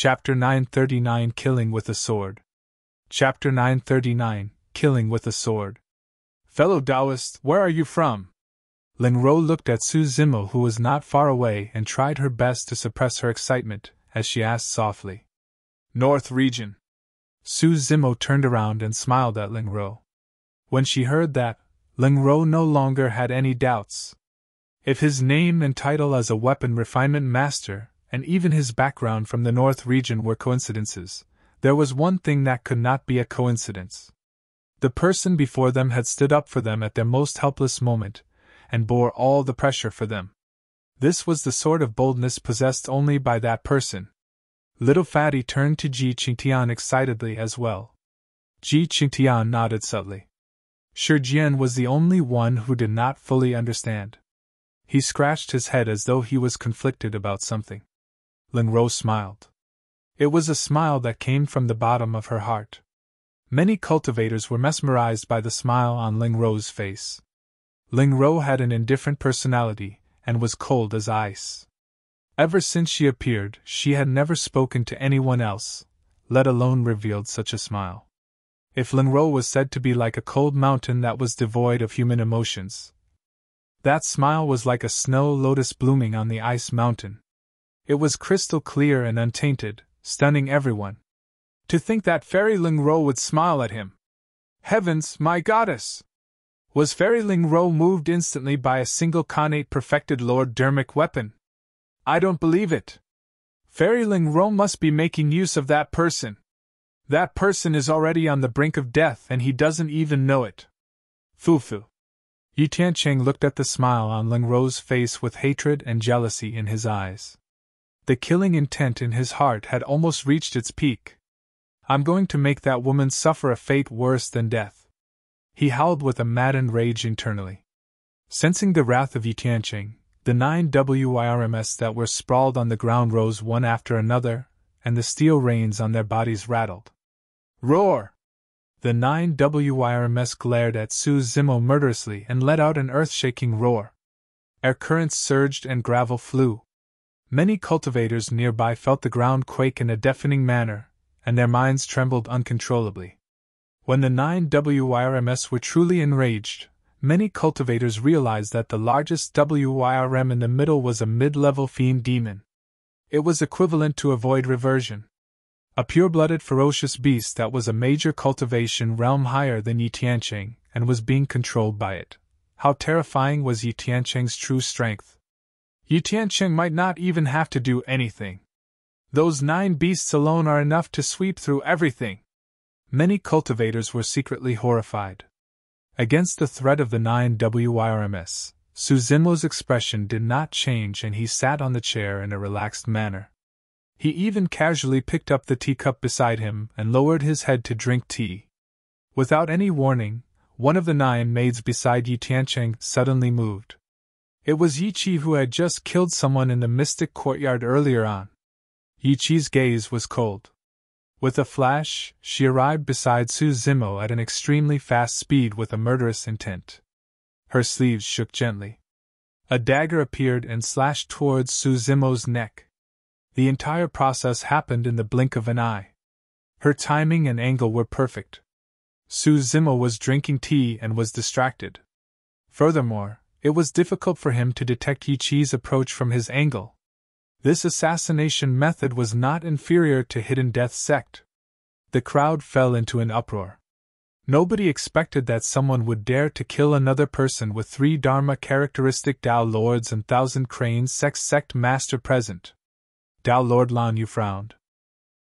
Chapter 939 Killing with a Sword. Chapter 939 Killing with a Sword. Fellow Taoist, where are you from? Ling Ro looked at Su Zimo, who was not far away, and tried her best to suppress her excitement as she asked softly. North region. Su Zimo turned around and smiled at Ling Ro. When she heard that, Ling Ro no longer had any doubts. If his name and title as a weapon refinement master, and even his background from the North region were coincidences, there was one thing that could not be a coincidence. The person before them had stood up for them at their most helpless moment, and bore all the pressure for them. This was the sort of boldness possessed only by that person. Little Fatty turned to Ji Qingtian excitedly as well. Ji Qingtian nodded subtly. Shi Jian was the only one who did not fully understand. He scratched his head as though he was conflicted about something. Ling Ro smiled. It was a smile that came from the bottom of her heart. Many cultivators were mesmerized by the smile on Ling Ro's face. Ling Ro had an indifferent personality, and was cold as ice. Ever since she appeared, she had never spoken to anyone else, let alone revealed such a smile. If Ling Ro was said to be like a cold mountain that was devoid of human emotions, that smile was like a snow lotus blooming on the ice mountain. It was crystal clear and untainted, stunning everyone. To think that Fairy Ling Ro would smile at him! Heavens, my goddess! Was Fairy Ling Ro moved instantly by a single connate perfected Lord Dermic weapon? I don't believe it. Fairy Ling Ro must be making use of that person. That person is already on the brink of death and he doesn't even know it. Fufu. Yi Tiancheng looked at the smile on Ling Ro's face with hatred and jealousy in his eyes. The killing intent in his heart had almost reached its peak. I'm going to make that woman suffer a fate worse than death. He howled with a maddened rage internally. Sensing the wrath of Yi Tiancheng, the 9 WIRMs that were sprawled on the ground rose one after another, and the steel reins on their bodies rattled. Roar! The 9 WIRMs glared at Su Zimo murderously and let out an earth-shaking roar. Air currents surged and gravel flew. Many cultivators nearby felt the ground quake in a deafening manner, and their minds trembled uncontrollably. When the 9 WIRMs were truly enraged, many cultivators realized that the largest WIRM in the middle was a mid-level fiend demon. It was equivalent to a void reversion. A pure-blooded ferocious beast that was a major cultivation realm higher than Yi Tiancheng and was being controlled by it. How terrifying was Yi Tiancheng's true strength! Yi Tiancheng might not even have to do anything. Those 9 beasts alone are enough to sweep through everything. Many cultivators were secretly horrified. Against the threat of the 9 WIRMs, Su Zimo's expression did not change and he sat on the chair in a relaxed manner. He even casually picked up the teacup beside him and lowered his head to drink tea. Without any warning, one of the 9 maids beside Yi Tiancheng suddenly moved. It was Yi Qi, who had just killed someone in the mystic courtyard earlier on. Yi Qi's gaze was cold. With a flash, she arrived beside Su Zimo at an extremely fast speed with a murderous intent. Her sleeves shook gently. A dagger appeared and slashed towards Su Zimo's neck. The entire process happened in the blink of an eye. Her timing and angle were perfect. Su Zimo was drinking tea and was distracted. Furthermore, it was difficult for him to detect Yi Qi's approach from his angle. This assassination method was not inferior to Hidden Death Sect. The crowd fell into an uproar. Nobody expected that someone would dare to kill another person with 3 Dharma characteristic Dao Lords and 1,000 Cranes Sect Master present. Dao Lord Lan Yu frowned.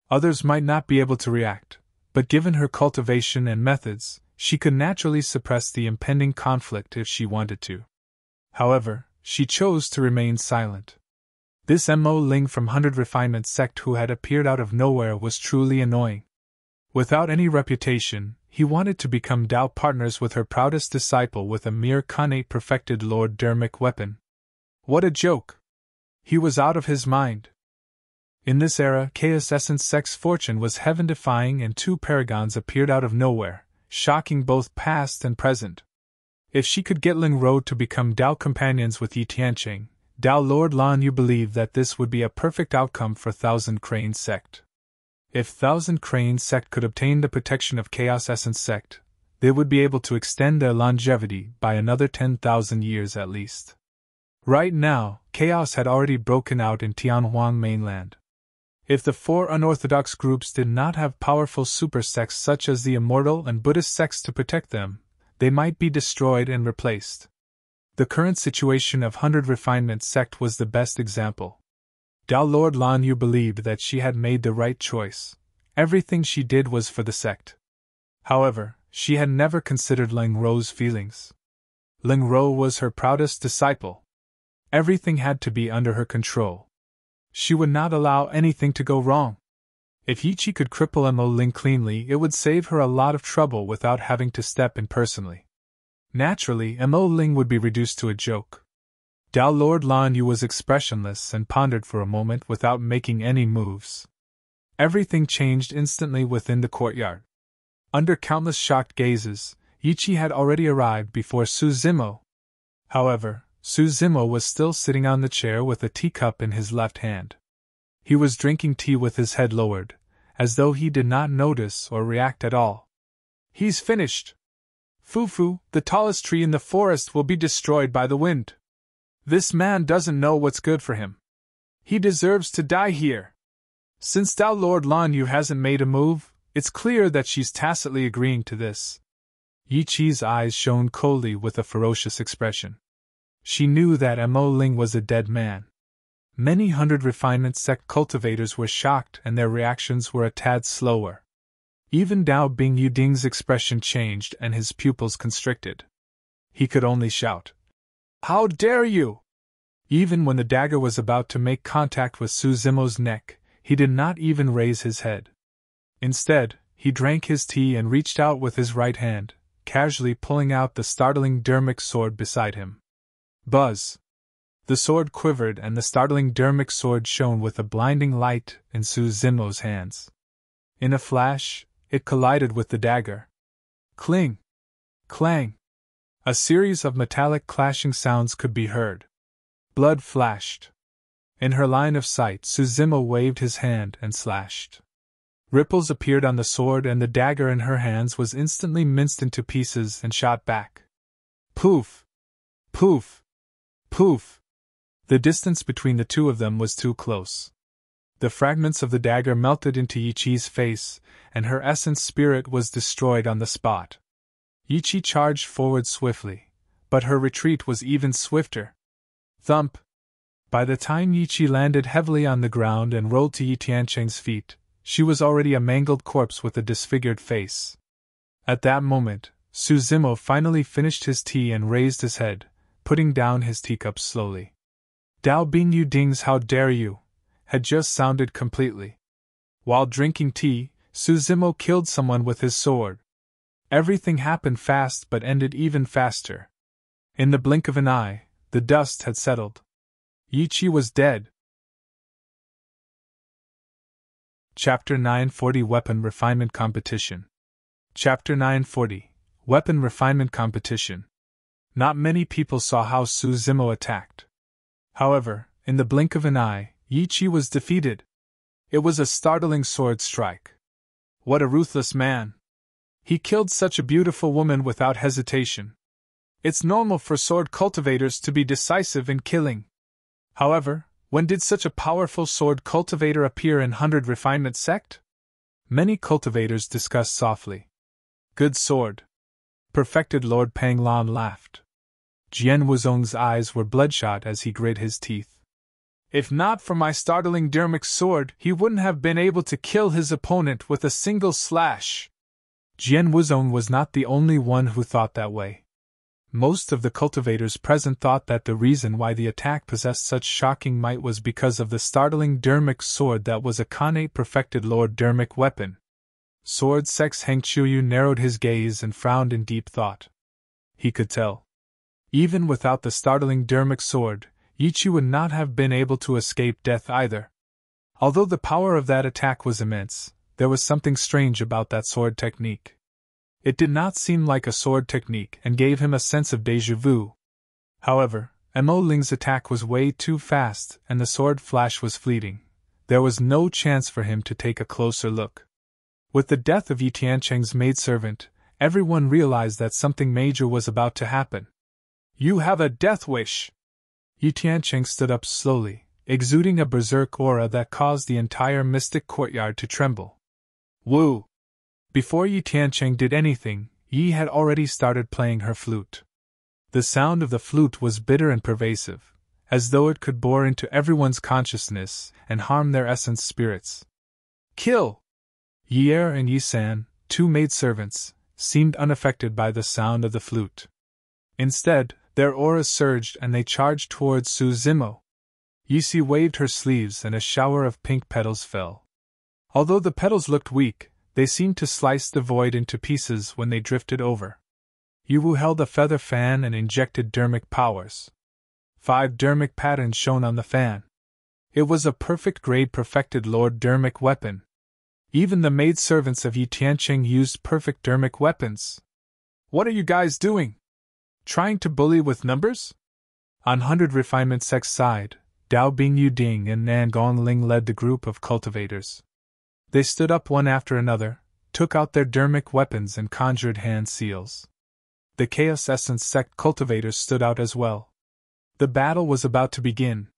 Others might not be able to react, but given her cultivation and methods, she could naturally suppress the impending conflict if she wanted to. However, she chose to remain silent. This Mo Ling from 100 Refinement sect who had appeared out of nowhere was truly annoying. Without any reputation, he wanted to become Dao partners with her proudest disciple with a mere connate perfected Lord Dermic weapon. What a joke! He was out of his mind. In this era, Chaos Essence Sect's fortune was heaven-defying and 2 paragons appeared out of nowhere, shocking both past and present. If she could get Ling Ro to become Dao companions with Yi Tiancheng, Dao Lord Lan Yu believed that this would be a perfect outcome for Thousand Crane Sect. If Thousand Crane Sect could obtain the protection of Chaos Essence Sect, they would be able to extend their longevity by another 10,000 years at least. Right now, chaos had already broken out in Tianhuang mainland. If the four unorthodox groups did not have powerful super sects such as the Immortal and Buddhist sects to protect them, they might be destroyed and replaced. The current situation of 100 Refinement sect was the best example. Dao Lord Lan Yu believed that she had made the right choice. Everything she did was for the sect. However, she had never considered Ling Rou's feelings. Ling Rou was her proudest disciple. Everything had to be under her control. She would not allow anything to go wrong. If Yiqi could cripple Mo Ling cleanly, it would save her a lot of trouble without having to step in personally. Naturally, Mo Ling would be reduced to a joke. Dao Lord Lan Yu was expressionless and pondered for a moment without making any moves. Everything changed instantly within the courtyard. Under countless shocked gazes, Yiqi had already arrived before Su Zimo. However, Su Zimo was still sitting on the chair with a teacup in his left hand. He was drinking tea with his head lowered, as though he did not notice or react at all. "He's finished. Fufu, the tallest tree in the forest, will be destroyed by the wind. This man doesn't know what's good for him. He deserves to die here." Since Dao Lord Lan Yu hasn't made a move, it's clear that she's tacitly agreeing to this. Yiqi's eyes shone coldly with a ferocious expression. She knew that Mo Ling was a dead man. Many hundred Refinement sect cultivators were shocked and their reactions were a tad slower. Even Dao Bing Yuding's expression changed and his pupils constricted. He could only shout, "How dare you!" Even when the dagger was about to make contact with Su Zimo's neck, he did not even raise his head. Instead, he drank his tea and reached out with his right hand, casually pulling out the startling dermic sword beside him. Buzz! The sword quivered and the startling dermic sword shone with a blinding light in Su Zimo's hands. In a flash, it collided with the dagger. Cling! Clang! A series of metallic clashing sounds could be heard. Blood flashed. In her line of sight, Su Zimo waved his hand and slashed. Ripples appeared on the sword and the dagger in her hands was instantly minced into pieces and shot back. Poof! Poof! Poof! The distance between the two of them was too close. The fragments of the dagger melted into Yiqi's face, and her essence spirit was destroyed on the spot. Yiqi charged forward swiftly, but her retreat was even swifter. Thump! By the time Yiqi landed heavily on the ground and rolled to Yi Tiancheng's feet, she was already a mangled corpse with a disfigured face. At that moment, Su Zimo finally finished his tea and raised his head, putting down his teacup slowly. Dao Bing Yuding's "How dare you!" had just sounded completely. While drinking tea, Su Zimo killed someone with his sword. Everything happened fast but ended even faster. In the blink of an eye, the dust had settled. Yiqi was dead. Chapter 940 Weapon Refinement Competition. Chapter 940 Weapon Refinement Competition. Not many people saw how Su Zimo attacked. However, in the blink of an eye, Yiqi was defeated. It was a startling sword strike. What a ruthless man! He killed such a beautiful woman without hesitation. It's normal for sword cultivators to be decisive in killing. However, when did such a powerful sword cultivator appear in 100 Refinement sect? Many cultivators discussed softly. Good sword. Perfected Lord Panglan laughed. Jian Wuzong's eyes were bloodshot as he grit his teeth. If not for my startling dermic sword, he wouldn't have been able to kill his opponent with a single slash. Jian Wuzong was not the only one who thought that way. Most of the cultivators present thought that the reason why the attack possessed such shocking might was because of the startling dermic sword that was a Khanate perfected Lord dermic weapon. Sword Sex Heng Chuyu narrowed his gaze and frowned in deep thought. He could tell. Even without the startling dermic sword, Yiqi would not have been able to escape death either. Although the power of that attack was immense, there was something strange about that sword technique. It did not seem like a sword technique and gave him a sense of déjà vu. However, Mo Ling's attack was way too fast, and the sword flash was fleeting. There was no chance for him to take a closer look. With the death of Yi Tiancheng's maidservant, everyone realized that something major was about to happen. You have a death wish! Yi Tiancheng stood up slowly, exuding a berserk aura that caused the entire mystic courtyard to tremble. Woo! Before Yi Tiancheng did anything, Yi had already started playing her flute. The sound of the flute was bitter and pervasive, as though it could bore into everyone's consciousness and harm their essence spirits. Kill! Yi Er and Yi San, two maidservants, seemed unaffected by the sound of the flute. Instead, their auras surged and they charged towards Su Zimo. Yi Si waved her sleeves and a shower of pink petals fell. Although the petals looked weak, they seemed to slice the void into pieces when they drifted over. Yu Wu held a feather fan and injected dermic powers. 5 dermic patterns shone on the fan. It was a perfect grade perfected Lord dermic weapon. Even the maidservants of Yi Tiancheng used perfect dermic weapons. What are you guys doing? Trying to bully with numbers? On 100 Refinement Sect's side, Dao Bing Yuding and Nan Gongling led the group of cultivators. They stood up one after another, took out their dermic weapons and conjured hand seals. The Chaos Essence Sect cultivators stood out as well. The battle was about to begin.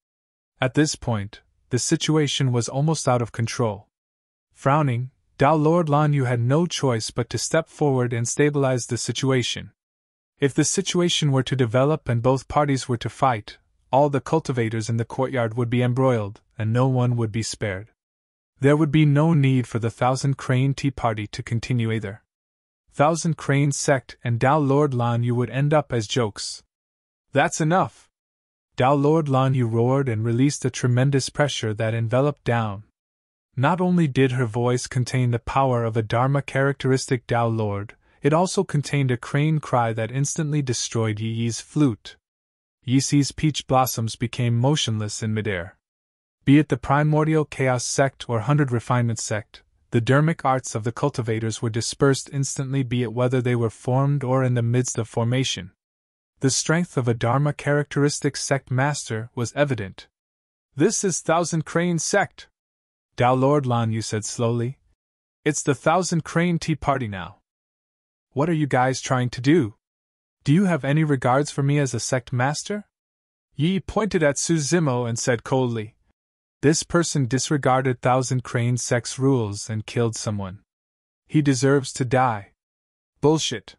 At this point, the situation was almost out of control. Frowning, Dao Lord Lan Yu had no choice but to step forward and stabilize the situation. If the situation were to develop and both parties were to fight, all the cultivators in the courtyard would be embroiled, and no one would be spared. There would be no need for the Thousand Crane Tea Party to continue either. Thousand Crane Sect and Dao Lord Lan Yu would end up as jokes. That's enough! Dao Lord Lan Yu roared and released a tremendous pressure that enveloped down. Not only did her voice contain the power of a Dharma characteristic Dao Lord, it also contained a crane cry that instantly destroyed Yi Yi's flute. Yi Si's peach blossoms became motionless in midair. Be it the Primordial Chaos Sect or 100 Refinement Sect, the dermic arts of the cultivators were dispersed instantly, be it whether they were formed or in the midst of formation. The strength of a Dharma characteristic sect master was evident. This is Thousand Crane Sect, Dao Lord Lan Yu said slowly. It's the Thousand Crane Tea Party now. What are you guys trying to do? Do you have any regards for me as a sect master? Yi pointed at Su Zimo and said coldly, this person disregarded Thousand Crane Sect's rules and killed someone. He deserves to die. Bullshit.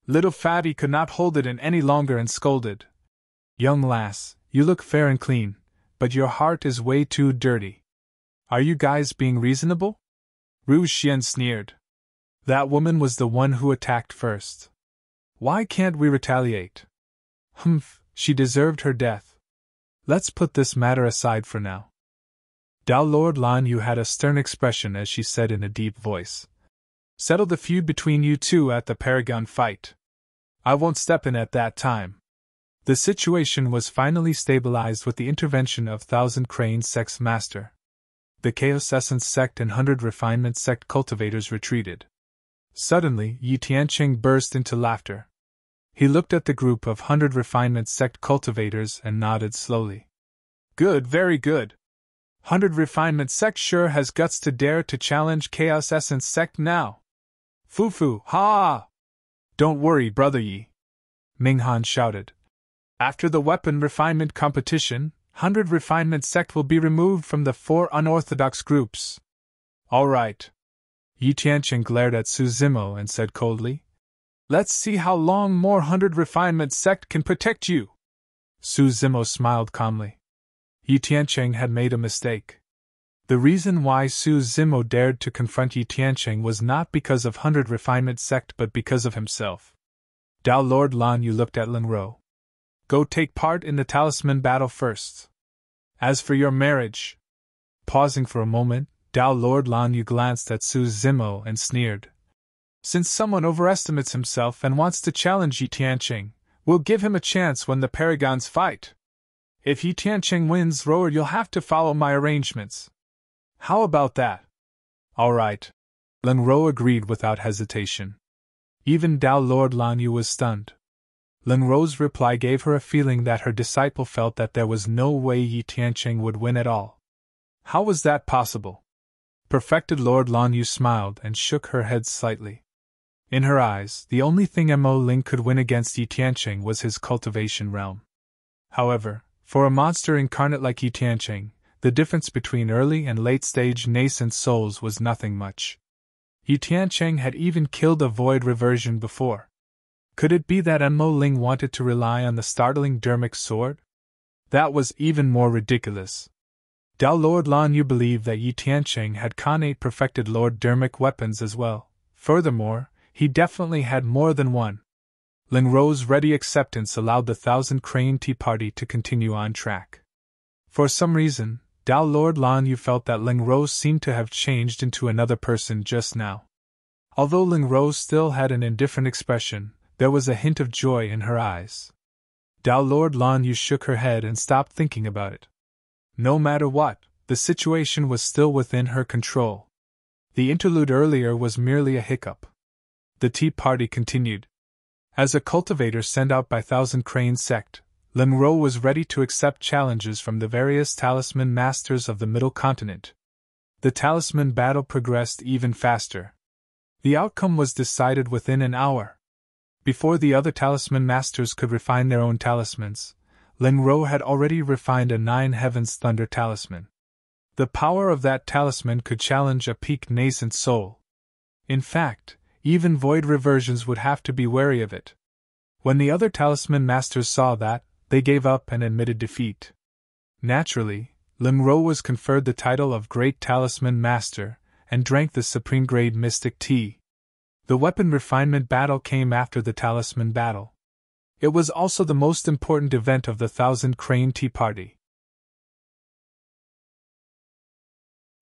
Little Fatty could not hold it in any longer and scolded. Young lass, you look fair and clean, but your heart is way too dirty. Are you guys being reasonable? Ru Xian sneered. That woman was the one who attacked first. Why can't we retaliate? Humph, she deserved her death. Let's put this matter aside for now. Dao Lord Lan Yu had a stern expression as she said in a deep voice. Settle the feud between you two at the Paragon fight. I won't step in at that time. The situation was finally stabilized with the intervention of Thousand Crane Sect's master. The Chaos Essence Sect and 100 Refinement Sect cultivators retreated. Suddenly, Yi Tiancheng burst into laughter. He looked at the group of 100 Refinement Sect cultivators and nodded slowly. Good, very good. 100 Refinement Sect sure has guts to dare to challenge Chaos Essence Sect now. Fufu, ha! Don't worry, Brother Yi, Minghan shouted. After the weapon refinement competition, 100 Refinement Sect will be removed from the 4 unorthodox groups. All right. Yi Tiancheng glared at Su Zimo and said coldly, let's see how long more 100 Refinement Sect can protect you. Su Zimo smiled calmly. Yi Tiancheng had made a mistake. The reason why Su Zimo dared to confront Yi Tiancheng was not because of 100 Refinement Sect but because of himself. Dao Lord Lan Yu looked at Lin Ro. Go take part in the talisman battle first. As for your marriage... Pausing for a moment, Dao Lord Lan Yu glanced at Su Zimo and sneered. Since someone overestimates himself and wants to challenge Yi Tiancheng, we'll give him a chance when the Paragons fight. If Yi Tiancheng wins, Roer, you'll have to follow my arrangements. How about that? All right. Lin Ro agreed without hesitation. Even Dao Lord Lan Yu was stunned. Ling Rou's reply gave her a feeling that her disciple felt that there was no way Yi Tianqing would win at all. How was that possible? Perfected Lord Lan Yu smiled and shook her head slightly. In her eyes, the only thing Mo Ling could win against Yi Tianqing was his cultivation realm. However, for a monster incarnate like Yi Tianqing, the difference between early and late-stage nascent souls was nothing much. Yi Tianqing had even killed a void reversion before. Could it be that Mo Ling wanted to rely on the startling dermic sword? That was even more ridiculous. Dao Lord Lan Yu believed that Yi Tianqing had connate perfected Lord dermic weapons as well. Furthermore, he definitely had more than one. Ling Rou's ready acceptance allowed the Thousand Crane Tea Party to continue on track. For some reason, Dao Lord Lan Yu felt that Ling Rou seemed to have changed into another person just now. Although Ling Rou still had an indifferent expression, there was a hint of joy in her eyes. Dao Lord Lan Yu shook her head and stopped thinking about it. No matter what, the situation was still within her control. The interlude earlier was merely a hiccup. The tea party continued. As a cultivator sent out by Thousand Crane Sect, Ling Rou was ready to accept challenges from the various talisman masters of the Middle Continent. The talisman battle progressed even faster. The outcome was decided within an hour. Before the other talisman masters could refine their own talismans, Ling Rou had already refined a 9 Heavens Thunder talisman. The power of that talisman could challenge a peak nascent soul. In fact, even void reversions would have to be wary of it. When the other talisman masters saw that, they gave up and admitted defeat. Naturally, Ling Rou was conferred the title of Great Talisman Master, and drank the supreme grade mystic tea. The weapon refinement battle came after the talisman battle. It was also the most important event of the Thousand Crane Tea Party.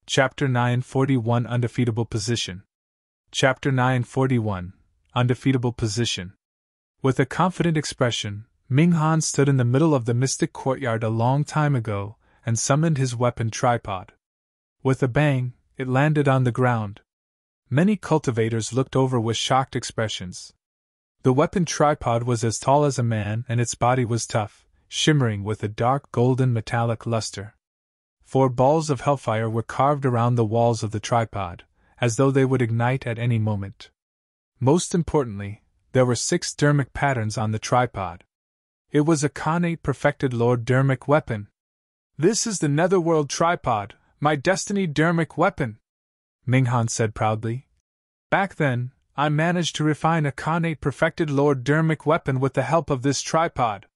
Chapter 941 Undefeatable Position. Chapter 941 Undefeatable Position. With a confident expression, Ming Han stood in the middle of the mystic courtyard a long time ago and summoned his weapon tripod. With a bang, it landed on the ground. Many cultivators looked over with shocked expressions. The weapon tripod was as tall as a man and its body was tough, shimmering with a dark golden metallic luster. 4 balls of hellfire were carved around the walls of the tripod, as though they would ignite at any moment. Most importantly, there were 6 dermic patterns on the tripod. It was a connate perfected Lord dermic weapon. "This is the Netherworld tripod, my destiny dermic weapon," Ming Han said proudly. "Back then, I managed to refine a connate perfected Lord dermic weapon with the help of this tripod.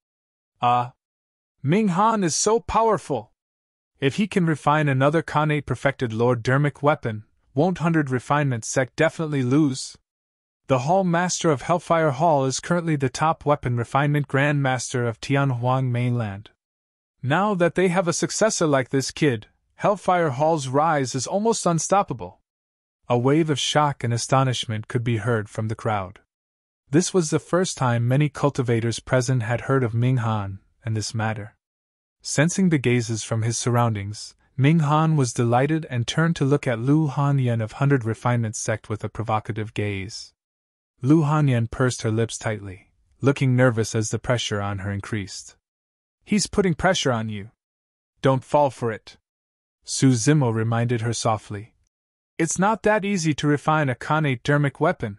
Ming Han is so powerful! If he can refine another connate perfected Lord dermic weapon, won't 100 Refinement Sect definitely lose? The Hall Master of Hellfire Hall is currently the top weapon refinement Grand Master of Tianhuang Mainland. Now that they have a successor like this kid, Hellfire Hall's rise is almost unstoppable." A wave of shock and astonishment could be heard from the crowd. This was the first time many cultivators present had heard of Ming Han and this matter. Sensing the gazes from his surroundings, Ming Han was delighted and turned to look at Lu Hanyan of 100 Refinement Sect with a provocative gaze. Lu Hanyan pursed her lips tightly, looking nervous as the pressure on her increased. "He's putting pressure on you. Don't fall for it," Su Zimo reminded her softly. "It's not that easy to refine a connate dermic weapon.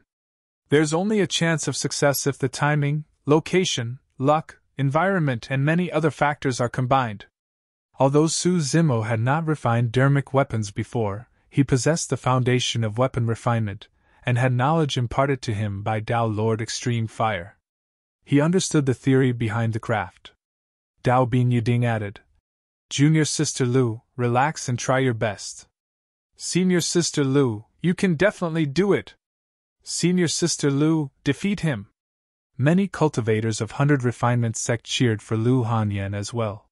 There's only a chance of success if the timing, location, luck, environment, and many other factors are combined." Although Su Zimo had not refined dermic weapons before, he possessed the foundation of weapon refinement, and had knowledge imparted to him by Dao Lord Extreme Fire. He understood the theory behind the craft. Dao Bin Yuding added, "Junior Sister Lu, relax and try your best. Senior Sister Lu, you can definitely do it. Senior Sister Lu, defeat him." Many cultivators of 100 Refinement Sect cheered for Lu Hanyan as well.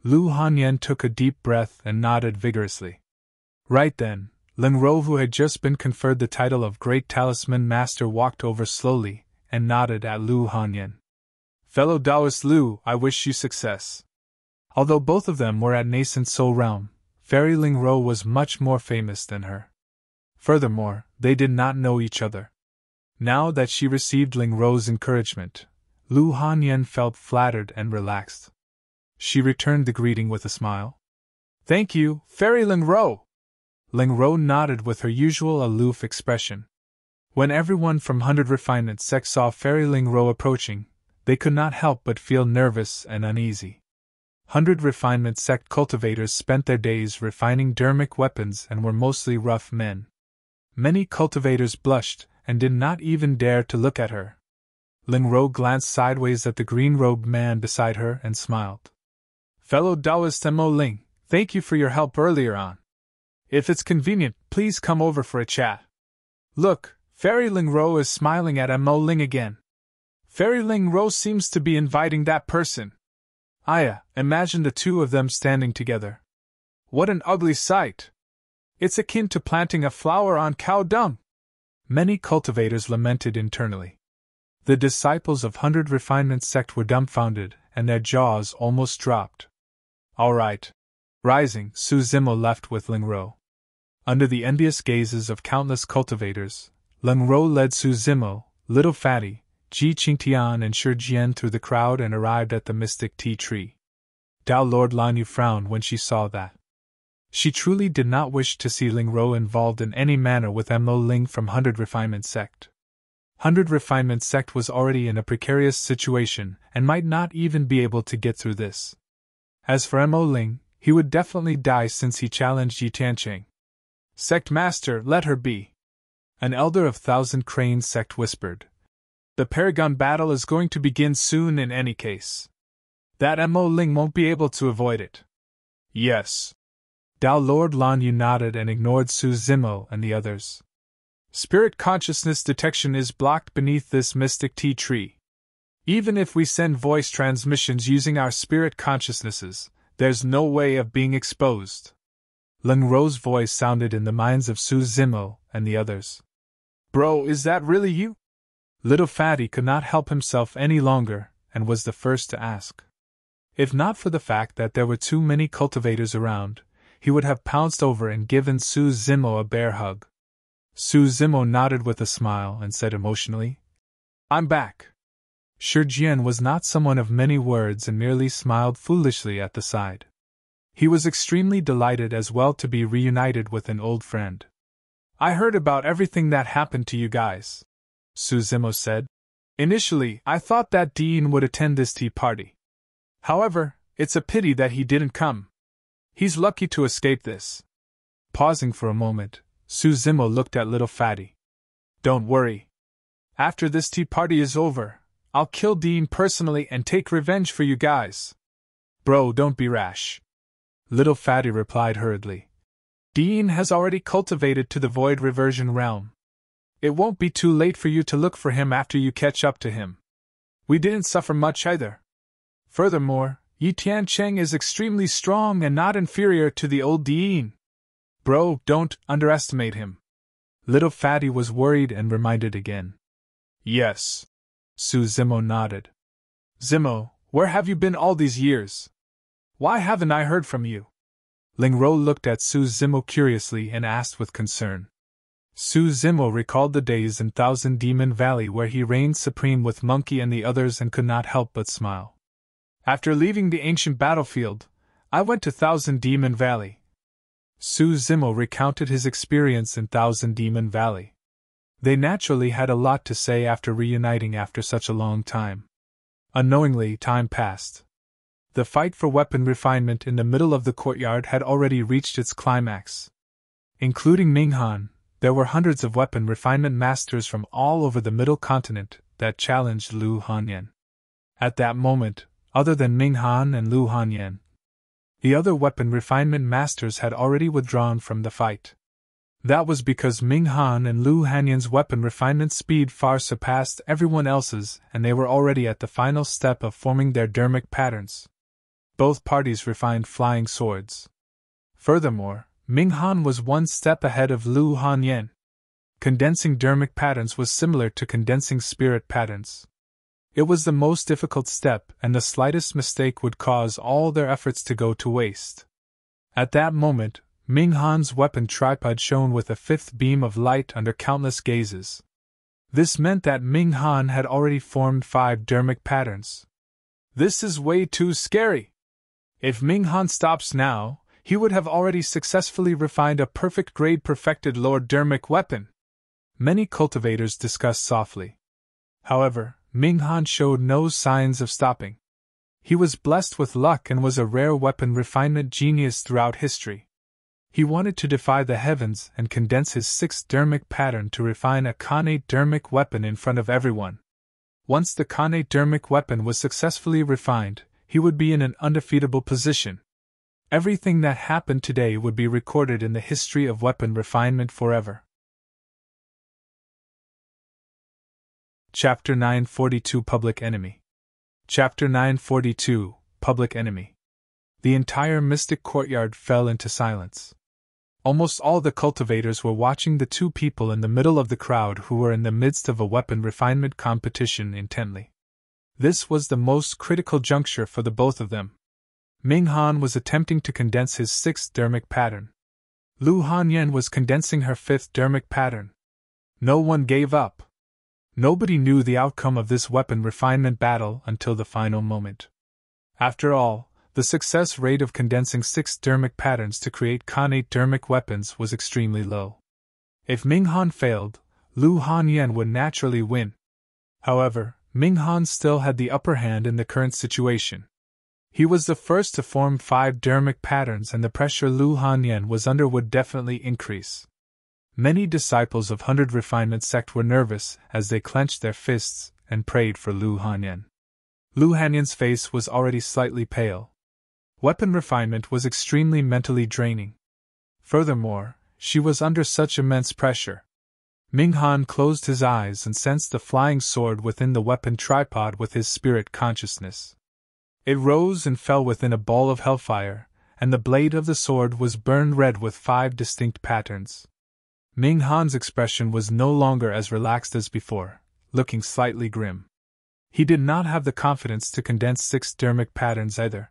Lu Hanyan took a deep breath and nodded vigorously. Right then, Ling Rou, who had just been conferred the title of Great Talisman Master, walked over slowly and nodded at Lu Hanyan. "Fellow Taoist Lu, I wish you success." Although both of them were at nascent soul realm, Fairy Ling Rou was much more famous than her. Furthermore, they did not know each other. Now that she received Ling Rou's encouragement, Lu Hanyan felt flattered and relaxed. She returned the greeting with a smile. Thank you, Fairy Ling Ro. Ling Ro nodded with her usual aloof expression. When everyone from 100 Refinement sect saw Fairy Ling Ro approaching, they could not help but feel nervous and uneasy. 100 Refinement sect cultivators spent their days refining dermic weapons and were mostly rough men. Many cultivators blushed and did not even dare to look at her. Ling Ro glanced sideways at the green-robed man beside her and smiled. Fellow Taoist Mo Ling, thank you for your help earlier on. If it's convenient, please come over for a chat. Look, Fairy Ling Ro is smiling at Mo Ling again. Fairy Ling Ro seems to be inviting that person. Aya, imagine the two of them standing together. What an ugly sight! It's akin to planting a flower on cow dung. Many cultivators lamented internally. The disciples of 100 Refinement sect were dumbfounded, and their jaws almost dropped. All right. Rising, Su Zimo left with Ling Ro. Under the envious gazes of countless cultivators, Ling Ro led Su Zimo, Little Fatty, Ji Qingtian and Shi Jian through the crowd and arrived at the mystic tea tree. Dao Lord Lanyu frowned when she saw that. She truly did not wish to see Ling Ro involved in any manner with Mo Ling from 100 Refinement sect. 100 Refinement sect was already in a precarious situation and might not even be able to get through this. As for Mo Ling, he would definitely die since he challenged Yi Tiancheng. Sect Master, let her be. An elder of Thousand Cranes sect whispered. The Paragon battle is going to begin soon in any case. That Mo Ling won't be able to avoid it. Yes. Dao Lord Lanyu nodded and ignored Su Zimo and the others. Spirit consciousness detection is blocked beneath this mystic tea tree. Even if we send voice transmissions using our spirit consciousnesses, there's no way of being exposed. Ling Ro's voice sounded in the minds of Su Zimo and the others. Bro, is that really you? Little Fatty could not help himself any longer, and was the first to ask. If not for the fact that there were too many cultivators around, he would have pounced over and given Su Zimo a bear hug. Su Zimo nodded with a smile and said emotionally, I'm back. Shi Jian was not someone of many words and merely smiled foolishly at the side. He was extremely delighted as well to be reunited with an old friend. I heard about everything that happened to you guys, Su Zimo said. Initially, I thought that Dean would attend this tea party. However, it's a pity that he didn't come. He's lucky to escape this. Pausing for a moment, Su Zimo looked at Little Fatty. Don't worry. After this tea party is over, I'll kill Dean personally and take revenge for you guys. Bro, don't be rash. Little Fatty replied hurriedly. Dean has already cultivated to the void reversion realm. It won't be too late for you to look for him after you catch up to him. We didn't suffer much either. Furthermore, Yi Tiancheng is extremely strong and not inferior to the old Dean. Bro, don't underestimate him. Little Fatty was worried and reminded again. Yes. Su Zimo nodded. Zimo, where have you been all these years? Why haven't I heard from you? Ling Ro looked at Su Zimo curiously and asked with concern. Su Zimo recalled the days in Thousand Demon Valley where he reigned supreme with Monkey and the others and could not help but smile. After leaving the ancient battlefield, I went to Thousand Demon Valley. Su Zimo recounted his experience in Thousand Demon Valley. They naturally had a lot to say after reuniting after such a long time. Unknowingly, time passed. The fight for weapon refinement in the middle of the courtyard had already reached its climax. Including Minghan, there were hundreds of weapon refinement masters from all over the middle continent that challenged Lu Hanyan. At that moment, other than Minghan and Lu Hanyan, the other weapon refinement masters had already withdrawn from the fight. That was because Minghan and Lu Hanyan's weapon refinement speed far surpassed everyone else's, and they were already at the final step of forming their dermic patterns. Both parties refined flying swords. Furthermore, Minghan was one step ahead of Lu Hanyan. Condensing dermic patterns was similar to condensing spirit patterns. It was the most difficult step, and the slightest mistake would cause all their efforts to go to waste. At that moment, Minghan's weapon tripod shone with a fifth beam of light under countless gazes. This meant that Ming Han had already formed 5 dermic patterns. This is way too scary. If Ming Han stops now, he would have already successfully refined a perfect grade perfected Lord dermic weapon. Many cultivators discussed softly. However, Ming Han showed no signs of stopping. He was blessed with luck and was a rare weapon refinement genius throughout history. He wanted to defy the heavens and condense his 6th dermic pattern to refine a Khanate dermic weapon in front of everyone. Once the Khanate dermic weapon was successfully refined, he would be in an undefeatable position. Everything that happened today would be recorded in the history of weapon refinement forever. Chapter 942 Public Enemy. Chapter 942 Public Enemy. The entire mystic courtyard fell into silence. Almost all the cultivators were watching the 2 people in the middle of the crowd who were in the midst of a weapon refinement competition intently. This was the most critical juncture for the both of them. Ming Han was attempting to condense his 6th dermic pattern. Lu Hanyan was condensing her 5th dermic pattern. No one gave up. Nobody knew the outcome of this weapon refinement battle until the final moment. After all, the success rate of condensing 6 dermic patterns to create Khanate dermic weapons was extremely low. If Ming Han failed, Lu Hanyan would naturally win. However, Ming Han still had the upper hand in the current situation. He was the first to form 5 dermic patterns, and the pressure Lu Hanyan was under would definitely increase. Many disciples of 100 Refinement sect were nervous as they clenched their fists and prayed for Lu Hanyan. Lu Hanyan's face was already slightly pale. Weapon refinement was extremely mentally draining. Furthermore, she was under such immense pressure. Ming Han closed his eyes and sensed the flying sword within the weapon tripod with his spirit consciousness. It rose and fell within a ball of hellfire, and the blade of the sword was burned red with 5 distinct patterns. Ming Han's expression was no longer as relaxed as before, looking slightly grim. He did not have the confidence to condense 6 dermic patterns either.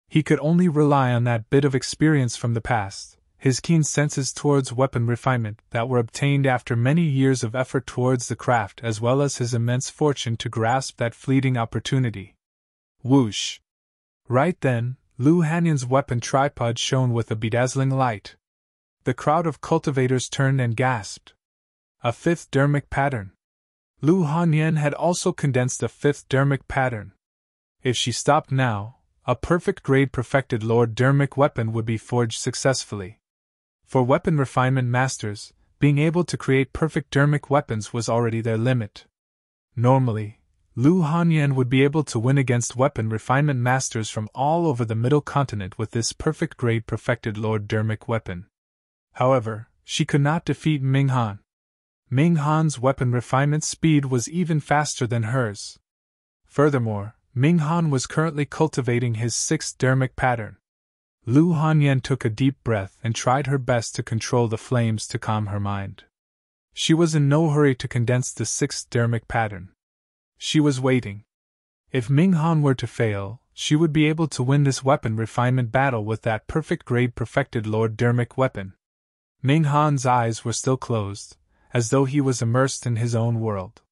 He could only rely on that bit of experience from the past, his keen senses towards weapon refinement that were obtained after many years of effort towards the craft, as well as his immense fortune to grasp that fleeting opportunity. Whoosh! Right then, Lu Hanyan's weapon tripod shone with a bedazzling light. The crowd of cultivators turned and gasped. A 5th dermic pattern. Lu Hanyan had also condensed a 5th dermic pattern. If she stopped now, a perfect grade perfected Lord dermic weapon would be forged successfully. For weapon refinement masters, being able to create perfect dermic weapons was already their limit. Normally, Lu Hanyan would be able to win against weapon refinement masters from all over the Middle Continent with this perfect grade perfected Lord dermic weapon. However, she could not defeat Ming Han. Ming Han's weapon refinement speed was even faster than hers. Furthermore, Ming Han was currently cultivating his 6th dermic pattern. Lu Hanyan took a deep breath and tried her best to control the flames to calm her mind. She was in no hurry to condense the 6th dermic pattern. She was waiting. If Ming Han were to fail, she would be able to win this weapon refinement battle with that perfect grade perfected Lord dermic weapon. Ming Han's eyes were still closed, as though he was immersed in his own world.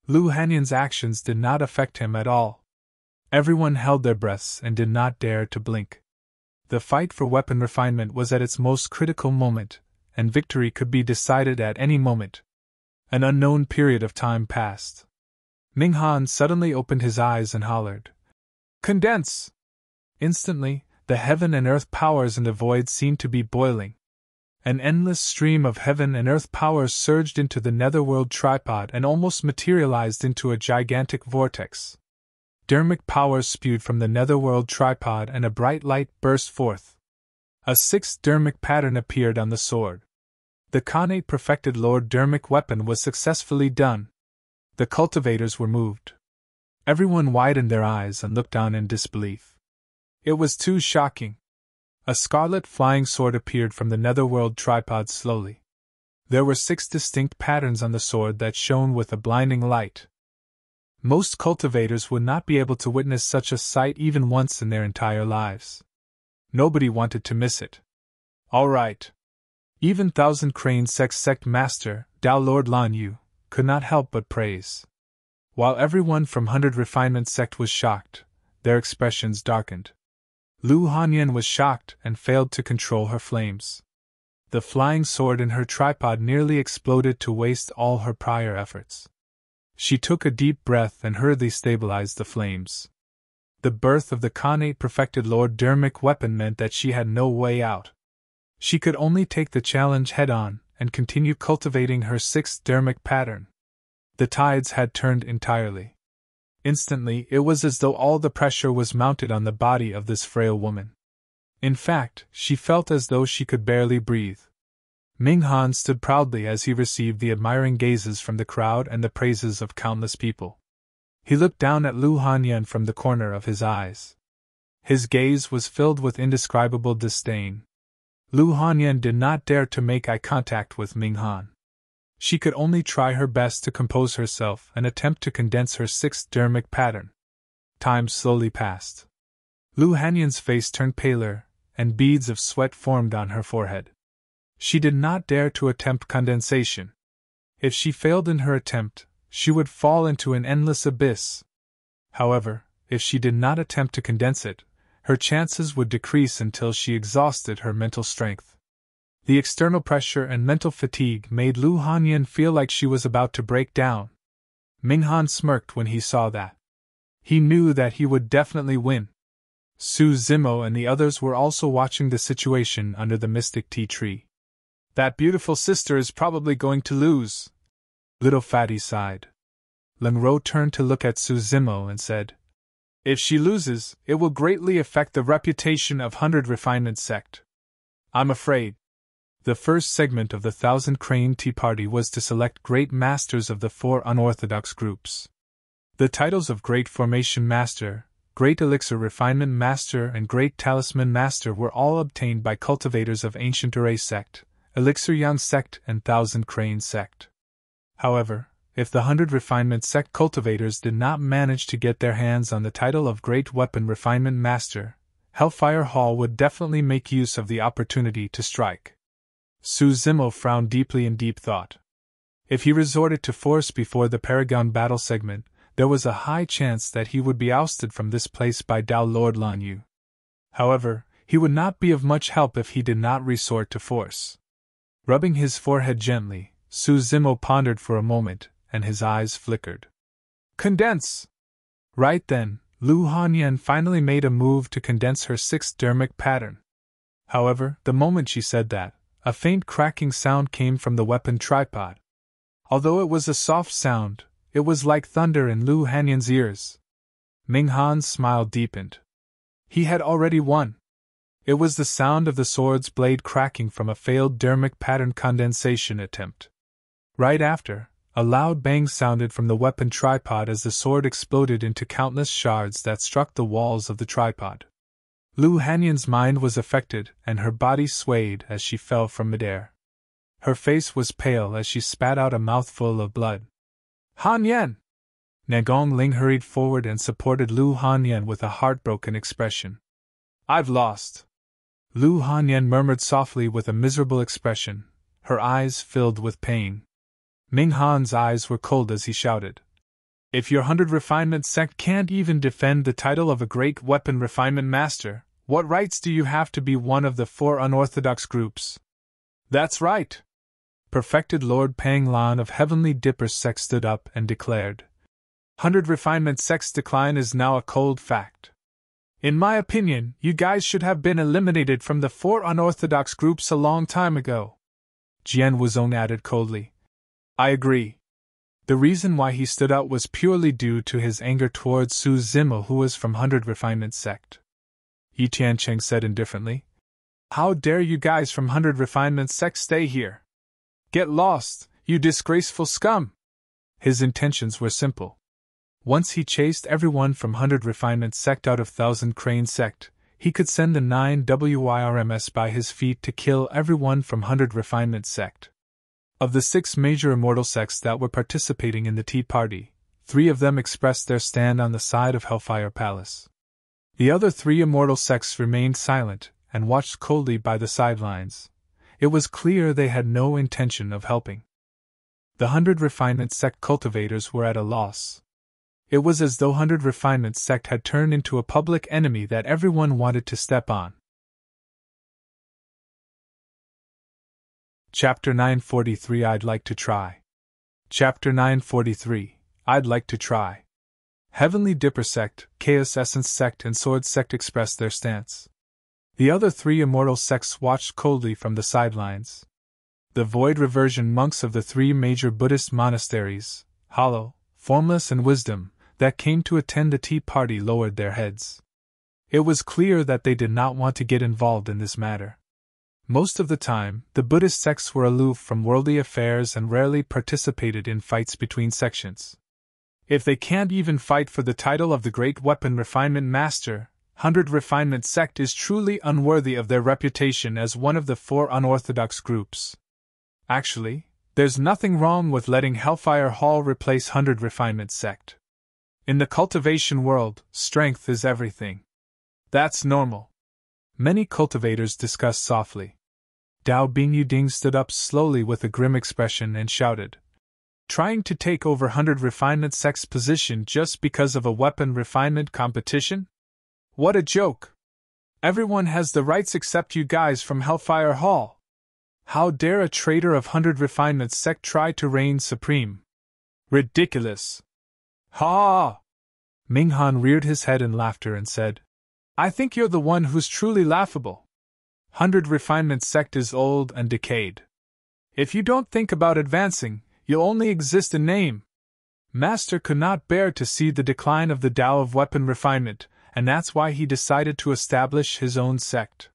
Lu Hanyan's actions did not affect him at all. Everyone held their breaths and did not dare to blink. The fight for weapon refinement was at its most critical moment, and victory could be decided at any moment. An unknown period of time passed. Ming Han suddenly opened his eyes and hollered, "Condense!" Instantly, the heaven and earth powers in the void seemed to be boiling. An endless stream of heaven and earth powers surged into the netherworld tripod and almost materialized into a gigantic vortex. Dermic powers spewed from the netherworld tripod and a bright light burst forth. A 6th dermic pattern appeared on the sword. The Khanate perfected Lord dermic weapon was successfully done. The cultivators were moved. Everyone widened their eyes and looked down in disbelief. It was too shocking. A scarlet flying sword appeared from the netherworld tripod slowly. There were 6 distinct patterns on the sword that shone with a blinding light. Most cultivators would not be able to witness such a sight even once in their entire lives. Nobody wanted to miss it. All right. Even Thousand Crane Sect Master, Tao Lord Lan Yu, could not help but praise. While everyone from 100 Refinement sect was shocked, their expressions darkened. Lu Hanyan was shocked and failed to control her flames. The flying sword in her tripod nearly exploded to waste all her prior efforts. She took a deep breath and hurriedly stabilized the flames. The birth of the Khanate perfected Lord Dermic weapon meant that she had no way out. She could only take the challenge head-on and continue cultivating her 6th Dermic pattern. The tides had turned entirely. Instantly, it was as though all the pressure was mounted on the body of this frail woman. In fact, she felt as though she could barely breathe. Ming Han stood proudly as he received the admiring gazes from the crowd and the praises of countless people. He looked down at Lu Hanyan from the corner of his eyes. His gaze was filled with indescribable disdain. Lu Hanyan did not dare to make eye contact with Ming Han. She could only try her best to compose herself and attempt to condense her 6th Dermic pattern. Time slowly passed. Lu Hanyan's face turned paler, and beads of sweat formed on her forehead. She did not dare to attempt condensation. If she failed in her attempt, she would fall into an endless abyss. However, if she did not attempt to condense it, her chances would decrease until she exhausted her mental strength. The external pressure and mental fatigue made Lu Hanyan feel like she was about to break down. Ming Han smirked when he saw that. He knew that he would definitely win. Su Zimo and the others were also watching the situation under the mystic tea tree. That beautiful sister is probably going to lose. Little Fatty sighed. Leng Ro turned to look at Su Zimo and said, If she loses, it will greatly affect the reputation of 100 Refinement sect. I'm afraid. The first segment of the 1000 Crane Tea Party was to select great masters of the 4 unorthodox groups. The titles of Great Formation Master, Great Elixir Refinement Master and Great Talisman Master were all obtained by cultivators of Ancient Array Sect, Elixir Yang Sect and 1000 Crane Sect. However, if the 100 Refinement Sect cultivators did not manage to get their hands on the title of Great Weapon Refinement Master, Hellfire Hall would definitely make use of the opportunity to strike. Su Zimo frowned deeply in deep thought. If he resorted to force before the Paragon battle segment, there was a high chance that he would be ousted from this place by Dao Lord Lan Yu. However, he would not be of much help if he did not resort to force. Rubbing his forehead gently, Su Zimo pondered for a moment, and his eyes flickered. Condense! Right then, Lu Hanyan finally made a move to condense her 6th Dermic pattern. However, the moment she said that, a faint cracking sound came from the weapon tripod. Although it was a soft sound, it was like thunder in Lu Hanyan's ears. Ming Han's smile deepened. He had already won. It was the sound of the sword's blade cracking from a failed Dermic pattern condensation attempt. Right after, a loud bang sounded from the weapon tripod as the sword exploded into countless shards that struck the walls of the tripod. Lu Hanyan's mind was affected, and her body swayed as she fell from midair. Her face was pale as she spat out a mouthful of blood. Hanyan! Nagong Ling hurried forward and supported Lu Hanyan with a heartbroken expression. I've lost. Lu Hanyan murmured softly with a miserable expression, her eyes filled with pain. Ming Han's eyes were cold as he shouted. If your 100 Refinement sect can't even defend the title of a Great Weapon Refinement Master, what rights do you have to be one of the 4 unorthodox groups? That's right. Perfected Lord Pang Lan of Heavenly Dipper sect stood up and declared. 100 Refinement sect's decline is now a cold fact. In my opinion, you guys should have been eliminated from the 4 unorthodox groups a long time ago. Jian Wuzong added coldly. I agree. The reason why he stood out was purely due to his anger towards Su Zimo, who was from 100 Refinement sect. Yi Tiancheng said indifferently. How dare you guys from 100 Refinement sect stay here? Get lost, you disgraceful scum! His intentions were simple. Once he chased everyone from 100 Refinement sect out of 1000 Crane sect, he could send the 9 WIRMS by his feet to kill everyone from 100 Refinement sect. Of the 6 major immortal sects that were participating in the Tea Party, 3 of them expressed their stand on the side of Hellfire Palace. The other 3 immortal sects remained silent and watched coldly by the sidelines. It was clear they had no intention of helping. The 100 Refinement sect cultivators were at a loss. It was as though 100 Refinement sect had turned into a public enemy that everyone wanted to step on. Chapter 943 I'd Like to Try. Chapter 943 I'd Like to Try. Heavenly Dipper sect, Chaos Essence sect, and Sword sect expressed their stance. The other three immortal sects watched coldly from the sidelines. The void reversion monks of the three major Buddhist monasteries, Hollow, Formless, and Wisdom, that came to attend the tea party lowered their heads. It was clear that they did not want to get involved in this matter. Most of the time, the Buddhist sects were aloof from worldly affairs and rarely participated in fights between sections. If they can't even fight for the title of the Great Weapon Refinement Master, 100 Refinement sect is truly unworthy of their reputation as one of the four unorthodox groups. Actually, there's nothing wrong with letting Hellfire Hall replace 100 Refinement sect. In the cultivation world, strength is everything. That's normal. Many cultivators discussed softly. Dao Bingyu Ding stood up slowly with a grim expression and shouted, "Trying to take over 100 Refinement sect's position just because of a weapon refinement competition? What a joke! Everyone has the rights except you guys from Hellfire Hall. How dare a traitor of 100 Refinement sect try to reign supreme? Ridiculous!" "Ha!" Minghan reared his head in laughter and said, "I think you're the one who's truly laughable. 100 Refinement sect is old and decayed. If you don't think about advancing, you'll only exist in name." Master could not bear to see the decline of the Tao of weapon refinement, and that's why he decided to establish his own sect.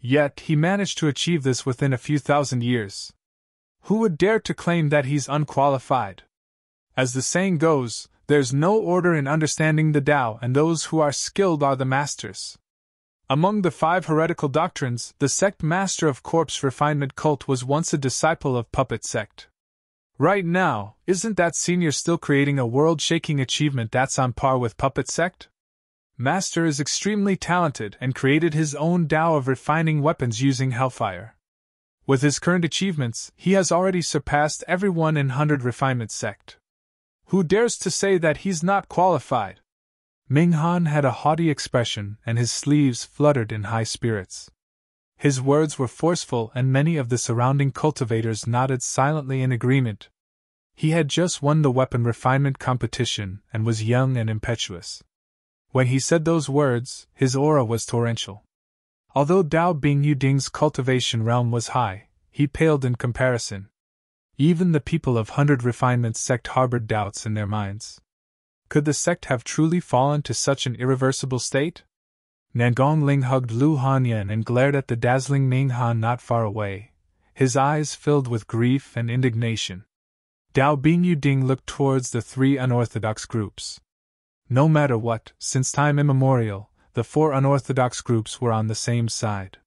Yet he managed to achieve this within a few thousand years. Who would dare to claim that he's unqualified? As the saying goes, there's no order in understanding the Tao, and those who are skilled are the masters. Among the 5 heretical doctrines, the sect master of corpse refinement cult was once a disciple of puppet sect. Right now, isn't that senior still creating a world-shaking achievement that's on par with puppet sect? Master is extremely talented and created his own Tao of refining weapons using hellfire. With his current achievements, he has already surpassed everyone in 100 Refinement sect. Who dares to say that he's not qualified? Minghan had a haughty expression and his sleeves fluttered in high spirits. His words were forceful and many of the surrounding cultivators nodded silently in agreement. He had just won the weapon refinement competition and was young and impetuous. When he said those words, his aura was torrential. Although Dao Bingyu Ding's cultivation realm was high, he paled in comparison. Even the people of 100 Refinement sect harbored doubts in their minds. Could the sect have truly fallen to such an irreversible state? Nangong Ling hugged Lu Hanyan and glared at the dazzling Minghan not far away, his eyes filled with grief and indignation. Dao Bingyu Ding looked towards the 3 unorthodox groups. No matter what, since time immemorial, the 4 unorthodox groups were on the same side.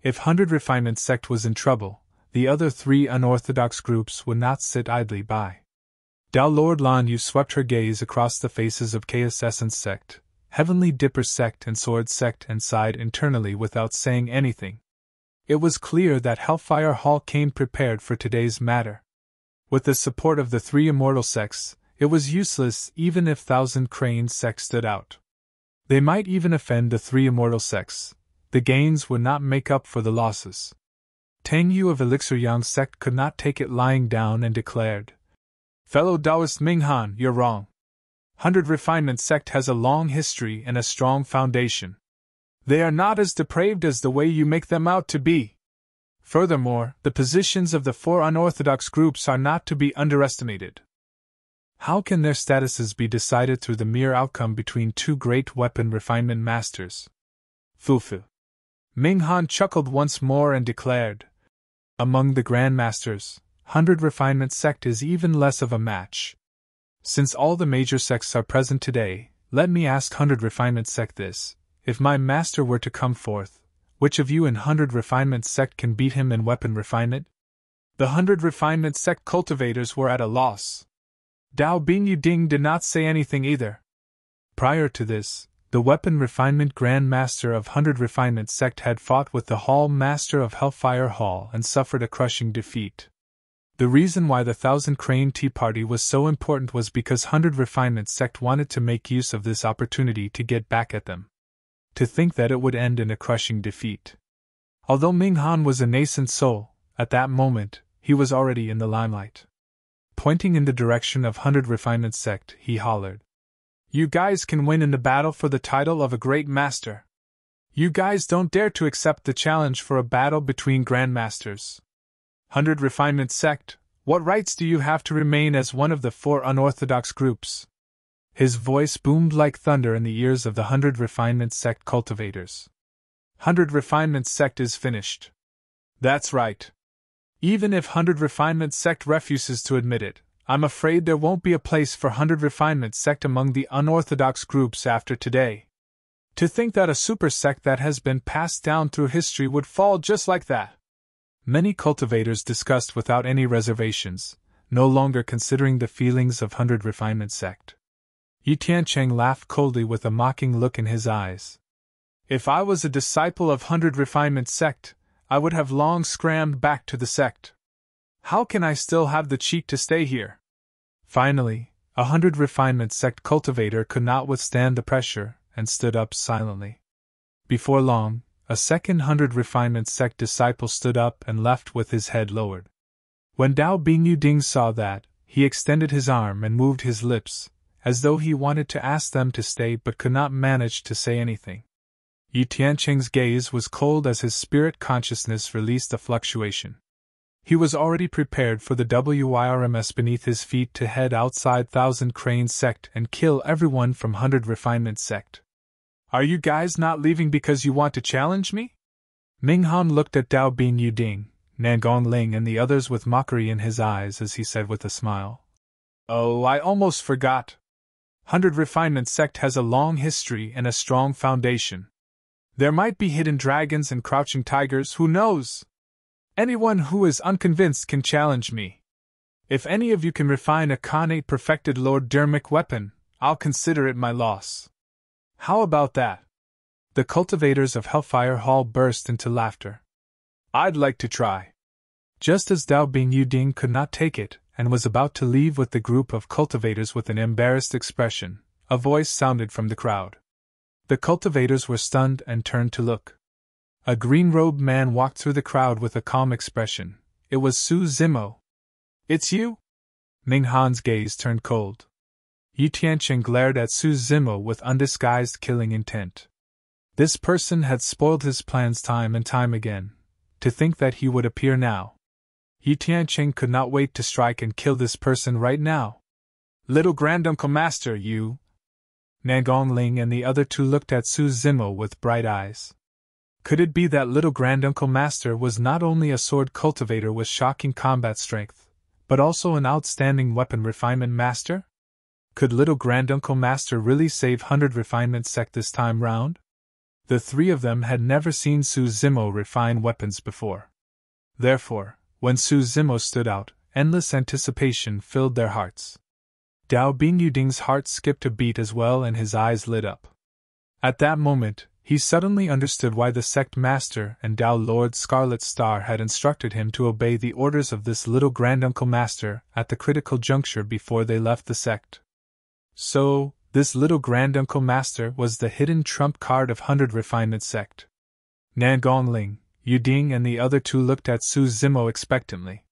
If 100 Refinement sect was in trouble, the other 3 unorthodox groups would not sit idly by. Dao Lord Lan Yu swept her gaze across the faces of Chaos Essence sect, Heavenly Dipper sect, and Sword sect and sighed internally without saying anything. It was clear that Hellfire Hall came prepared for today's matter. With the support of the 3 immortal sects, it was useless even if 1,000 Crane sects stood out. They might even offend the 3 immortal sects. The gains would not make up for the losses. Tang Yu of Elixir Yang sect could not take it lying down and declared, "Fellow Taoist Minghan, you're wrong. 100 Refinement sect has a long history and a strong foundation. They are not as depraved as the way you make them out to be. Furthermore, the positions of the 4 unorthodox groups are not to be underestimated. How can their statuses be decided through the mere outcome between 2 great weapon refinement masters?" Fufu. Minghan chuckled once more and declared, "Among the Grandmasters, 100 Refinement sect is even less of a match. Since all the major sects are present today, let me ask 100 Refinement sect this: if my master were to come forth, which of you in 100 Refinement sect can beat him in weapon refinement?" The 100 Refinement sect cultivators were at a loss. Dao Bingyu Ding did not say anything either. Prior to this, the weapon refinement Grand Master of 100 Refinement sect had fought with the Hall Master of Hellfire Hall and suffered a crushing defeat. The reason why the 1,000 Crane Tea Party was so important was because 100 Refinement sect wanted to make use of this opportunity to get back at them. To think that it would end in a crushing defeat. Although Ming Han was a nascent soul, at that moment, he was already in the limelight. Pointing in the direction of 100 Refinement sect, he hollered. You guys can win in the battle for the title of a great master. You guys don't dare to accept the challenge for a battle between grandmasters. 100 Refinement sect, what rights do you have to remain as one of the 4 unorthodox groups? His voice boomed like thunder in the ears of the 100 Refinement sect cultivators. 100 Refinement sect is finished. That's right. Even if 100 Refinement sect refuses to admit it, I'm afraid there won't be a place for 100 Refinement sect among the unorthodox groups after today. To think that a super sect that has been passed down through history would fall just like that. Many cultivators discussed without any reservations, no longer considering the feelings of 100 Refinement sect. Yi Tiancheng laughed coldly with a mocking look in his eyes. If I was a disciple of 100 Refinement sect, I would have long scrammed back to the sect. How can I still have the cheek to stay here? Finally, 100 Refinement sect cultivator could not withstand the pressure and stood up silently. Before long, a second 100 Refinement sect disciple stood up and left with his head lowered. When Dao Bingyuding saw that, he extended his arm and moved his lips, as though he wanted to ask them to stay but could not manage to say anything. Yi Tiancheng's gaze was cold as his spirit consciousness released a fluctuation. He was already prepared for the WIRMS beneath his feet to head outside 1,000 Crane sect and kill everyone from 100 Refinement sect. Are you guys not leaving because you want to challenge me? Ming Han looked at Dao Bingyuding, Nangong Ling and the others with mockery in his eyes as he said with a smile. Oh, I almost forgot. 100 Refinement sect has a long history and a strong foundation. There might be hidden dragons and crouching tigers, who knows? Anyone who is unconvinced can challenge me. If any of you can refine a Khanate perfected Lord Dermic weapon, I'll consider it my loss. How about that? The cultivators of Hellfire Hall burst into laughter. I'd like to try. Just as Dao Bingyuding could not take it, and was about to leave with the group of cultivators with an embarrassed expression, a voice sounded from the crowd. The cultivators were stunned and turned to look. A green-robed man walked through the crowd with a calm expression. It was Su Zimo. It's you? Ming Han's gaze turned cold. Yi Tiancheng glared at Su Zimo with undisguised killing intent. This person had spoiled his plans time and time again. To think that he would appear now. Yi Tiancheng could not wait to strike and kill this person right now. Little Granduncle Master, you! Nangong Ling and the other 2 looked at Su Zimo with bright eyes. Could it be that Little Granduncle Master was not only a sword cultivator with shocking combat strength, but also an outstanding weapon refinement master? Could Little Granduncle Master really save 100 Refinement sect this time round? The 3 of them had never seen Su Zimo refine weapons before. Therefore, when Su Zimo stood out, endless anticipation filled their hearts. Dao Bingyuding's heart skipped a beat as well and his eyes lit up. At that moment, he suddenly understood why the sect master and Dao Lord Scarlet Star had instructed him to obey the orders of this Little Granduncle Master at the critical juncture before they left the sect. So, this Little Granduncle Master was the hidden trump card of 100 Refinement sect. Nangong Ling, Yuding and the other 2 looked at Su Zimo expectantly.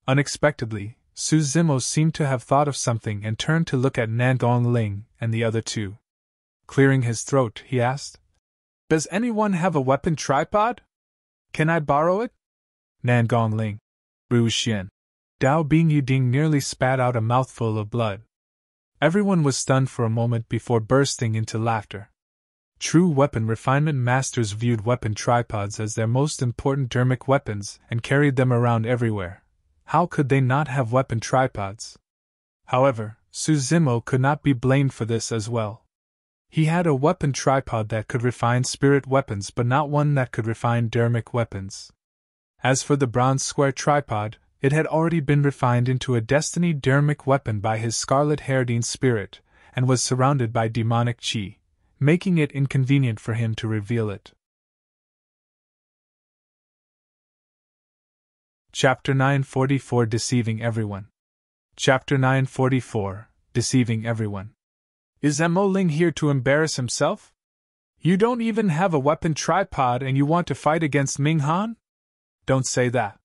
Unexpectedly, Su Zimo seemed to have thought of something and turned to look at Nangong Ling and the other 2. Clearing his throat, he asked, Does anyone have a weapon tripod? Can I borrow it? Nangong Ling. Ru Xian. Dao Bingyuding nearly spat out a mouthful of blood. Everyone was stunned for a moment before bursting into laughter. True weapon refinement masters viewed weapon tripods as their most important dermic weapons and carried them around everywhere. How could they not have weapon tripods? However, Su Zimo could not be blamed for this as well. He had a weapon tripod that could refine spirit weapons but not one that could refine dermic weapons. As for the bronze square tripod, it had already been refined into a destiny dermic weapon by his scarlet-haired spirit, and was surrounded by demonic chi, making it inconvenient for him to reveal it. Chapter 944 Deceiving Everyone. Chapter 944 Deceiving Everyone. Is Mo Ling here to embarrass himself? You don't even have a weapon tripod and you want to fight against Ming Han? Don't say that.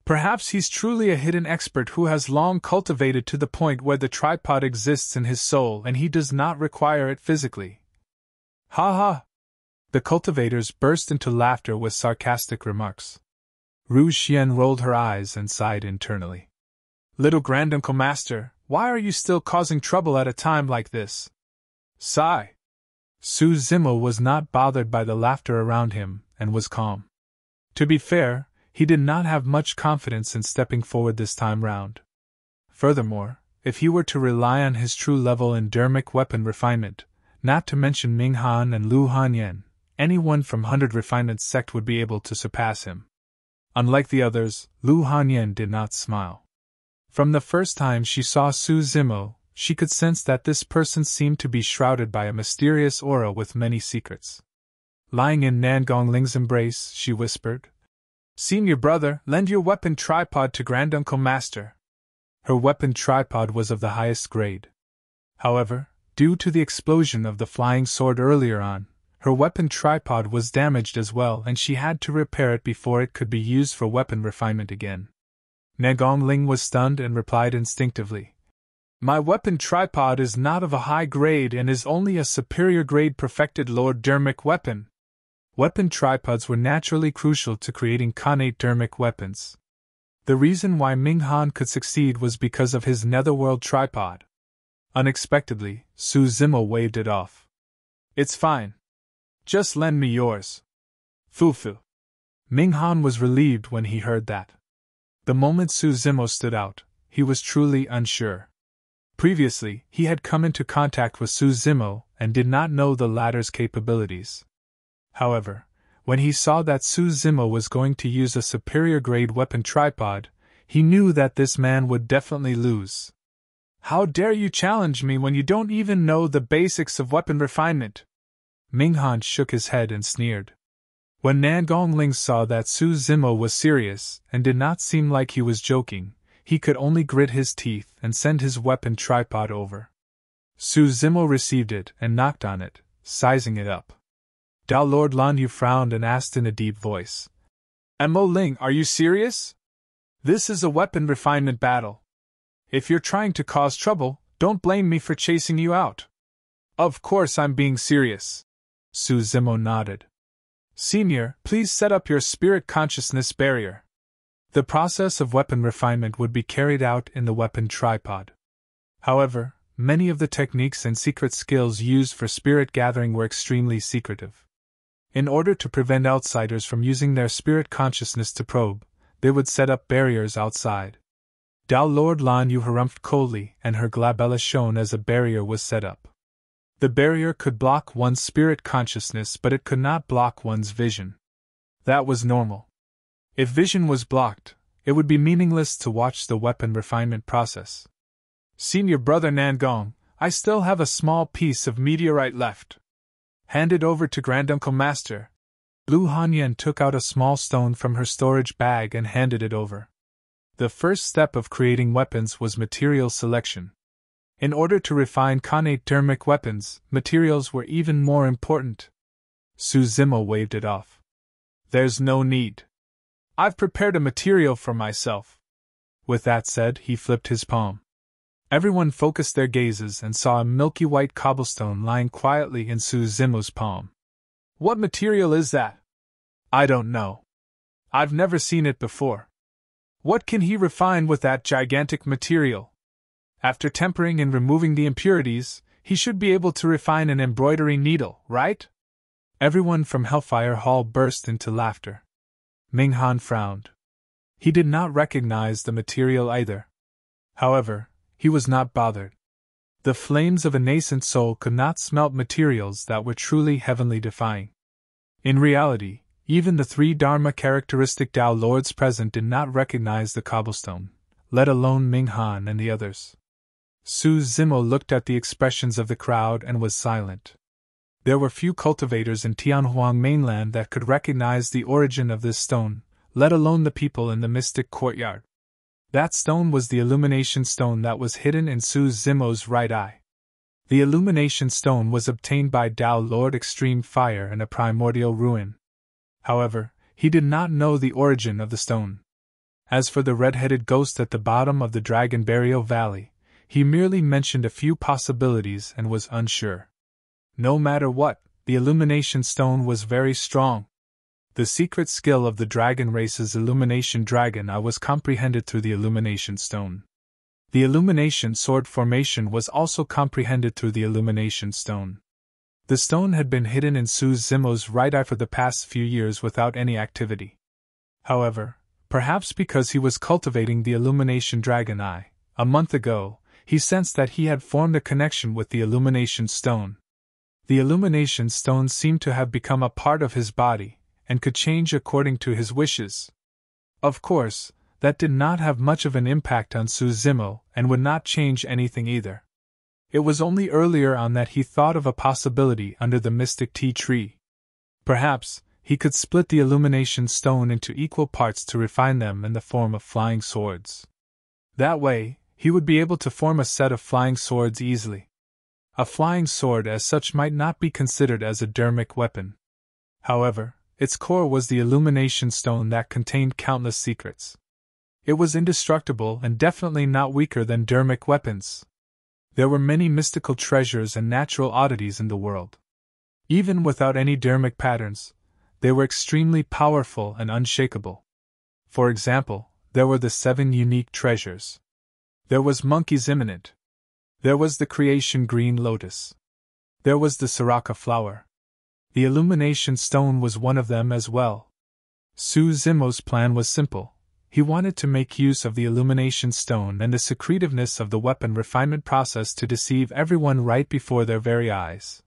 Perhaps he's truly a hidden expert who has long cultivated to the point where the tripod exists in his soul and he does not require it physically. Ha ha! The cultivators burst into laughter with sarcastic remarks. Ru Xian rolled her eyes and sighed internally. Little Granduncle Master, why are you still causing trouble at a time like this? Sigh. Su Zimo was not bothered by the laughter around him and was calm. To be fair, he did not have much confidence in stepping forward this time round. Furthermore, if he were to rely on his true level in dermic weapon refinement, not to mention Ming Han and Lu Hanyan, anyone from 100 Refinement sect would be able to surpass him. Unlike the others, Lu Hanyan did not smile. From the first time she saw Su Zimo, she could sense that this person seemed to be shrouded by a mysterious aura with many secrets. Lying in Nan Gongling's embrace, she whispered, Senior brother, lend your weapon tripod to Granduncle Master. Her weapon tripod was of the highest grade. However, due to the explosion of the flying sword earlier on, her weapon tripod was damaged as well and she had to repair it before it could be used for weapon refinement again. Nan Gongling was stunned and replied instinctively, My weapon tripod is not of a high grade and is only a superior grade perfected Lord dermic weapon. Weapon tripods were naturally crucial to creating connate dermic weapons. The reason why Ming Han could succeed was because of his netherworld tripod. Unexpectedly, Su Zimo waved it off. It's fine. Just lend me yours. Fufu. Ming Han was relieved when he heard that. The moment Su Zimo stood out, he was truly unsure. Previously, he had come into contact with Su Zimo and did not know the latter's capabilities. However, when he saw that Su Zimo was going to use a superior grade weapon tripod, he knew that this man would definitely lose. How dare you challenge me when you don't even know the basics of weapon refinement? Ming Han shook his head and sneered. When Nan Gongling saw that Su Zimo was serious and did not seem like he was joking, he could only grit his teeth and send his weapon tripod over. Su Zimo received it and knocked on it, sizing it up. Dao Lord Lan Yu frowned and asked in a deep voice, Mo Ling, are you serious? This is a weapon refinement battle. If you're trying to cause trouble, don't blame me for chasing you out. Of course I'm being serious. Su Zimo nodded. Senior, please set up your spirit consciousness barrier. The process of weapon refinement would be carried out in the weapon tripod. However, many of the techniques and secret skills used for spirit gathering were extremely secretive. In order to prevent outsiders from using their spirit consciousness to probe, they would set up barriers outside. Dao Lord Lan Yu harumphed coldly and her glabella shone as a barrier was set up. The barrier could block one's spirit consciousness, but it could not block one's vision. That was normal. If vision was blocked, it would be meaningless to watch the weapon refinement process. Senior brother Nangong, I still have a small piece of meteorite left. Hand it over to Granduncle Master. Lu Hanyan took out a small stone from her storage bag and handed it over. The first step of creating weapons was material selection. In order to refine connate dermic weapons, materials were even more important. Su Zimo waved it off. There's no need. I've prepared a material for myself. With that said, he flipped his palm. Everyone focused their gazes and saw a milky white cobblestone lying quietly in Su Zimo's palm. What material is that? I don't know. I've never seen it before. What can he refine with that gigantic material? After tempering and removing the impurities, he should be able to refine an embroidery needle, right? Everyone from Hellfire Hall burst into laughter. Ming Han frowned. He did not recognize the material either. However, he was not bothered. The flames of a nascent soul could not smelt materials that were truly heavenly defying. In reality, even the 3 Dharma characteristic Dao Lords present did not recognize the cobblestone, let alone Ming Han and the others. Su Zimo looked at the expressions of the crowd and was silent. There were few cultivators in Tianhuang mainland that could recognize the origin of this stone, let alone the people in the mystic courtyard. That stone was the illumination stone that was hidden in Su Zimo's right eye. The illumination stone was obtained by Tao Lord Extreme Fire in a primordial ruin. However, he did not know the origin of the stone. As for the red-headed ghost at the bottom of the Dragon Burial Valley, he merely mentioned a few possibilities and was unsure. No matter what, the illumination stone was very strong. The secret skill of the dragon race's illumination dragon eye was comprehended through the illumination stone. The illumination sword formation was also comprehended through the illumination stone. The stone had been hidden in Su Zimo's right eye for the past few years without any activity. However, perhaps because he was cultivating the illumination dragon eye, a month ago, he sensed that he had formed a connection with the illumination stone. The illumination stone seemed to have become a part of his body, and could change according to his wishes. Of course, that did not have much of an impact on Su Zimo, and would not change anything either. It was only earlier on that he thought of a possibility under the mystic tea tree. Perhaps, he could split the illumination stone into equal parts to refine them in the form of flying swords. That way, he would be able to form a set of flying swords easily. A flying sword as such might not be considered as a dermic weapon. However, its core was the illumination stone that contained countless secrets. It was indestructible and definitely not weaker than dermic weapons. There were many mystical treasures and natural oddities in the world. Even without any dermic patterns, they were extremely powerful and unshakable. For example, there were the 7 unique treasures. There was Monkey's Imminent. There was the Creation Green Lotus. There was the Siraka Flower. The illumination stone was one of them as well. Su Zimo's plan was simple. He wanted to make use of the illumination stone and the secretiveness of the weapon refinement process to deceive everyone right before their very eyes.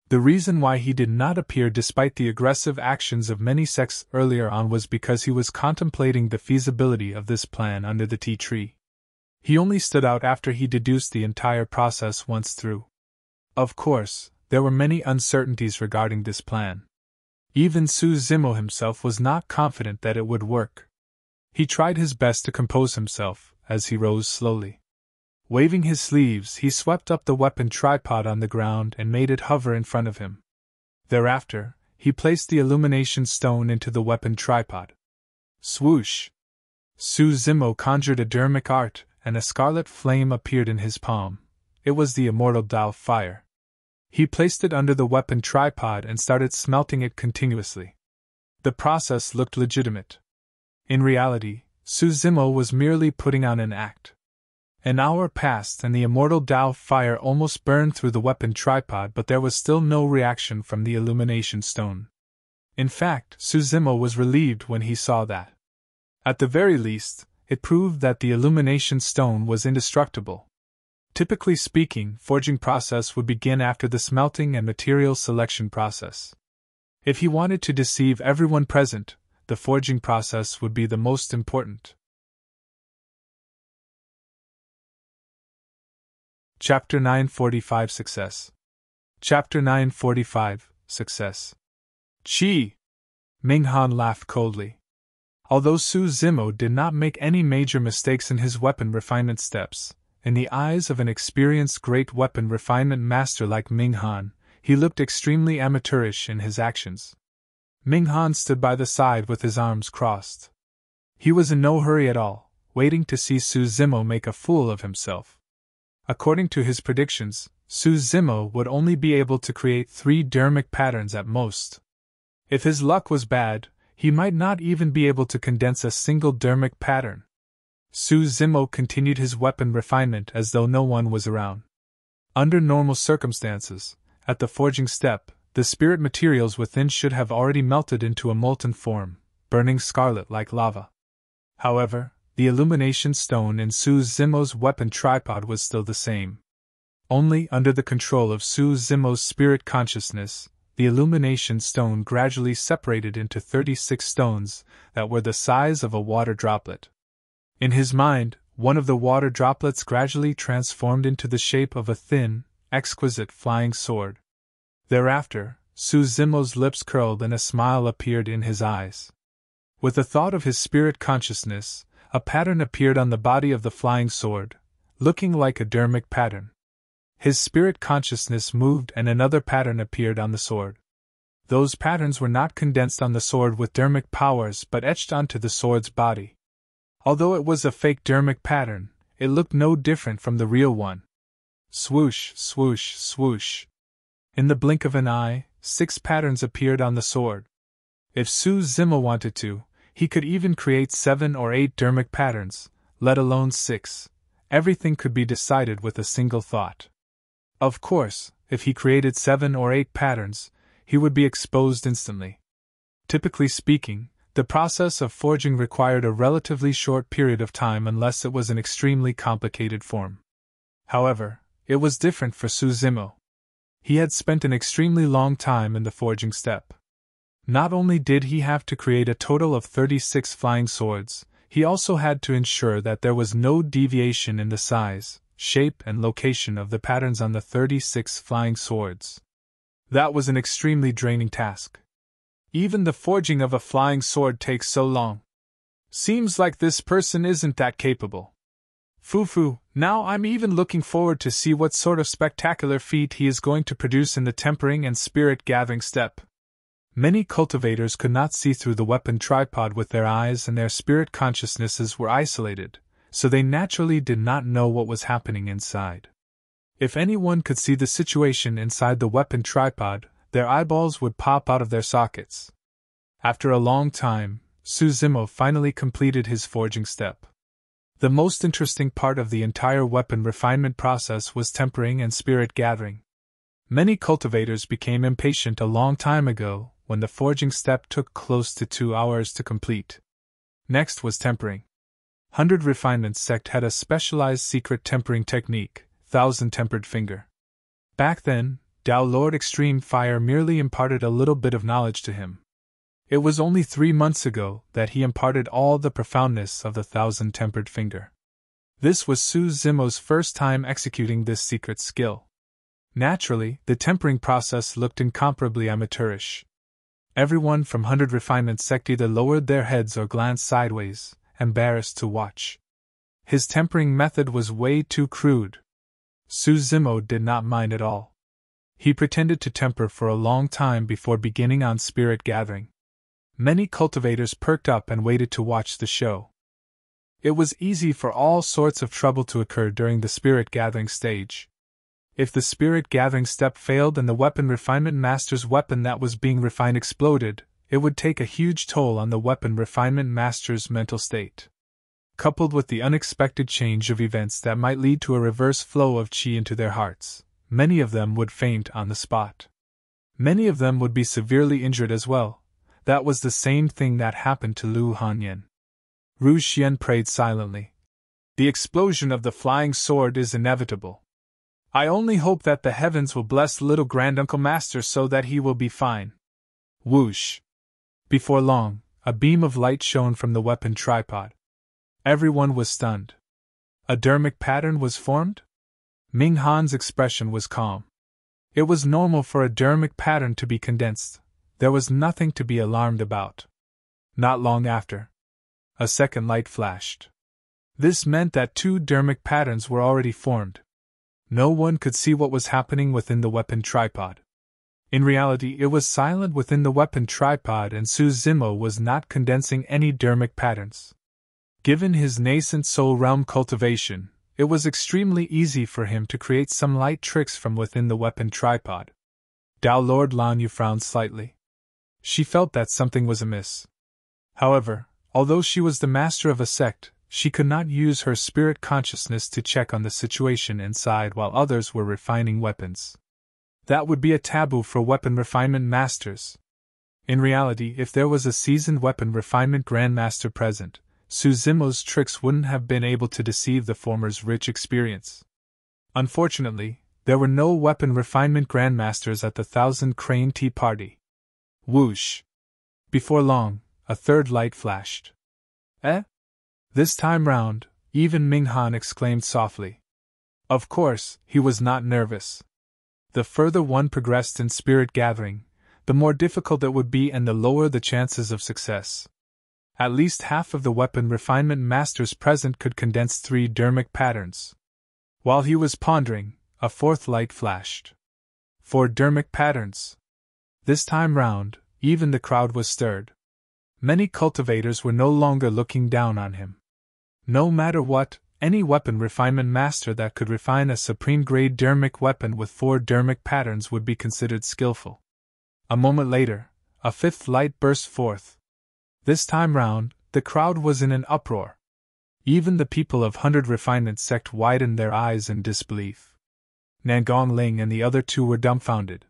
The reason why he did not appear despite the aggressive actions of many sects earlier on was because he was contemplating the feasibility of this plan under the tea tree. He only stood out after he deduced the entire process once through. Of course, there were many uncertainties regarding this plan. Even Su Zimo himself was not confident that it would work. He tried his best to compose himself, as he rose slowly. Waving his sleeves, he swept up the weapon tripod on the ground and made it hover in front of him. Thereafter, he placed the illumination stone into the weapon tripod. Swoosh! Su Zimo conjured a dermic art, and a scarlet flame appeared in his palm. It was the immortal Tao fire. He placed it under the weapon tripod and started smelting it continuously. The process looked legitimate. In reality, Su Zimo was merely putting on an act. An hour passed and the immortal Tao fire almost burned through the weapon tripod, but there was still no reaction from the illumination stone. In fact, Su Zimo was relieved when he saw that. At the very least, it proved that the illumination stone was indestructible. Typically speaking, forging process would begin after the smelting and material selection process. If he wanted to deceive everyone present, the forging process would be the most important. Chapter 945 Success. Chapter 945 Success. Chi! Minghan laughed coldly. Although Su Zimo did not make any major mistakes in his weapon refinement steps, in the eyes of an experienced great weapon refinement master like Minghan, he looked extremely amateurish in his actions. Minghan stood by the side with his arms crossed. He was in no hurry at all, waiting to see Su Zimo make a fool of himself. According to his predictions, Su Zimo would only be able to create 3 dermic patterns at most. If his luck was bad, he might not even be able to condense a single dermic pattern. Su Zimo continued his weapon refinement as though no one was around. Under normal circumstances, at the forging step, the spirit materials within should have already melted into a molten form, burning scarlet like lava. However, the illumination stone in Su Zimo's weapon tripod was still the same. Only under the control of Su Zimo's spirit consciousness, the illumination stone gradually separated into 36 stones that were the size of a water droplet. In his mind, one of the water droplets gradually transformed into the shape of a thin, exquisite flying sword. Thereafter, Su Zimo's lips curled and a smile appeared in his eyes. With the thought of his spirit consciousness, a pattern appeared on the body of the flying sword, looking like a dermic pattern. His spirit consciousness moved and another pattern appeared on the sword. Those patterns were not condensed on the sword with dermic powers but etched onto the sword's body. Although it was a fake dermic pattern, it looked no different from the real one. Swoosh, swoosh, swoosh. In the blink of an eye, 6 patterns appeared on the sword. If Zimo wanted to, he could even create 7 or 8 dermic patterns, let alone 6. Everything could be decided with a single thought. Of course, if he created 7 or 8 patterns, he would be exposed instantly. Typically speaking, the process of forging required a relatively short period of time unless it was an extremely complicated form. However, it was different for Zimo. He had spent an extremely long time in the forging step. Not only did he have to create a total of 36 flying swords, he also had to ensure that there was no deviation in the size, shape, and location of the patterns on the 36 flying swords. That was an extremely draining task. Even the forging of a flying sword takes so long. Seems like this person isn't that capable. Foo-foo, now I'm even looking forward to see what sort of spectacular feat he is going to produce in the tempering and spirit gathering step. Many cultivators could not see through the weapon tripod with their eyes and their spirit consciousnesses were isolated, so they naturally did not know what was happening inside. If anyone could see the situation inside the weapon tripod, their eyeballs would pop out of their sockets. After a long time, Zimo finally completed his forging step. The most interesting part of the entire weapon refinement process was tempering and spirit gathering. Many cultivators became impatient a long time ago, when the forging step took close to 2 hours to complete. Next was tempering. 100 Refinement sect had a specialized secret tempering technique, 1000 Tempered Finger. Back then, Tao Lord Extreme Fire merely imparted a little bit of knowledge to him. It was only 3 months ago that he imparted all the profoundness of the 1000 Tempered Finger. This was Zimo's first time executing this secret skill. Naturally, the tempering process looked incomparably amateurish. Everyone from 100 Refinement sect either lowered their heads or glanced sideways, embarrassed to watch. His tempering method was way too crude. Zimo did not mind at all. He pretended to temper for a long time before beginning on spirit gathering. Many cultivators perked up and waited to watch the show. It was easy for all sorts of trouble to occur during the spirit gathering stage. If the spirit gathering step failed and the weapon refinement master's weapon that was being refined exploded, it would take a huge toll on the weapon refinement master's mental state. Coupled with the unexpected change of events that might lead to a reverse flow of qi into their hearts, many of them would faint on the spot. Many of them would be severely injured as well. That was the same thing that happened to Lu Hanyan. Ru Xian prayed silently. The explosion of the flying sword is inevitable. I only hope that the heavens will bless little Granduncle Master so that he will be fine. Whoosh! Before long, a beam of light shone from the weapon tripod. Everyone was stunned. A dermic pattern was formed? Ming Han's expression was calm. It was normal for a dermic pattern to be condensed. There was nothing to be alarmed about. Not long after, a second light flashed. This meant that 2 dermic patterns were already formed. No one could see what was happening within the weapon tripod. In reality, it was silent within the weapon tripod and Zimo was not condensing any dermic patterns. Given his nascent soul realm cultivation, it was extremely easy for him to create some light tricks from within the weapon tripod. Tao Lord Lan Yu frowned slightly. She felt that something was amiss. However, although she was the master of a sect, she could not use her spirit consciousness to check on the situation inside while others were refining weapons. That would be a taboo for weapon refinement masters. In reality, if there was a seasoned weapon refinement grandmaster present, Zimo's tricks wouldn't have been able to deceive the former's rich experience. Unfortunately, there were no weapon refinement grandmasters at the 1000 Crane Tea Party. Whoosh! Before long, a third light flashed. Eh? This time round, even Ming Han exclaimed softly. Of course, he was not nervous. The further one progressed in spirit gathering, the more difficult it would be and the lower the chances of success. At least half of the weapon refinement masters present could condense 3 dermic patterns. While he was pondering, a fourth light flashed. 4 dermic patterns. This time round, even the crowd was stirred. Many cultivators were no longer looking down on him. No matter what, any weapon refinement master that could refine a supreme-grade dermic weapon with 4 dermic patterns would be considered skillful. A moment later, a fifth light burst forth. This time round, the crowd was in an uproar. Even the people of 100 Refinement sect widened their eyes in disbelief. Nangong Ling and the other 2 were dumbfounded.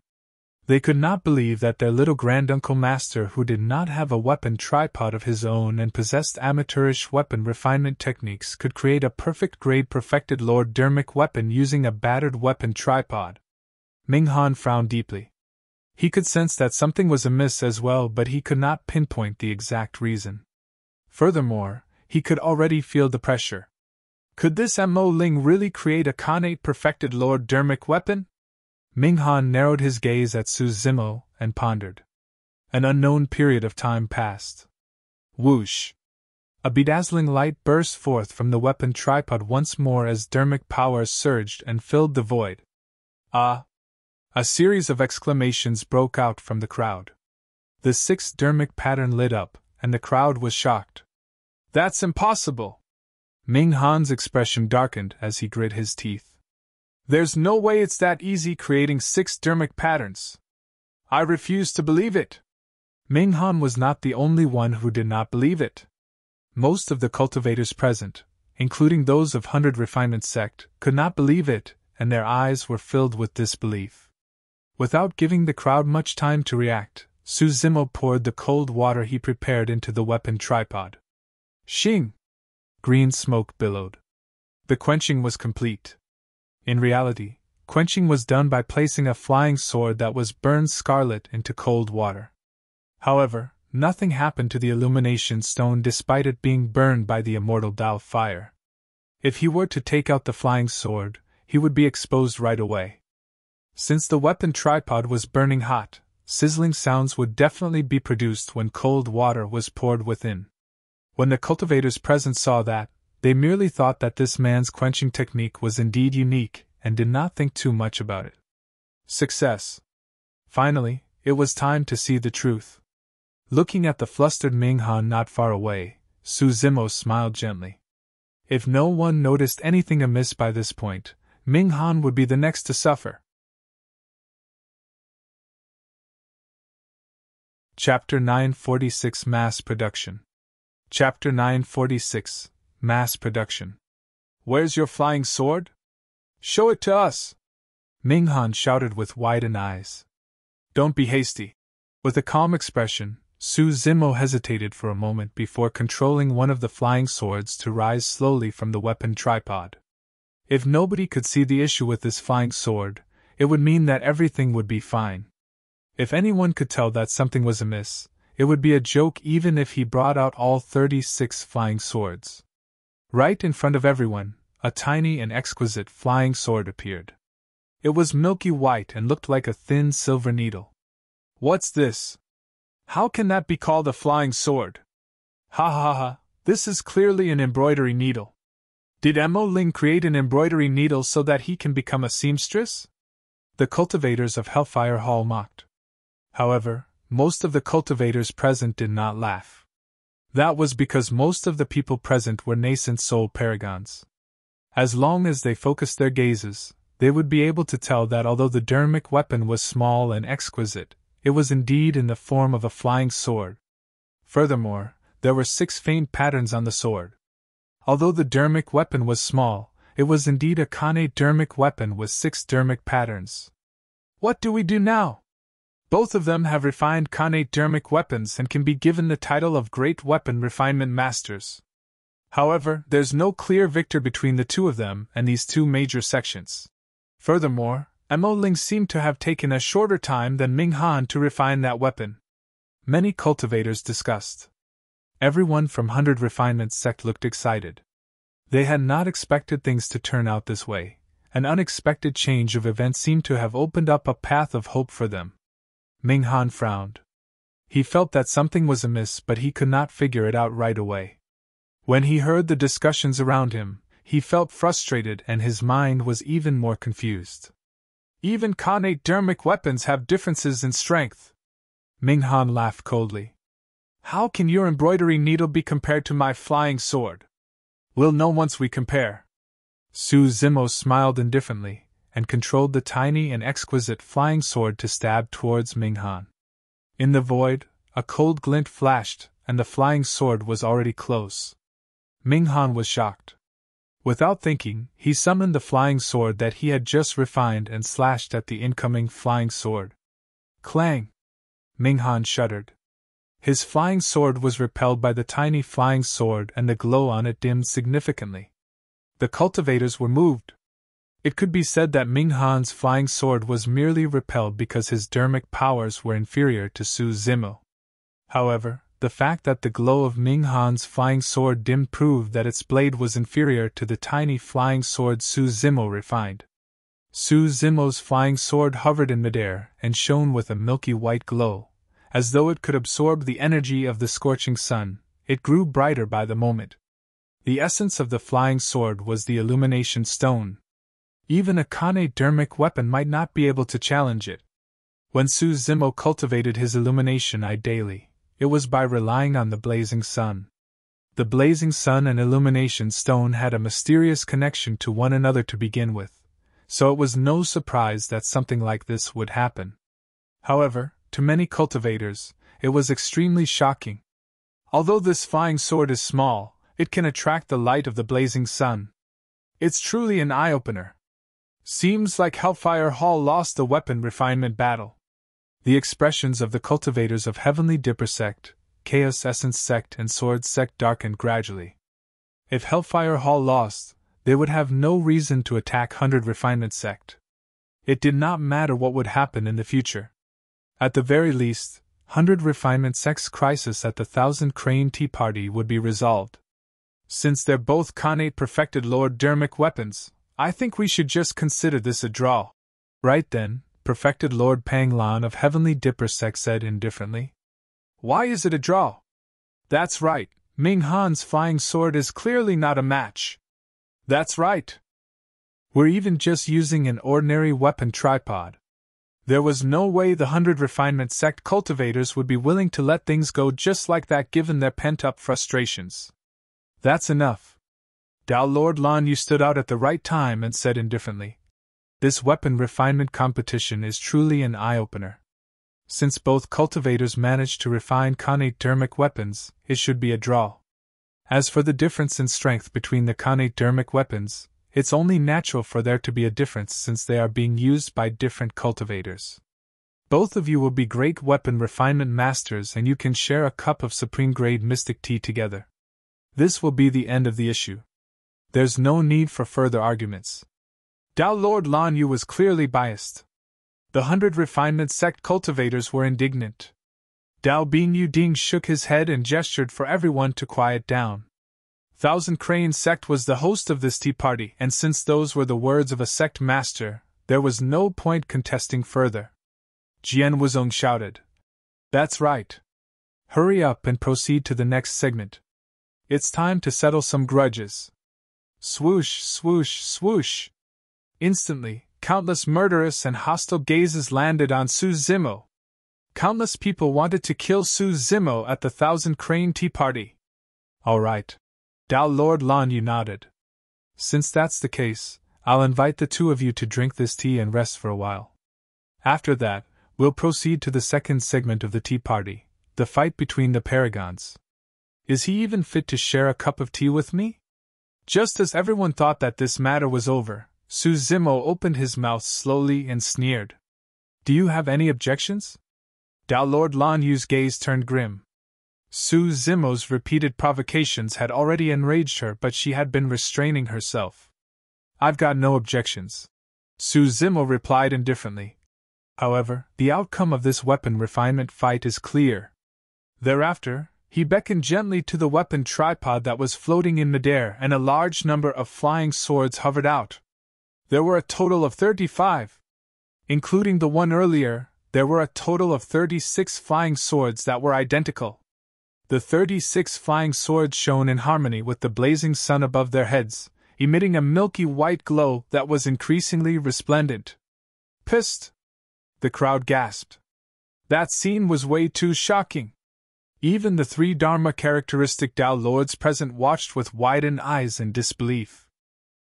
They could not believe that their little granduncle master, who did not have a weapon tripod of his own and possessed amateurish weapon refinement techniques, could create a perfect-grade perfected Lord Dermic weapon using a battered weapon tripod. Ming Han frowned deeply. He could sense that something was amiss as well, but he could not pinpoint the exact reason. Furthermore, he could already feel the pressure. Could this Mo Ling really create a Khanate perfected Lord Dermic weapon? Ming Han narrowed his gaze at Su Zimo and pondered. An unknown period of time passed. Whoosh! A bedazzling light burst forth from the weapon tripod once more as dermic powers surged and filled the void. Ah! A series of exclamations broke out from the crowd. The 6th dermic pattern lit up, and the crowd was shocked. That's impossible! Ming Han's expression darkened as he grit his teeth. There's no way it's that easy creating 6 dermic patterns. I refuse to believe it. Ming Han was not the only one who did not believe it. Most of the cultivators present, including those of 100 Refinement sect, could not believe it, and their eyes were filled with disbelief. Without giving the crowd much time to react, Su Zimo poured the cold water he prepared into the weapon tripod. Shing! Green smoke billowed. The quenching was complete. In reality, quenching was done by placing a flying sword that was burned scarlet into cold water. However, nothing happened to the illumination stone despite it being burned by the immortal Dao fire. If he were to take out the flying sword, he would be exposed right away. Since the weapon tripod was burning hot, sizzling sounds would definitely be produced when cold water was poured within. When the cultivators present saw that, they merely thought that this man's quenching technique was indeed unique, and did not think too much about it. Success. Finally, it was time to see the truth. Looking at the flustered Ming Han not far away, Su Zimo smiled gently. If no one noticed anything amiss by this point, Ming Han would be the next to suffer. Chapter 946 Mass Production. Chapter 946 Mass Production. Where's your flying sword? Show it to us! Ming Han shouted with widened eyes. Don't be hasty. With a calm expression, Su Zimo hesitated for a moment before controlling one of the flying swords to rise slowly from the weapon tripod. If nobody could see the issue with this flying sword, it would mean that everything would be fine. If anyone could tell that something was amiss, it would be a joke even if he brought out all 36 flying swords. Right in front of everyone, a tiny and exquisite flying sword appeared. It was milky white and looked like a thin silver needle. What's this? How can that be called a flying sword? Ha ha ha, this is clearly an embroidery needle. Did Mo Ling create an embroidery needle so that he can become a seamstress? The cultivators of Hellfire Hall mocked. However, most of the cultivators present did not laugh. That was because most of the people present were nascent soul paragons. As long as they focused their gazes, they would be able to tell that although the dermic weapon was small and exquisite, it was indeed in the form of a flying sword. Furthermore, there were 6 faint patterns on the sword. Although the dermic weapon was small, it was indeed a Khanate dermic weapon with 6 dermic patterns. What do we do now? Both of them have refined Khanate dermic weapons and can be given the title of Great Weapon Refinement Masters. However, there's no clear victor between the two of them and these 2 major sections. Furthermore, Mo Ling seemed to have taken a shorter time than Ming Han to refine that weapon. Many cultivators discussed. Everyone from 100 Refinement sect looked excited. They had not expected things to turn out this way. An unexpected change of events seemed to have opened up a path of hope for them. Ming Han frowned. He felt that something was amiss, but he could not figure it out right away. When he heard the discussions around him, he felt frustrated and his mind was even more confused. Even connate dermic weapons have differences in strength. Ming-Han laughed coldly. How can your embroidery needle be compared to my flying sword? We'll know once we compare. Su Zimo smiled indifferently, and controlled the tiny and exquisite flying sword to stab towards Ming-Han. In the void, a cold glint flashed, and the flying sword was already close. Ming-Han was shocked. Without thinking, he summoned the flying sword that he had just refined and slashed at the incoming flying sword. Clang! Ming-Han shuddered. His flying sword was repelled by the tiny flying sword and the glow on it dimmed significantly. The cultivators were moved. It could be said that Ming-Han's flying sword was merely repelled because his dermic powers were inferior to Su Zimo. However, the fact that the glow of Ming-Han's flying sword dimmed proved that its blade was inferior to the tiny flying sword Su Zimo refined. Su Zimo's flying sword hovered in midair and shone with a milky white glow. As though it could absorb the energy of the scorching sun, it grew brighter by the moment. The essence of the flying sword was the illumination stone. Even a connate dermic weapon might not be able to challenge it. When Su Zimo cultivated his illumination eye daily, it was by relying on the blazing sun. The blazing sun and illumination stone had a mysterious connection to one another to begin with, so it was no surprise that something like this would happen. However, to many cultivators, it was extremely shocking. Although this flying sword is small, it can attract the light of the blazing sun. It's truly an eye-opener. Seems like Hellfire Hall lost the weapon refinement battle. The expressions of the cultivators of Heavenly Dipper Sect, Chaos Essence Sect and Sword Sect darkened gradually. If Hellfire Hall lost, they would have no reason to attack 100 Refinement Sect. It did not matter what would happen in the future. At the very least, 100 Refinement Sect's crisis at the 1000 Crane Tea Party would be resolved. Since they're both connate perfected Lord Dermic weapons, I think we should just consider this a draw. Right then, perfected Lord Panglan of Heavenly Dipper Sect said indifferently. Why is it a draw? That's right, Ming-Han's flying sword is clearly not a match. That's right. We're even just using an ordinary weapon tripod. There was no way the 100 Refinement Sect cultivators would be willing to let things go just like that given their pent-up frustrations. That's enough. Dao Lord Lan Yu stood out at the right time and said indifferently. This weapon refinement competition is truly an eye-opener. Since both cultivators managed to refine connate dermic weapons, it should be a draw. As for the difference in strength between the connate dermic weapons, it's only natural for there to be a difference since they are being used by different cultivators. Both of you will be great weapon refinement masters and you can share a cup of supreme-grade mystic tea together. This will be the end of the issue. There's no need for further arguments. Dao Lord Lan Yu was clearly biased. The 100 Refinement Sect cultivators were indignant. Dao Bing Yu Ding shook his head and gestured for everyone to quiet down. 1000 Crane Sect was the host of this tea party, and since those were the words of a sect master, there was no point contesting further. Jian Wuzong shouted. That's right. Hurry up and proceed to the next segment. It's time to settle some grudges. Swoosh, swoosh, swoosh. Instantly, countless murderous and hostile gazes landed on Su Zimo. Countless people wanted to kill Su Zimo at the 1000 Crane Tea Party. All right. Dao Lord Lan Yu nodded. Since that's the case, I'll invite the two of you to drink this tea and rest for a while. After that, we'll proceed to the second segment of the tea party, the fight between the paragons. Is he even fit to share a cup of tea with me? Just as everyone thought that this matter was over, Su Zimo opened his mouth slowly and sneered. Do you have any objections? Dao Lord Lan Yu's gaze turned grim. Su Zimo's repeated provocations had already enraged her, but she had been restraining herself. I've got no objections, Su Zimo replied indifferently. However, the outcome of this weapon refinement fight is clear. Thereafter, he beckoned gently to the weapon tripod that was floating in midair, and a large number of flying swords hovered out. There were a total of 35. Including the one earlier, There were a total of 36 flying swords that were identical. The 36 flying swords shone in harmony with the blazing sun above their heads, emitting a milky white glow that was increasingly resplendent. Pissed! The crowd gasped. That scene was way too shocking. Even the 3 Dharma characteristic Tao Lords present watched with widened eyes in disbelief.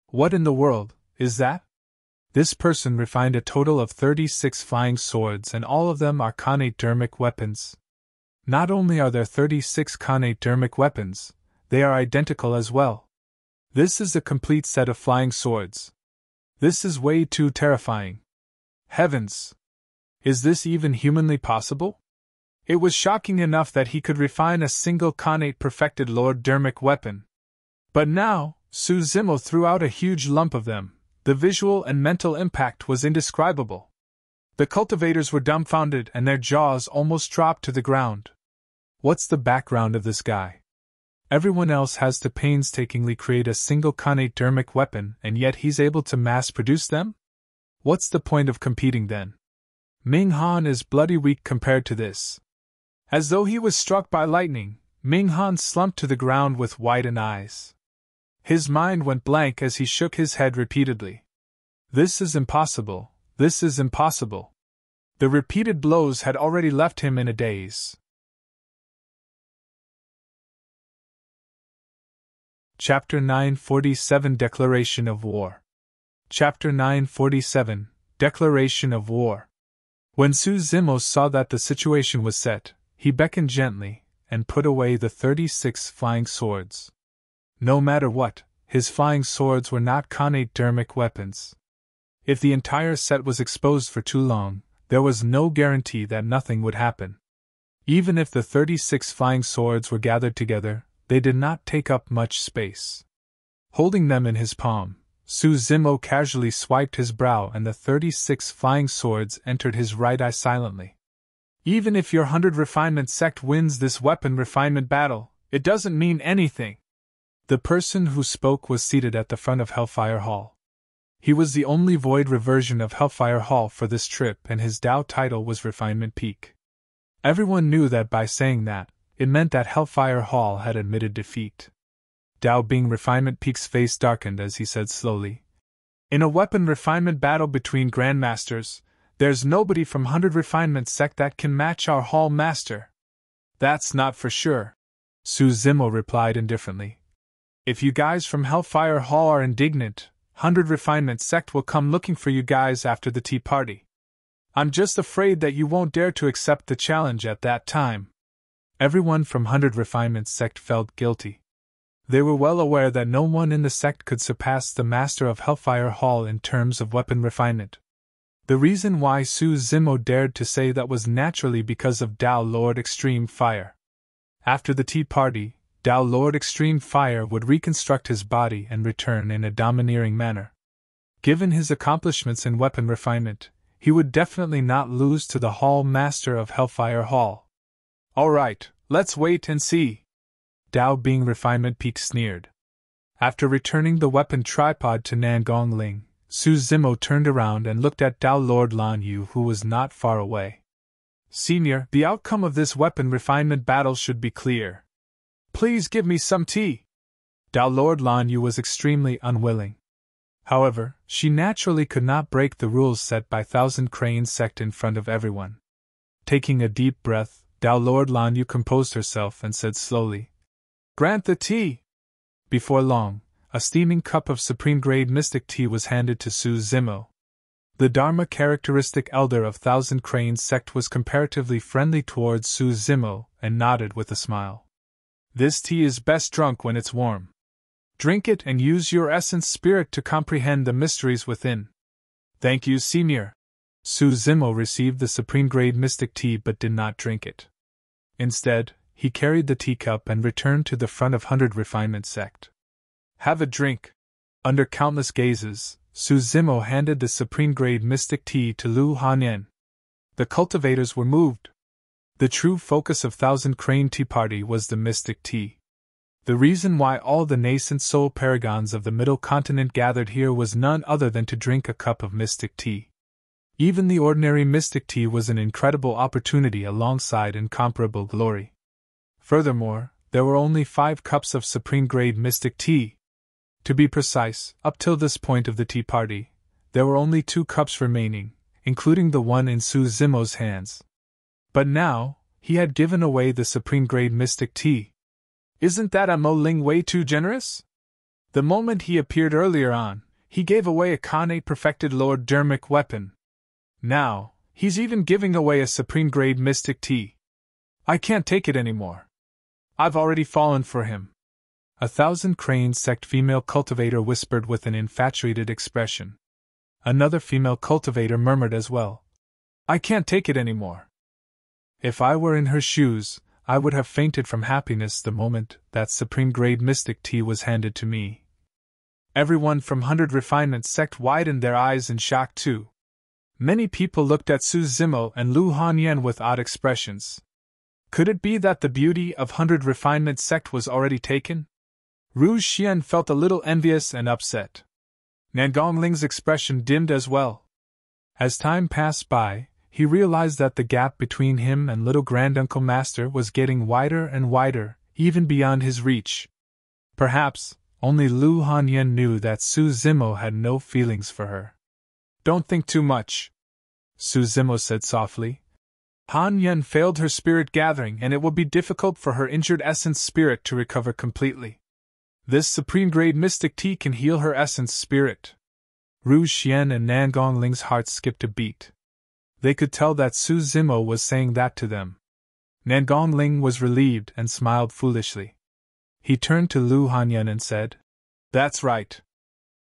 What in the world is that? This person refined a total of 36 flying swords, and all of them are Khanate dermic weapons. Not only are there 36 Khanate dermic weapons, they are identical as well. This is a complete set of flying swords. This is way too terrifying. Heavens! Is this even humanly possible? It was shocking enough that he could refine a single Khanate perfected Lord dermic weapon. But now, Zimo threw out a huge lump of them. The visual and mental impact was indescribable. The cultivators were dumbfounded and their jaws almost dropped to the ground. What's the background of this guy? Everyone else has to painstakingly create a single Khanate dermic weapon, and yet he's able to mass-produce them? What's the point of competing then? Ming Han is bloody weak compared to this. As though he was struck by lightning, Ming Han slumped to the ground with widened eyes. His mind went blank as he shook his head repeatedly. This is impossible, this is impossible. The repeated blows had already left him in a daze. Chapter 947 Declaration of War. Chapter 947 Declaration of War. When Zimo saw that the situation was set, he beckoned gently and put away the 36 flying swords. No matter what, his flying swords were not Khanate dermic weapons. If the entire set was exposed for too long, there was no guarantee that nothing would happen. Even if the 36 flying swords were gathered together, they did not take up much space. Holding them in his palm, Zimo casually swiped his brow and the 36 flying swords entered his right eye silently. Even if your 100 Refinement sect wins this weapon refinement battle, it doesn't mean anything. The person who spoke was seated at the front of Hellfire Hall. He was the only void reversion of Hellfire Hall for this trip, and his Dao title was Refinement Peak. Everyone knew that by saying that, it meant that Hellfire Hall had admitted defeat. Dao Bing Refinement Peak's face darkened as he said slowly, "In a weapon refinement battle between Grandmasters, there's nobody from 100 Refinement sect that can match our Hall Master." "That's not for sure," Zimo replied indifferently. "If you guys from Hellfire Hall are indignant, 100 Refinement sect will come looking for you guys after the tea party. I'm just afraid that you won't dare to accept the challenge at that time." Everyone from 100 Refinement sect felt guilty. They were well aware that no one in the sect could surpass the master of Hellfire Hall in terms of weapon refinement. The reason why Zimo dared to say that was naturally because of Tao Lord Extreme Fire. After the tea party, Tao Lord Extreme Fire would reconstruct his body and return in a domineering manner. Given his accomplishments in weapon refinement, he would definitely not lose to the Hall Master of Hellfire Hall. "Alright, let's wait and see," Dao Bing Refinement Peak sneered. After returning the weapon tripod to Nangong Ling, Zimo turned around and looked at Dao Lord Lan Yu, who was not far away. "Senior, the outcome of this weapon refinement battle should be clear. Please give me some tea." Dao Lord Lan Yu was extremely unwilling. However, she naturally could not break the rules set by Thousand Crane sect in front of everyone. Taking a deep breath, Dao Lord Lan Yu composed herself and said slowly, "Grant the tea." Before long, a steaming cup of supreme-grade mystic tea was handed to Zimo. The Dharma characteristic elder of Thousand Crane sect was comparatively friendly towards Zimo and nodded with a smile. "This tea is best drunk when it's warm. Drink it and use your essence spirit to comprehend the mysteries within." "Thank you, Senior." Zimo received the supreme-grade mystic tea but did not drink it. Instead, he carried the teacup and returned to the front of 100 Refinement sect. "Have a drink." Under countless gazes, Zimo handed the supreme-grade mystic tea to Lu Hanyan. The cultivators were moved. The true focus of Thousand Crane Tea Party was the mystic tea. The reason why all the nascent soul paragons of the Middle Continent gathered here was none other than to drink a cup of mystic tea. Even the ordinary mystic tea was an incredible opportunity alongside incomparable glory. Furthermore, there were only 5 cups of supreme-grade mystic tea. To be precise, up till this point of the tea party, there were only 2 cups remaining, including the one in Su Zimo's hands. But now, he had given away the supreme-grade mystic tea. Isn't that a Mo Ling way too generous? The moment he appeared earlier on, he gave away a Khanate perfected Lord Dermic weapon. Now, he's even giving away a supreme-grade mystic tea. I can't take it anymore. I've already fallen for him. A Thousand Cranes sect female cultivator whispered with an infatuated expression. Another female cultivator murmured as well. I can't take it anymore. If I were in her shoes, I would have fainted from happiness the moment that supreme-grade mystic tea was handed to me. Everyone from 100 Refinement sect widened their eyes in shock too. Many people looked at Su Zimo and Lu Hanyan with odd expressions. Could it be that the beauty of 100 Refinement sect was already taken? Rouge Xian felt a little envious and upset. Nangongling's expression dimmed as well. As time passed by, he realized that the gap between him and little Granduncle Master was getting wider and wider, even beyond his reach. Perhaps, only Lu Hanyan knew that Su Zimo had no feelings for her. Don't think too much, Su Zimo said softly. Hanyan failed her spirit gathering and it will be difficult for her injured essence spirit to recover completely. This supreme-grade mystic tea can heal her essence spirit. Rouge Xian and Nangongling's hearts skipped a beat. They could tell that Su Zimo was saying that to them. Nangongling was relieved and smiled foolishly. He turned to Lu Hanyan and said, That's right.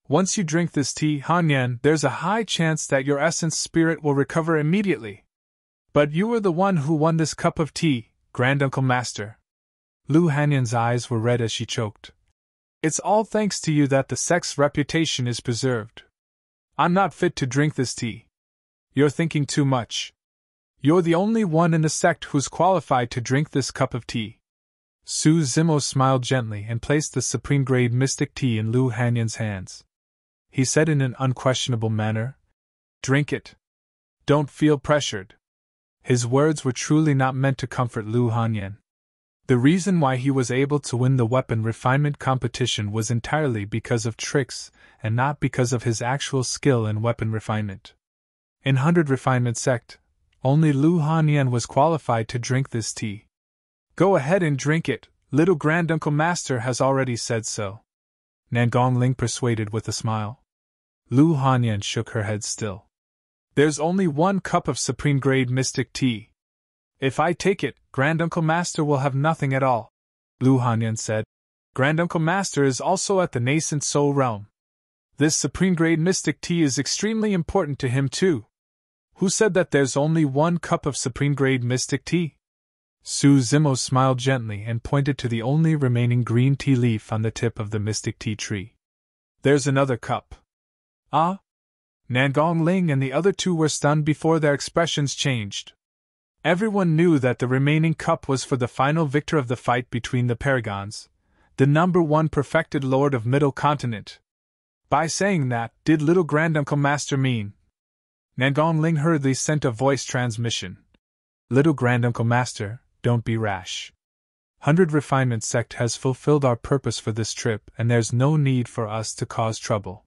Once you drink this tea, Hanyan, there's a high chance that your essence spirit will recover immediately. But you were the one who won this cup of tea, Granduncle Master. Lu Hanyan's eyes were red as she choked. It's all thanks to you that the sect's reputation is preserved. I'm not fit to drink this tea. You're thinking too much. You're the only one in the sect who's qualified to drink this cup of tea. Su Zimo smiled gently and placed the supreme-grade mystic tea in Lu Hanyan's hands. He said in an unquestionable manner, Drink it. Don't feel pressured. His words were truly not meant to comfort Lu Hanyan. The reason why he was able to win the weapon refinement competition was entirely because of tricks and not because of his actual skill in weapon refinement. In 100 Refinement sect, only Lu Hanyan was qualified to drink this tea. Go ahead and drink it, little Granduncle Master has already said so. Nangongling persuaded with a smile. Lu Hanyan shook her head still. There's only 1 cup of supreme-grade mystic tea. If I take it, Granduncle Master will have nothing at all, Lu Hanyan said. Granduncle Master is also at the nascent soul realm. This supreme-grade mystic tea is extremely important to him too. Who said that there's only 1 cup of supreme-grade mystic tea? Su Zimo smiled gently and pointed to the only remaining green tea leaf on the tip of the mystic tea tree. There's another cup. Ah? Nangongling and the other 2 were stunned before their expressions changed. Everyone knew that the remaining cup was for the final victor of the fight between the Paragons, the number 1 perfected Lord of Middle Continent. By saying that, did little Granduncle Master mean? Nangongling hurriedly sent a voice transmission. Little Granduncle Master, don't be rash. 100 Refinement sect has fulfilled our purpose for this trip and there's no need for us to cause trouble.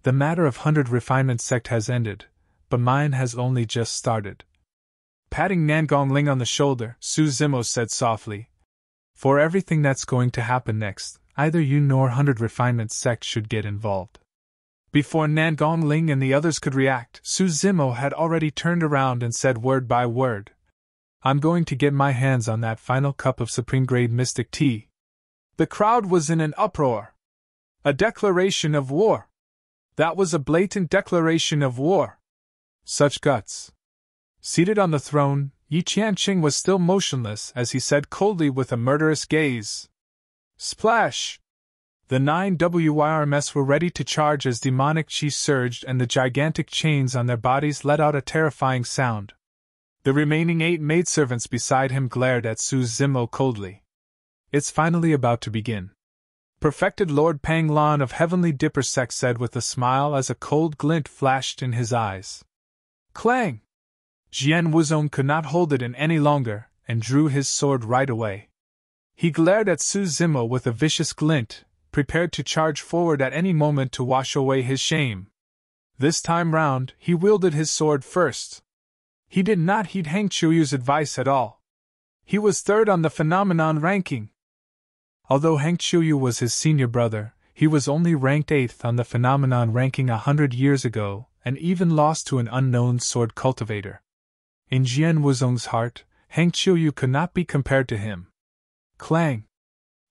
The matter of 100 Refinement sect has ended, but mine has only just started. Patting Nangongling on the shoulder, Su Zimo said softly, For everything that's going to happen next, either you nor 100 Refinement sect should get involved. Before Nangongling and the others could react, Su Zimo had already turned around and said word by word, I'm going to get my hands on that final cup of supreme-grade mystic tea. The crowd was in an uproar. A declaration of war. That was a blatant declaration of war. Such guts. Seated on the throne, Yi Qianqing was still motionless as he said coldly with a murderous gaze. Splash! The 9 WYRMS were ready to charge as demonic chi surged and the gigantic chains on their bodies let out a terrifying sound. The remaining 8 maidservants beside him glared at Su Zimo coldly. It's finally about to begin. Perfected Lord Pang Lan of Heavenly Dipper sect said with a smile as a cold glint flashed in his eyes. Clang! Jian Wuzong could not hold it in any longer, and drew his sword right away. He glared at Su Zimo with a vicious glint, prepared to charge forward at any moment to wash away his shame. This time round, he wielded his sword first. He did not heed Heng Chuyu's advice at all. He was third on the phenomenon ranking. Although Heng Chuyu was his senior brother, he was only ranked 8th on the phenomenon ranking 100 years ago, and even lost to an unknown sword cultivator. In Jian Wuzong's heart, Heng Chuyu could not be compared to him. Clang!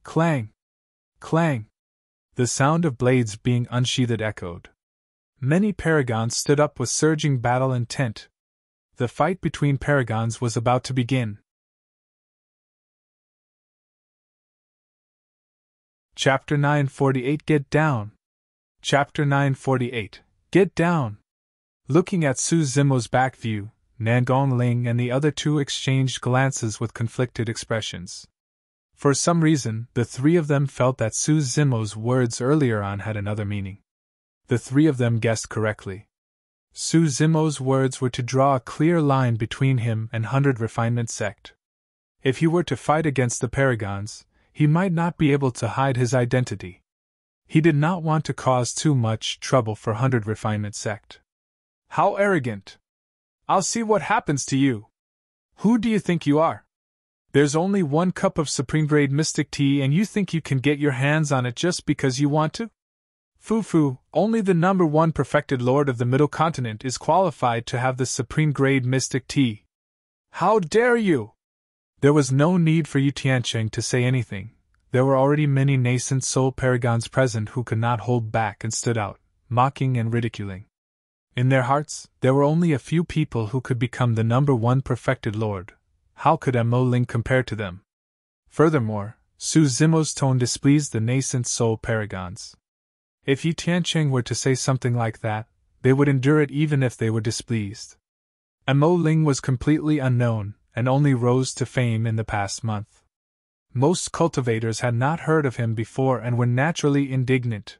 Clang! Clang! The sound of blades being unsheathed echoed. Many paragons stood up with surging battle intent. The fight between paragons was about to begin. Chapter 948 Get Down! Chapter 948 Get Down! Looking at Su Zimo's back view, Nangong Ling and the other two exchanged glances with conflicted expressions. For some reason, the three of them felt that Su Zimo's words earlier on had another meaning. The three of them guessed correctly. Su Zimo's words were to draw a clear line between him and 100 Refinement sect. If he were to fight against the paragons, he might not be able to hide his identity. He did not want to cause too much trouble for 100 Refinement sect. How arrogant! I'll see what happens to you. Who do you think you are? There's only 1 cup of supreme-grade mystic tea and you think you can get your hands on it just because you want to? Foo-foo, only the number 1 perfected lord of the Middle Continent is qualified to have the supreme-grade mystic tea. How dare you! There was no need for Yu Tiancheng to say anything. There were already many nascent soul paragons present who could not hold back and stood out, mocking and ridiculing. In their hearts, there were only a few people who could become the number 1 perfected lord. How could Mo Ling compare to them? Furthermore, Su Zimo's tone displeased the nascent soul paragons. If Yu Tiancheng were to say something like that, they would endure it even if they were displeased. Mo Ling was completely unknown, and only rose to fame in the past month. Most cultivators had not heard of him before and were naturally indignant.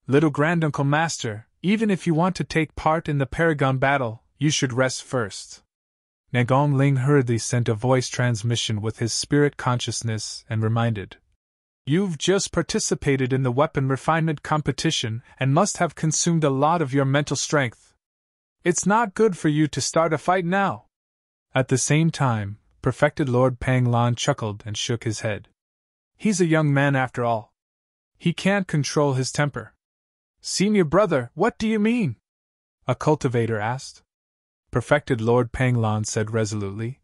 Little Granduncle Master, even if you want to take part in the Paragon battle, you should rest first. Nagong Ling hurriedly sent a voice transmission with his spirit consciousness and reminded. You've just participated in the weapon refinement competition and must have consumed a lot of your mental strength. It's not good for you to start a fight now. At the same time, Perfected Lord Pang Lan chuckled and shook his head. He's a young man after all. He can't control his temper. Senior brother, what do you mean? A cultivator asked. Perfected Lord Pang Lan said resolutely.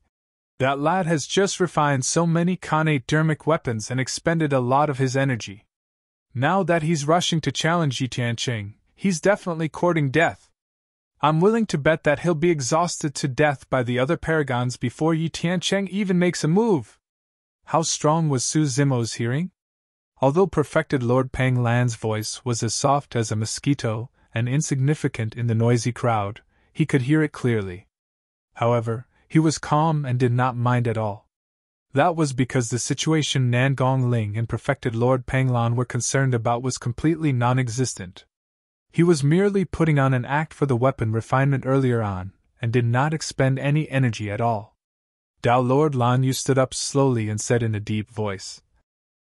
That lad has just refined so many connate dermic weapons and expended a lot of his energy. Now that he's rushing to challenge Yi Tiancheng, he's definitely courting death. I'm willing to bet that he'll be exhausted to death by the other paragons before Yi Tiancheng even makes a move. How strong was Su Zimo's hearing? Although Perfected Lord Pang Lan's voice was as soft as a mosquito and insignificant in the noisy crowd, he could hear it clearly. However, he was calm and did not mind at all. That was because the situation Nangong Ling and Perfected Lord Pang Lan were concerned about was completely non-existent. He was merely putting on an act for the weapon refinement earlier on, and did not expend any energy at all. Dao Lord Lan Yu stood up slowly and said in a deep voice,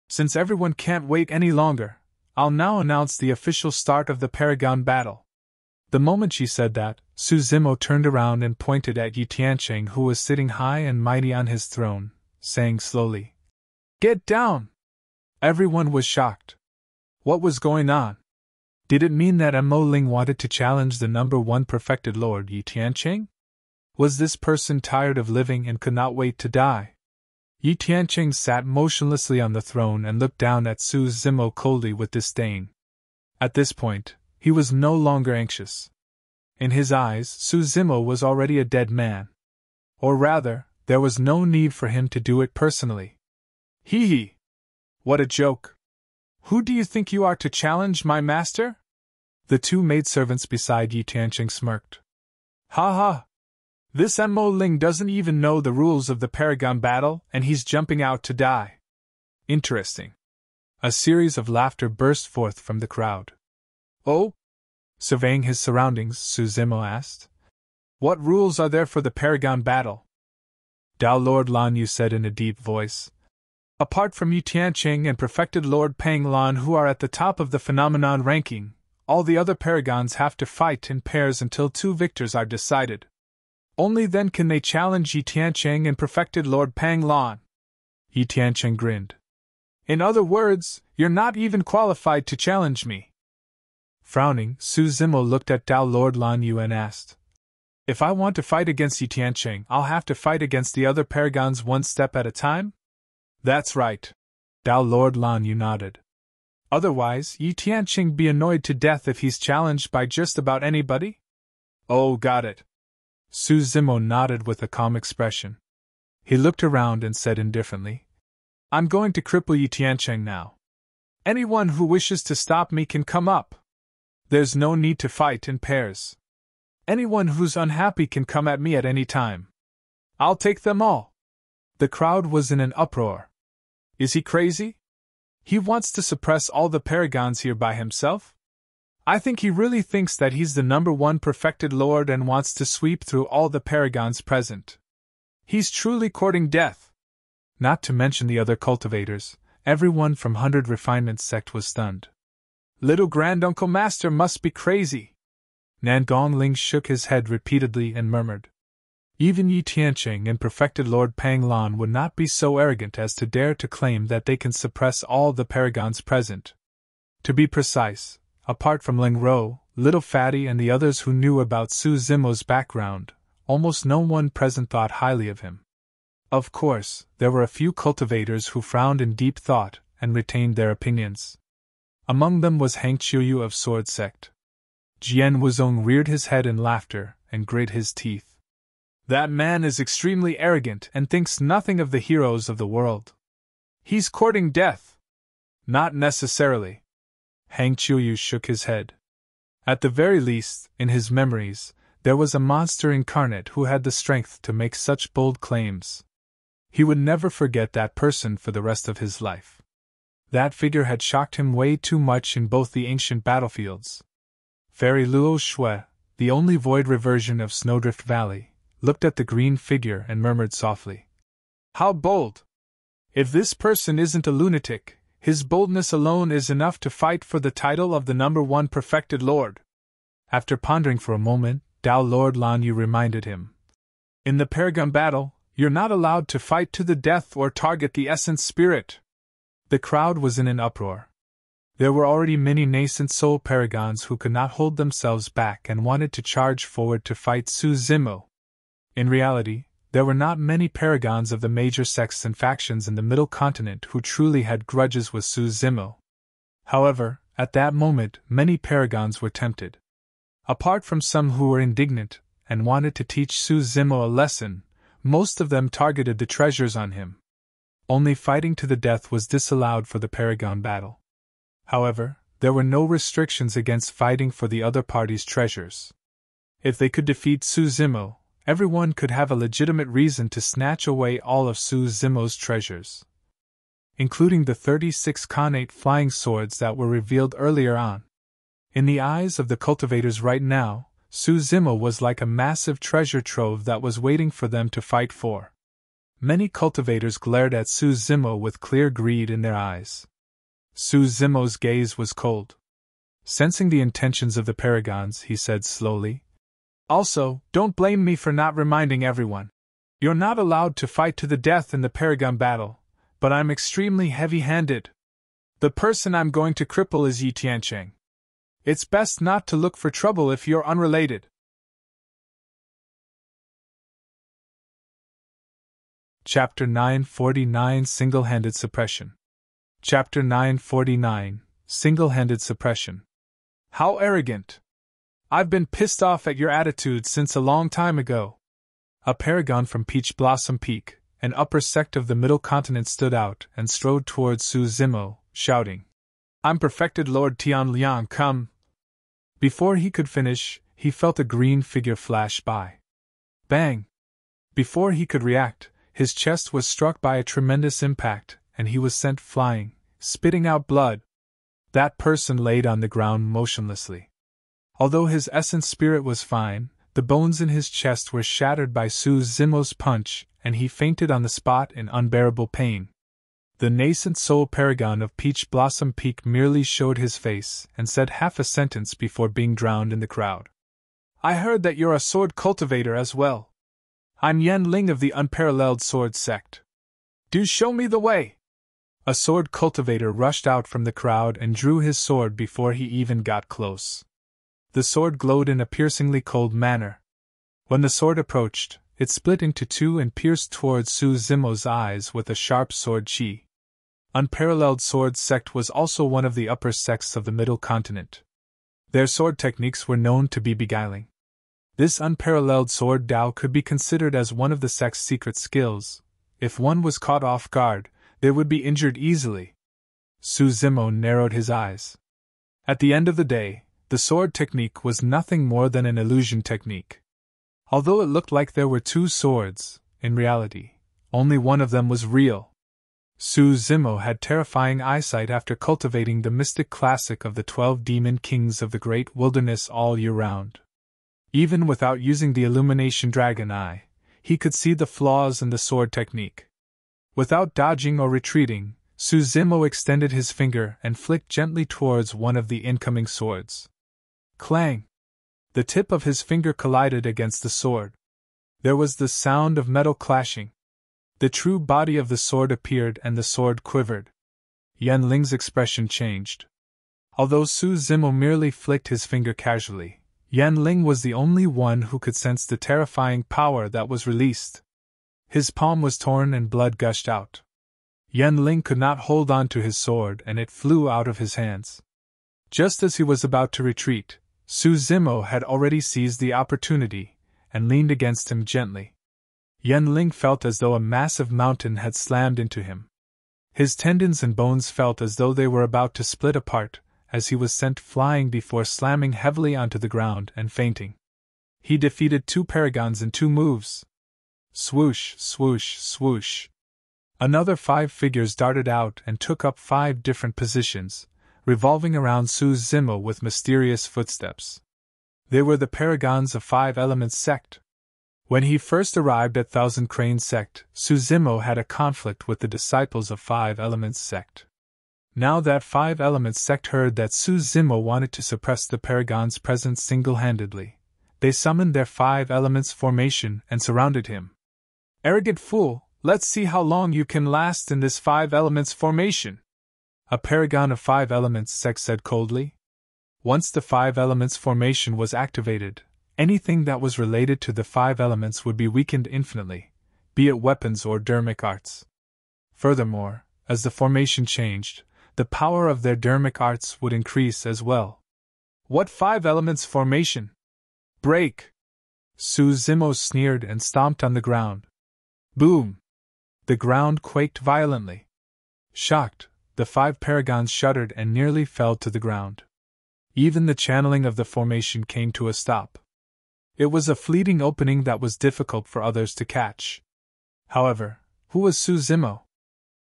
Since everyone can't wait any longer, I'll now announce the official start of the Paragon battle. The moment she said that, Su Zimo turned around and pointed at Yi Tiancheng, who was sitting high and mighty on his throne, saying slowly, Get down! Everyone was shocked. What was going on? Did it mean that Mo Ling wanted to challenge the number 1 perfected lord Yi Tiancheng? Was this person tired of living and could not wait to die? Yi Tiancheng sat motionlessly on the throne and looked down at Su Zimo coldly with disdain. At this point, he was no longer anxious. In his eyes, Su Zimo was already a dead man. Or rather, there was no need for him to do it personally. Hee hee! What a joke! Who do you think you are to challenge my master? The 2 maidservants beside Yi Tiancheng smirked. Ha ha! This Mo Ling doesn't even know the rules of the Paragon battle and he's jumping out to die. Interesting. A series of laughter burst forth from the crowd. Oh? Surveying his surroundings, Su Zimo asked. What rules are there for the Paragon battle? Dao Lord Lan Yu said in a deep voice. Apart from Yu Tianqing and Perfected Lord Pang Lan, who are at the top of the phenomenon ranking, all the other Paragons have to fight in pairs until 2 victors are decided. Only then can they challenge Yi Tianqing and Perfected Lord Pang Lan. Yi Tianqing grinned. In other words, you're not even qualified to challenge me. Frowning, Su Zimo looked at Dao Lord Lan Yu and asked, If I want to fight against Yi Tianqing, I'll have to fight against the other Paragons one step at a time? That's right. Dao Lord Lan Yu nodded. Otherwise, Yi Tianqing be annoyed to death if he's challenged by just about anybody? Oh, got it. Su Zimo nodded with a calm expression. He looked around and said indifferently, I'm going to cripple Yi Tianqing now. Anyone who wishes to stop me can come up. There's no need to fight in pairs. Anyone who's unhappy can come at me at any time. I'll take them all. The crowd was in an uproar. Is he crazy? He wants to suppress all the Paragons here by himself? I think he really thinks that he's the #1 perfected lord and wants to sweep through all the Paragons present. He's truly courting death. Not to mention the other cultivators, everyone from 100 Refinement sect was stunned. Little Granduncle Master must be crazy. Nan Gongling shook his head repeatedly and murmured. Even Yi Tianqing and Perfected Lord Pang Lan would not be so arrogant as to dare to claim that they can suppress all the Paragons present. To be precise, apart from Ling Ro, Little Fatty and the others who knew about Su Zimo's background, almost no one present thought highly of him. Of course, there were a few cultivators who frowned in deep thought and retained their opinions. Among them was Hang Qiuyu of Sword Sect. Jian Wuzong reared his head in laughter and grit his teeth. That man is extremely arrogant and thinks nothing of the heroes of the world. He's courting death. Not necessarily. Hang Qiuyu shook his head. At the very least, in his memories, there was a monster incarnate who had the strength to make such bold claims. He would never forget that person for the rest of his life. That figure had shocked him way too much in both the ancient battlefields. Fairy Luo Shui, the only void reversion of Snowdrift Valley, looked at the green figure and murmured softly. How bold! If this person isn't a lunatic, his boldness alone is enough to fight for the title of the #1 perfected lord. After pondering for a moment, Dao Lord Lan Yu reminded him. In the Paragon battle, you're not allowed to fight to the death or target the essence spirit. The crowd was in an uproar. There were already many nascent soul Paragons who could not hold themselves back and wanted to charge forward to fight Su Zimo. In reality, there were not many Paragons of the major sects and factions in the Middle Continent who truly had grudges with Su Zimo. However, at that moment, many Paragons were tempted. Apart from some who were indignant and wanted to teach Su Zimo a lesson, most of them targeted the treasures on him. Only fighting to the death was disallowed for the Paragon battle. However, there were no restrictions against fighting for the other party's treasures. If they could defeat Su Zimo, everyone could have a legitimate reason to snatch away all of Su Zimo's treasures, including the 36 Khanate flying swords that were revealed earlier on. In the eyes of the cultivators right now, Su Zimo was like a massive treasure trove that was waiting for them to fight for. Many cultivators glared at Su Zimo with clear greed in their eyes. Su Zimo's gaze was cold. Sensing the intentions of the Paragons, he said slowly, Also, don't blame me for not reminding everyone. You're not allowed to fight to the death in the Paragon battle, but I'm extremely heavy-handed. The person I'm going to cripple is Yi Tianqing. It's best not to look for trouble if you're unrelated. Chapter 949 Singlehanded Suppression. Chapter 949 Singlehanded Suppression. How arrogant! I've been pissed off at your attitude since a long time ago. A Paragon from Peach Blossom Peak, an upper sect of the Middle Continent, stood out and strode towards Su Zimo, shouting, I'm Perfected Lord Tian Liang, come! Before he could finish, he felt a green figure flash by. Bang! Before he could react, his chest was struck by a tremendous impact, and he was sent flying, spitting out blood. That person laid on the ground motionlessly. Although his essence spirit was fine, the The bones in his chest were shattered by Zimo's punch, and he fainted on the spot in unbearable pain. The nascent soul paragon of Peach Blossom Peak merely showed his face and said half a sentence before being drowned in the crowd. I heard that you're a sword cultivator as well. I'm Yen Ling of the Unparalleled Sword Sect. Do show me the way! A sword cultivator rushed out from the crowd and drew his sword before he even got close. The sword glowed in a piercingly cold manner. When the sword approached, it split into two and pierced towards Zimo's eyes with a sharp sword chi. Unparalleled Sword Sect was also one of the upper sects of the Middle Continent. Their sword techniques were known to be beguiling. This unparalleled sword Dao could be considered as one of the sect's secret skills. If one was caught off guard, they would be injured easily. Zimo narrowed his eyes. At the end of the day, the sword technique was nothing more than an illusion technique. Although it looked like there were two swords, in reality, only one of them was real. Zimo had terrifying eyesight after cultivating the mystic classic of the 12 demon kings of the great wilderness all year round. Even without using the illumination dragon eye, he could see the flaws in the sword technique. Without dodging or retreating, Zimo extended his finger and flicked gently towards one of the incoming swords. Clang! The tip of his finger collided against the sword. There was the sound of metal clashing. The true body of the sword appeared and the sword quivered. Yen Ling's expression changed. Although Zimo merely flicked his finger casually, Yen Ling was the only one who could sense the terrifying power that was released. His palm was torn and blood gushed out. Yen Ling could not hold on to his sword and it flew out of his hands. Just as he was about to retreat, Zimo had already seized the opportunity and leaned against him gently. Yen Ling felt as though a massive mountain had slammed into him. His tendons and bones felt as though they were about to split apart, as he was sent flying before slamming heavily onto the ground and fainting. He defeated 2 paragons in 2 moves. Swoosh, swoosh, swoosh. Another 5 figures darted out and took up 5 different positions, revolving around Zimo with mysterious footsteps. They were the paragons of 5 Elements Sect. When he first arrived at Thousand Crane Sect, Zimo had a conflict with the disciples of 5 Elements Sect. Now that 5 Elements Sect heard that Zimo wanted to suppress the Paragon's presence single-handedly, they summoned their 5 Elements formation and surrounded him. Arrogant fool, let's see how long you can last in this 5 Elements formation, a Paragon of 5 Elements Sect said coldly. Once the 5 Elements formation was activated, anything that was related to the 5 elements would be weakened infinitely, be it weapons or dermic arts. Furthermore, as the formation changed, the power of their dermic arts would increase as well. What 5 elements formation? Break! Zimo sneered and stomped on the ground. Boom! The ground quaked violently. Shocked, the 5 paragons shuddered and nearly fell to the ground. Even the channeling of the formation came to a stop. It was a fleeting opening that was difficult for others to catch. However, who was Zimo?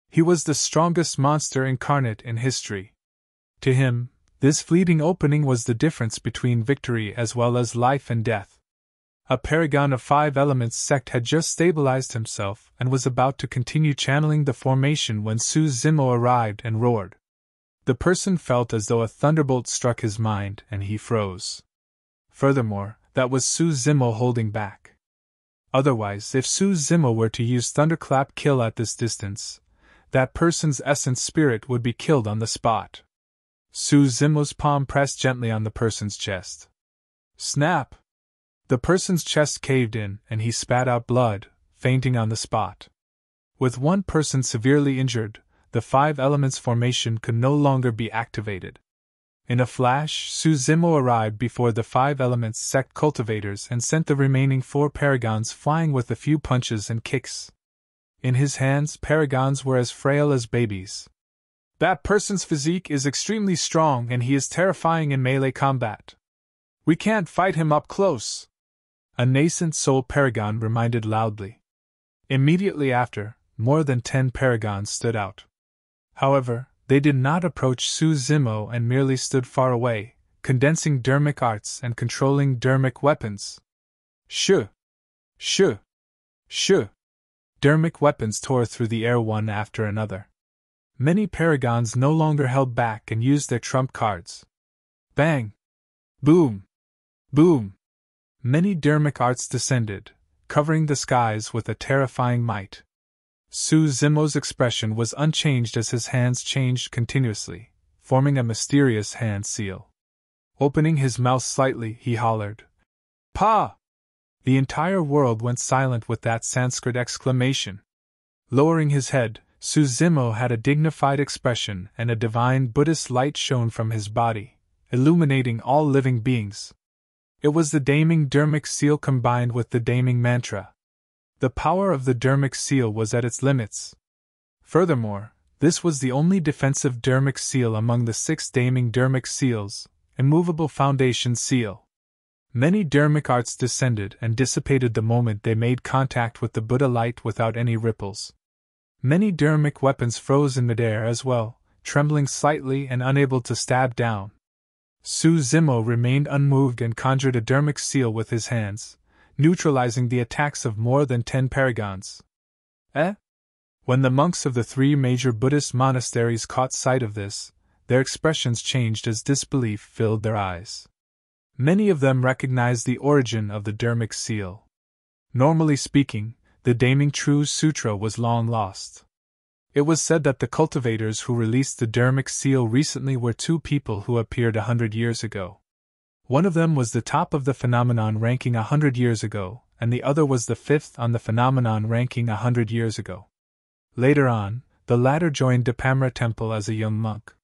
He was the strongest monster incarnate in history. To him, this fleeting opening was the difference between victory as well as life and death. A paragon of 5 Elements Sect had just stabilized himself and was about to continue channeling the formation when Zimo arrived and roared. The person felt as though a thunderbolt struck his mind and he froze. Furthermore, that was Zimo holding back. Otherwise, if Zimo were to use Thunderclap Kill at this distance, that person's essence spirit would be killed on the spot. Zimo's palm pressed gently on the person's chest. Snap! The person's chest caved in and he spat out blood, fainting on the spot. With one person severely injured, the 5 Elements formation could no longer be activated. In a flash, Zimo arrived before the 5 Elements Sect cultivators and sent the remaining 4 paragons flying with a few punches and kicks. In his hands, paragons were as frail as babies. That person's physique is extremely strong and he is terrifying in melee combat. We can't fight him up close, a nascent soul paragon reminded loudly. Immediately after, more than 10 paragons stood out. However, they did not approach Zimo and merely stood far away, condensing dermic arts and controlling dermic weapons. Shoo! Shoo! Shoo! Dermic weapons tore through the air one after another. Many paragons no longer held back and used their trump cards. Bang! Boom! Boom! Many dermic arts descended, covering the skies with a terrifying might. Zimo's expression was unchanged as his hands changed continuously, forming a mysterious hand seal. Opening his mouth slightly, he hollered, "Pa!" The entire world went silent with that Sanskrit exclamation. Lowering his head, Zimo had a dignified expression and a divine Buddhist light shone from his body, illuminating all living beings. It was the Daming Dermic Seal combined with the Daming Mantra. The power of the Dermic Seal was at its limits. Furthermore, this was the only defensive Dermic Seal among the 6 Daming Dermic Seals, immovable foundation seal. Many dermic arts descended and dissipated the moment they made contact with the Buddha light without any ripples. Many dermic weapons froze in midair as well, trembling slightly and unable to stab down. Zimo remained unmoved and conjured a dermic seal with his hands, neutralizing the attacks of more than 10 paragons. When the monks of the 3 major Buddhist monasteries caught sight of this, their expressions changed as disbelief filled their eyes. Many of them recognized the origin of the dermic seal. Normally speaking, the Daming True Sutra was long lost. It was said that the cultivators who released the dermic seal recently were 2 people who appeared 100 years ago. One of them was the top of the phenomenon ranking 100 years ago, and the other was the 5th on the phenomenon ranking 100 years ago. Later on, the latter joined Depamra Temple as a young monk.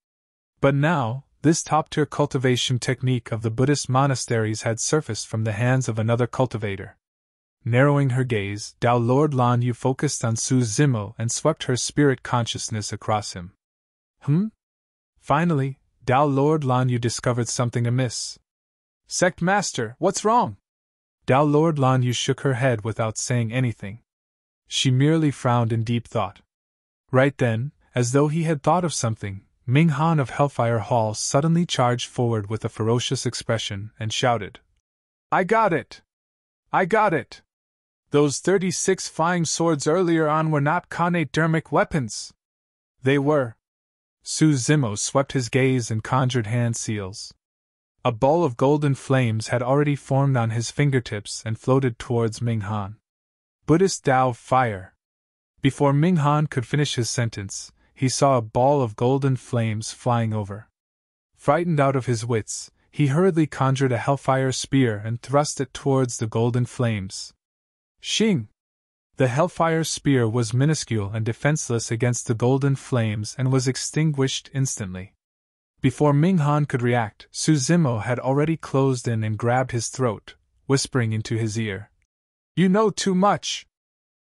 But now, this top-tier cultivation technique of the Buddhist monasteries had surfaced from the hands of another cultivator. Narrowing her gaze, Tao Lord Lan Yu focused on Zimo and swept her spirit consciousness across him. Finally, Tao Lord Lan Yu discovered something amiss. "Sect Master, what's wrong?" Tao Lord Lan Yu shook her head without saying anything. She merely frowned in deep thought. Right then, as though he had thought of something, Ming Han of Hellfire Hall suddenly charged forward with a ferocious expression and shouted, "I got it! I got it! Those 36 flying swords earlier on were not connate dermic weapons. They were." Zimo swept his gaze and conjured hand seals. A ball of golden flames had already formed on his fingertips and floated towards Ming Han. Buddhist Tao Fire. Before Ming Han could finish his sentence, he saw a ball of golden flames flying over. Frightened out of his wits, he hurriedly conjured a hellfire spear and thrust it towards the golden flames. Shing! The hellfire spear was minuscule and defenseless against the golden flames and was extinguished instantly. Before Ming Han could react, Zimo had already closed in and grabbed his throat, whispering into his ear, "You know too much!"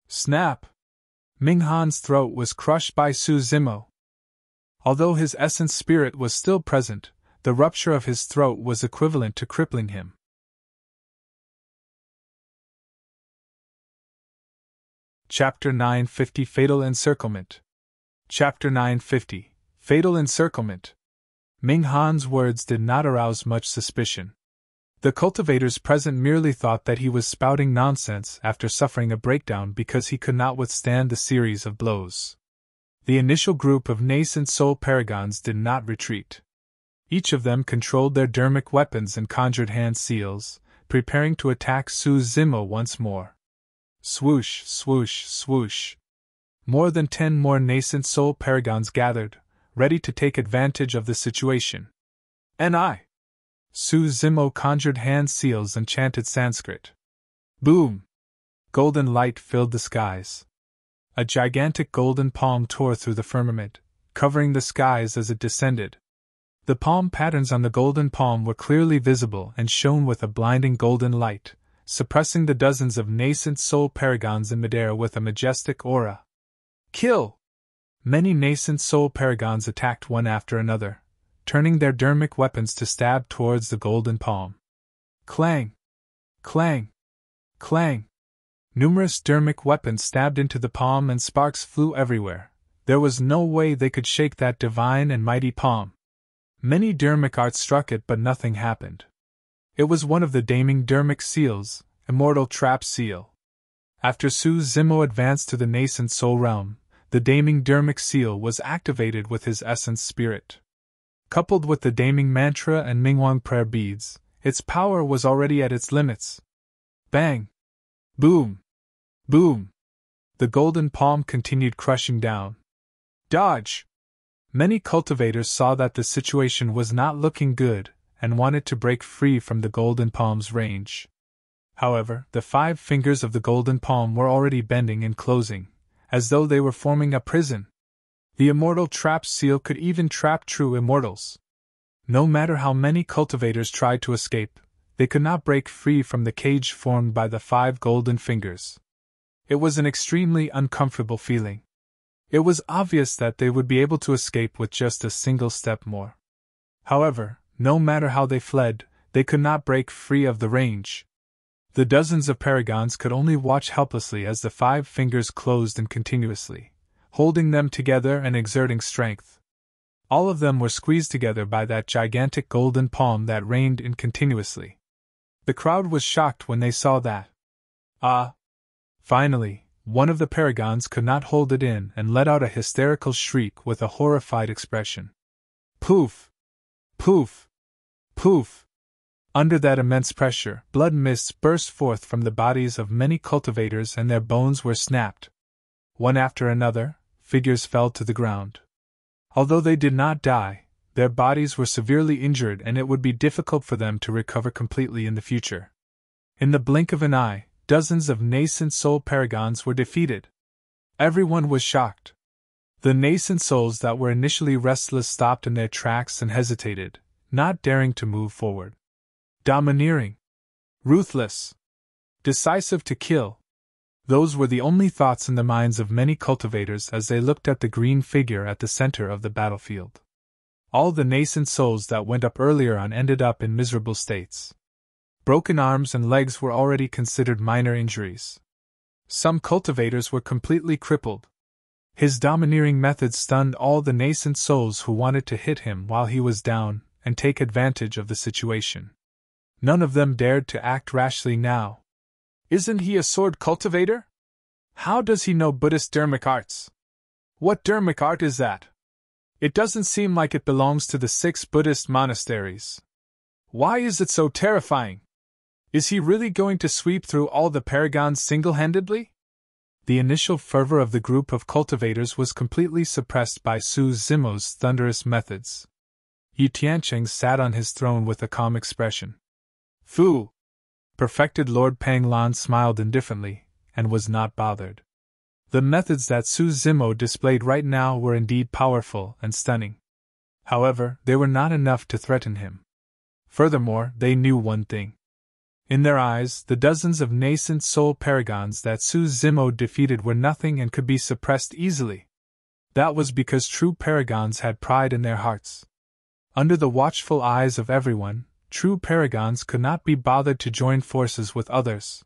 Snap! Ming Han's throat was crushed by Zimo. Although his essence spirit was still present, the rupture of his throat was equivalent to crippling him. Chapter 950 Fatal Encirclement. Chapter 950 Fatal Encirclement. Ming Han's words did not arouse much suspicion. The cultivators present merely thought that he was spouting nonsense after suffering a breakdown because he could not withstand the series of blows. The initial group of nascent soul paragons did not retreat. Each of them controlled their dermic weapons and conjured hand seals, preparing to attack Zimo once more. Swoosh, swoosh, swoosh. More than 10 more nascent soul paragons gathered, ready to take advantage of the situation. Zimo conjured hand seals and chanted Sanskrit. Boom! Golden light filled the skies. A gigantic golden palm tore through the firmament, covering the skies as it descended. The palm patterns on the golden palm were clearly visible and shone with a blinding golden light, suppressing the dozens of nascent soul paragons in midair with a majestic aura. Kill! Many nascent soul paragons attacked one after another, turning their dermic weapons to stab towards the golden palm. Clang! Clang! Clang! Numerous dermic weapons stabbed into the palm and sparks flew everywhere. There was no way they could shake that divine and mighty palm. Many dermic arts struck it, but nothing happened. It was one of the Daming dermic seals, Immortal Trap Seal. After Su Zimo advanced to the nascent soul realm, the Daming Dermic Seal was activated with his essence spirit. Coupled with the Daming Mantra and Mingwang prayer beads, its power was already at its limits. Bang! Boom! Boom! The golden palm continued crushing down. Dodge! Many cultivators saw that the situation was not looking good and wanted to break free from the golden palm's range. However, the 5 fingers of the golden palm were already bending and closing, as though they were forming a prison. The immortal trap seal could even trap true immortals. No matter how many cultivators tried to escape, they could not break free from the cage formed by the 5 golden fingers. It was an extremely uncomfortable feeling. It was obvious that they would be able to escape with just a single step more. However, no matter how they fled, they could not break free of the range. The dozens of paragons could only watch helplessly as the 5 fingers closed in continuously, holding them together and exerting strength. All of them were squeezed together by that gigantic golden palm that rained in continuously. The crowd was shocked when they saw that. Finally, one of the paragons could not hold it in and let out a hysterical shriek with a horrified expression. Poof! Poof! Poof! Under that immense pressure, blood mists burst forth from the bodies of many cultivators and their bones were snapped. One after another, figures fell to the ground. Although they did not die, their bodies were severely injured and it would be difficult for them to recover completely in the future. In the blink of an eye, dozens of nascent soul paragons were defeated. Everyone was shocked. The nascent souls that were initially restless stopped in their tracks and hesitated, not daring to move forward. Domineering, ruthless, decisive to kill. Those were the only thoughts in the minds of many cultivators as they looked at the green figure at the center of the battlefield. All the nascent souls that went up earlier on ended up in miserable states. Broken arms and legs were already considered minor injuries. Some cultivators were completely crippled. His domineering methods stunned all the nascent souls who wanted to hit him while he was down and take advantage of the situation. None of them dared to act rashly now. Isn't he a sword cultivator? How does he know Buddhist dermic arts? What dermic art is that? It doesn't seem like it belongs to the 6 Buddhist monasteries. Why is it so terrifying? Is he really going to sweep through all the paragons single-handedly? The initial fervor of the group of cultivators was completely suppressed by Su Zimo's thunderous methods. Yi Tiancheng sat on his throne with a calm expression. Fu! Perfected Lord Panglan smiled indifferently, and was not bothered. The methods that Su Zimo displayed right now were indeed powerful and stunning. However, they were not enough to threaten him. Furthermore, they knew one thing. In their eyes, the dozens of nascent soul paragons that Su Zimo defeated were nothing and could be suppressed easily. That was because true paragons had pride in their hearts. Under the watchful eyes of everyone, true paragons could not be bothered to join forces with others.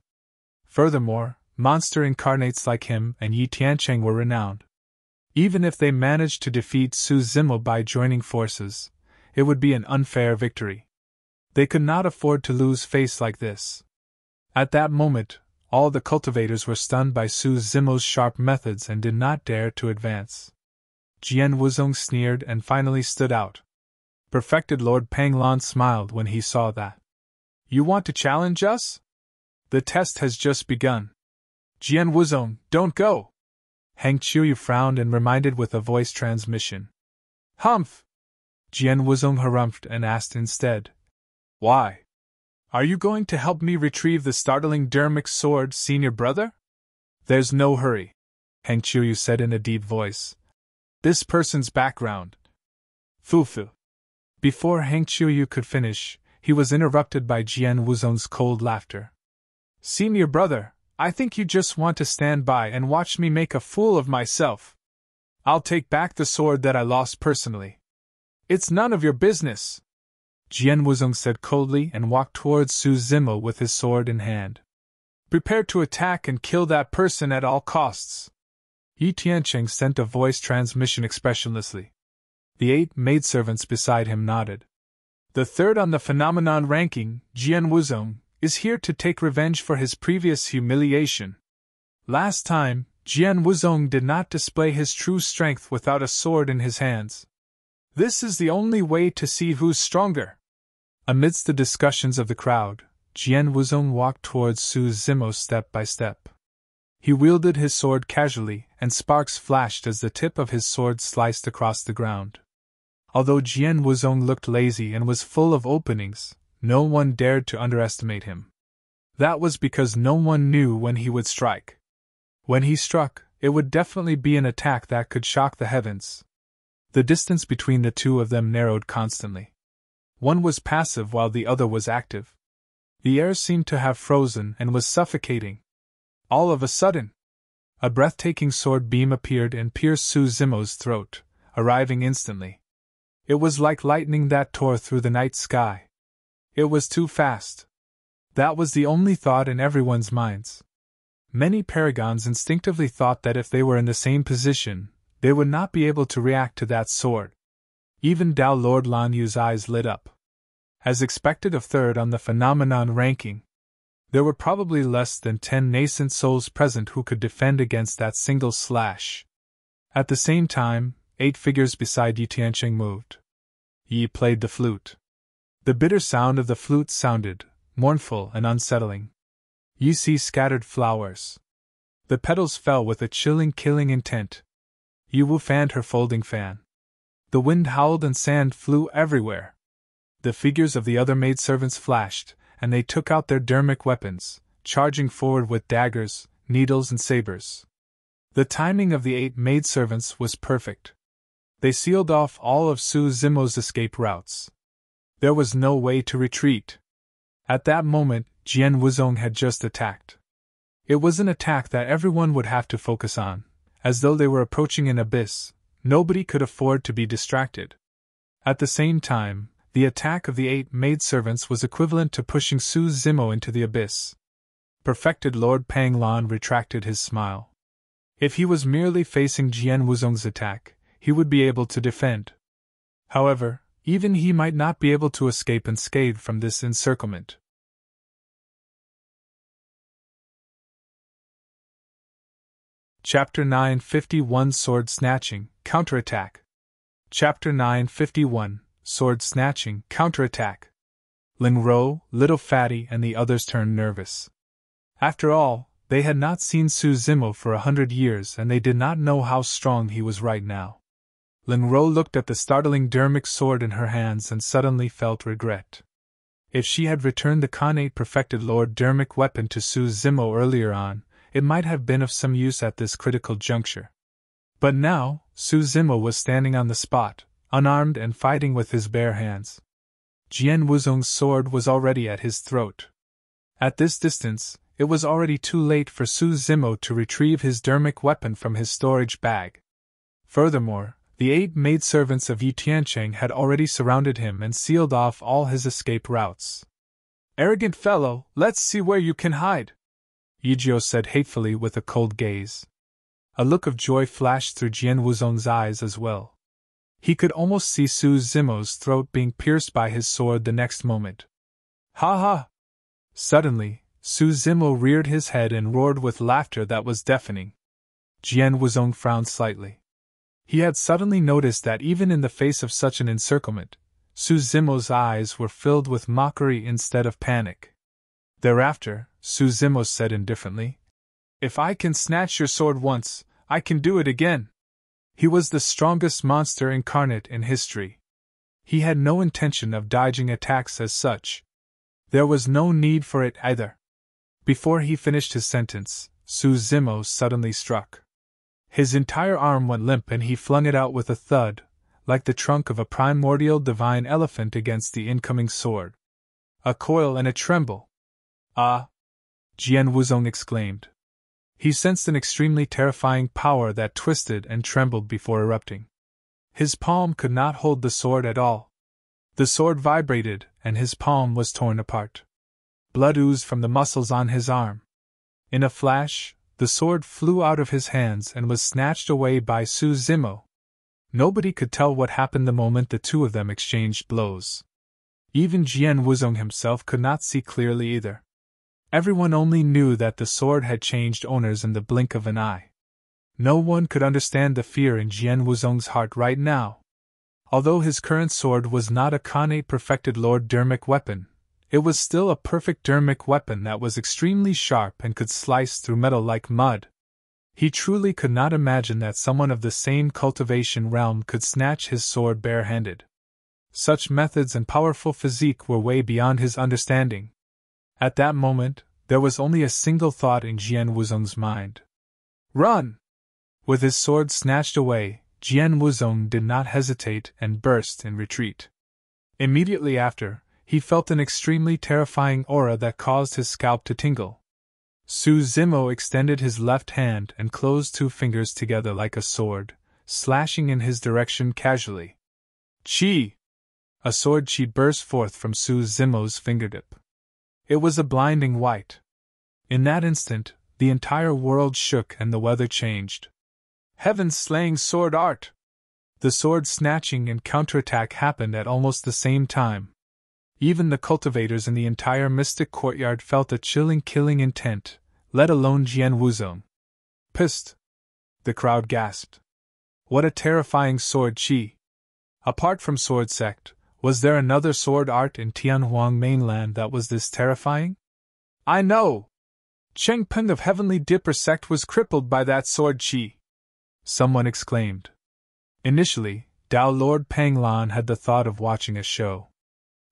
Furthermore, monster incarnates like him and Yi Tiancheng were renowned. Even if they managed to defeat Su Zimo by joining forces, it would be an unfair victory. They could not afford to lose face like this. At that moment, all the cultivators were stunned by Su Zimo's sharp methods and did not dare to advance. Jian Wuzong sneered and finally stood out. Perfected Lord Panglan smiled when he saw that. You want to challenge us? The test has just begun. Jian Wuzong, don't go! Heng Qiuyu frowned and reminded with a voice transmission. Humph! Jian Wuzong harumphed and asked instead. Why? Are you going to help me retrieve the startling dermic sword, senior brother? There's no hurry, Heng Qiuyu said in a deep voice. This person's background. Fufu. Before Heng Qiuyu could finish, he was interrupted by Jian Wuzong's cold laughter. Senior brother, I think you just want to stand by and watch me make a fool of myself. I'll take back the sword that I lost personally. It's none of your business, Jian Wuzong said coldly and walked towards Su Zimo with his sword in hand. Prepare to attack and kill that person at all costs. Yi Tiancheng sent a voice transmission expressionlessly. The 8 maidservants beside him nodded. The third on the phenomenon ranking, Jian Wuzong, is here to take revenge for his previous humiliation. Last time, Jian Wuzong did not display his true strength without a sword in his hands. This is the only way to see who's stronger. Amidst the discussions of the crowd, Jian Wuzong walked towards Su Zimo step by step. He wielded his sword casually, and sparks flashed as the tip of his sword sliced across the ground. Although Jian Wuzong looked lazy and was full of openings, no one dared to underestimate him. That was because no one knew when he would strike. When he struck, it would definitely be an attack that could shock the heavens. The distance between the two of them narrowed constantly. One was passive while the other was active. The air seemed to have frozen and was suffocating. All of a sudden, a breathtaking sword beam appeared and pierced Su Zimo's throat, arriving instantly. It was like lightning that tore through the night sky. It was too fast. That was the only thought in everyone's minds. Many paragons instinctively thought that if they were in the same position, they would not be able to react to that sword. Even Dao Lord Lan Yu's eyes lit up. As expected of third on the phenomenon ranking, there were probably less than 10 nascent souls present who could defend against that single slash. At the same time, 8 figures beside Yi Tianqing moved. Yi played the flute. The bitter sound of the flute sounded, mournful and unsettling. Yi Si scattered flowers. The petals fell with a chilling, killing intent. Yi Wu fanned her folding fan. The wind howled and sand flew everywhere. The figures of the other maidservants flashed, and they took out their dermic weapons, charging forward with daggers, needles and sabers. The timing of the 8 maidservants was perfect. They sealed off all of Su Zimo's escape routes. There was no way to retreat. At that moment, Jian Wuzong had just attacked. It was an attack that everyone would have to focus on, as though they were approaching an abyss. Nobody could afford to be distracted. At the same time, the attack of the 8 maidservants was equivalent to pushing Su Zimo into the abyss. Perfected Lord Panglan retracted his smile. If he was merely facing Jian Wuzong's attack, he would be able to defend. However, even he might not be able to escape unscathed from this encirclement. Chapter 951 Sword Snatching, Counterattack. Chapter 951 Sword Snatching, Counterattack. Ling Ro, Little Fatty, and the others turned nervous. After all, they had not seen Su Zimo for 100 years and they did not know how strong he was right now. Ling Ro looked at the startling dermic sword in her hands and suddenly felt regret. If she had returned the Khanate Perfected Lord dermic weapon to Su Zimo earlier on, it might have been of some use at this critical juncture. But now, Su Zimo was standing on the spot, unarmed and fighting with his bare hands. Jian Wuzong's sword was already at his throat. At this distance, it was already too late for Su Zimo to retrieve his dermic weapon from his storage bag. Furthermore, the 8 maidservants of Yi Tianqing had already surrounded him and sealed off all his escape routes. "Arrogant fellow, let's see where you can hide," Yijio said hatefully with a cold gaze. A look of joy flashed through Jian Wuzong's eyes as well. He could almost see Su Zimo's throat being pierced by his sword the next moment. "Ha ha!" Suddenly, Su Zimo reared his head and roared with laughter that was deafening. Jian Wuzong frowned slightly. He had suddenly noticed that even in the face of such an encirclement, Su Zimo's eyes were filled with mockery instead of panic. Thereafter, Su Zimo said indifferently, "If I can snatch your sword once, I can do it again." He was the strongest monster incarnate in history. He had no intention of dodging attacks as such. There was no need for it either. Before he finished his sentence, Su Zimo suddenly struck. His entire arm went limp and he flung it out with a thud, like the trunk of a primordial divine elephant against the incoming sword. A coil and a tremble. "Ah!" Jian Wuzong exclaimed. He sensed an extremely terrifying power that twisted and trembled before erupting. His palm could not hold the sword at all. The sword vibrated, and his palm was torn apart. Blood oozed from the muscles on his arm. In a flash, the sword flew out of his hands and was snatched away by Su Zimo. Nobody could tell what happened the moment the two of them exchanged blows. Even Jian Wuzong himself could not see clearly either. Everyone only knew that the sword had changed owners in the blink of an eye. No one could understand the fear in Jian Wuzong's heart right now. Although his current sword was not a Khanate perfected Lord Dermic weapon, it was still a perfect Dermic weapon that was extremely sharp and could slice through metal like mud. He truly could not imagine that someone of the same cultivation realm could snatch his sword barehanded. Such methods and powerful physique were way beyond his understanding. At that moment, there was only a single thought in Jian Wuzong's mind. Run! With his sword snatched away, Jian Wuzong did not hesitate and burst in retreat. Immediately after, he felt an extremely terrifying aura that caused his scalp to tingle. Zimo extended his left hand and closed two fingers together like a sword, slashing in his direction casually. Chi! A sword chi burst forth from Zimo's fingertip. It was a blinding white. In that instant, the entire world shook and the weather changed. Heaven's slaying sword art! The sword snatching and counterattack happened at almost the same time. Even the cultivators in the entire mystic courtyard felt a chilling killing intent, let alone Jian Wuzong. Pissed! The crowd gasped. What a terrifying sword chi! Apart from sword sect, was there another sword art in Tianhuang mainland that was this terrifying? I know! Chengpeng of Heavenly Dipper sect was crippled by that sword chi! Someone exclaimed. Initially, Dao Lord Panglan had the thought of watching a show.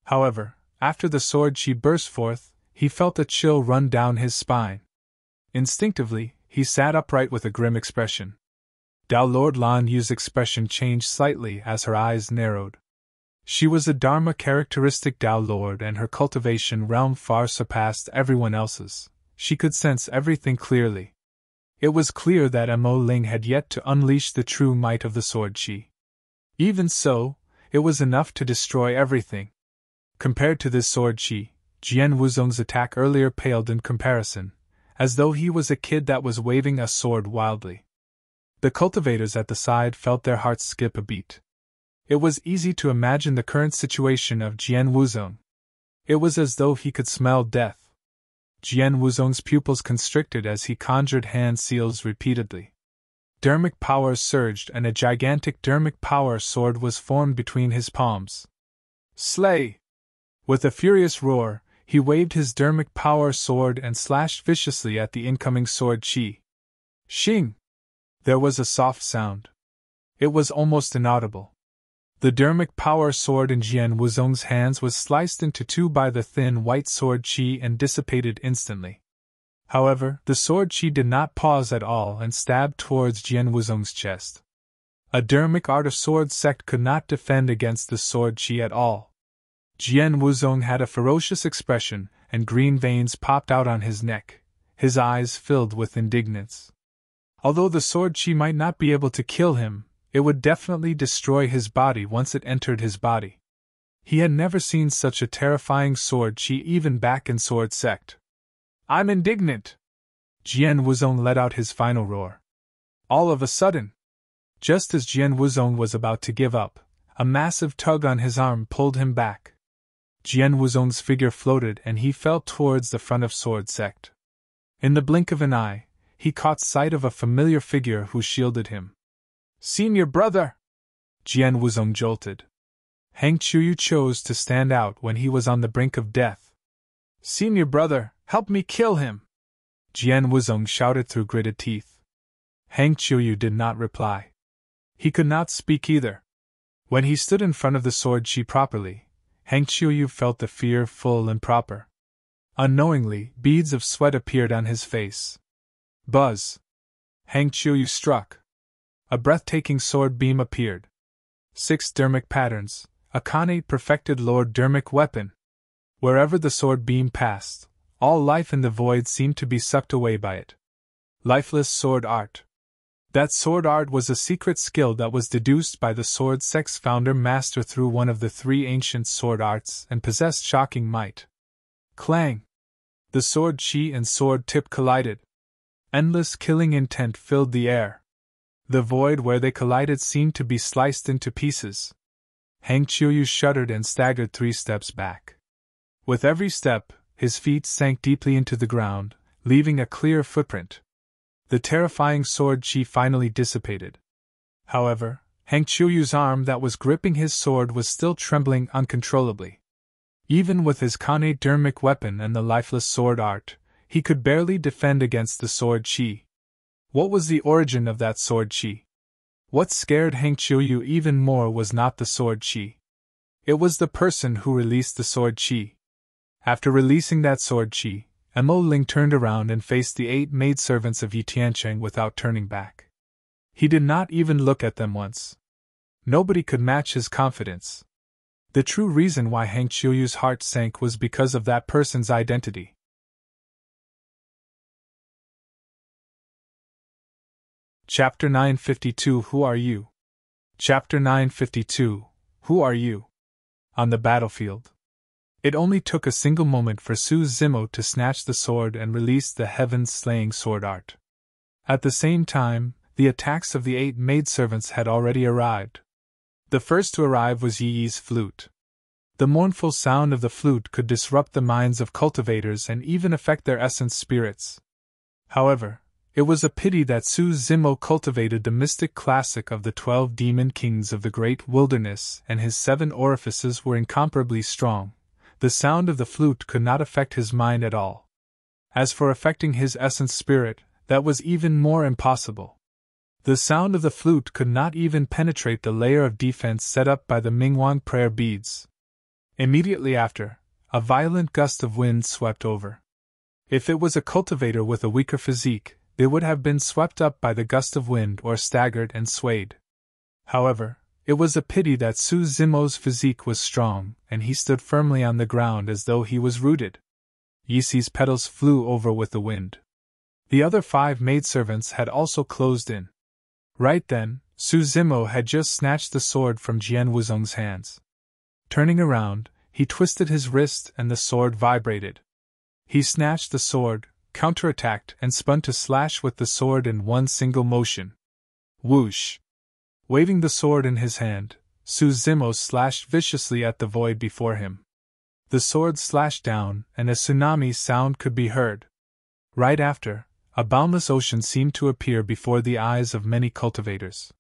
However, after the sword chi burst forth, he felt a chill run down his spine. Instinctively, he sat upright with a grim expression. Dao Lord Lan Yu's expression changed slightly as her eyes narrowed. She was a Dharma characteristic Dao Lord and her cultivation realm far surpassed everyone else's. She could sense everything clearly. It was clear that Mo Ling had yet to unleash the true might of the sword chi. Even so, it was enough to destroy everything. Compared to this sword chi, Jian Wuzong's attack earlier paled in comparison, as though he was a kid that was waving a sword wildly. The cultivators at the side felt their hearts skip a beat. It was easy to imagine the current situation of Jian Wuzong. It was as though he could smell death. Jian Wuzong's pupils constricted as he conjured hand seals repeatedly. Dermic power surged and a gigantic dermic power sword was formed between his palms. Slay! With a furious roar, he waved his dermic power sword and slashed viciously at the incoming sword chi. Shing! There was a soft sound. It was almost inaudible. The dermic power sword in Jian Wuzong's hands was sliced into two by the thin white sword chi and dissipated instantly. However, the sword chi did not pause at all and stabbed towards Jian Wuzong's chest. A dermic art of sword sect could not defend against the sword chi at all. Jian Wuzong had a ferocious expression, and green veins popped out on his neck, his eyes filled with indignance. Although the sword chi might not be able to kill him, it would definitely destroy his body once it entered his body. He had never seen such a terrifying sword chi even back in sword sect. I'm indignant! Jian Wuzong let out his final roar. All of a sudden, just as Jian Wuzong was about to give up, a massive tug on his arm pulled him back. Jian Wuzong's figure floated and he fell towards the front of sword sect. In the blink of an eye, he caught sight of a familiar figure who shielded him. Senior brother! Jian Wuzong jolted. Hang Chuyu chose to stand out when he was on the brink of death. Senior brother, help me kill him! Jian Wuzong shouted through gritted teeth. Hang Chuyu did not reply. He could not speak either. When he stood in front of the sword chi properly, Hang Chuyu felt the fear full and proper. Unknowingly, beads of sweat appeared on his face. Buzz! Hang Chuyu struck. A breathtaking sword beam appeared. 6 dermic patterns, a Khanate perfected Lord dermic weapon. Wherever the sword beam passed, all life in the void seemed to be sucked away by it. Lifeless sword art. That sword art was a secret skill that was deduced by the sword sect's founder master through one of the 3 ancient sword arts and possessed shocking might. Clang! The sword chi and sword tip collided. Endless killing intent filled the air. The void where they collided seemed to be sliced into pieces. Hang Chuyu shuddered and staggered 3 steps back. With every step, his feet sank deeply into the ground, leaving a clear footprint. The terrifying sword chi finally dissipated. However, Heng Qiuyu's arm that was gripping his sword was still trembling uncontrollably. Even with his Kane dermic weapon and the lifeless sword art, he could barely defend against the sword chi. What was the origin of that sword chi? What scared Heng Qiuyu even more was not the sword chi. It was the person who released the sword chi. After releasing that sword chi, Mo Ling turned around and faced the 8 maidservants of Yi Tiancheng without turning back. He did not even look at them once. Nobody could match his confidence. The true reason why Heng Qiuyu's heart sank was because of that person's identity. Chapter 952 Who Are You? Chapter 952 Who Are You? On the battlefield. It only took a single moment for Su Zimo to snatch the sword and release the heaven-slaying sword art. At the same time, the attacks of the 8 maidservants had already arrived. The first to arrive was Yi Yi's flute. The mournful sound of the flute could disrupt the minds of cultivators and even affect their essence spirits. However, it was a pity that Su Zimo cultivated the mystic classic of the 12 demon kings of the great wilderness and his 7 orifices were incomparably strong. The sound of the flute could not affect his mind at all. As for affecting his essence spirit, that was even more impossible. The sound of the flute could not even penetrate the layer of defense set up by the Mingwang prayer beads. Immediately after, a violent gust of wind swept over. If it was a cultivator with a weaker physique, they would have been swept up by the gust of wind or staggered and swayed. However, it was a pity that Su Zimo's physique was strong, and he stood firmly on the ground as though he was rooted. Yisi's petals flew over with the wind. The other 5 maidservants had also closed in. Right then, Su Zimo had just snatched the sword from Jian Wuzong's hands. Turning around, he twisted his wrist and the sword vibrated. He snatched the sword, counterattacked and spun to slash with the sword in one single motion. Whoosh! Waving the sword in his hand, Su Zimo slashed viciously at the void before him. The sword slashed down, and a tsunami sound could be heard. Right after, a boundless ocean seemed to appear before the eyes of many cultivators.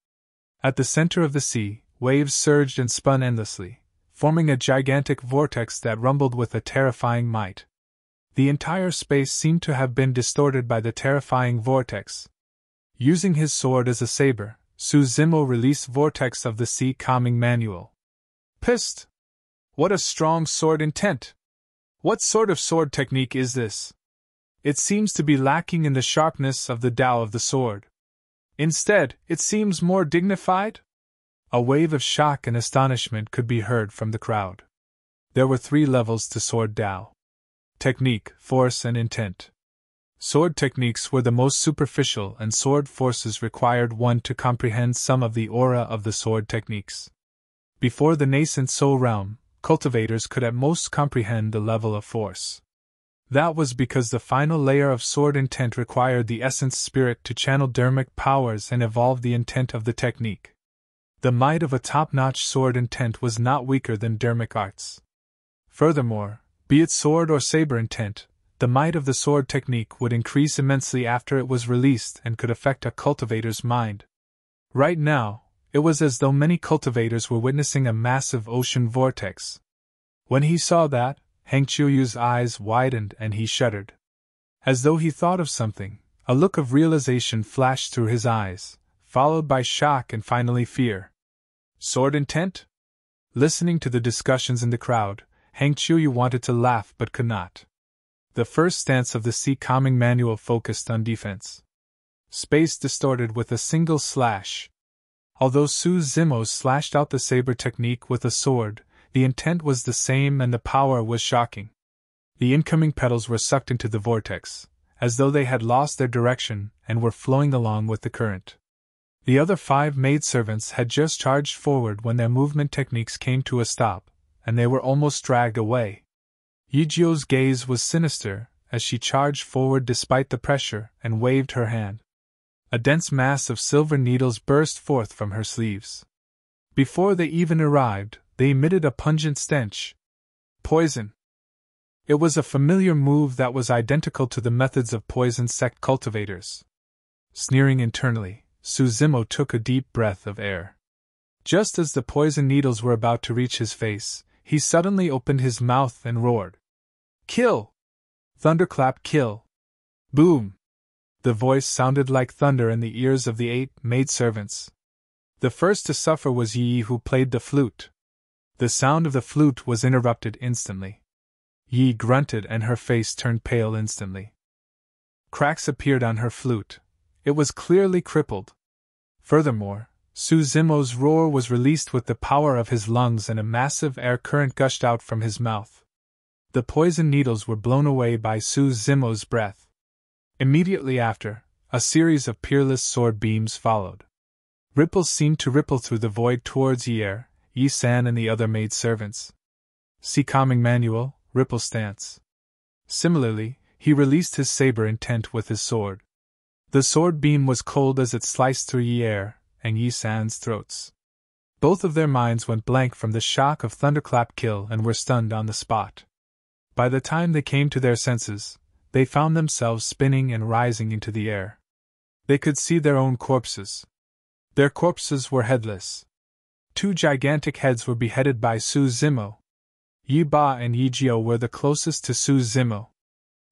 At the center of the sea, waves surged and spun endlessly, forming a gigantic vortex that rumbled with a terrifying might. The entire space seemed to have been distorted by the terrifying vortex. Using his sword as a saber, Su Zimo released Vortex of the Sea Calming Manual. Pissed! What a strong sword intent! What sort of sword technique is this? It seems to be lacking in the sharpness of the Tao of the sword. Instead, it seems more dignified? A wave of shock and astonishment could be heard from the crowd. There were 3 levels to sword Tao: technique, force, and intent. Sword techniques were the most superficial, and sword forces required one to comprehend some of the aura of the sword techniques. Before the nascent soul realm, cultivators could at most comprehend the level of force. That was because the final layer of sword intent required the essence spirit to channel dermic powers and evolve the intent of the technique. The might of a top-notch sword intent was not weaker than dermic arts. Furthermore, be it sword or saber intent, the might of the sword technique would increase immensely after it was released and could affect a cultivator's mind. Right now, it was as though many cultivators were witnessing a massive ocean vortex. When he saw that, Heng Qiuyu's eyes widened and he shuddered. As though he thought of something, a look of realization flashed through his eyes, followed by shock and finally fear. Sword intent? Listening to the discussions in the crowd, Heng Qiuyu wanted to laugh but could not. The first stance of the Sea Calming Manual focused on defense. Space distorted with a single slash. Although Su Zimo slashed out the saber technique with a sword, the intent was the same and the power was shocking. The incoming petals were sucked into the vortex, as though they had lost their direction and were flowing along with the current. The other 5 maidservants had just charged forward when their movement techniques came to a stop, and they were almost dragged away. Yijio's gaze was sinister as she charged forward despite the pressure and waved her hand. A dense mass of silver needles burst forth from her sleeves. Before they even arrived, they emitted a pungent stench. Poison! It was a familiar move that was identical to the methods of poison sect cultivators. Sneering internally, Zimo took a deep breath of air. Just as the poison needles were about to reach his face, he suddenly opened his mouth and roared. Kill! Thunderclap, kill! Boom! The voice sounded like thunder in the ears of the 8 maidservants. The first to suffer was Yi, who played the flute. The sound of the flute was interrupted instantly. Yi grunted and her face turned pale instantly. Cracks appeared on her flute. It was clearly crippled. Furthermore, Zimo's roar was released with the power of his lungs and a massive air current gushed out from his mouth. The poison needles were blown away by Zimo's breath. Immediately after, a series of peerless sword beams followed. Ripples seemed to ripple through the void towards Yi-san and the other maidservants. See Calming Manual, Ripple Stance. Similarly, he released his saber intent with his sword. The sword beam was cold as it sliced through Yi-er and Yi-san's throats. Both of their minds went blank from the shock of Thunderclap kill and were stunned on the spot. By the time they came to their senses, they found themselves spinning and rising into the air. They could see their own corpses. Their corpses were headless. 2 gigantic heads were beheaded by Zimo. Yi-ba and Yi-jio were the closest to Zimo.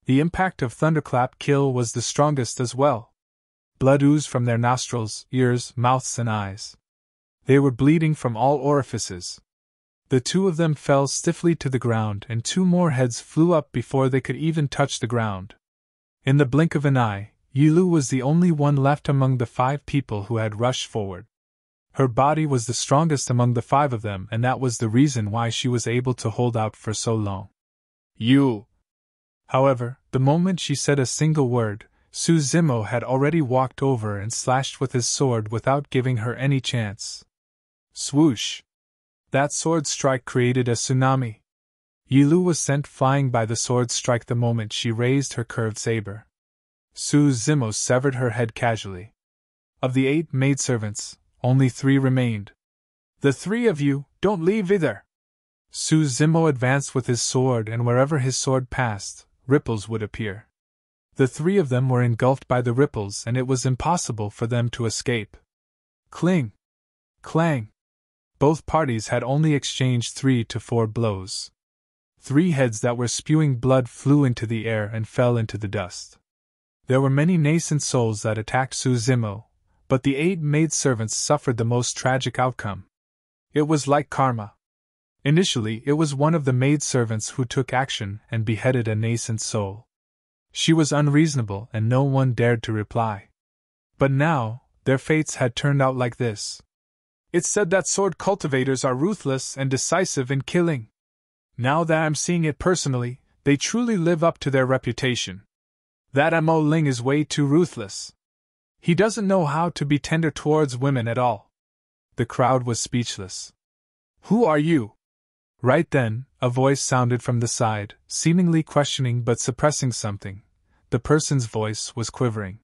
The impact of Thunderclap kill was the strongest as well. Blood oozed from their nostrils, ears, mouths, and eyes. They were bleeding from all orifices. The 2 of them fell stiffly to the ground, and 2 more heads flew up before they could even touch the ground. In the blink of an eye, Yilu was the only one left among the 5 people who had rushed forward. Her body was the strongest among the 5 of them, and that was the reason why she was able to hold out for so long. You! However, the moment she said a single word, Zimo had already walked over and slashed with his sword without giving her any chance. Swoosh! That sword strike created a tsunami. Yilu was sent flying by the sword strike the moment she raised her curved saber. Zimo severed her head casually. Of the 8 maidservants, only 3 remained. The 3 of you, don't leave either! Zimo advanced with his sword, and wherever his sword passed, ripples would appear. The 3 of them were engulfed by the ripples, and it was impossible for them to escape. Cling! Clang! Both parties had only exchanged 3 to 4 blows. 3 heads that were spewing blood flew into the air and fell into the dust. There were many nascent souls that attacked Zimo, but the 8 maidservants suffered the most tragic outcome. It was like karma. Initially, it was one of the maidservants who took action and beheaded a nascent soul. She was unreasonable and no one dared to reply. But now, their fates had turned out like this. It's said that sword cultivators are ruthless and decisive in killing. Now that I'm seeing it personally, they truly live up to their reputation. That Mo Ling is way too ruthless. He doesn't know how to be tender towards women at all. The crowd was speechless. Who are you? Right then, a voice sounded from the side, seemingly questioning but suppressing something. The person's voice was quivering.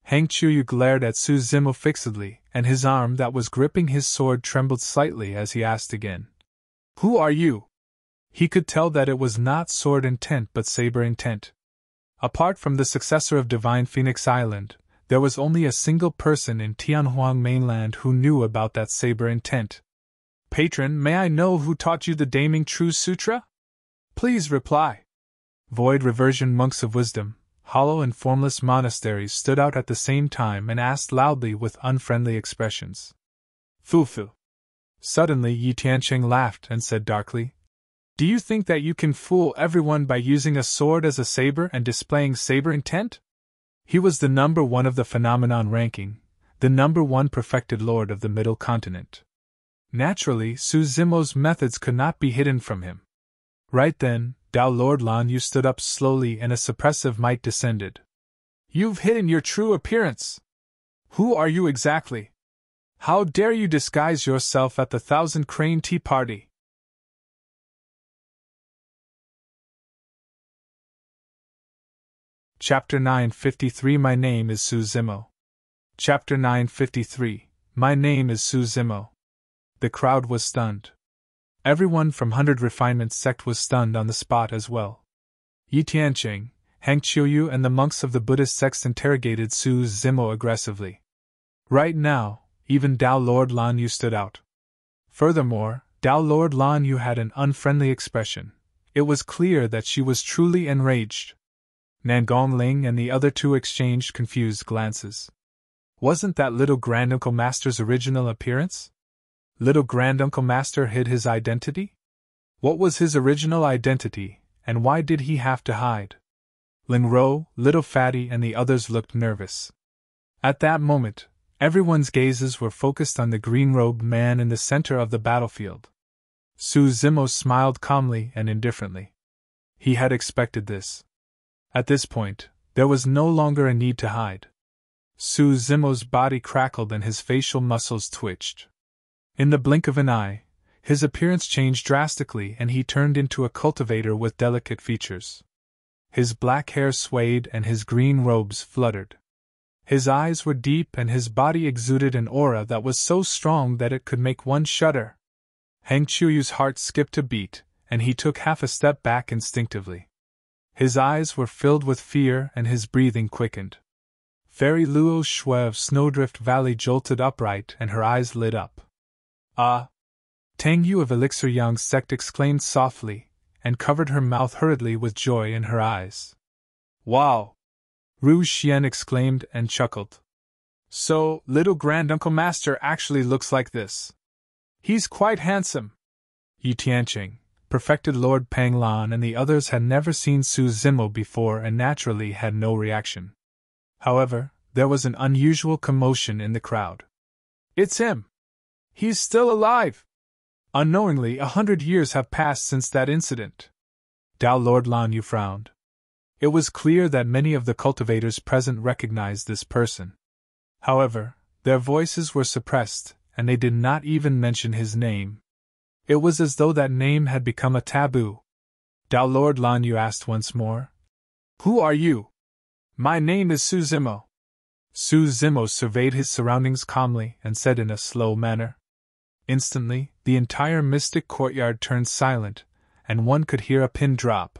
Hang Chuyu glared at Zimo fixedly, and his arm that was gripping his sword trembled slightly as he asked again. Who are you? He could tell that it was not sword intent but saber intent. Apart from the successor of Divine Phoenix Island, there was only a single person in Tianhuang mainland who knew about that saber intent. Patron, may I know who taught you the Daming True Sutra? Please reply. Void Reversion Monks of Wisdom, hollow and formless monasteries stood out at the same time and asked loudly with unfriendly expressions. Fu. Suddenly Yi Tiancheng laughed and said darkly, Do you think that you can fool everyone by using a sword as a saber and displaying saber intent? He was the number 1 of the phenomenon ranking, the number 1 perfected lord of the Middle Continent. Naturally, Zimo's methods could not be hidden from him. Right then, Dao Lord Lan Yu stood up slowly and a suppressive might descended. You've hidden your true appearance! Who are you exactly? How dare you disguise yourself at the Thousand Crane Tea Party? Chapter 953 My name is Zimo. Chapter 953 My name is Zimo. The crowd was stunned. Everyone from 100 Refinement sect was stunned on the spot as well. Yi Tianqing, Hang Qiuyu and the monks of the Buddhist sects interrogated Su Zimo aggressively. Right now, even Dao Lord Lan Yu stood out. Furthermore, Dao Lord Lan Yu had an unfriendly expression. It was clear that she was truly enraged. Nangong Ling and the other two exchanged confused glances. Wasn't that Little Granduncle Master's original appearance? Little Granduncle Master hid his identity? What was his original identity, and why did he have to hide? Lin Ro, Little Fatty and the others looked nervous. At that moment, everyone's gazes were focused on the green-robed man in the center of the battlefield. Su Zimo smiled calmly and indifferently. He had expected this. At this point, there was no longer a need to hide. Su Zimo's body crackled and his facial muscles twitched. In the blink of an eye, his appearance changed drastically and he turned into a cultivator with delicate features. His black hair swayed and his green robes fluttered. His eyes were deep and his body exuded an aura that was so strong that it could make one shudder. Hang Qiuyu's heart skipped a beat, and he took half a step back instinctively. His eyes were filled with fear and his breathing quickened. Fairy Luo Shui of Snowdrift Valley jolted upright and her eyes lit up. Ah! Tang Yu of Elixir Yang's sect exclaimed softly, and covered her mouth hurriedly with joy in her eyes. Wow! Ru Xian exclaimed and chuckled. So, Little Granduncle Master actually looks like this. He's quite handsome. Yi Tianqing, perfected Lord Panglan and the others had never seen Su Zimo before and naturally had no reaction. However, there was an unusual commotion in the crowd. It's him! He's still alive! Unknowingly, 100 years have passed since that incident. Dao Lord Lan Yu frowned. It was clear that many of the cultivators present recognized this person. However, their voices were suppressed, and they did not even mention his name. It was as though that name had become a taboo. Dao Lord Lan Yu asked once more. Who are you? My name is Su Zimo. Su Zimo surveyed his surroundings calmly and said in a slow manner. Instantly, the entire mystic courtyard turned silent, and one could hear a pin drop.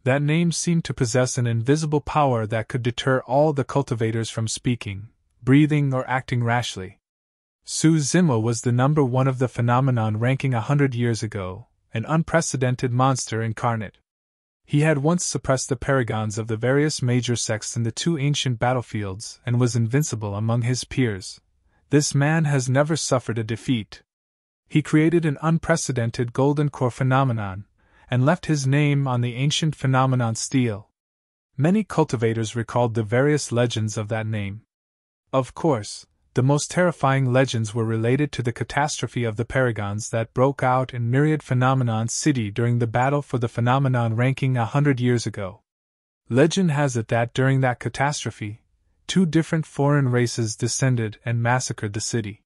That name seemed to possess an invisible power that could deter all the cultivators from speaking, breathing or acting rashly. Su Zimo was the number one of the phenomenon ranking 100 years ago, an unprecedented monster incarnate. He had once suppressed the paragons of the various major sects in the two ancient battlefields and was invincible among his peers. This man has never suffered a defeat. He created an unprecedented golden core phenomenon, and left his name on the ancient phenomenon stele. Many cultivators recalled the various legends of that name. Of course, the most terrifying legends were related to the catastrophe of the paragons that broke out in Myriad Phenomenon City during the battle for the phenomenon ranking 100 years ago. Legend has it that during that catastrophe, 2 different foreign races descended and massacred the city.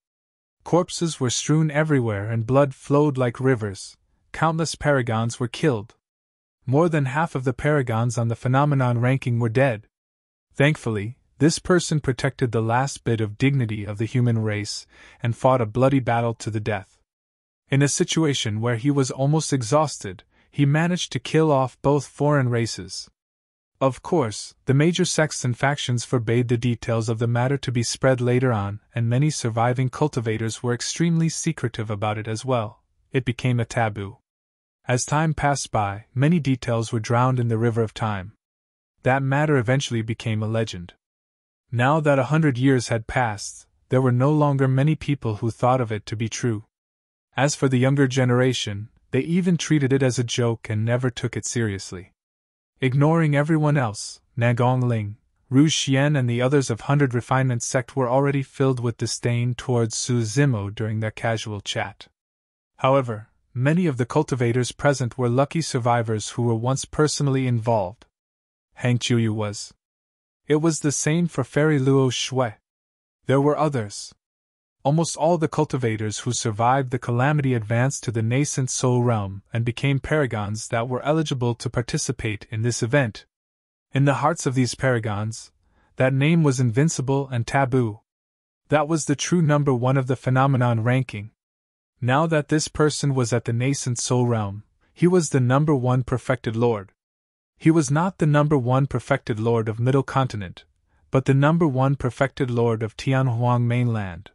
Corpses were strewn everywhere and blood flowed like rivers. Countless paragons were killed. More than half of the paragons on the phenomenon ranking were dead. Thankfully, this person protected the last bit of dignity of the human race and fought a bloody battle to the death. In a situation where he was almost exhausted, he managed to kill off both foreign races. Of course, the major sects and factions forbade the details of the matter to be spread later on, and many surviving cultivators were extremely secretive about it as well. It became a taboo. As time passed by, many details were drowned in the river of time. That matter eventually became a legend. Now that 100 years had passed, there were no longer many people who thought of it to be true. As for the younger generation, they even treated it as a joke and never took it seriously. Ignoring everyone else, Nagong Ling, Ru Xian and the others of 100 Refinement sect were already filled with disdain towards Su Zimo during their casual chat. However, many of the cultivators present were lucky survivors who were once personally involved. Hang Qiuyu was. It was the same for Fairy Luo Shui. There were others. Almost all the cultivators who survived the calamity advanced to the nascent soul realm and became paragons that were eligible to participate in this event. In the hearts of these paragons, that name was invincible and taboo. That was the true number one of the phenomenon ranking. Now that this person was at the nascent soul realm, he was the number one perfected lord. He was not the number one perfected lord of Middle Continent, but the number one perfected lord of Tianhuang mainland.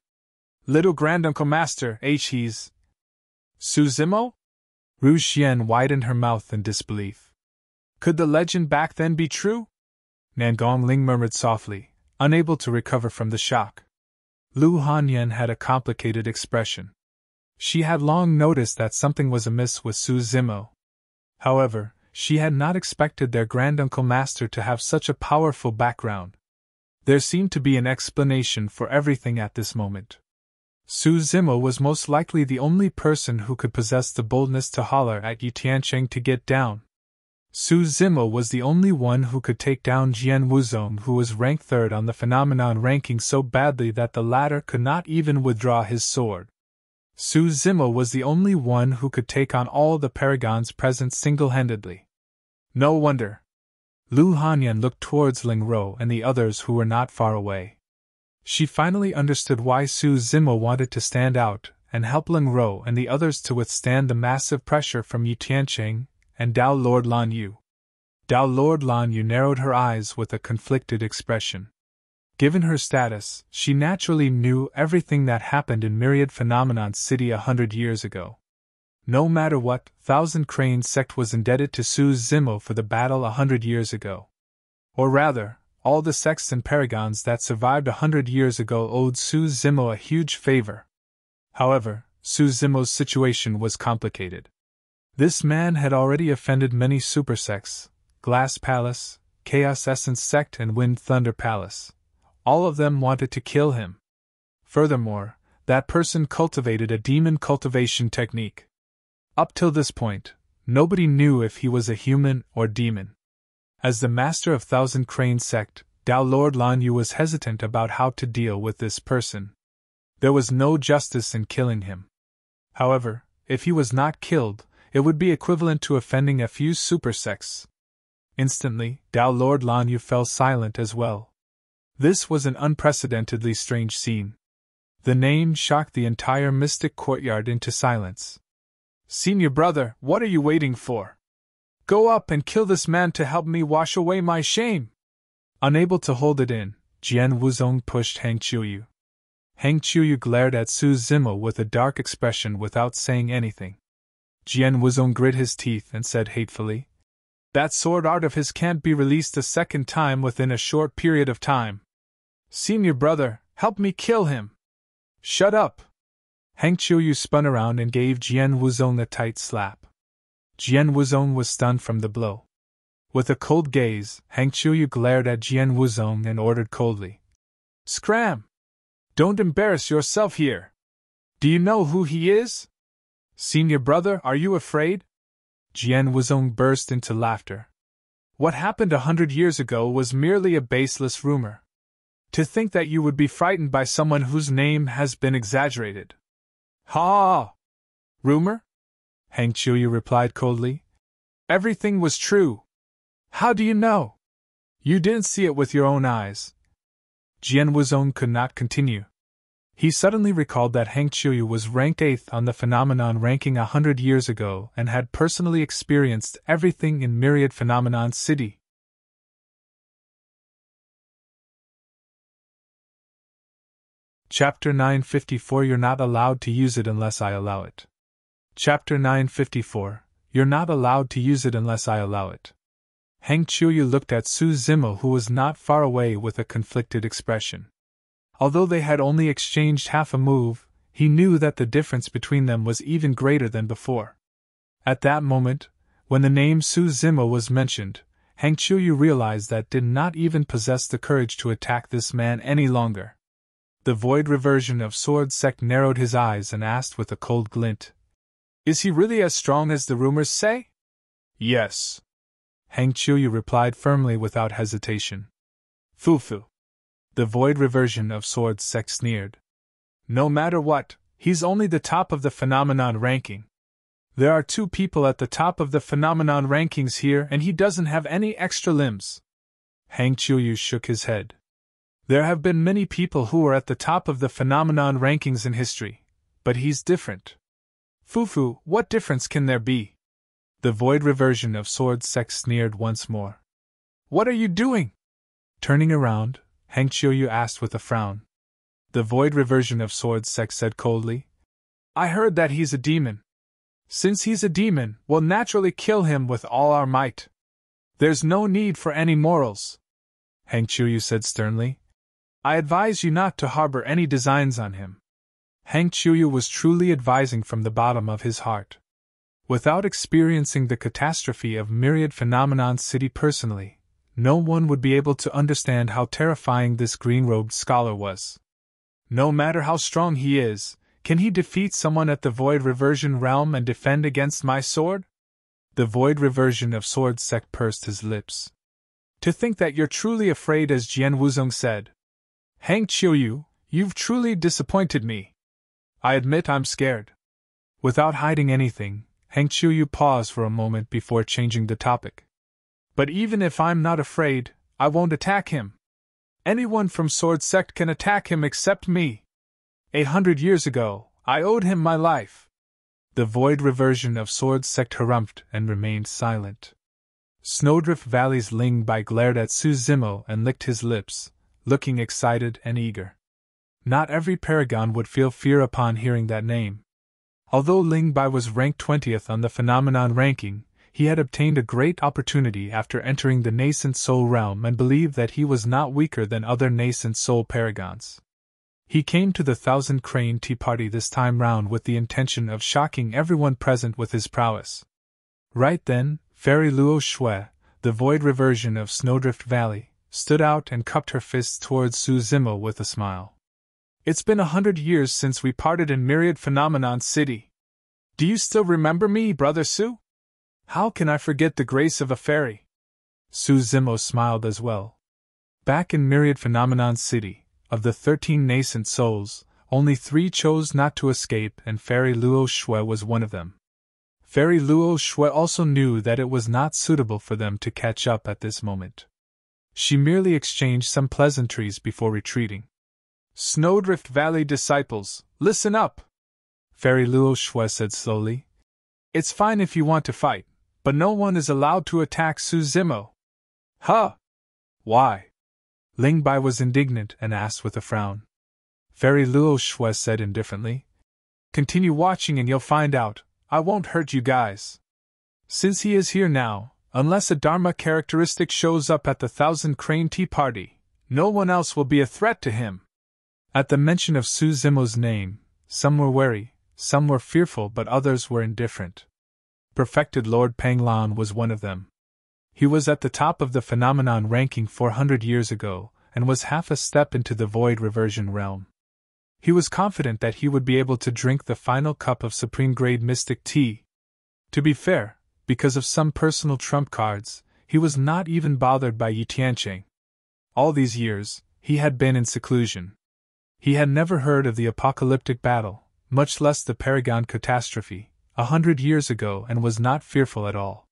Little Granduncle Master, he's Su Zimo? Ru Xian widened her mouth in disbelief. Could the legend back then be true? Nan Gongling murmured softly, unable to recover from the shock. Lu Hanyan had a complicated expression. She had long noticed that something was amiss with Su Zimo. However, she had not expected their granduncle master to have such a powerful background. There seemed to be an explanation for everything at this moment. Su Zimo was most likely the only person who could possess the boldness to holler at Yu Tiancheng to get down. Su Zimo was the only one who could take down Jian Wuzong, who was ranked third on the phenomenon ranking so badly that the latter could not even withdraw his sword. Su Zimo was the only one who could take on all the paragons present single-handedly. No wonder. Lu Hanyan looked towards Ling Ro and the others who were not far away. She finally understood why Su Zimo wanted to stand out and help Ling Ro and the others to withstand the massive pressure from Yu Tiancheng and Dao Lord Lan Yu. Dao Lord Lan Yu narrowed her eyes with a conflicted expression. Given her status, she naturally knew everything that happened in Myriad Phenomenon City 100 years ago. No matter what, Thousand Crane sect was indebted to Su Zimo for the battle 100 years ago. Or rather, all the sects and paragons that survived 100 years ago owed Su Zimo a huge favor. However, Su Zimo's situation was complicated. This man had already offended many super sects: Glass Palace, Chaos Essence Sect, and Wind Thunder Palace. All of them wanted to kill him. Furthermore, that person cultivated a demon cultivation technique. Up till this point, nobody knew if he was a human or demon. As the master of Thousand Crane sect, Dao Lord Lan Yu was hesitant about how to deal with this person. There was no justice in killing him. However, if he was not killed, it would be equivalent to offending a few super sects. Instantly, Dao Lord Lan Yu fell silent as well. This was an unprecedentedly strange scene. The name shocked the entire mystic courtyard into silence. Senior brother, what are you waiting for? Go up and kill this man to help me wash away my shame! Unable to hold it in, Jian Wuzong pushed Hang Qiuyu. Hang Qiuyu glared at Su Zimo with a dark expression without saying anything. Jian Wuzong grit his teeth and said hatefully, "That sword art of his can't be released a second time within a short period of time. Senior brother, help me kill him!" Shut up! Hang Qiuyu spun around and gave Jian Wuzong a tight slap. Jian Wuzong was stunned from the blow. With a cold gaze, Hang Qiuyu glared at Jian Wuzong and ordered coldly, "Scram! Don't embarrass yourself here! Do you know who he is? Senior brother, are you afraid?" Jian Wuzong burst into laughter. What happened 100 years ago was merely a baseless rumor. To think that you would be frightened by someone whose name has been exaggerated. Ha! Rumor? Hang Qiuyu replied coldly. Everything was true. How do you know? You didn't see it with your own eyes. Jian Wuzong could not continue. He suddenly recalled that Hang Qiuyu was ranked 8th on the phenomenon ranking 100 years ago and had personally experienced everything in Myriad Phenomenon City. Chapter 954 You're not allowed to use it unless I allow it. Chapter 954 You're not allowed to use it unless I allow it. Hang Qiuyu looked at Su Zimo, who was not far away, with a conflicted expression. Although they had only exchanged half a move, he knew that the difference between them was even greater than before. At that moment, when the name Su Zimo was mentioned, Hang Qiuyu realized that did not even possess the courage to attack this man any longer. The void reversion of Sword Sect narrowed his eyes and asked with a cold glint, "Is he really as strong as the rumors say?" "Yes," Hang Qiuyu replied firmly without hesitation. "Fufu." The void reversion of Sword Sect sneered. "No matter what, he's only the top of the phenomenon ranking. There are 2 people at the top of the phenomenon rankings here, and he doesn't have any extra limbs." Hang Qiuyu shook his head. "There have been many people who were at the top of the phenomenon rankings in history, but he's different." "Fufu, what difference can there be?" The void reversion of Sword Sect sneered once more. What are you doing? Turning around, Heng Qiuyu asked with a frown. The void reversion of Sword Sect said coldly. I heard that he's a demon. Since he's a demon, we'll naturally kill him with all our might. There's no need for any morals, Heng Qiuyu said sternly. I advise you not to harbor any designs on him. Heng Qiuyu was truly advising from the bottom of his heart. Without experiencing the catastrophe of Myriad Phenomenon City personally, no one would be able to understand how terrifying this green-robed scholar was. No matter how strong he is, can he defeat someone at the Void Reversion realm and defend against my sword? The Void Reversion of Sword Sect pursed his lips. To think that you're truly afraid, as Jian Wuzong said. Heng Qiuyu, you've truly disappointed me. I admit I'm scared. Without hiding anything, Heng Qiuyu paused for a moment before changing the topic. But even if I'm not afraid, I won't attack him. Anyone from Sword Sect can attack him except me. 800 years ago, I owed him my life. The void reversion of Sword Sect harumphed and remained silent. Snowdrift Valley's Ling Bai glared at Su Zimo and licked his lips, looking excited and eager. Not every paragon would feel fear upon hearing that name. Although Ling Bai was ranked 20th on the phenomenon ranking, he had obtained a great opportunity after entering the nascent soul realm and believed that he was not weaker than other nascent soul paragons. He came to the Thousand Crane Tea Party this time round with the intention of shocking everyone present with his prowess. Right then, Fairy Luo Shui, the void reversion of Snowdrift Valley, stood out and cupped her fists towards Su Zimo with a smile. It's been 100 years since we parted in Myriad Phenomenon City. Do you still remember me, Brother Su? How can I forget the grace of a fairy? Su Zimo smiled as well. Back in Myriad Phenomenon City, of the 13 nascent souls, only 3 chose not to escape, and Fairy Luo Shui was one of them. Fairy Luo Shui also knew that it was not suitable for them to catch up at this moment. She merely exchanged some pleasantries before retreating. Snowdrift Valley disciples, listen up! Fairy Luo Shui said slowly. It's fine if you want to fight, but no one is allowed to attack Su Zimo. Huh? Why? Ling Bai was indignant and asked with a frown. Fairy Luo Shui said indifferently. Continue watching and you'll find out. I won't hurt you guys. Since he is here now, unless a Dharma characteristic shows up at the Thousand Crane Tea Party, no one else will be a threat to him. At the mention of Su Zimo's name, some were wary, some were fearful, but others were indifferent. Perfected Lord Panglan was one of them. He was at the top of the phenomenon ranking 400 years ago, and was half a step into the void reversion realm. He was confident that he would be able to drink the final cup of supreme-grade mystic tea. To be fair, because of some personal trump cards, he was not even bothered by Yi Tianqing. All these years, he had been in seclusion. He had never heard of the apocalyptic battle, much less the Paragon catastrophe, 100 years ago, and was not fearful at all.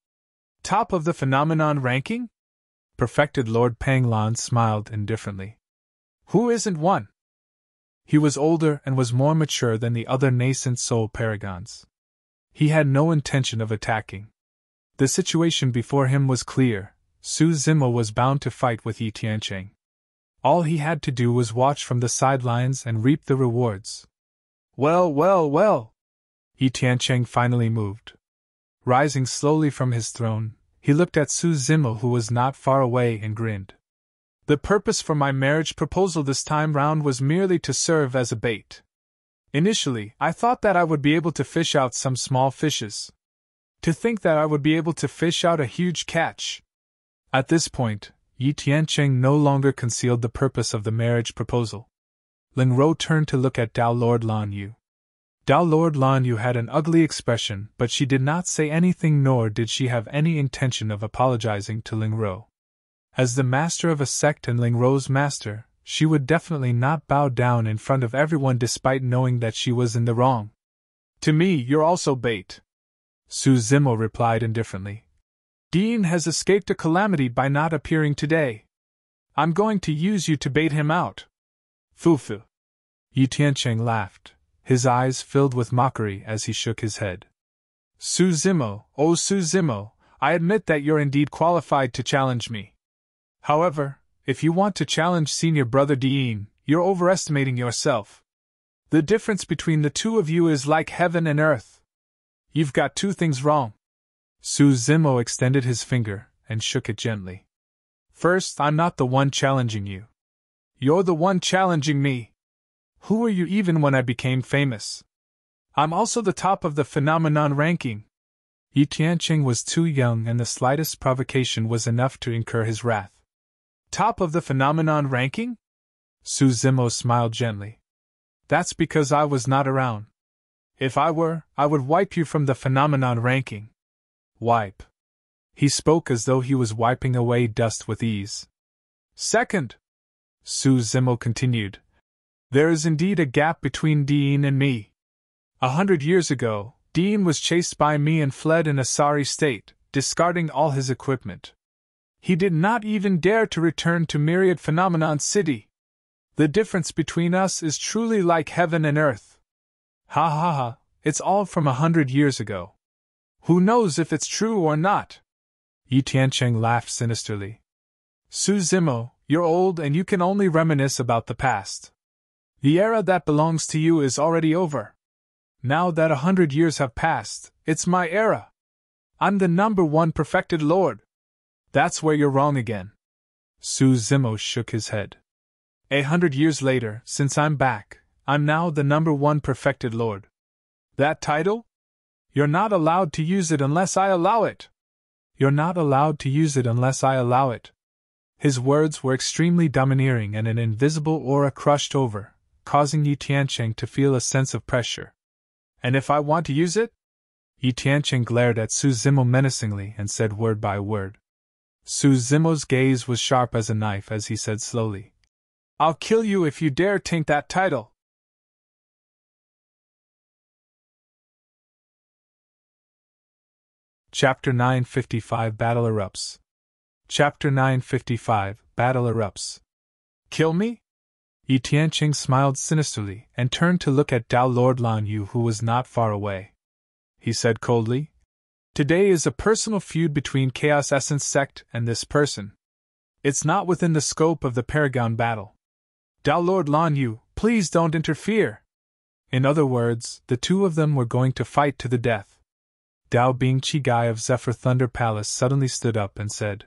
Top of the phenomenon ranking? Perfected Lord Panglan smiled indifferently. Who isn't one? He was older and was more mature than the other nascent soul paragons. He had no intention of attacking. The situation before him was clear. Su Zimo was bound to fight with Yi Tianqing. All he had to do was watch from the sidelines and reap the rewards. Well! Yi Tianqing finally moved. Rising slowly from his throne, he looked at Su Zimo, who was not far away, and grinned. The purpose for my marriage proposal this time round was merely to serve as a bait. Initially, I thought that I would be able to fish out some small fishes. To think that I would be able to fish out a huge catch. At this point, Yi Tianqing no longer concealed the purpose of the marriage proposal. Ling Ro turned to look at Dao Lord Lan Yu. Dao Lord Lan Yu had an ugly expression, but she did not say anything, nor did she have any intention of apologizing to Ling Ro. As the master of a sect and Ling Ro's master, she would definitely not bow down in front of everyone despite knowing that she was in the wrong. To me, you're also bait. Su Zimo replied indifferently. Dean has escaped a calamity by not appearing today. I'm going to use you to bait him out. Fufu. Yi Tianqing laughed, his eyes filled with mockery as he shook his head. Zimo, oh Zimo, I admit that you're indeed qualified to challenge me. However, if you want to challenge Senior Brother Dean, you're overestimating yourself. The difference between the two of you is like heaven and earth. You've got two things wrong. Zimo extended his finger and shook it gently. First, I'm not the one challenging you. You're the one challenging me. Who were you even when I became famous? I'm also the top of the phenomenon ranking. Yi Tianqing was too young, and the slightest provocation was enough to incur his wrath. Top of the phenomenon ranking? Zimo smiled gently. That's because I was not around. If I were, I would wipe you from the phenomenon ranking. Wipe. He spoke as though he was wiping away dust with ease. Second, Zimo continued, there is indeed a gap between Dean and me. 100 years ago, Dean was chased by me and fled in a sorry state, discarding all his equipment. He did not even dare to return to Myriad Phenomenon City. The difference between us is truly like heaven and earth. Ha ha ha, it's all from 100 years ago. Who knows if it's true or not? Yi Tianqing laughed sinisterly. Zimo, you're old and you can only reminisce about the past. The era that belongs to you is already over. Now that 100 years have passed, it's my era. I'm the #1 perfected lord. That's where you're wrong again. Zimo shook his head. 100 years later, since I'm back, I'm now the #1 perfected lord. That title? You're not allowed to use it unless I allow it. You're not allowed to use it unless I allow it. His words were extremely domineering, and an invisible aura crushed over, causing Yi Tianqing to feel a sense of pressure. And if I want to use it? Yi Tianqing glared at Zimo menacingly and said word by word. Zimo's gaze was sharp as a knife as he said slowly, I'll kill you if you dare taint that title. Chapter 955 Battle Erupts. Chapter 955 Battle Erupts. Kill me? Yi Tianqing smiled sinisterly and turned to look at Dao Lord Lan Yu, who was not far away. He said coldly, Today is a personal feud between Chaos Essence Sect and this person. It's not within the scope of the Paragon battle. Dao Lord Lan Yu, please don't interfere. In other words, the two of them were going to fight to the death. Dao Bing Chigai of Zephyr Thunder Palace suddenly stood up and said,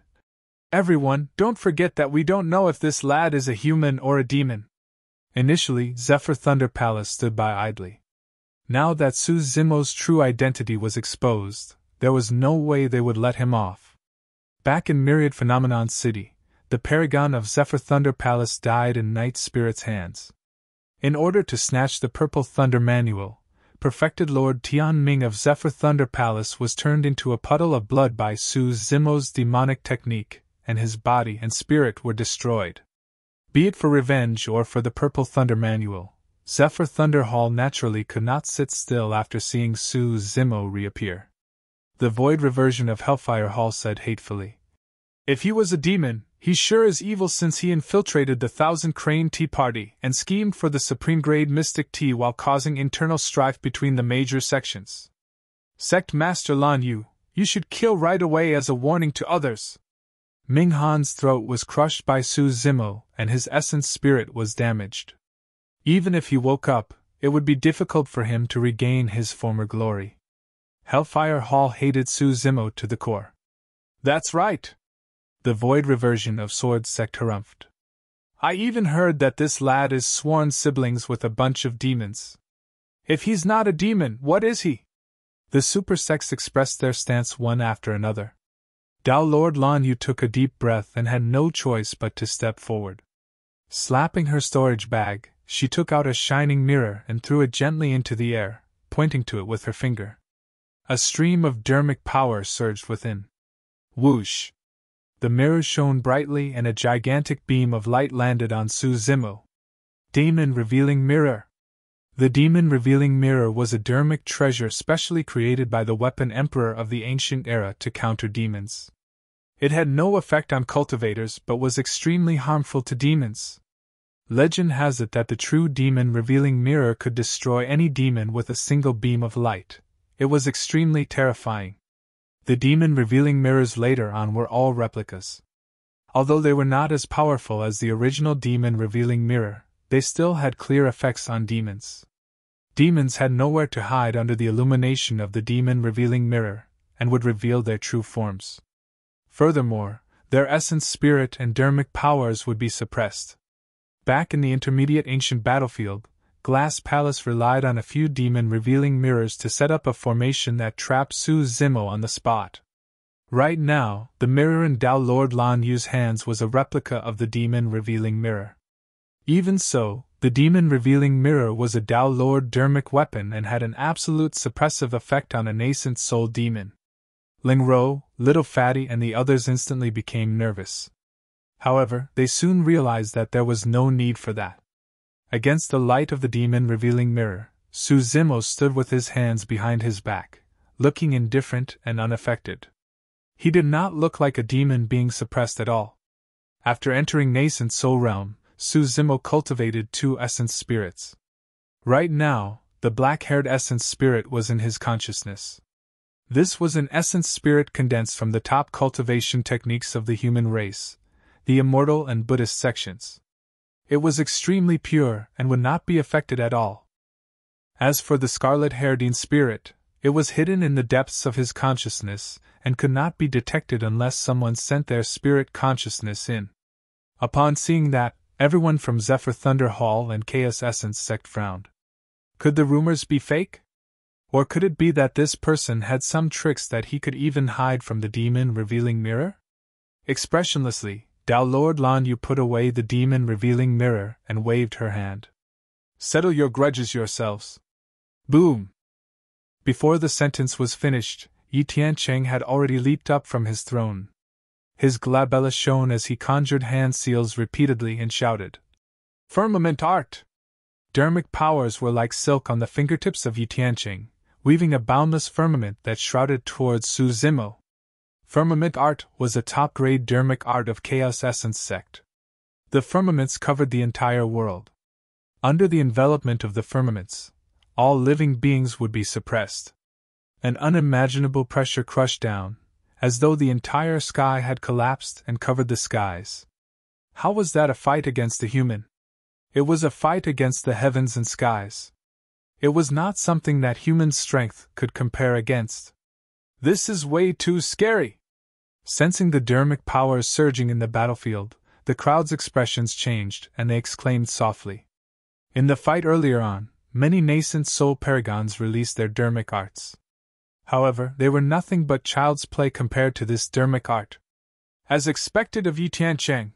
Everyone, don't forget that we don't know if this lad is a human or a demon. Initially, Zephyr Thunder Palace stood by idly. Now that Zimo's true identity was exposed, there was no way they would let him off. Back in Myriad Phenomenon City, the Paragon of Zephyr Thunder Palace died in Night Spirit's hands. In order to snatch the Purple Thunder Manual, Perfected Lord Tian Ming of Zephyr Thunder Palace was turned into a puddle of blood by Zimo's demonic technique, and his body and spirit were destroyed. Be it for revenge or for the Purple Thunder Manual, Zephyr Thunder Hall naturally could not sit still after seeing Zimo reappear. The Void Reversion of Hellfire Hall said hatefully, If he was a demon, he sure is evil, since he infiltrated the Thousand Crane Tea Party and schemed for the Supreme Grade Mystic Tea while causing internal strife between the major sections. Sect Master Lan Yu, you should kill right away as a warning to others. Ming Han's throat was crushed by Zimo, and his essence spirit was damaged. Even if he woke up, it would be difficult for him to regain his former glory. Hellfire Hall hated Zimo to the core. That's right. The Void Reversion of Sword Sect harumphed. I even heard that this lad is sworn siblings with a bunch of demons. If he's not a demon, what is he? The super sects expressed their stance one after another. Dao Lord Lan Yu took a deep breath and had no choice but to step forward. Slapping her storage bag, she took out a shining mirror and threw it gently into the air, pointing to it with her finger. A stream of dermic power surged within. Whoosh! The mirror shone brightly and a gigantic beam of light landed on Zimo. Demon Revealing Mirror. The Demon Revealing Mirror was a dermic treasure specially created by the Weapon Emperor of the Ancient Era to counter demons. It had no effect on cultivators but was extremely harmful to demons. Legend has it that the true Demon Revealing Mirror could destroy any demon with a single beam of light. It was extremely terrifying. The demon-revealing mirrors later on were all replicas. Although they were not as powerful as the original demon-revealing mirror, they still had clear effects on demons. Demons had nowhere to hide under the illumination of the demon-revealing mirror, and would reveal their true forms. Furthermore, their essence, spirit, and dermic powers would be suppressed. Back in the intermediate ancient battlefield, Glass Palace relied on a few demon-revealing mirrors to set up a formation that trapped Su Zimo on the spot. Right now, the mirror in Dao Lord Lan Yu's hands was a replica of the demon-revealing mirror. Even so, the demon-revealing mirror was a Dao Lord dermic weapon and had an absolute suppressive effect on a nascent soul demon. Ling Ro, Little Fatty, and the others instantly became nervous. However, they soon realized that there was no need for that. Against the light of the demon-revealing mirror, Su Zimo stood with his hands behind his back, looking indifferent and unaffected. He did not look like a demon being suppressed at all. After entering nascent soul realm, Su Zimo cultivated 2 essence spirits. Right now, the black-haired essence spirit was in his consciousness. This was an essence spirit condensed from the top cultivation techniques of the human race, the immortal and Buddhist sections. It was extremely pure and would not be affected at all. As for the scarlet-haired spirit, it was hidden in the depths of his consciousness and could not be detected unless someone sent their spirit consciousness in. Upon seeing that, everyone from Zephyr Thunder Hall and Chaos Essence Sect frowned. Could the rumors be fake? Or could it be that this person had some tricks that he could even hide from the demon-revealing mirror? Expressionlessly, Dao Lord Lan Yu put away the demon-revealing mirror and waved her hand. Settle your grudges yourselves. Boom! Before the sentence was finished, Yi Tiancheng had already leaped up from his throne. His glabella shone as he conjured hand seals repeatedly and shouted, Firmament art! Dermic powers were like silk on the fingertips of Yi Tiancheng, weaving a boundless firmament that shrouded towards Su Zimo. Firmament art was a top-grade dermic art of Chaos Essence Sect. The firmaments covered the entire world. Under the envelopment of the firmaments, all living beings would be suppressed. An unimaginable pressure crushed down, as though the entire sky had collapsed and covered the skies. How was that a fight against a human? It was a fight against the heavens and skies. It was not something that human strength could compare against. This is way too scary! Sensing the dermic powers surging in the battlefield, the crowd's expressions changed and they exclaimed softly. In the fight earlier on, many nascent soul paragons released their dermic arts. However, they were nothing but child's play compared to this dermic art. As expected of Yi Tiancheng,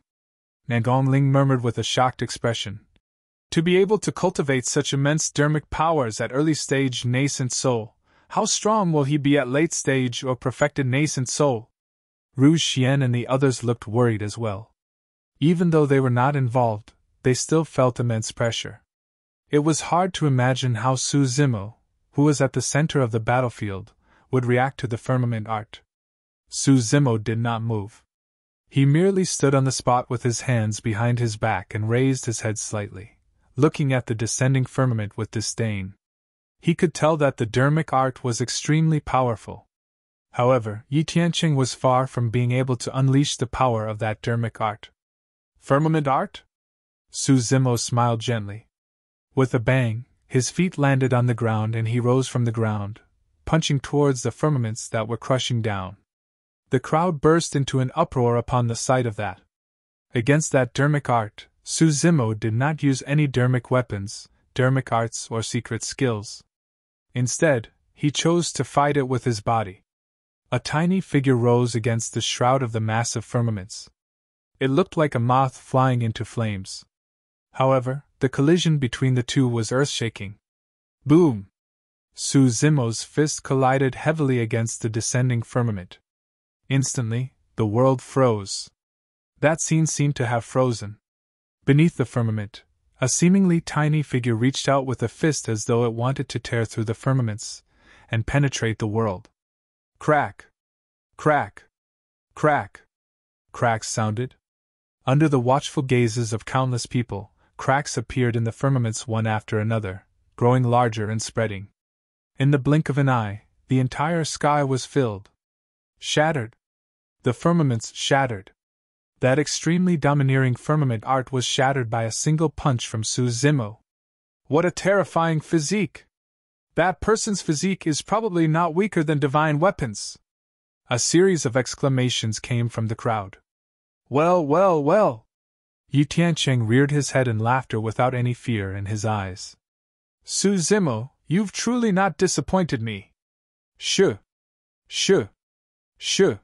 Nangong Ling murmured with a shocked expression. To be able to cultivate such immense dermic powers at early stage nascent soul, how strong will he be at late stage or perfected nascent soul? Rouge Xian and the others looked worried as well. Even though they were not involved, they still felt immense pressure. It was hard to imagine how Su Zimo, who was at the center of the battlefield, would react to the firmament art. Su Zimo did not move. He merely stood on the spot with his hands behind his back and raised his head slightly, looking at the descending firmament with disdain. He could tell that the dermic art was extremely powerful. However, Yi Tiancheng was far from being able to unleash the power of that dermic art. Firmament art? Su Zimo smiled gently. With a bang, his feet landed on the ground and he rose from the ground, punching towards the firmaments that were crushing down. The crowd burst into an uproar upon the sight of that. Against that dermic art, Su Zimo did not use any dermic weapons, dermic arts, or secret skills. Instead, he chose to fight it with his body. A tiny figure rose against the shroud of the massive firmaments. It looked like a moth flying into flames. However, the collision between the two was earth-shaking. Boom! Su Zimo's fist collided heavily against the descending firmament. Instantly, the world froze. That scene seemed to have frozen. Beneath the firmament, a seemingly tiny figure reached out with a fist as though it wanted to tear through the firmaments and penetrate the world. Crack! Crack! Crack! Cracks sounded. Under the watchful gazes of countless people, cracks appeared in the firmaments one after another, growing larger and spreading. In the blink of an eye, the entire sky was filled. Shattered. The firmaments shattered. That extremely domineering firmament art was shattered by a single punch from Zimo. What a terrifying physique! That person's physique is probably not weaker than divine weapons. A series of exclamations came from the crowd. Well, well, well! Yi Tiancheng reared his head in laughter without any fear in his eyes. Zimo, you've truly not disappointed me. Shoo! Shoo! Shoo!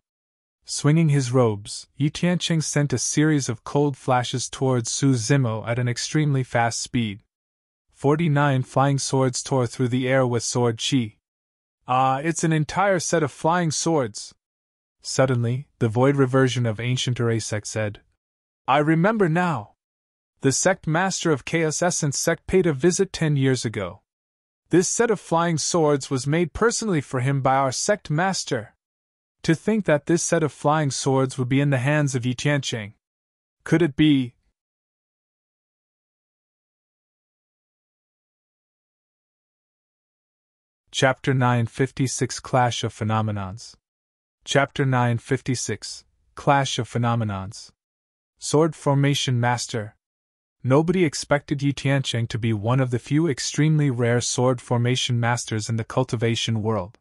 Swinging his robes, Yi Tiancheng sent a series of cold flashes towards Zimo at an extremely fast speed. 49 flying swords tore through the air with sword chi. Ah, it's an entire set of flying swords! Suddenly, the void reversion of ancient Erupts said, I remember now! The sect master of Chaos Essence sect paid a visit 10 years ago. This set of flying swords was made personally for him by our sect master. To think that this set of flying swords would be in the hands of Yi Tiancheng. Could it be? Chapter 956 Clash of Phenomenons. Chapter 956 Clash of Phenomenons. Sword Formation Master. Nobody expected Yi Tiancheng to be one of the few extremely rare sword formation masters in the cultivation world.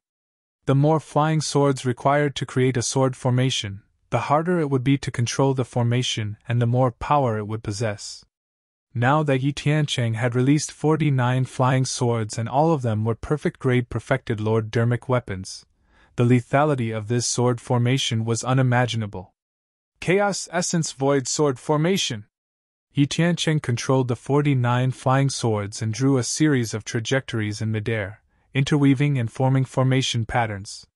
The more flying swords required to create a sword formation, the harder it would be to control the formation and the more power it would possess. Now that Yi Tiancheng had released 49 flying swords and all of them were perfect-grade perfected Lord Dermic weapons, the lethality of this sword formation was unimaginable. Chaos Essence Void Sword Formation. Yi Tiancheng controlled the 49 flying swords and drew a series of trajectories in midair, interweaving and forming formation patterns.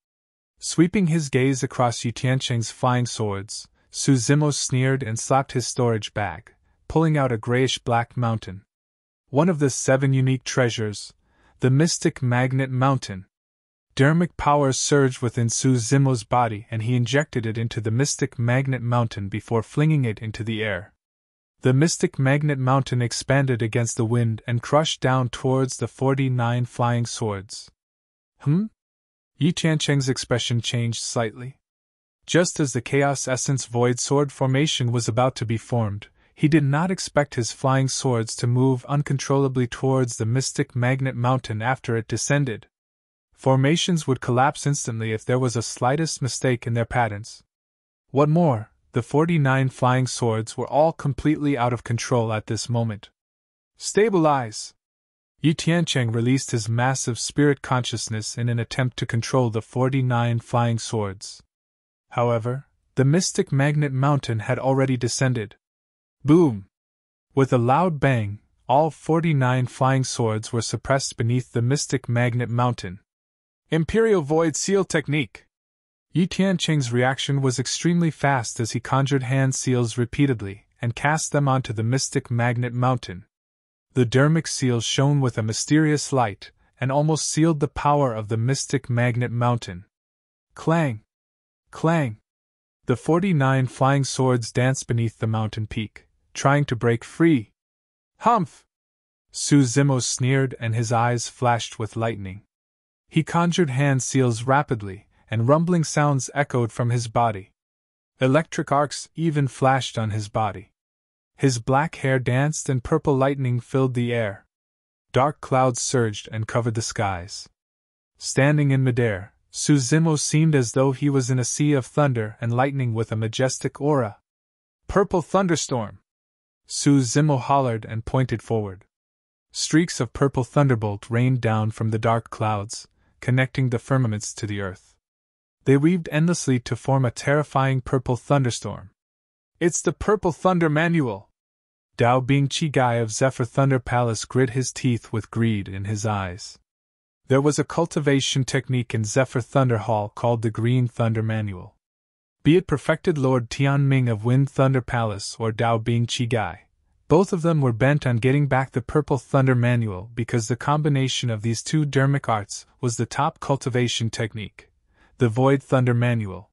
Sweeping his gaze across Yi Tiancheng's flying swords, Zimo sneered and slapped his storage bag, pulling out a grayish-black mountain. One of the 7 unique treasures, the Mystic Magnet Mountain. Dermic powers surged within Zimo's body and he injected it into the Mystic Magnet Mountain before flinging it into the air. The Mystic Magnet Mountain expanded against the wind and crushed down towards the 49 flying swords. Yi Tiancheng's expression changed slightly. Just as the Chaos Essence Void Sword Formation was about to be formed, he did not expect his flying swords to move uncontrollably towards the Mystic Magnet Mountain after it descended. Formations would collapse instantly if there was a slightest mistake in their patterns. What more, the 49 flying swords were all completely out of control at this moment. Stabilize! Yi Tiancheng released his massive spirit consciousness in an attempt to control the 49 flying swords. However, the Mystic Magnet Mountain had already descended. Boom! With a loud bang, all 49 flying swords were suppressed beneath the Mystic Magnet Mountain. Imperial Void Seal Technique. Yi Tiancheng's reaction was extremely fast as he conjured hand seals repeatedly and cast them onto the Mystic Magnet Mountain. The dermic seals shone with a mysterious light and almost sealed the power of the Mystic Magnet Mountain. Clang! Clang! The 49 flying swords danced beneath the mountain peak, trying to break free. Humph! Zimo sneered and his eyes flashed with lightning. He conjured hand seals rapidly, and rumbling sounds echoed from his body. Electric arcs even flashed on his body. His black hair danced and purple lightning filled the air. Dark clouds surged and covered the skies. Standing in midair, Zimo seemed as though he was in a sea of thunder and lightning with a majestic aura. Purple thunderstorm! Zimo hollered and pointed forward. Streaks of purple thunderbolt rained down from the dark clouds, connecting the firmaments to the earth. They weaved endlessly to form a terrifying purple thunderstorm. It's the Purple Thunder Manual! Dao Bing Chi-Gai of Zephyr Thunder Palace grit his teeth with greed in his eyes. There was a cultivation technique in Zephyr Thunder Hall called the Green Thunder Manual. Be it perfected Lord Tianming of Wind Thunder Palace or Dao Bing Chi-Gai, both of them were bent on getting back the Purple Thunder Manual because the combination of these two dermic arts was the top cultivation technique, the Void Thunder Manual.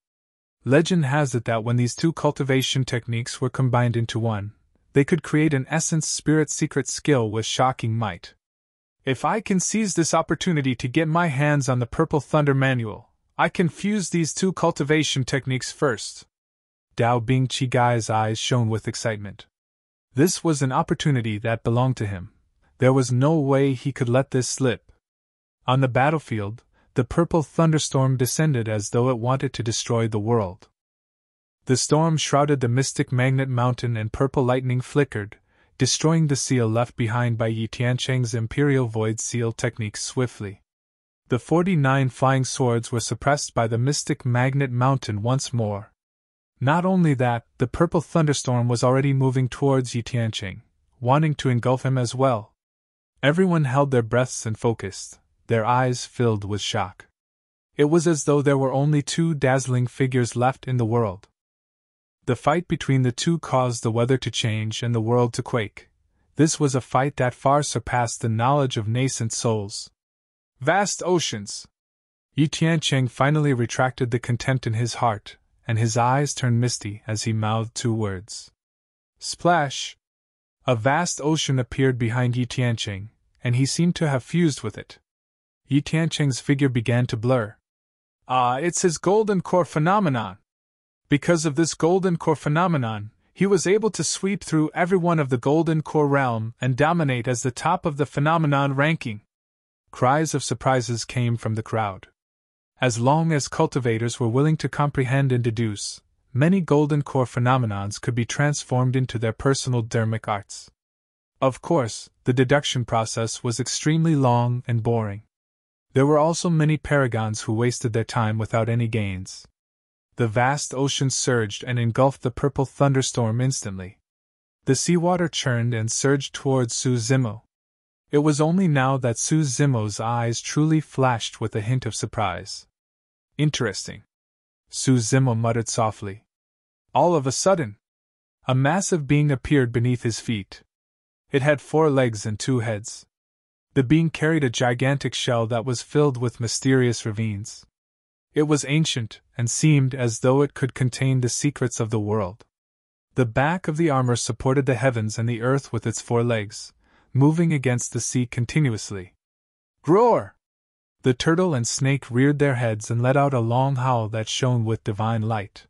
Legend has it that when these two cultivation techniques were combined into one, they could create an essence spirit secret skill with shocking might. If I can seize this opportunity to get my hands on the Purple Thunder Manual, I can fuse these two cultivation techniques first. Dao Bingqigai's eyes shone with excitement. This was an opportunity that belonged to him. There was no way he could let this slip. On the battlefield, the purple thunderstorm descended as though it wanted to destroy the world. The storm shrouded the mystic magnet mountain and purple lightning flickered, destroying the seal left behind by Yi Tiancheng's Imperial Void Seal technique swiftly. The 49 flying swords were suppressed by the mystic magnet mountain once more. Not only that, the purple thunderstorm was already moving towards Yi Tiancheng, wanting to engulf him as well. Everyone held their breaths and focused, their eyes filled with shock. It was as though there were only two dazzling figures left in the world. The fight between the two caused the weather to change and the world to quake. This was a fight that far surpassed the knowledge of nascent souls. Vast oceans! Yi Tiancheng finally retracted the contempt in his heart, and his eyes turned misty as he mouthed two words. Splash! A vast ocean appeared behind Yi Tiancheng, and he seemed to have fused with it. Yi Tiancheng's figure began to blur. It's his golden core phenomenon. Because of this golden core phenomenon, he was able to sweep through every one of the golden core realm and dominate as the top of the phenomenon ranking. Cries of surprises came from the crowd. As long as cultivators were willing to comprehend and deduce, many golden core phenomenons could be transformed into their personal dermic arts. Of course, the deduction process was extremely long and boring. There were also many paragons who wasted their time without any gains. The vast ocean surged and engulfed the purple thunderstorm instantly. The seawater churned and surged towards Su Zimo. It was only now that Su Zimo's eyes truly flashed with a hint of surprise. Interesting. Su Zimo muttered softly. All of a sudden, a massive being appeared beneath his feet. It had 4 legs and 2 heads. The being carried a gigantic shell that was filled with mysterious ravines. It was ancient, and seemed as though it could contain the secrets of the world. The back of the armor supported the heavens and the earth with its 4 legs, moving against the sea continuously. Roar! The turtle and snake reared their heads and let out a long howl that shone with divine light.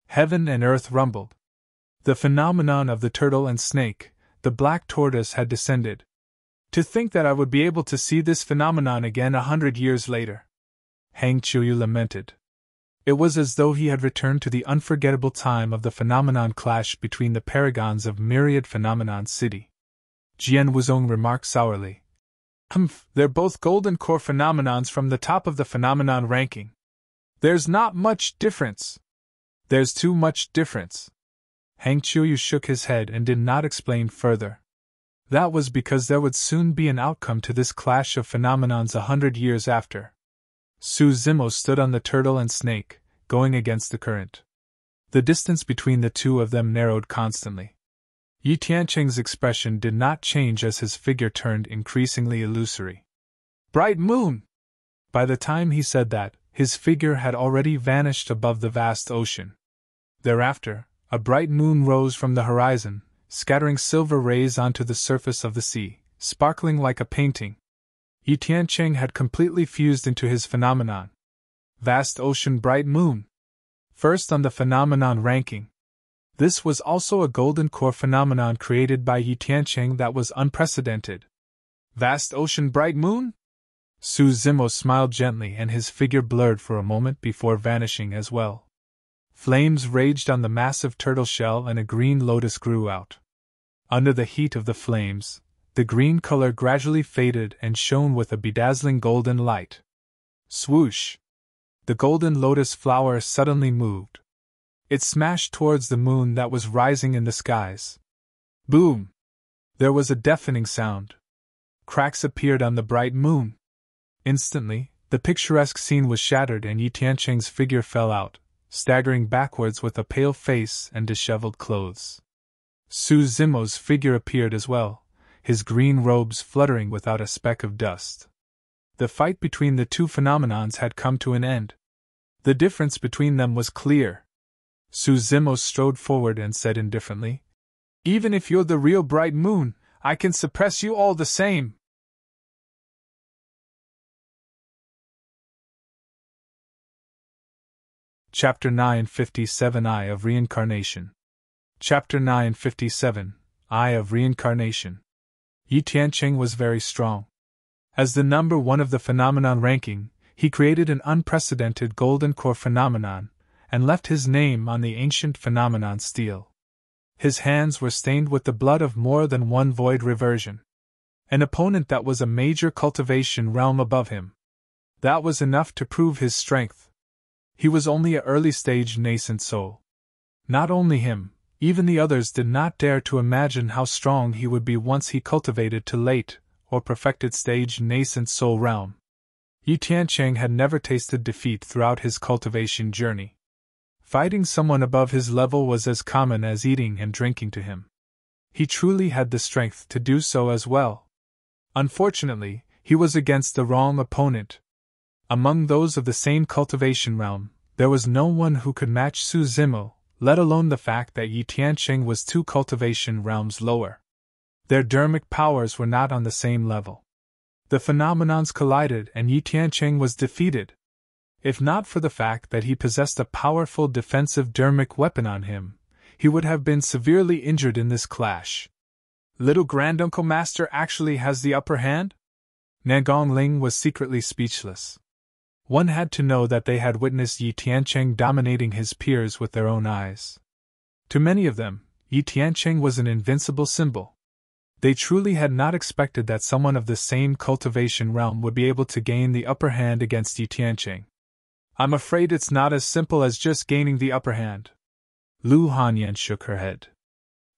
Heaven and earth rumbled. The phenomenon of the turtle and snake, the black tortoise, had descended. To think that I would be able to see this phenomenon again 100 years later. Hang Qiuyu lamented. It was as though he had returned to the unforgettable time of the phenomenon clash between the paragons of Myriad Phenomenon City. Jian Wuzong remarked sourly. They're both golden core phenomenons from the top of the phenomenon ranking. There's not much difference. There's too much difference. Hang Qiuyu shook his head and did not explain further. That was because there would soon be an outcome to this clash of phenomenons 100 years after. Su Zimo stood on the turtle and snake, going against the current. The distance between the two of them narrowed constantly. Yi Tiancheng's expression did not change as his figure turned increasingly illusory. Bright moon! By the time he said that, his figure had already vanished above the vast ocean. Thereafter, a bright moon rose from the horizon, scattering silver rays onto the surface of the sea, sparkling like a painting. Yi Tiancheng had completely fused into his phenomenon. Vast ocean, bright moon. First on the phenomenon ranking. This was also a golden core phenomenon created by Yi Tiancheng that was unprecedented. Vast ocean, bright moon? Su Zimo smiled gently and his figure blurred for a moment before vanishing as well. Flames raged on the massive turtle shell and a green lotus grew out. Under the heat of the flames, the green color gradually faded and shone with a bedazzling golden light. Swoosh! The golden lotus flower suddenly moved. It smashed towards the moon that was rising in the skies. Boom! There was a deafening sound. Cracks appeared on the bright moon. Instantly, the picturesque scene was shattered and Yi Tiancheng's figure fell out, staggering backwards with a pale face and disheveled clothes. Su Zimo's figure appeared as well, his green robes fluttering without a speck of dust. The fight between the two phenomenons had come to an end. The difference between them was clear. Su Zimo strode forward and said indifferently, Even if you're the real bright moon, I can suppress you all the same. Chapter 957 Eye of Reincarnation. Chapter 957 Eye of Reincarnation. Yi Tianqing was very strong. As the number one of the phenomenon ranking, he created an unprecedented golden core phenomenon, and left his name on the ancient phenomenon stele. His hands were stained with the blood of more than one void reversion. An opponent that was a major cultivation realm above him. That was enough to prove his strength. He was only an early-stage nascent soul. Not only him, even the others did not dare to imagine how strong he would be once he cultivated to late, or perfected stage nascent soul realm. Yi Tianqing had never tasted defeat throughout his cultivation journey. Fighting someone above his level was as common as eating and drinking to him. He truly had the strength to do so as well. Unfortunately, he was against the wrong opponent. Among those of the same cultivation realm, there was no one who could match Su Zimo, let alone the fact that Yi Tianqing was 2 cultivation realms lower. Their dermic powers were not on the same level. The phenomenons collided and Yi Tianqing was defeated. If not for the fact that he possessed a powerful defensive dermic weapon on him, he would have been severely injured in this clash. Little Granduncle Master actually has the upper hand? Nangongling was secretly speechless. One had to know that they had witnessed Yi Tianqing dominating his peers with their own eyes. To many of them, Yi Tianqing was an invincible symbol. They truly had not expected that someone of the same cultivation realm would be able to gain the upper hand against Yi Tianqing. I'm afraid it's not as simple as just gaining the upper hand. Lu Hanyan shook her head.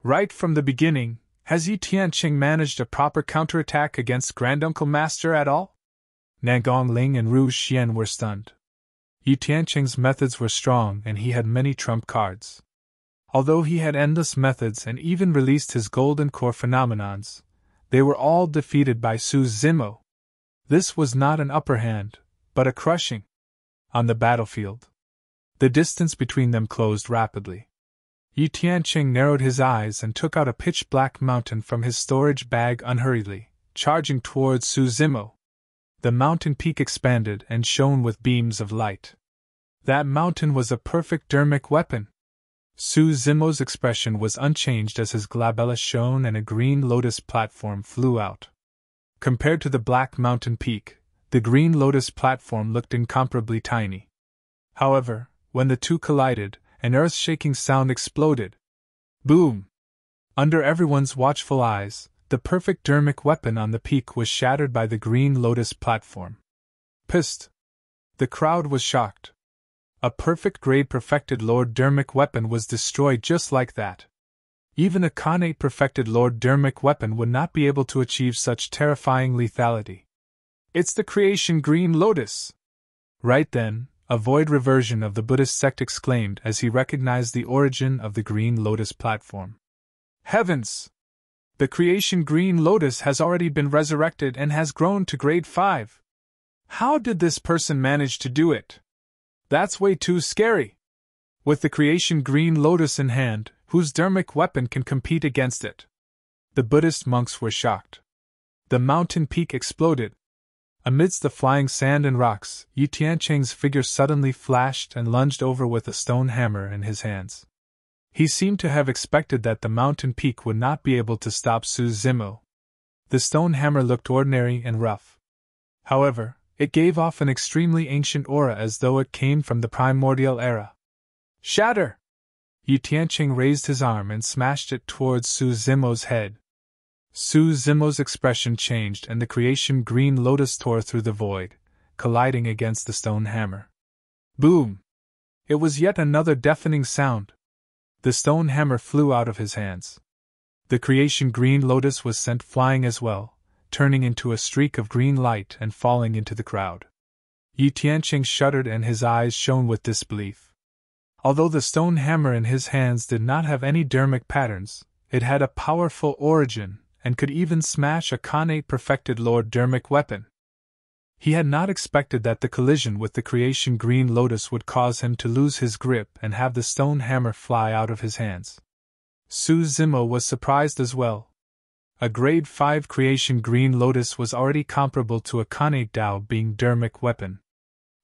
Right from the beginning, has Yi Tianqing managed a proper counterattack against Granduncle Master at all? Nangongling and Ru Xian were stunned. Yi Tianqing's methods were strong and he had many trump cards. Although he had endless methods and even released his golden core phenomenons, they were all defeated by Su Zimo. This was not an upper hand, but a crushing. On the battlefield, the distance between them closed rapidly. Yi Tianqing narrowed his eyes and took out a pitch-black mountain from his storage bag unhurriedly, charging towards Su Zimo. The mountain peak expanded and shone with beams of light. That mountain was a perfect dermic weapon. Su Zimo's expression was unchanged as his glabella shone and a green lotus platform flew out. Compared to the black mountain peak, the green lotus platform looked incomparably tiny. However, when the two collided, an earth-shaking sound exploded. Boom! Under everyone's watchful eyes, the perfect dermic weapon on the peak was shattered by the green lotus platform. Psst! The crowd was shocked. A perfect-grade perfected Lord dermic weapon was destroyed just like that. Even a Khanate perfected Lord dermic weapon would not be able to achieve such terrifying lethality. It's the creation Green Lotus! Right then, a void reversion of the Buddhist sect exclaimed as he recognized the origin of the Green Lotus platform. Heavens! The creation Green Lotus has already been resurrected and has grown to grade 5. How did this person manage to do it? That's way too scary. With the creation Green Lotus in hand, whose dermic weapon can compete against it? The Buddhist monks were shocked. The mountain peak exploded. Amidst the flying sand and rocks, Yi Tianqing's figure suddenly flashed and lunged over with a stone hammer in his hands. He seemed to have expected that the mountain peak would not be able to stop Su Zimo. The stone hammer looked ordinary and rough. However, it gave off an extremely ancient aura as though it came from the primordial era. Shatter! Yi Tianqing raised his arm and smashed it towards Su Zimo's head. Su Zimo's expression changed and the creation Green Lotus tore through the void, colliding against the stone hammer. Boom! It was yet another deafening sound. The stone hammer flew out of his hands. The creation Green Lotus was sent flying as well, turning into a streak of green light and falling into the crowd. Yi Tianqing shuddered and his eyes shone with disbelief. Although the stone hammer in his hands did not have any dermic patterns, it had a powerful origin and could even smash a Khanate perfected Lord dermic weapon. He had not expected that the collision with the creation Green Lotus would cause him to lose his grip and have the stone hammer fly out of his hands. Su Zimo was surprised as well. A grade 5 creation Green Lotus was already comparable to a Khanate Dao being dermic weapon.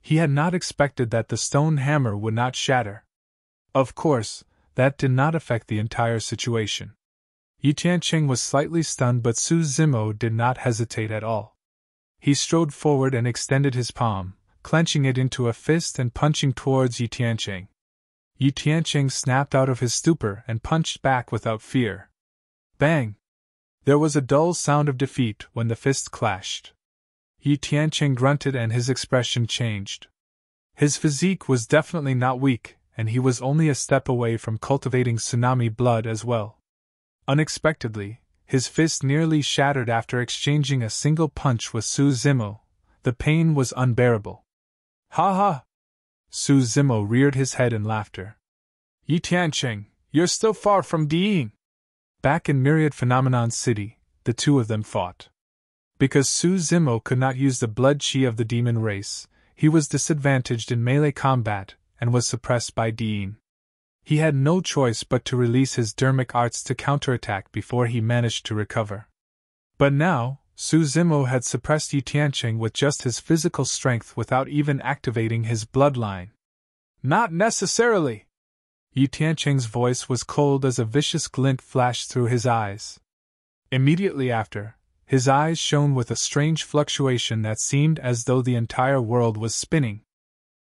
He had not expected that the stone hammer would not shatter. Of course, that did not affect the entire situation. Yi Tianqing was slightly stunned, but Su Zimo did not hesitate at all. He strode forward and extended his palm, clenching it into a fist and punching towards Yi Tianqing. Yi Tianqing snapped out of his stupor and punched back without fear. Bang! There was a dull sound of defeat when the fists clashed. Yi Tianqing grunted and his expression changed. His physique was definitely not weak, and he was only a step away from cultivating tsunami blood as well. Unexpectedly, his fist nearly shattered after exchanging a single punch with Su Zimo. The pain was unbearable. Ha ha! Su Zimo reared his head in laughter. Yi Tianqing, you're still far from Deceiving. Back in Myriad Phenomenon City, the two of them fought. Because Su Zimo could not use the blood chi of the demon race, he was disadvantaged in melee combat and was suppressed by Deceiving. He had no choice but to release his dermic arts to counterattack before he managed to recover. But now, Su Zimo had suppressed Yi Tianqing with just his physical strength without even activating his bloodline. Not necessarily! Yi Tianqing's voice was cold as a vicious glint flashed through his eyes. Immediately after, his eyes shone with a strange fluctuation that seemed as though the entire world was spinning.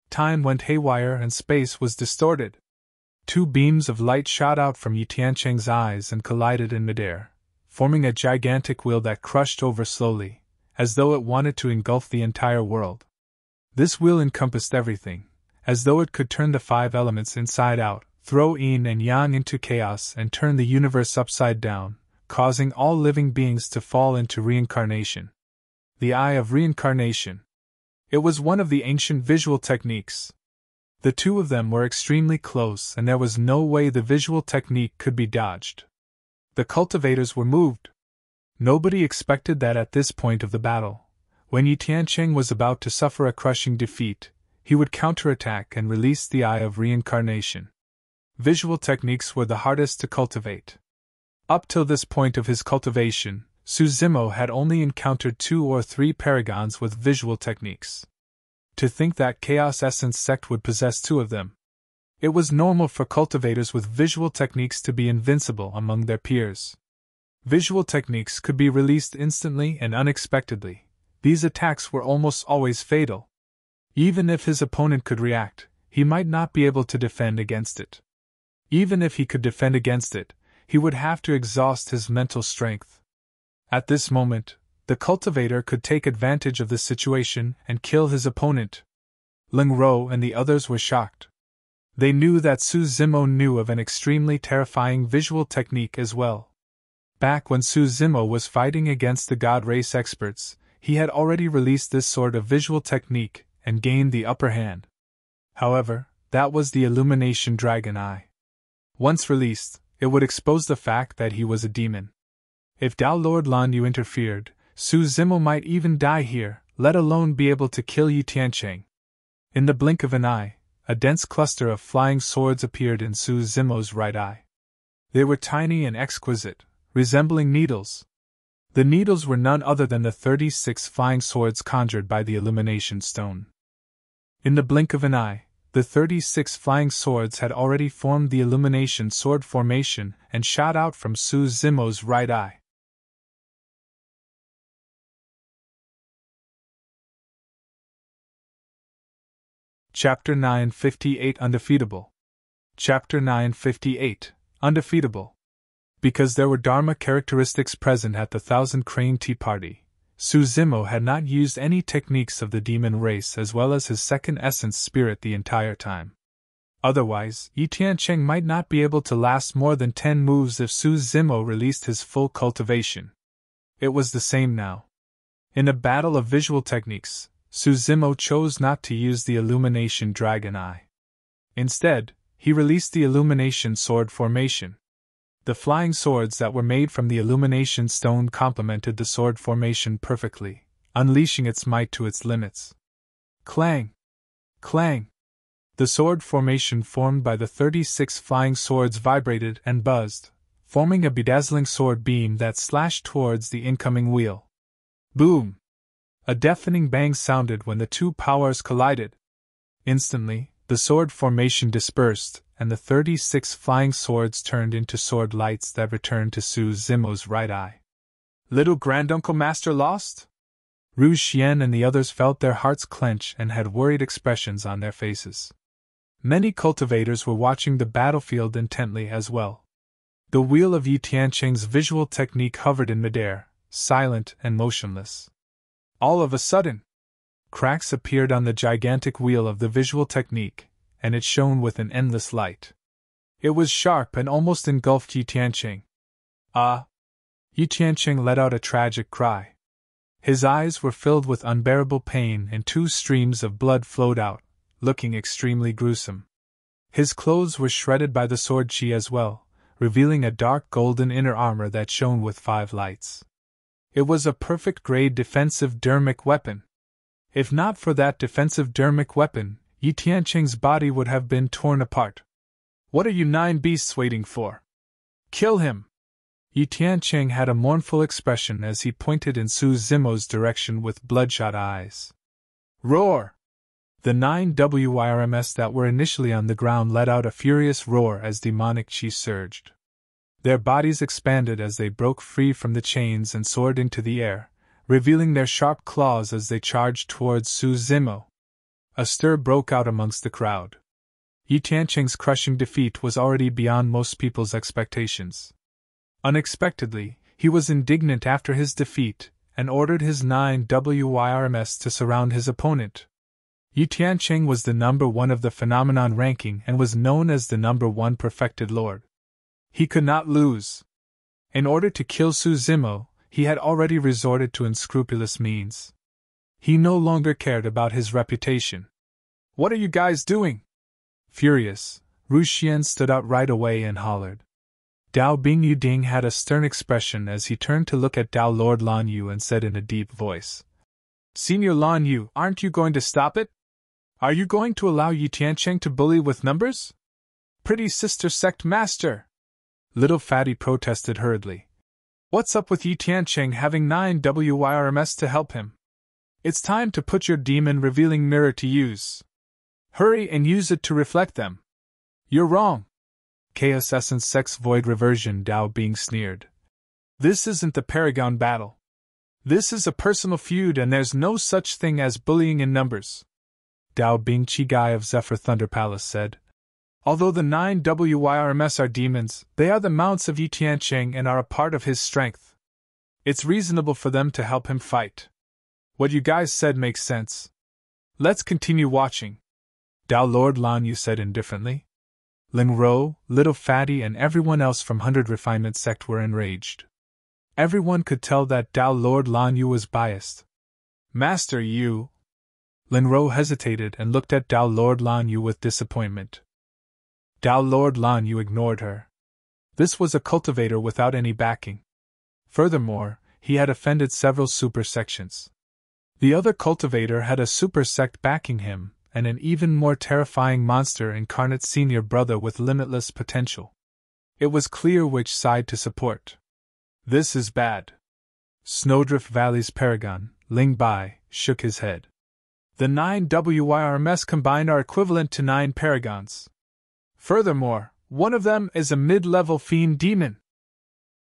Time went haywire and space was distorted. Two beams of light shot out from Yi Tianqing's eyes and collided in midair, forming a gigantic wheel that crushed over slowly, as though it wanted to engulf the entire world. This wheel encompassed everything, as though it could turn the five elements inside out, throw yin and yang into chaos and turn the universe upside down, causing all living beings to fall into reincarnation. The Eye of Reincarnation. It was one of the ancient visual techniques. The two of them were extremely close, and there was no way the visual technique could be dodged. The cultivators were moved. Nobody expected that at this point of the battle, when Yi Tianqing was about to suffer a crushing defeat, he would counterattack and release the Eye of Reincarnation. Visual techniques were the hardest to cultivate. Up till this point of his cultivation, Su Zimo had only encountered 2 or 3 paragons with visual techniques. To think that Chaos Essence sect would possess 2 of them. It was normal for cultivators with visual techniques to be invincible among their peers. Visual techniques could be released instantly and unexpectedly. These attacks were almost always fatal. Even if his opponent could react, he might not be able to defend against it. Even if he could defend against it, he would have to exhaust his mental strength. At this moment, the cultivator could take advantage of the situation and kill his opponent. Ling Ro and the others were shocked. They knew that Su Zimo knew of an extremely terrifying visual technique as well. Back when Su Zimo was fighting against the God Race experts, he had already released this sort of visual technique and gained the upper hand. However, that was the Illumination Dragon Eye. Once released, it would expose the fact that he was a demon. If Tao Lord Lan Yu interfered, Su Zimo might even die here, let alone be able to kill Yi Tianqing. In the blink of an eye, a dense cluster of flying swords appeared in Su Zimo's right eye. They were tiny and exquisite, resembling needles. The needles were none other than the 36 flying swords conjured by the Illumination Stone. In the blink of an eye, the 36 flying swords had already formed the Illumination Sword formation and shot out from Su Zimo's right eye. Chapter 958 Undefeatable. Chapter 958 Undefeatable. Because there were Dharma characteristics present at the Thousand Crane Tea Party, Su Zimo had not used any techniques of the demon race as well as his second essence spirit the entire time. Otherwise, Yi Tianqing might not be able to last more than 10 moves if Su Zimo released his full cultivation. It was the same now. In a battle of visual techniques, Su Zimo chose not to use the Illumination Dragon Eye. Instead, he released the Illumination Sword formation. The flying swords that were made from the Illumination Stone complemented the sword formation perfectly, unleashing its might to its limits. Clang! Clang! The sword formation formed by the 36 flying swords vibrated and buzzed, forming a bedazzling sword beam that slashed towards the incoming wheel. Boom! A deafening bang sounded when the two powers collided. Instantly, the sword formation dispersed, and the 36 flying swords turned into sword lights that returned to Su Zimo's right eye. Little Granduncle Master lost? Ru Xian and the others felt their hearts clench and had worried expressions on their faces. Many cultivators were watching the battlefield intently as well. The wheel of Yi Tianqing's visual technique hovered in midair, silent and motionless. All of a sudden, cracks appeared on the gigantic wheel of the visual technique, and it shone with an endless light. It was sharp and almost engulfed Yi Tianqing. Ah! Yi Tianqing let out a tragic cry. His eyes were filled with unbearable pain and 2 streams of blood flowed out, looking extremely gruesome. His clothes were shredded by the sword chi as well, revealing a dark golden inner armor that shone with 5 lights. It was a perfect grade defensive dermic weapon. If not for that defensive dermic weapon, Yi Tianqing's body would have been torn apart. What are you 9 beasts waiting for? Kill him! Yi Tianqing had a mournful expression as he pointed in Su Zimo's direction with bloodshot eyes. Roar! The 9 WIRMs that were initially on the ground let out a furious roar as demonic chi surged. Their bodies expanded as they broke free from the chains and soared into the air, revealing their sharp claws as they charged towards Su Zimo. A stir broke out amongst the crowd. Yi Tianqing's crushing defeat was already beyond most people's expectations. Unexpectedly, he was indignant after his defeat, and ordered his 9 WIRMs to surround his opponent. Yi Tianqing was the number 1 of the phenomenon ranking and was known as the number 1 perfected lord. He could not lose. In order to kill Su Zimo, he had already resorted to unscrupulous means. He no longer cared about his reputation. What are you guys doing? Furious, Ru Xian stood out right away and hollered. Dao Bing Yuding had a stern expression as he turned to look at Dao Lord Lan Yu and said in a deep voice, Senior Lan Yu, aren't you going to stop it? Are you going to allow Yi Tianqing to bully with numbers? Pretty sister sect master! Little Fatty protested hurriedly. What's up with Yi Tianqing having 9 WIRMs to help him? It's time to put your demon revealing mirror to use. Hurry and use it to reflect them. You're wrong. Chaos Essence Sex Void Reversion Dao Bing sneered. This isn't the Paragon battle. This is a personal feud and there's no such thing as bullying in numbers. Dao Bing Chigai of Zephyr Thunder Palace said. Although the 9 WIRMs are demons, they are the mounts of Yi Tianqing and are a part of his strength. It's reasonable for them to help him fight. What you guys said makes sense. Let's continue watching. Dao Lord Lan Yu said indifferently. Lin Ro, Little Fatty and everyone else from 100 Refinement sect were enraged. Everyone could tell that Dao Lord Lan Yu was biased. Master Yu. Lin Ro hesitated and looked at Dao Lord Lan Yu with disappointment. Dao Lord Lan Yu ignored her. This was a cultivator without any backing. Furthermore, he had offended several super sections. The other cultivator had a super sect backing him, and an even more terrifying monster incarnate senior brother with limitless potential. It was clear which side to support. This is bad. Snowdrift Valley's Paragon, Ling Bai, shook his head. The 9 WIRMs combined are equivalent to 9 Paragons. Furthermore, one of them is a mid-level fiend demon.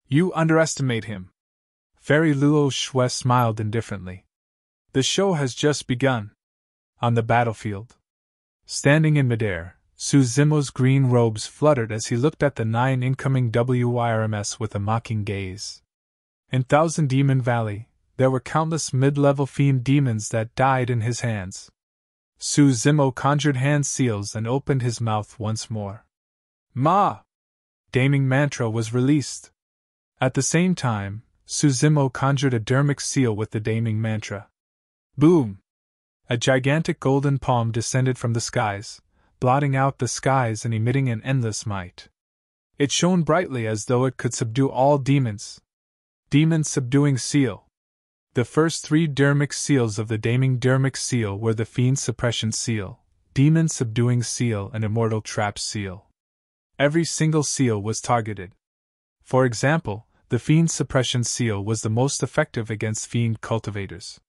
You underestimate him. Fairy Luo Shui smiled indifferently. The show has just begun. On the battlefield. Standing in midair, Su Zimo's green robes fluttered as he looked at the 9 incoming WIRMs with a mocking gaze. In Thousand Demon Valley, there were countless mid-level fiend demons that died in his hands. Su Zimo conjured hand seals and opened his mouth once more. Ma! Damning mantra was released. At the same time, Su Zimo conjured a dermic seal with the damning mantra. Boom! A gigantic golden palm descended from the skies, blotting out the skies and emitting an endless might. It shone brightly as though it could subdue all demons. Demon Subduing Seal. The first 3 dermic seals of the damning dermic seal were the Fiend Suppression Seal, Demon Subduing Seal and Immortal Trap Seal. Every single seal was targeted. For example, the Fiend Suppression Seal was the most effective against fiend cultivators.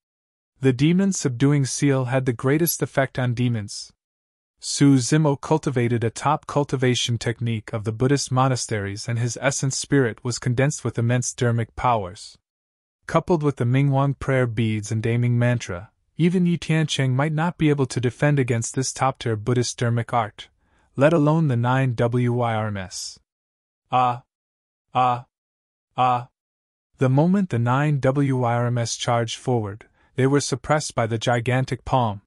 The Demon Subduing Seal had the greatest effect on demons. Zimo cultivated a top cultivation technique of the Buddhist monasteries, and his essence spirit was condensed with immense dermic powers. Coupled with the Mingwang prayer beads and Daming mantra, even Yi Tiancheng might not be able to defend against this top-tier Buddhist dermic art, let alone the 9 WYRMS. The moment the 9 WYRMS charged forward, they were suppressed by the gigantic palm.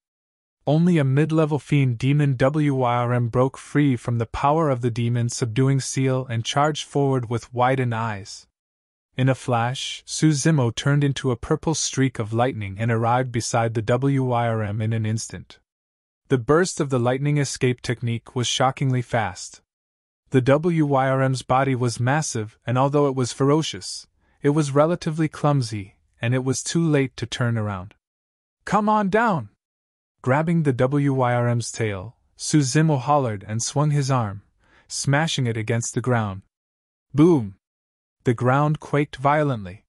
Only a mid-level fiend demon WYRM broke free from the power of the demon subduing seal and charged forward with widened eyes. In a flash, Zimo turned into a purple streak of lightning and arrived beside the WYRM in an instant. The burst of the lightning escape technique was shockingly fast. The WYRM's body was massive, and although it was ferocious, it was relatively clumsy, and it was too late to turn around. "Come on down!" Grabbing the WYRM's tail, Zimo hollered and swung his arm, smashing it against the ground. Boom! The ground quaked violently.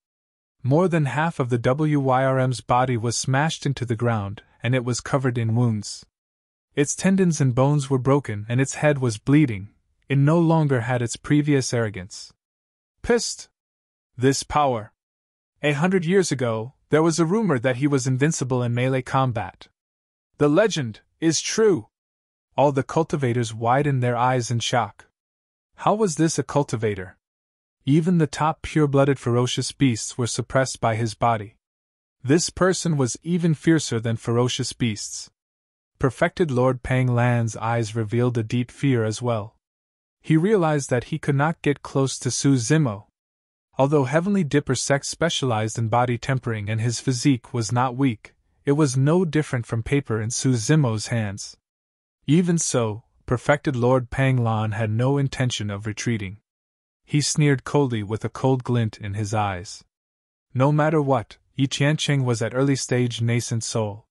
More than half of the WYRM's body was smashed into the ground, and it was covered in wounds. Its tendons and bones were broken and its head was bleeding. It no longer had its previous arrogance. Pissed! This power! 100 years ago, there was a rumor that he was invincible in melee combat. The legend is true! All the cultivators widened their eyes in shock. How was this a cultivator? Even the top pure-blooded ferocious beasts were suppressed by his body. This person was even fiercer than ferocious beasts. Perfected Lord Pang Lan's eyes revealed a deep fear as well. He realized that he could not get close to Zimo. Although Heavenly Dipper Sect specialized in body tempering and his physique was not weak, it was no different from paper in Zimo's hands. Even so, Perfected Lord Pang Lan had no intention of retreating. He sneered coldly with a cold glint in his eyes. No matter what, Yi Tiancheng was at early stage nascent soul.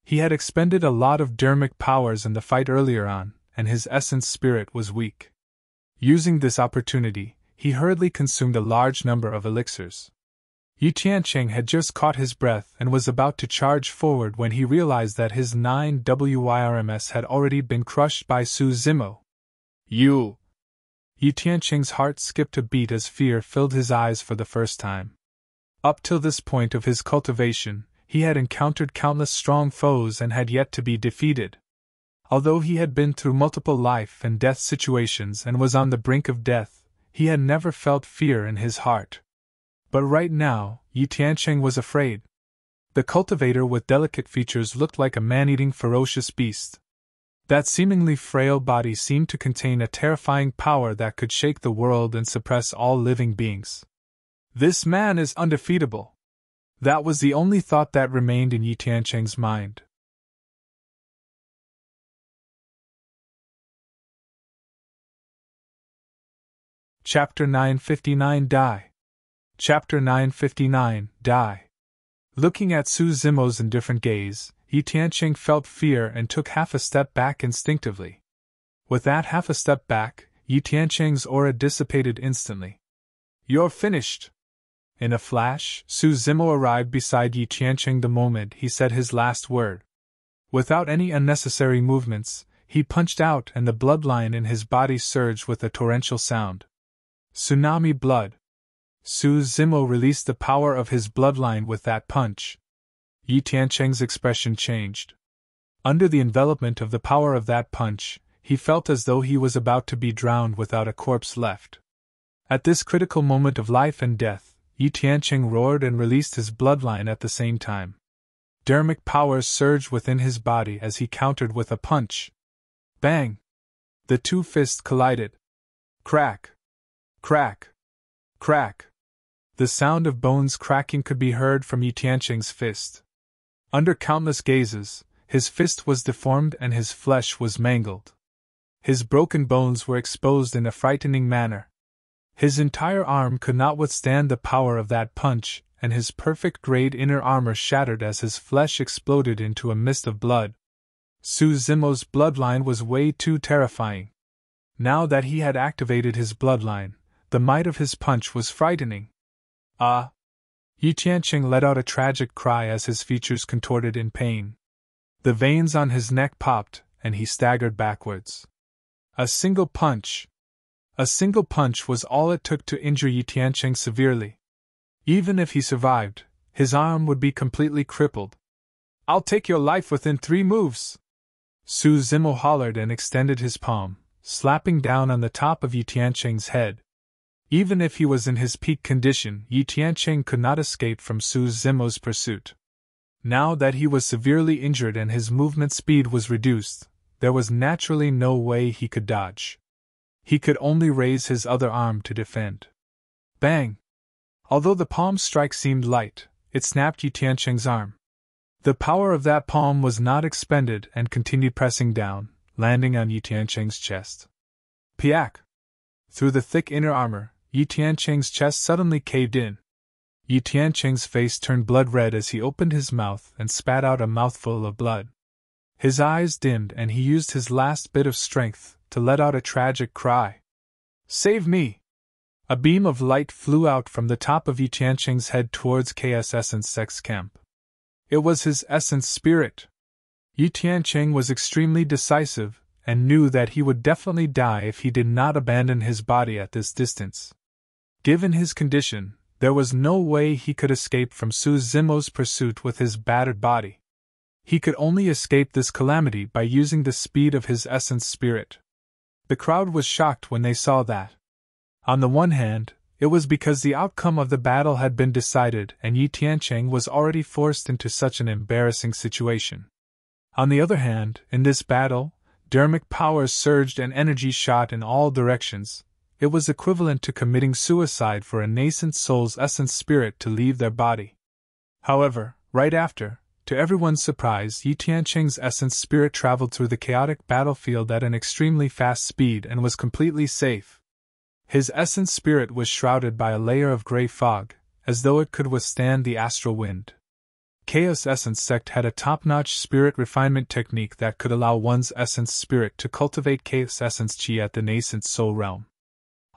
He had expended a lot of dermic powers in the fight earlier on, and his essence spirit was weak. Using this opportunity, he hurriedly consumed a large number of elixirs. Yi Tiancheng had just caught his breath and was about to charge forward when he realized that his 9 WYRMS had already been crushed by Zimo. You! Yi Tiancheng's heart skipped a beat as fear filled his eyes for the first time. Up till this point of his cultivation, he had encountered countless strong foes and had yet to be defeated. Although he had been through multiple life and death situations and was on the brink of death, he had never felt fear in his heart. But right now, Yi Tiancheng was afraid. The cultivator with delicate features looked like a man-eating ferocious beast. That seemingly frail body seemed to contain a terrifying power that could shake the world and suppress all living beings. This man is undefeatable. That was the only thought that remained in Yi Tiancheng's mind. Chapter 959 Die. Chapter 959 Die. Looking at Zimo's indifferent gaze, Yi Tiancheng felt fear and took half a step back instinctively. With that half a step back, Yi Tiancheng's aura dissipated instantly. You're finished! In a flash, Zimo arrived beside Yi Tiancheng the moment he said his last word. Without any unnecessary movements, he punched out and the bloodline in his body surged with a torrential sound. Tsunami blood. Zimo released the power of his bloodline with that punch. Yi Tiancheng's expression changed. Under the envelopment of the power of that punch, he felt as though he was about to be drowned without a corpse left. At this critical moment of life and death, Yi Tiancheng roared and released his bloodline at the same time. Dermic powers surged within his body as he countered with a punch. Bang! The two fists collided. Crack! Crack! Crack! The sound of bones cracking could be heard from Yi Tiancheng's fist. Under countless gazes, his fist was deformed and his flesh was mangled. His broken bones were exposed in a frightening manner. His entire arm could not withstand the power of that punch, and his perfect-grade inner armor shattered as his flesh exploded into a mist of blood. Zimo's bloodline was way too terrifying. Now that he had activated his bloodline, the might of his punch was frightening. Ah! Yi Tiancheng let out a tragic cry as his features contorted in pain. The veins on his neck popped, and he staggered backwards. A single punch! A single punch was all it took to injure Yi Tianqing severely. Even if he survived, his arm would be completely crippled. "I'll take your life within 3 moves!" Su Zimo hollered and extended his palm, slapping down on the top of Yi Tianqing's head. Even if he was in his peak condition, Yi Tianqing could not escape from Su Zimo's pursuit. Now that he was severely injured and his movement speed was reduced, there was naturally no way he could dodge. He could only raise his other arm to defend. Bang! Although the palm strike seemed light, it snapped Yi Tianqing's arm. The power of that palm was not expended and continued pressing down, landing on Yi Tianqing's chest. Piak! Through the thick inner armor, Yi Tianqing's chest suddenly caved in. Yi Tianqing's face turned blood red as he opened his mouth and spat out a mouthful of blood. His eyes dimmed and he used his last bit of strength to let out a tragic cry. "Save me!" A beam of light flew out from the top of Yi Tianqing's head towards Chaos Essence Sect's camp. It was his essence spirit. Yi Tianqing was extremely decisive and knew that he would definitely die if he did not abandon his body at this distance. Given his condition, there was no way he could escape from Su Zimo's pursuit with his battered body. He could only escape this calamity by using the speed of his essence spirit. The crowd was shocked when they saw that. On the one hand, it was because the outcome of the battle had been decided and Yi Tianqing was already forced into such an embarrassing situation. On the other hand, in this battle, dermic powers surged and energy shot in all directions. It was equivalent to committing suicide for a nascent soul's essence spirit to leave their body. However, right after, to everyone's surprise, Yi Tianqing's essence spirit traveled through the chaotic battlefield at an extremely fast speed and was completely safe. His essence spirit was shrouded by a layer of gray fog, as though it could withstand the astral wind. Chaos Essence Sect had a top-notch spirit refinement technique that could allow one's essence spirit to cultivate Chaos Essence Chi at the nascent soul realm.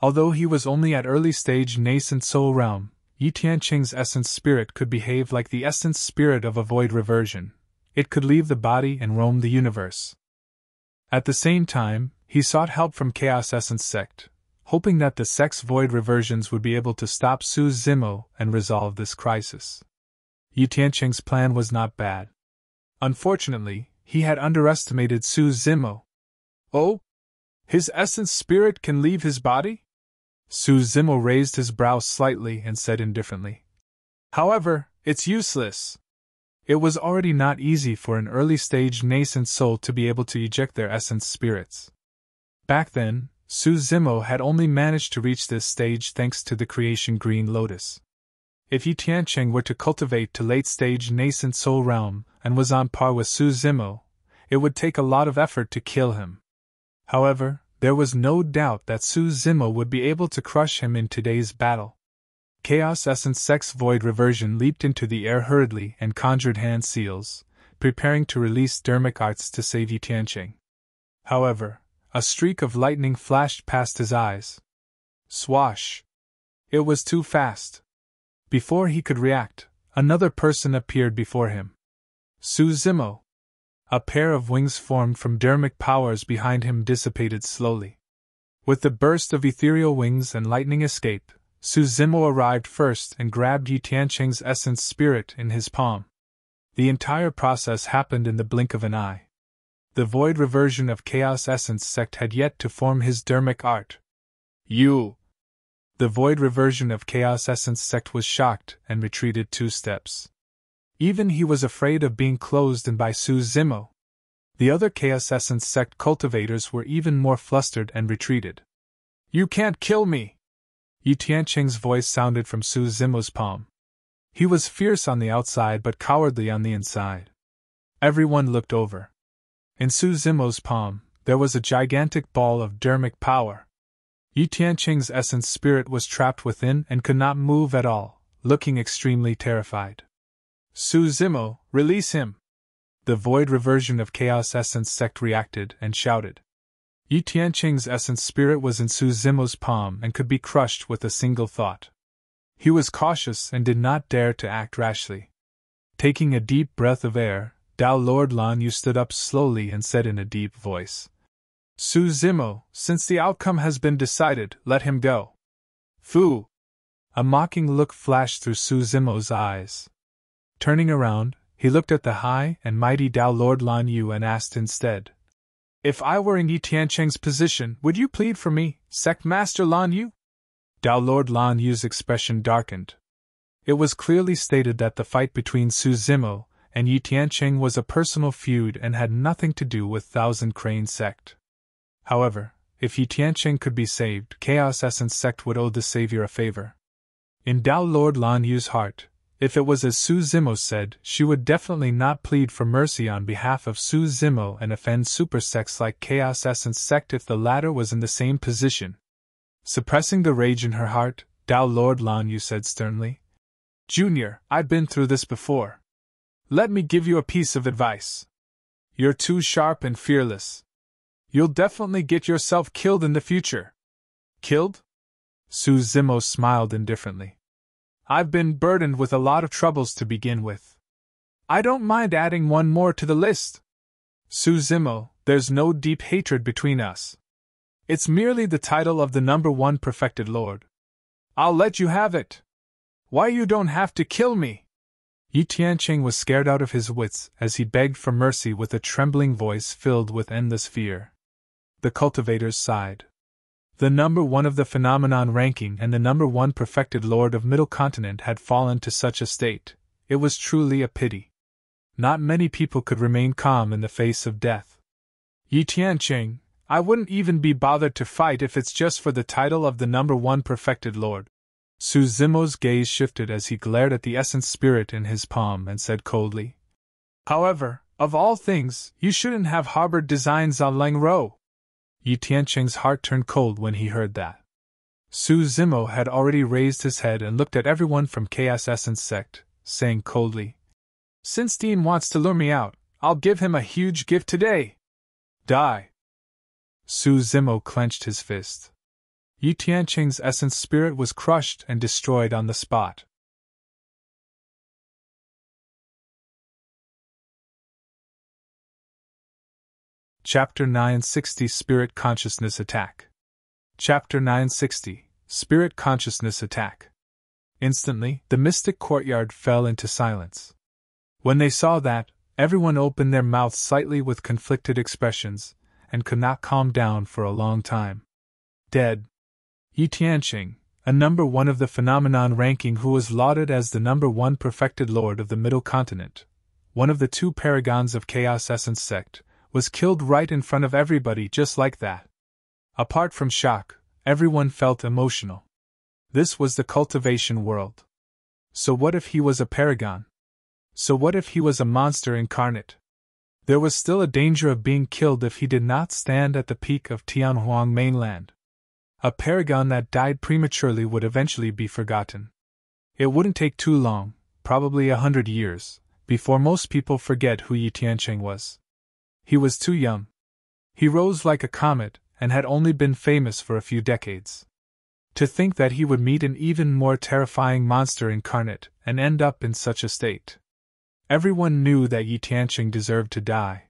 Although he was only at early stage nascent soul realm, Yi Tianqing's essence spirit could behave like the essence spirit of a void reversion. It could leave the body and roam the universe. At the same time, he sought help from Chaos Essence Sect, hoping that the sect's void reversions would be able to stop Su Zimo and resolve this crisis. Yi Tianqing's plan was not bad. Unfortunately, he had underestimated Su Zimo. "Oh? His essence spirit can leave his body?" Su Zimo raised his brows slightly and said indifferently. "However, it's useless." It was already not easy for an early-stage nascent soul to be able to eject their essence spirits. Back then, Su Zimo had only managed to reach this stage thanks to the creation Green Lotus. If Yi Tianqing were to cultivate to late-stage nascent soul realm and was on par with Su Zimo, it would take a lot of effort to kill him. However, there was no doubt that Su Zimo would be able to crush him in today's battle. Chaos Essence Sect's void reversion leaped into the air hurriedly and conjured hand seals, preparing to release dermic arts to save Yi Tianqing. However, a streak of lightning flashed past his eyes. Swash! It was too fast. Before he could react, another person appeared before him. Su Zimo. A pair of wings formed from dermic powers behind him dissipated slowly. With the burst of ethereal wings and lightning escape, Su Zimo arrived first and grabbed Yi Tianqing's essence spirit in his palm. The entire process happened in the blink of an eye. The void reversion of Chaos Essence Sect had yet to form his dermic art. "You!" The void reversion of Chaos Essence Sect was shocked and retreated 2 steps. Even he was afraid of being closed in by Su Zimo. The other Chaos Essence Sect cultivators were even more flustered and retreated. "You can't kill me!" Yi Tianqing's voice sounded from Su Zimo's palm. He was fierce on the outside but cowardly on the inside. Everyone looked over. In Su Zimo's palm, there was a gigantic ball of dermic power. Yi Tianqing's essence spirit was trapped within and could not move at all, looking extremely terrified. "Su Zimo, release him!" The void reversion of Chaos Essence Sect reacted and shouted. Yi Tianqing's essence spirit was in Su Zimo's palm and could be crushed with a single thought. He was cautious and did not dare to act rashly. Taking a deep breath of air, Dao Lord Lan Yu stood up slowly and said in a deep voice. Su Zimo, since the outcome has been decided, let him go. Fu! A mocking look flashed through Su Zimo's eyes. Turning around, he looked at the high and mighty Dao Lord Lan Yu and asked instead. If I were in Yi Tiancheng's position, would you plead for me, Sect Master Lan Yu? Dao Lord Lan Yu's expression darkened. It was clearly stated that the fight between Su Zimo and Yi Tiancheng was a personal feud and had nothing to do with Thousand Crane Sect. However, if Yi Tiancheng could be saved, Chaos Essence Sect would owe the savior a favor. In Dao Lord Lan Yu's heart, if it was as Su Zimo said, she would definitely not plead for mercy on behalf of Su Zimo and offend super sects like Chaos Essence Sect if the latter was in the same position. Suppressing the rage in her heart, Dao Lord Lan Yu said sternly, Junior, I've been through this before. Let me give you a piece of advice. You're too sharp and fearless. You'll definitely get yourself killed in the future. Killed? Su Zimo smiled indifferently. I've been burdened with a lot of troubles to begin with. I don't mind adding one more to the list. Su Zimo, there's no deep hatred between us. It's merely the title of the #1 perfected lord. I'll let you have it. Why you don't have to kill me? Yi Tiancheng was scared out of his wits as he begged for mercy with a trembling voice filled with endless fear. The cultivators sighed. The #1 of the phenomenon ranking and the #1 perfected lord of Middle Continent had fallen to such a state. It was truly a pity. Not many people could remain calm in the face of death. Yi Tiancheng, I wouldn't even be bothered to fight if it's just for the title of the #1 perfected lord. Su Zimo's gaze shifted as he glared at the essence spirit in his palm and said coldly. However, of all things, you shouldn't have harbored designs on Lang Rou. Yi Tiancheng's heart turned cold when he heard that. Su Zimo had already raised his head and looked at everyone from Chaos Essence Sect, saying coldly, Since Dean wants to lure me out, I'll give him a huge gift today. Die. Su Zimo clenched his fist. Yi Tiancheng's essence spirit was crushed and destroyed on the spot. Chapter 960 Spirit Consciousness Attack. Chapter 960 Spirit Consciousness Attack. Instantly, the mystic courtyard fell into silence. When they saw that, everyone opened their mouths slightly with conflicted expressions, and could not calm down for a long time. Dead. Yi Tiancheng, a #1 of the phenomenon ranking who was lauded as the #1 perfected lord of the Middle Continent, one of the 2 paragons of Chaos Essence Sect, was killed right in front of everybody just like that. Apart from shock, everyone felt emotional. This was the cultivation world. So what if he was a paragon? So what if he was a monster incarnate? There was still a danger of being killed if he did not stand at the peak of Tianhuang mainland. A paragon that died prematurely would eventually be forgotten. It wouldn't take too long, probably 100 years, before most people forget who Yi Tiancheng was. He was too young. He rose like a comet and had only been famous for a few decades. To think that he would meet an even more terrifying monster incarnate and end up in such a state. Everyone knew that Yi Tiancheng deserved to die.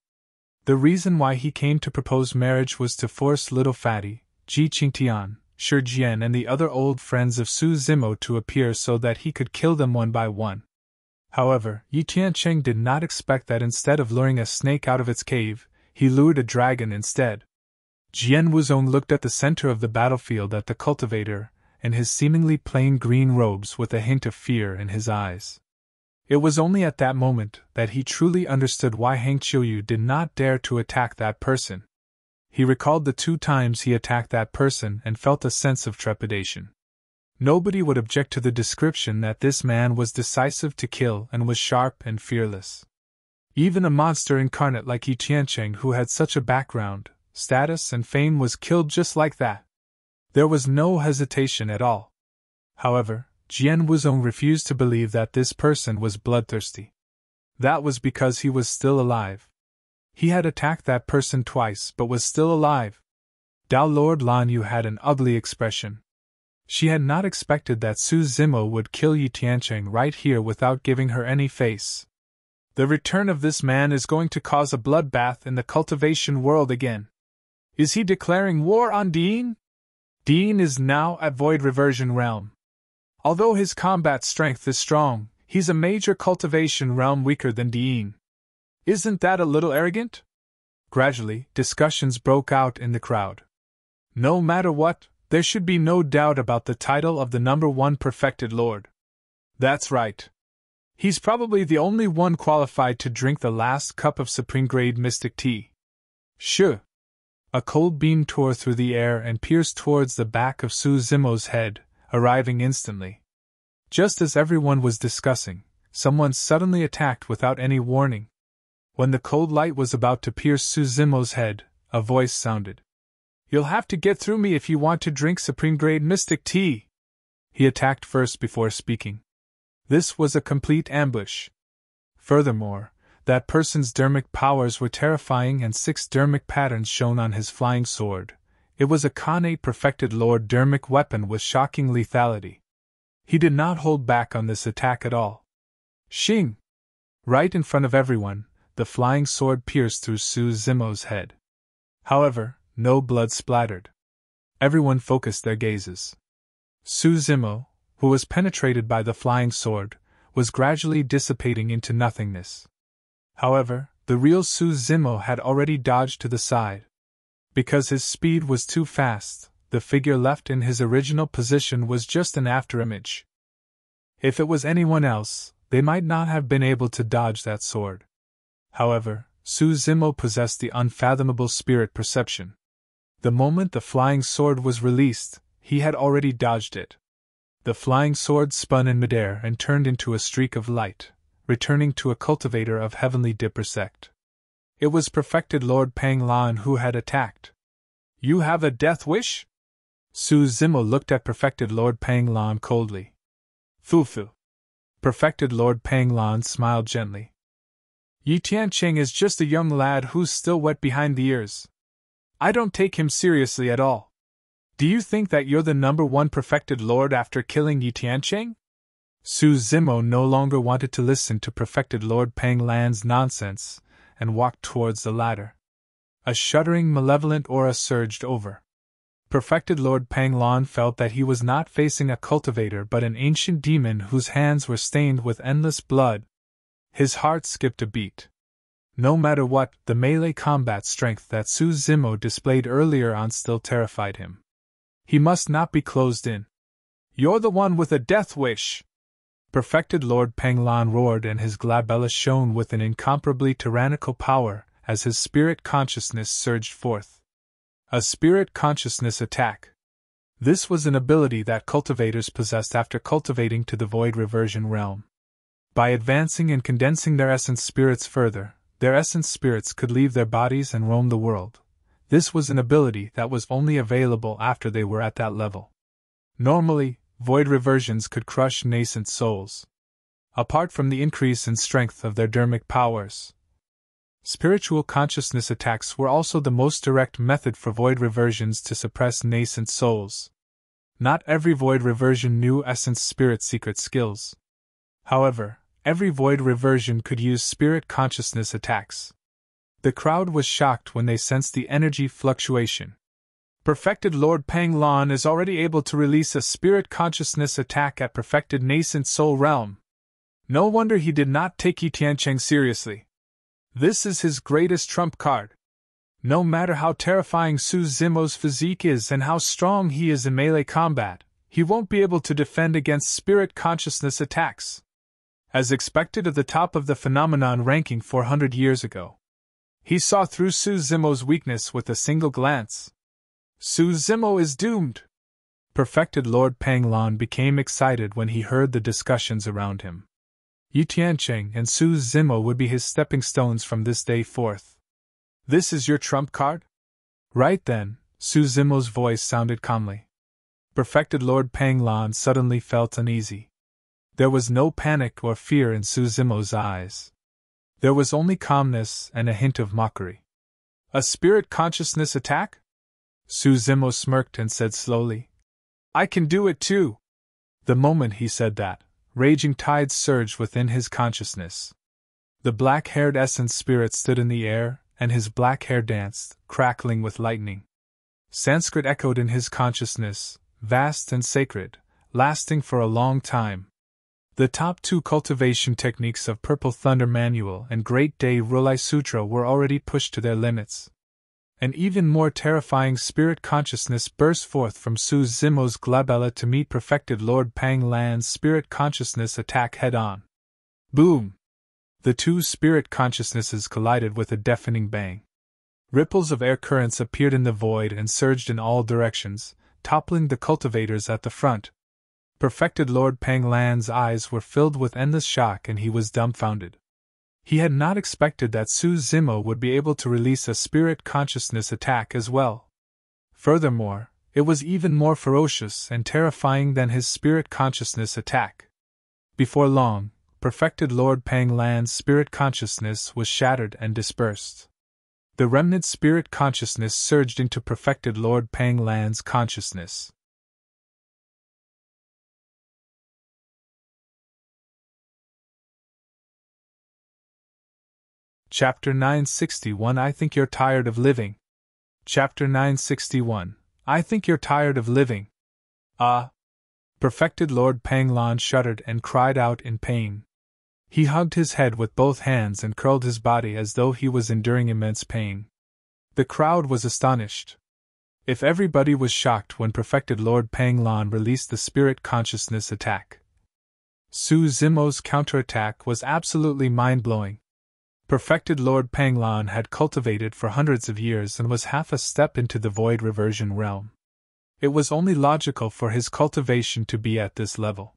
The reason why he came to propose marriage was to force Little Fatty, Ji Qingtian, Shi Jian and the other old friends of Su Zimo to appear so that he could kill them one by one. However, Yi Tiancheng did not expect that instead of luring a snake out of its cave, he lured a dragon instead. Jian Wuzong looked at the center of the battlefield at the cultivator, in his seemingly plain green robes with a hint of fear in his eyes. It was only at that moment that he truly understood why Hang Qiuyu did not dare to attack that person. He recalled the 2 times he attacked that person and felt a sense of trepidation. Nobody would object to the description that this man was decisive to kill and was sharp and fearless. Even a monster incarnate like Yi Tiancheng who had such a background, status and fame was killed just like that. There was no hesitation at all. However, Jian Wuzong refused to believe that this person was bloodthirsty. That was because he was still alive. He had attacked that person twice but was still alive. Dao Lord Lan Yu had an ugly expression. She had not expected that Su Zimo would kill Yi Tiancheng right here without giving her any face. The return of this man is going to cause a bloodbath in the cultivation world again. Is he declaring war on Dean? Dean is now at Void Reversion Realm. Although his combat strength is strong, he's a major cultivation realm weaker than Dean. Isn't that a little arrogant? Gradually, discussions broke out in the crowd. No matter what, there should be no doubt about the title of the #1 perfected lord. That's right. He's probably the only one qualified to drink the last cup of supreme-grade mystic tea. Sure. A cold beam tore through the air and pierced towards the back of Zimo's head, arriving instantly. Just as everyone was discussing, someone suddenly attacked without any warning. When the cold light was about to pierce Zimo's head, a voice sounded. You'll have to get through me if you want to drink supreme-grade mystic tea. He attacked first before speaking. This was a complete ambush. Furthermore, that person's dermic powers were terrifying and 6 dermic patterns shone on his flying sword. It was a Khanate perfected lord dermic weapon with shocking lethality. He did not hold back on this attack at all. Shing! Right in front of everyone, the flying sword pierced through Zimo's head. However, no blood splattered. Everyone focused their gazes. Zimo, who was penetrated by the flying sword, was gradually dissipating into nothingness. However, the real Zimo had already dodged to the side. Because his speed was too fast, the figure left in his original position was just an afterimage. If it was anyone else, they might not have been able to dodge that sword. However, Zimo possessed the unfathomable spirit perception. The moment the flying sword was released, he had already dodged it. The flying sword spun in midair and turned into a streak of light, returning to a cultivator of heavenly dipper sect. It was perfected Lord Pang Lan who had attacked. You have a death wish? Zimo looked at perfected Lord Pang Lan coldly. Fu. Perfected Lord Pang Lan smiled gently. Yi Tiancheng is just a young lad who's still wet behind the ears. I don't take him seriously at all. Do you think that you're the #1 perfected lord after killing Yi Tiancheng? Zimo no longer wanted to listen to perfected Lord Pang Lan's nonsense, and walked towards the ladder. A shuddering malevolent aura surged over. Perfected Lord Pang Lan felt that he was not facing a cultivator but an ancient demon whose hands were stained with endless blood. His heart skipped a beat. No matter what, the melee combat strength that Zimo displayed earlier on still terrified him. He must not be closed in. You're the one with a death wish! Perfected Lord Pang Lan roared, and his glabella shone with an incomparably tyrannical power as his spirit consciousness surged forth. A spirit consciousness attack. This was an ability that cultivators possessed after cultivating to the void reversion realm. By advancing and condensing their essence spirits further, their essence spirits could leave their bodies and roam the world. This was an ability that was only available after they were at that level. Normally, void reversions could crush nascent souls. Apart from the increase in strength of their dermic powers, spiritual consciousness attacks were also the most direct method for void reversions to suppress nascent souls. Not every void reversion knew essence spirit secret skills. However, every void reversion could use spirit consciousness attacks. The crowd was shocked when they sensed the energy fluctuation. Perfected Lord Pang Lan is already able to release a spirit consciousness attack at perfected nascent soul realm. No wonder he did not take Yi Tiancheng seriously. This is his greatest trump card. No matter how terrifying Zimo's physique is and how strong he is in melee combat, he won't be able to defend against spirit consciousness attacks. As expected at the top of the phenomenon ranking 400 years ago, he saw through Zimo's weakness with a single glance. Zimo is doomed! Perfected Lord Pang Lan became excited when he heard the discussions around him. Yi Tiancheng and Zimo would be his stepping stones from this day forth. This is your trump card? Right then, Zimo's voice sounded calmly. Perfected Lord Pang Lan suddenly felt uneasy. There was no panic or fear in Zimo's eyes. There was only calmness and a hint of mockery. A spirit consciousness attack? Zimo smirked and said slowly, I can do it too. The moment he said that, raging tides surged within his consciousness. The black-haired essence spirit stood in the air, and his black hair danced, crackling with lightning. Sanskrit echoed in his consciousness, vast and sacred, lasting for a long time. The top two cultivation techniques of Purple Thunder Manual and Great Day Rulai Sutra were already pushed to their limits. An even more terrifying spirit consciousness burst forth from Su Zimo's glabella to meet Perfected Lord Pang Lan's spirit consciousness attack head-on. Boom! The two spirit consciousnesses collided with a deafening bang. Ripples of air currents appeared in the void and surged in all directions, toppling the cultivators at the front. Perfected Lord Pang Lan's eyes were filled with endless shock and he was dumbfounded. He had not expected that Su Zimo would be able to release a spirit consciousness attack as well. Furthermore, it was even more ferocious and terrifying than his spirit consciousness attack. Before long, Perfected Lord Pang Lan's spirit consciousness was shattered and dispersed. The remnant spirit consciousness surged into Perfected Lord Pang Lan's consciousness. Chapter 961 I Think You're Tired of Living. Chapter 961 I Think You're Tired of Living. Ah! Perfected Lord Pang Lan shuddered and cried out in pain. He hugged his head with both hands and curled his body as though he was enduring immense pain. The crowd was astonished. If everybody was shocked when Perfected Lord Pang Lan released the spirit consciousness attack, Su Zimo's counterattack was absolutely mind-blowing. Perfected Lord Pang Lan had cultivated for hundreds of years and was half a step into the void reversion realm. It was only logical for his cultivation to be at this level.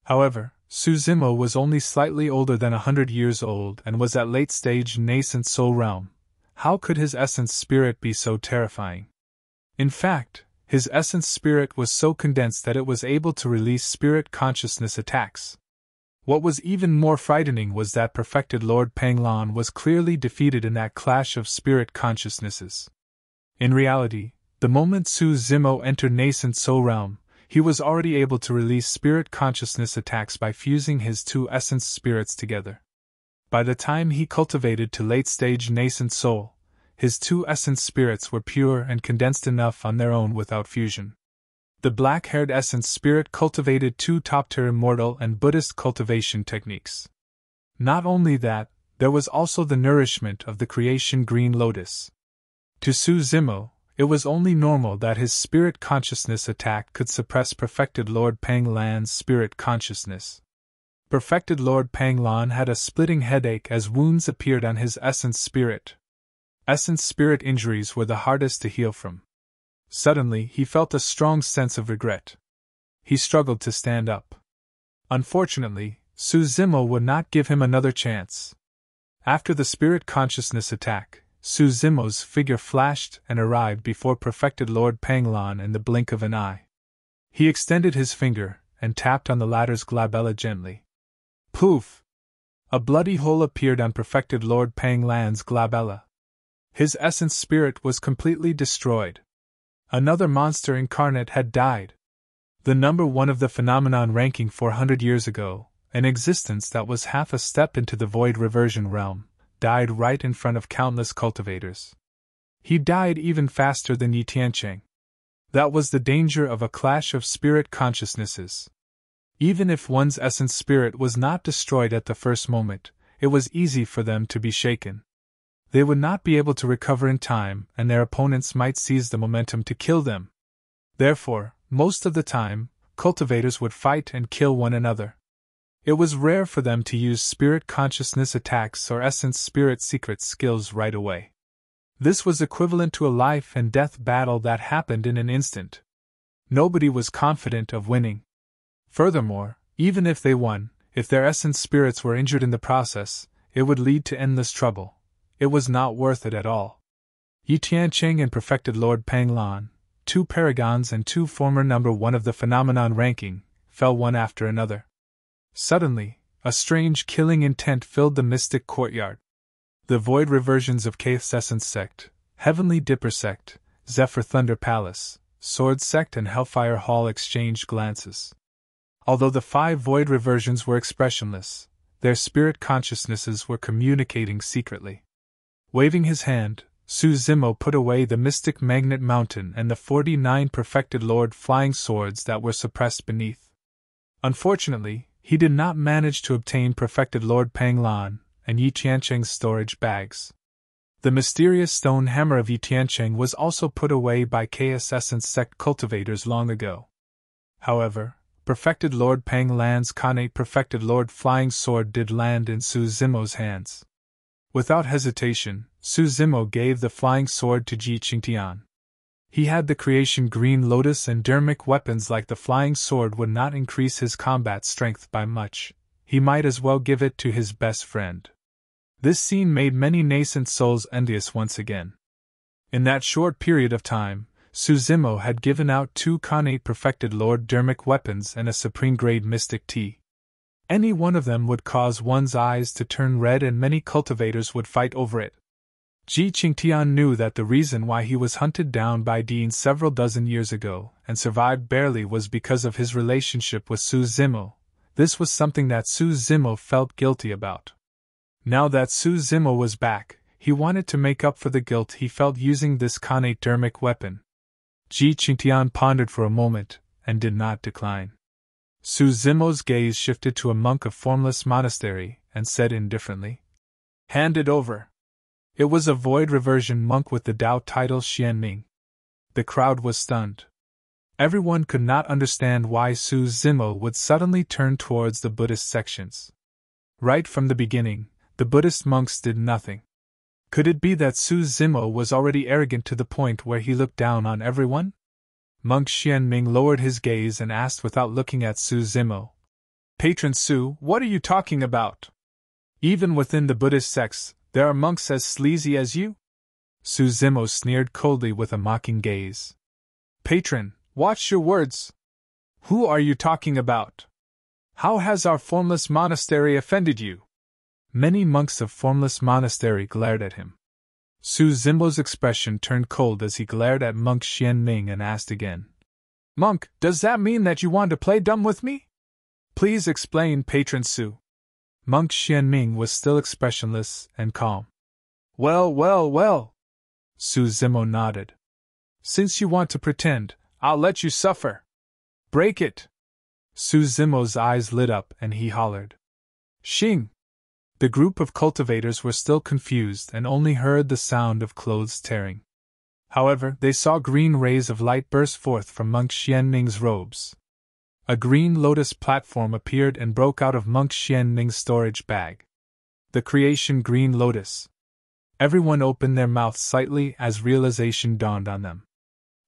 However, Su Zimo was only slightly older than 100 years old and was at late-stage nascent soul realm. How could his essence spirit be so terrifying? In fact, his essence spirit was so condensed that it was able to release spirit consciousness attacks. What was even more frightening was that Perfected Lord Pang Lan was clearly defeated in that clash of spirit consciousnesses. In reality, the moment Su Zimo entered nascent soul realm, he was already able to release spirit consciousness attacks by fusing his two essence spirits together. By the time he cultivated to late-stage nascent soul, his two essence spirits were pure and condensed enough on their own without fusion. The black-haired essence spirit cultivated two top-tier immortal and Buddhist cultivation techniques. Not only that, there was also the nourishment of the creation green lotus. To Su Zimo, it was only normal that his spirit consciousness attack could suppress Perfected Lord Pang Lan's spirit consciousness. Perfected Lord Pang Lan had a splitting headache as wounds appeared on his essence spirit. Essence spirit injuries were the hardest to heal from. Suddenly, he felt a strong sense of regret. He struggled to stand up. Unfortunately, Su Zimo would not give him another chance. After the spirit consciousness attack, Su Zimo's figure flashed and arrived before Perfected Lord Pang Lan in the blink of an eye. He extended his finger and tapped on the latter's glabella gently. Poof! A bloody hole appeared on Perfected Lord Pang Lan's glabella. His essence spirit was completely destroyed. Another monster incarnate had died. The number one of the phenomenon ranking 400 years ago, an existence that was half a step into the void reversion realm, died right in front of countless cultivators. He died even faster than Yi Tiancheng. That was the danger of a clash of spirit consciousnesses. Even if one's essence spirit was not destroyed at the first moment, it was easy for them to be shaken. They would not be able to recover in time, and their opponents might seize the momentum to kill them. Therefore, most of the time, cultivators would fight and kill one another. It was rare for them to use spirit consciousness attacks or essence spirit secret skills right away. This was equivalent to a life and death battle that happened in an instant. Nobody was confident of winning. Furthermore, even if they won, if their essence spirits were injured in the process, it would lead to endless trouble. It was not worth it at all. Yi Tiancheng and Perfected Lord Pang Lan, two paragons and two former number one of the phenomenon ranking, fell one after another. Suddenly, a strange killing intent filled the mystic courtyard. The void reversions of Kaith's Essence Sect, Heavenly Dipper Sect, Zephyr Thunder Palace, Sword Sect and Hellfire Hall exchanged glances. Although the 5 void reversions were expressionless, their spirit consciousnesses were communicating secretly. Waving his hand, Zimo put away the mystic magnet mountain and the 49 perfected Lord flying swords that were suppressed beneath. Unfortunately, he did not manage to obtain perfected Lord Panglan and Yi Tiancheng's storage bags. The mysterious stone hammer of Yi Tiancheng was also put away by Chaos Essence sect cultivators long ago. However, perfected Lord Panglan's Khanate perfected Lord flying sword did land in Zimo's hands. Without hesitation, Zimo gave the flying sword to Ji Qingtian. He had the creation Green Lotus and dermic weapons like the flying sword would not increase his combat strength by much, he might as well give it to his best friend. This scene made many nascent souls envious once again. In that short period of time, Zimo had given out 2 Khanate perfected Lord dermic weapons and a supreme grade mystic tea. Any one of them would cause one's eyes to turn red and many cultivators would fight over it. Ji Qingtian knew that the reason why he was hunted down by Dean several dozen years ago and survived barely was because of his relationship with Zimo. This was something that Zimo felt guilty about. Now that Zimo was back, he wanted to make up for the guilt he felt using this Khanate dermic weapon. Ji Qingtian pondered for a moment, and did not decline. Zimo's gaze shifted to a monk of formless monastery, and said indifferently, "Hand it over." It was a void reversion monk with the Dao title Xianming. The crowd was stunned. Everyone could not understand why Zimo would suddenly turn towards the Buddhist sections. Right from the beginning, the Buddhist monks did nothing. Could it be that Zimo was already arrogant to the point where he looked down on everyone? Monk Xianming lowered his gaze and asked without looking at Zimo, "Patron Su, what are you talking about? Even within the Buddhist sects, there are monks as sleazy as you?" Zimo sneered coldly with a mocking gaze. "Patron, watch your words. Who are you talking about? How has our formless monastery offended you?" Many monks of formless monastery glared at him. Zimo's expression turned cold as he glared at Monk Xianming and asked again, "Monk, does that mean that you want to play dumb with me? Please explain, Patron Su." Monk Xianming was still expressionless and calm. Well, Zimo nodded. "Since you want to pretend, I'll let you suffer. Break it." Zimo's eyes lit up and he hollered, "Xing!" The group of cultivators were still confused and only heard the sound of clothes tearing. However, they saw green rays of light burst forth from Monk Xianming's robes. A green lotus platform appeared and broke out of Monk Xianming's storage bag. The creation Green Lotus. Everyone opened their mouths slightly as realization dawned on them.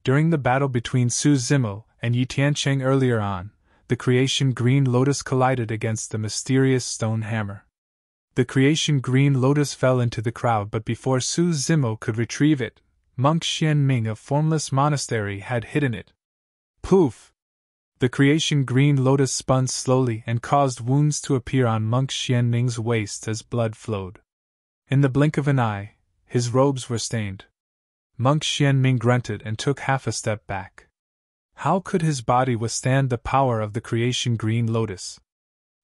During the battle between Zimo and Yi Tiancheng earlier on, the creation Green Lotus collided against the mysterious stone hammer. The creation Green Lotus fell into the crowd, but before Zimo could retrieve it, Monk Xianming of Formless Monastery had hidden it. Poof! The creation Green Lotus spun slowly and caused wounds to appear on Monk Xianming's waist as blood flowed. In the blink of an eye, his robes were stained. Monk Xianming grunted and took half a step back. How could his body withstand the power of the creation Green Lotus?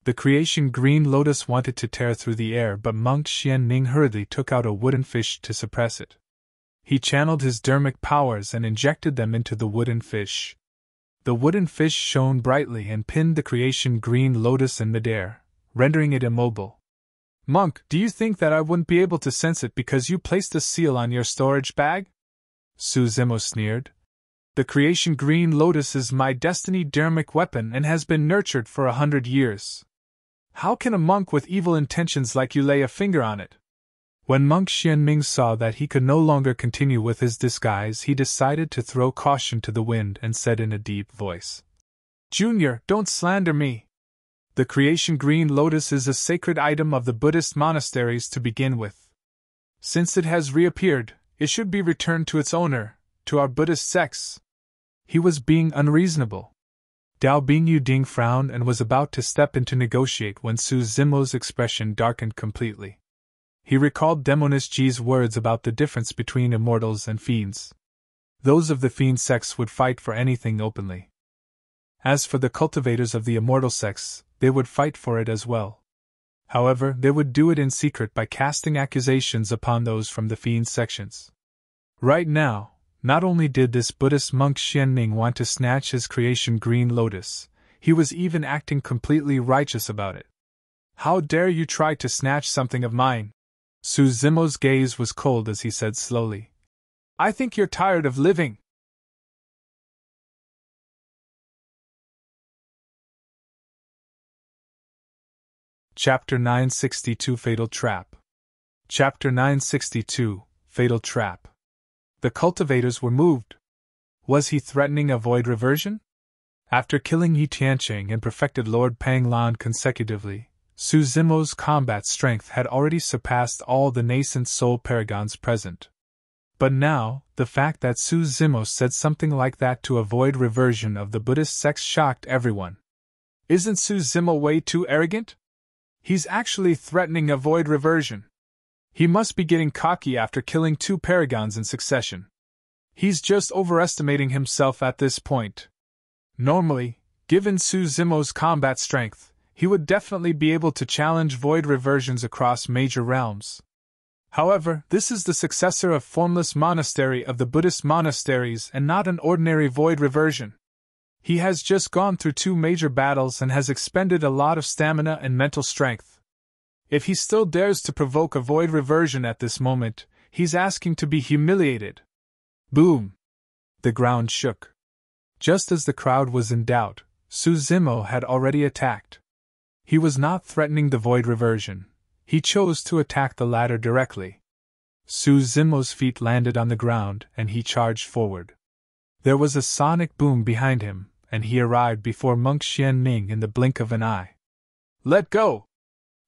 The creation Green Lotus wanted to tear through the air, but Monk Xianming hurriedly took out a wooden fish to suppress it. He channeled his dermic powers and injected them into the wooden fish. The wooden fish shone brightly and pinned the creation Green Lotus in midair, rendering it immobile. "Monk, do you think that I wouldn't be able to sense it because you placed a seal on your storage bag?" Zimo sneered. "The creation Green Lotus is my destiny dermic weapon and has been nurtured for 100 years. How can a monk with evil intentions like you lay a finger on it?" When Monk Xianming saw that he could no longer continue with his disguise, he decided to throw caution to the wind and said in a deep voice, "Junior, don't slander me. The creation Green Lotus is a sacred item of the Buddhist monasteries to begin with. Since it has reappeared, it should be returned to its owner, to our Buddhist sects." He was being unreasonable. Dao Bingyu Ding frowned and was about to step in to negotiate when Zimo's expression darkened completely. He recalled Demonist Ji's words about the difference between immortals and fiends. Those of the fiend sects would fight for anything openly. As for the cultivators of the immortal sects, they would fight for it as well. However, they would do it in secret by casting accusations upon those from the fiend sections. Right now, not only did this Buddhist monk Xianming want to snatch his creation Green Lotus, he was even acting completely righteous about it. How dare you try to snatch something of mine? Su Zimo's gaze was cold as he said slowly. I think you're tired of living. Chapter 962 Fatal Trap. Chapter 962 Fatal Trap. The cultivators were moved. Was he threatening a void reversion? After killing Yi Tianqing and perfected Lord Pang Lan consecutively, Su Zimo's combat strength had already surpassed all the nascent soul paragons present. But now, the fact that Su Zimo said something like that to a void reversion of the Buddhist sects shocked everyone. Isn't Su Zimo way too arrogant? He's actually threatening a void reversion. He must be getting cocky after killing 2 paragons in succession. He's just overestimating himself at this point. Normally, given Su Zimo's combat strength, he would definitely be able to challenge void reversions across major realms. However, this is the successor of Formless Monastery of the Buddhist monasteries and not an ordinary void reversion. He has just gone through 2 major battles and has expended a lot of stamina and mental strength. If he still dares to provoke a void reversion at this moment, he's asking to be humiliated. Boom! The ground shook. Just as the crowd was in doubt, Su Zimo had already attacked. He was not threatening the void reversion. He chose to attack the latter directly. Su Zimo's feet landed on the ground and he charged forward. There was a sonic boom behind him, and he arrived before Monk Xianming in the blink of an eye. Let go!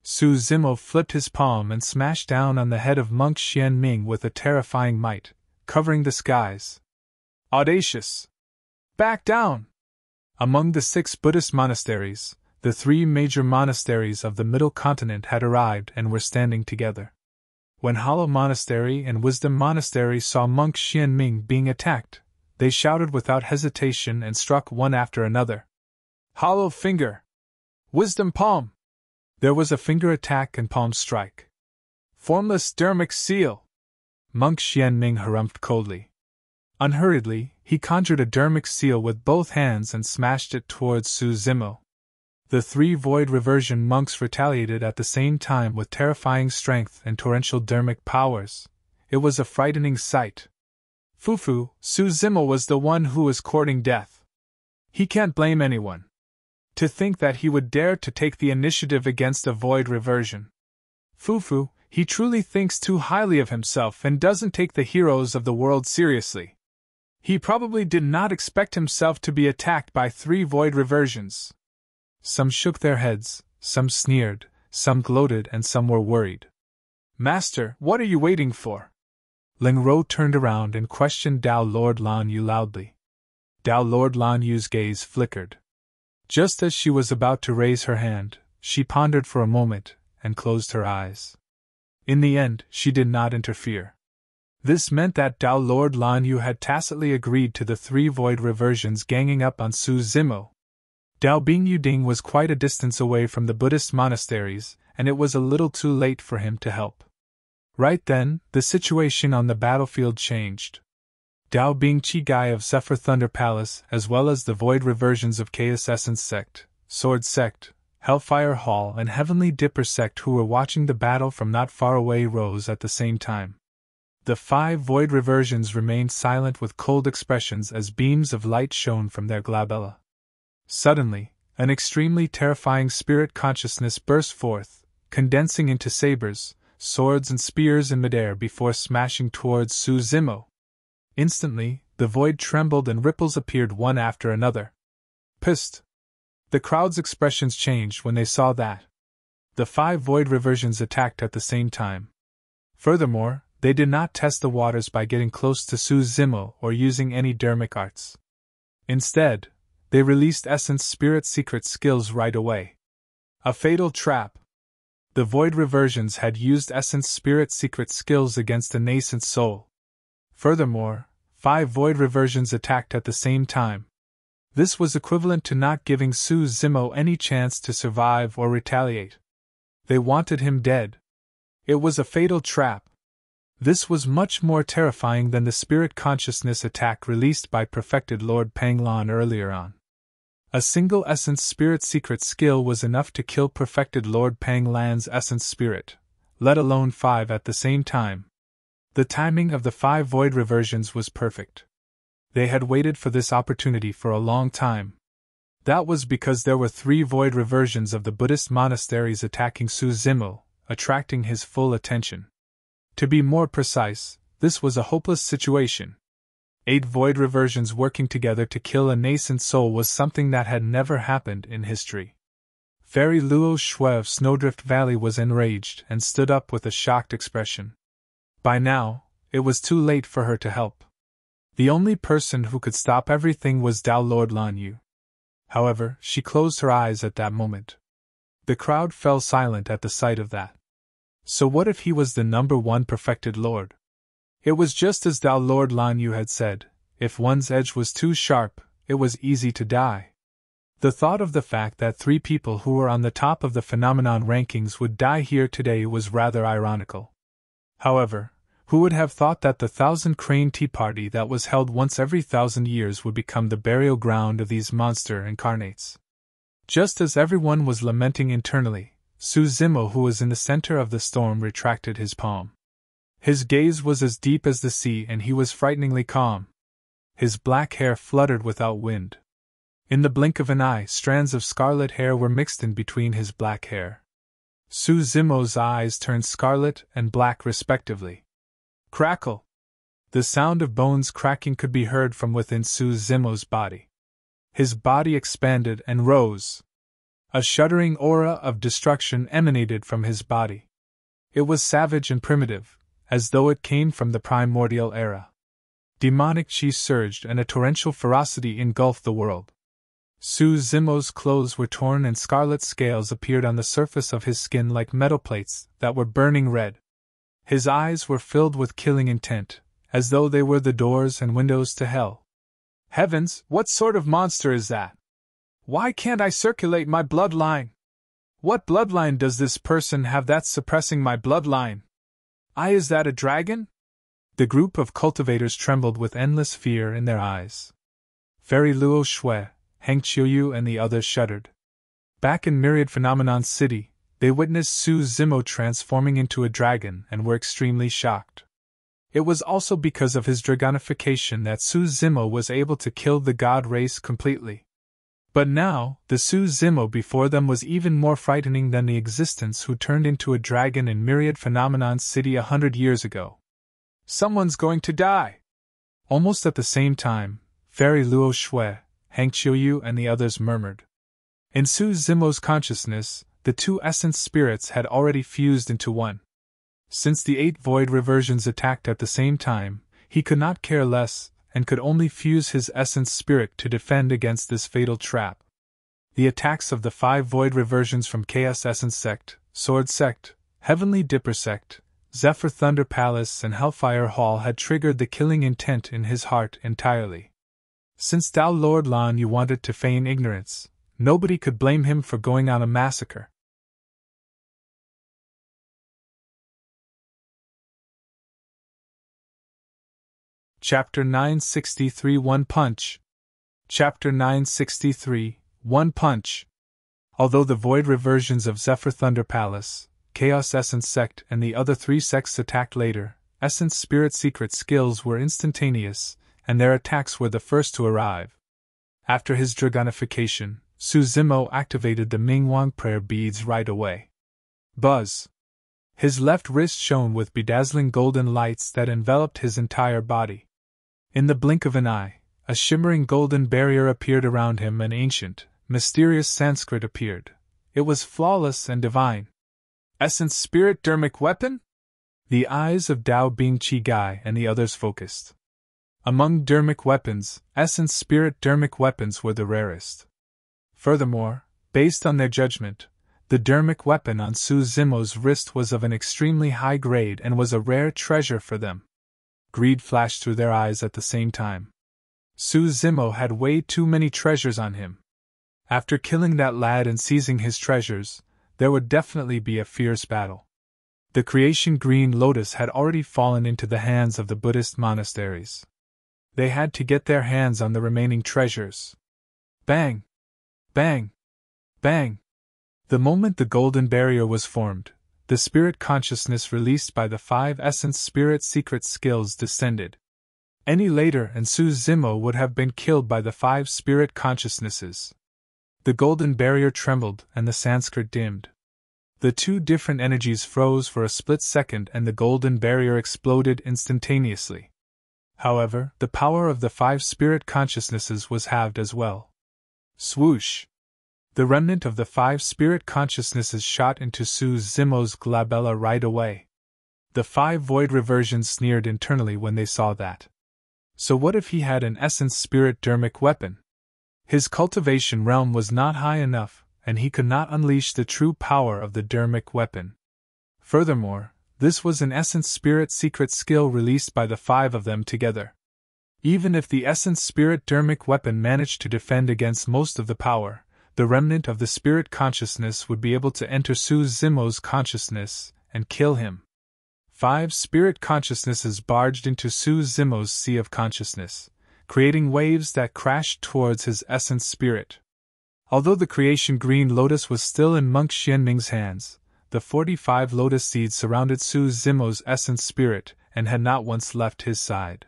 Su Zimo flipped his palm and smashed down on the head of Monk Xianming with a terrifying might, covering the skies. Audacious! Back down! Among the 6 Buddhist monasteries, the 3 major monasteries of the Middle Continent had arrived and were standing together. When Hollow Monastery and Wisdom Monastery saw Monk Xianming being attacked, they shouted without hesitation and struck one after another. Hollow Finger! Wisdom Palm! There was a finger attack and palm strike. Formless Dermic Seal! Monk Xianming harumphed coldly. Unhurriedly, he conjured a Dermic Seal with both hands and smashed it towards Su Zimo. The 3 void reversion monks retaliated at the same time with terrifying strength and torrential dermic powers. It was a frightening sight. Fufu, Su Zimo was the one who was courting death. He can't blame anyone. To think that he would dare to take the initiative against a void reversion. Fufu, he truly thinks too highly of himself and doesn't take the heroes of the world seriously. He probably did not expect himself to be attacked by 3 void reversions. Some shook their heads, some sneered, some gloated, and some were worried. Master, what are you waiting for? Ling Ro turned around and questioned Dao Lord Lan Yu loudly. Dao Lord Lan Yu's gaze flickered. Just as she was about to raise her hand, she pondered for a moment and closed her eyes. In the end, she did not interfere. This meant that Dao Lord Lan Yu had tacitly agreed to the 3 void reversions ganging up on Su Zimo. Dao Bing Yuding was quite a distance away from the Buddhist monasteries, and it was a little too late for him to help. Right then, the situation on the battlefield changed. Dao Bing Chigai of Zephyr Thunder Palace, as well as the void reversions of Chaos Essence Sect, Sword Sect, Hellfire Hall, and Heavenly Dipper Sect who were watching the battle from not far away rose at the same time. The 5 void reversions remained silent with cold expressions as beams of light shone from their glabella. Suddenly, an extremely terrifying spirit consciousness burst forth, condensing into sabers, swords and spears in midair before smashing towards Su Zimo. Instantly, the void trembled and ripples appeared one after another. Pissed! The crowd's expressions changed when they saw that. The 5 void reversions attacked at the same time. Furthermore, they did not test the waters by getting close to Su Zimo or using any dermic arts. Instead, they released Essence Spirit secret skills right away. A fatal trap. The void reversions had used Essence Spirit secret skills against a nascent soul. Furthermore, 5 void reversions attacked at the same time. This was equivalent to not giving Su Zimo any chance to survive or retaliate. They wanted him dead. It was a fatal trap. This was much more terrifying than the spirit consciousness attack released by perfected Lord Panglan earlier on. A single essence spirit secret skill was enough to kill perfected Lord Panglan's essence spirit, let alone 5 at the same time. The timing of the 5 void reversions was perfect. They had waited for this opportunity for a long time. That was because there were 3 void reversions of the Buddhist monasteries attacking Zimo, attracting his full attention. To be more precise, this was a hopeless situation. 8 void reversions working together to kill a nascent soul was something that had never happened in history. Fairy Luo Shui of Snowdrift Valley was enraged and stood up with a shocked expression. By now, it was too late for her to help. The only person who could stop everything was Dao Lord Lan Yu. However, she closed her eyes at that moment. The crowd fell silent at the sight of that. So what if he was the number 1 perfected lord? It was just as Dao Lord Lan Yu had said, if one's edge was too sharp, it was easy to die. The thought of the fact that 3 people who were on the top of the phenomenon rankings would die here today was rather ironical. However, who would have thought that the 1,000 Crane Tea Party that was held once every 1,000 years would become the burial ground of these monster incarnates? Just as everyone was lamenting internally, Zimo, who was in the center of the storm, retracted his palm. His gaze was as deep as the sea and he was frighteningly calm. His black hair fluttered without wind. In the blink of an eye, strands of scarlet hair were mixed in between his black hair. Zimo's eyes turned scarlet and black respectively. Crackle! The sound of bones cracking could be heard from within Zimo's body. His body expanded and rose. A shuddering aura of destruction emanated from his body. It was savage and primitive, as though it came from the primordial era. Demonic chi surged and a torrential ferocity engulfed the world. Zimo's clothes were torn and scarlet scales appeared on the surface of his skin like metal plates that were burning red. His eyes were filled with killing intent, as though they were the doors and windows to hell. Heavens, what sort of monster is that? Why can't I circulate my bloodline? What bloodline does this person have that's suppressing my bloodline? Is that a dragon? The group of cultivators trembled with endless fear in their eyes. Fairy Luo Shui, Heng Qiuyu and the others shuddered. Back in Myriad Phenomenon City, they witnessed Zimo transforming into a dragon and were extremely shocked. It was also because of his dragonification that Zimo was able to kill the god race completely. But now, the Zimo before them was even more frightening than the existence who turned into a dragon in Myriad Phenomenon City 100 years ago. Someone's going to die! Almost at the same time, Fairy Luo Shui, Heng Qiuyu and the others murmured. In Zimo's consciousness, the 2 essence spirits had already fused into one. Since the 8 void reversions attacked at the same time, he could not care less, and could only fuse his essence spirit to defend against this fatal trap. The attacks of the 5 void reversions from Chaos Essence Sect, Sword Sect, Heavenly Dipper Sect, Zephyr Thunder Palace and Hellfire Hall had triggered the killing intent in his heart entirely. Since Dao Lord Lan Yu wanted to feign ignorance, nobody could blame him for going on a massacre. Chapter 963 One Punch. Chapter 963 One Punch. Although the void reversions of Zephyr Thunder Palace, Chaos Essence Sect and the other 3 sects attacked later, Essence Spirit secret skills were instantaneous, and their attacks were the first to arrive. After his dragonification, Zimo activated the Mingwang prayer beads right away. Buzz! His left wrist shone with bedazzling golden lights that enveloped his entire body. In the blink of an eye, a shimmering golden barrier appeared around him and ancient, mysterious Sanskrit appeared. It was flawless and divine. Essence Spirit Dermic Weapon? The eyes of Dao Bing Chi Gai and the others focused. Among dermic weapons, Essence Spirit dermic weapons were the rarest. Furthermore, based on their judgment, the dermic weapon on Zimo's wrist was of an extremely high grade and was a rare treasure for them. Greed flashed through their eyes at the same time. Zimo had way too many treasures on him. After killing that lad and seizing his treasures, there would definitely be a fierce battle. The creation green lotus had already fallen into the hands of the Buddhist monasteries. They had to get their hands on the remaining treasures. Bang! Bang! Bang! The moment the golden barrier was formed, the spirit consciousness released by the 5 essence spirit secret skills descended. Any later and Su Zimo would have been killed by the 5 spirit consciousnesses. The golden barrier trembled and the Sanskrit dimmed. The 2 different energies froze for a split second and the golden barrier exploded instantaneously. However, the power of the 5 spirit consciousnesses was halved as well. Swoosh! The remnant of the 5 spirit consciousnesses shot into Su Zimo's glabella right away. The 5 void reversions sneered internally when they saw that. So what if he had an essence spirit dermic weapon? His cultivation realm was not high enough, and he could not unleash the true power of the dermic weapon. Furthermore, this was an essence spirit secret skill released by the 5 of them together. Even if the essence spirit dermic weapon managed to defend against most of the power, the remnant of the spirit consciousness would be able to enter Su Zimo's consciousness and kill him. 5 spirit consciousnesses barged into Su Zimo's sea of consciousness, creating waves that crashed towards his essence spirit. Although the creation green lotus was still in Monk Xianming's hands, the 45 lotus seeds surrounded Su Zimo's essence spirit and had not once left his side.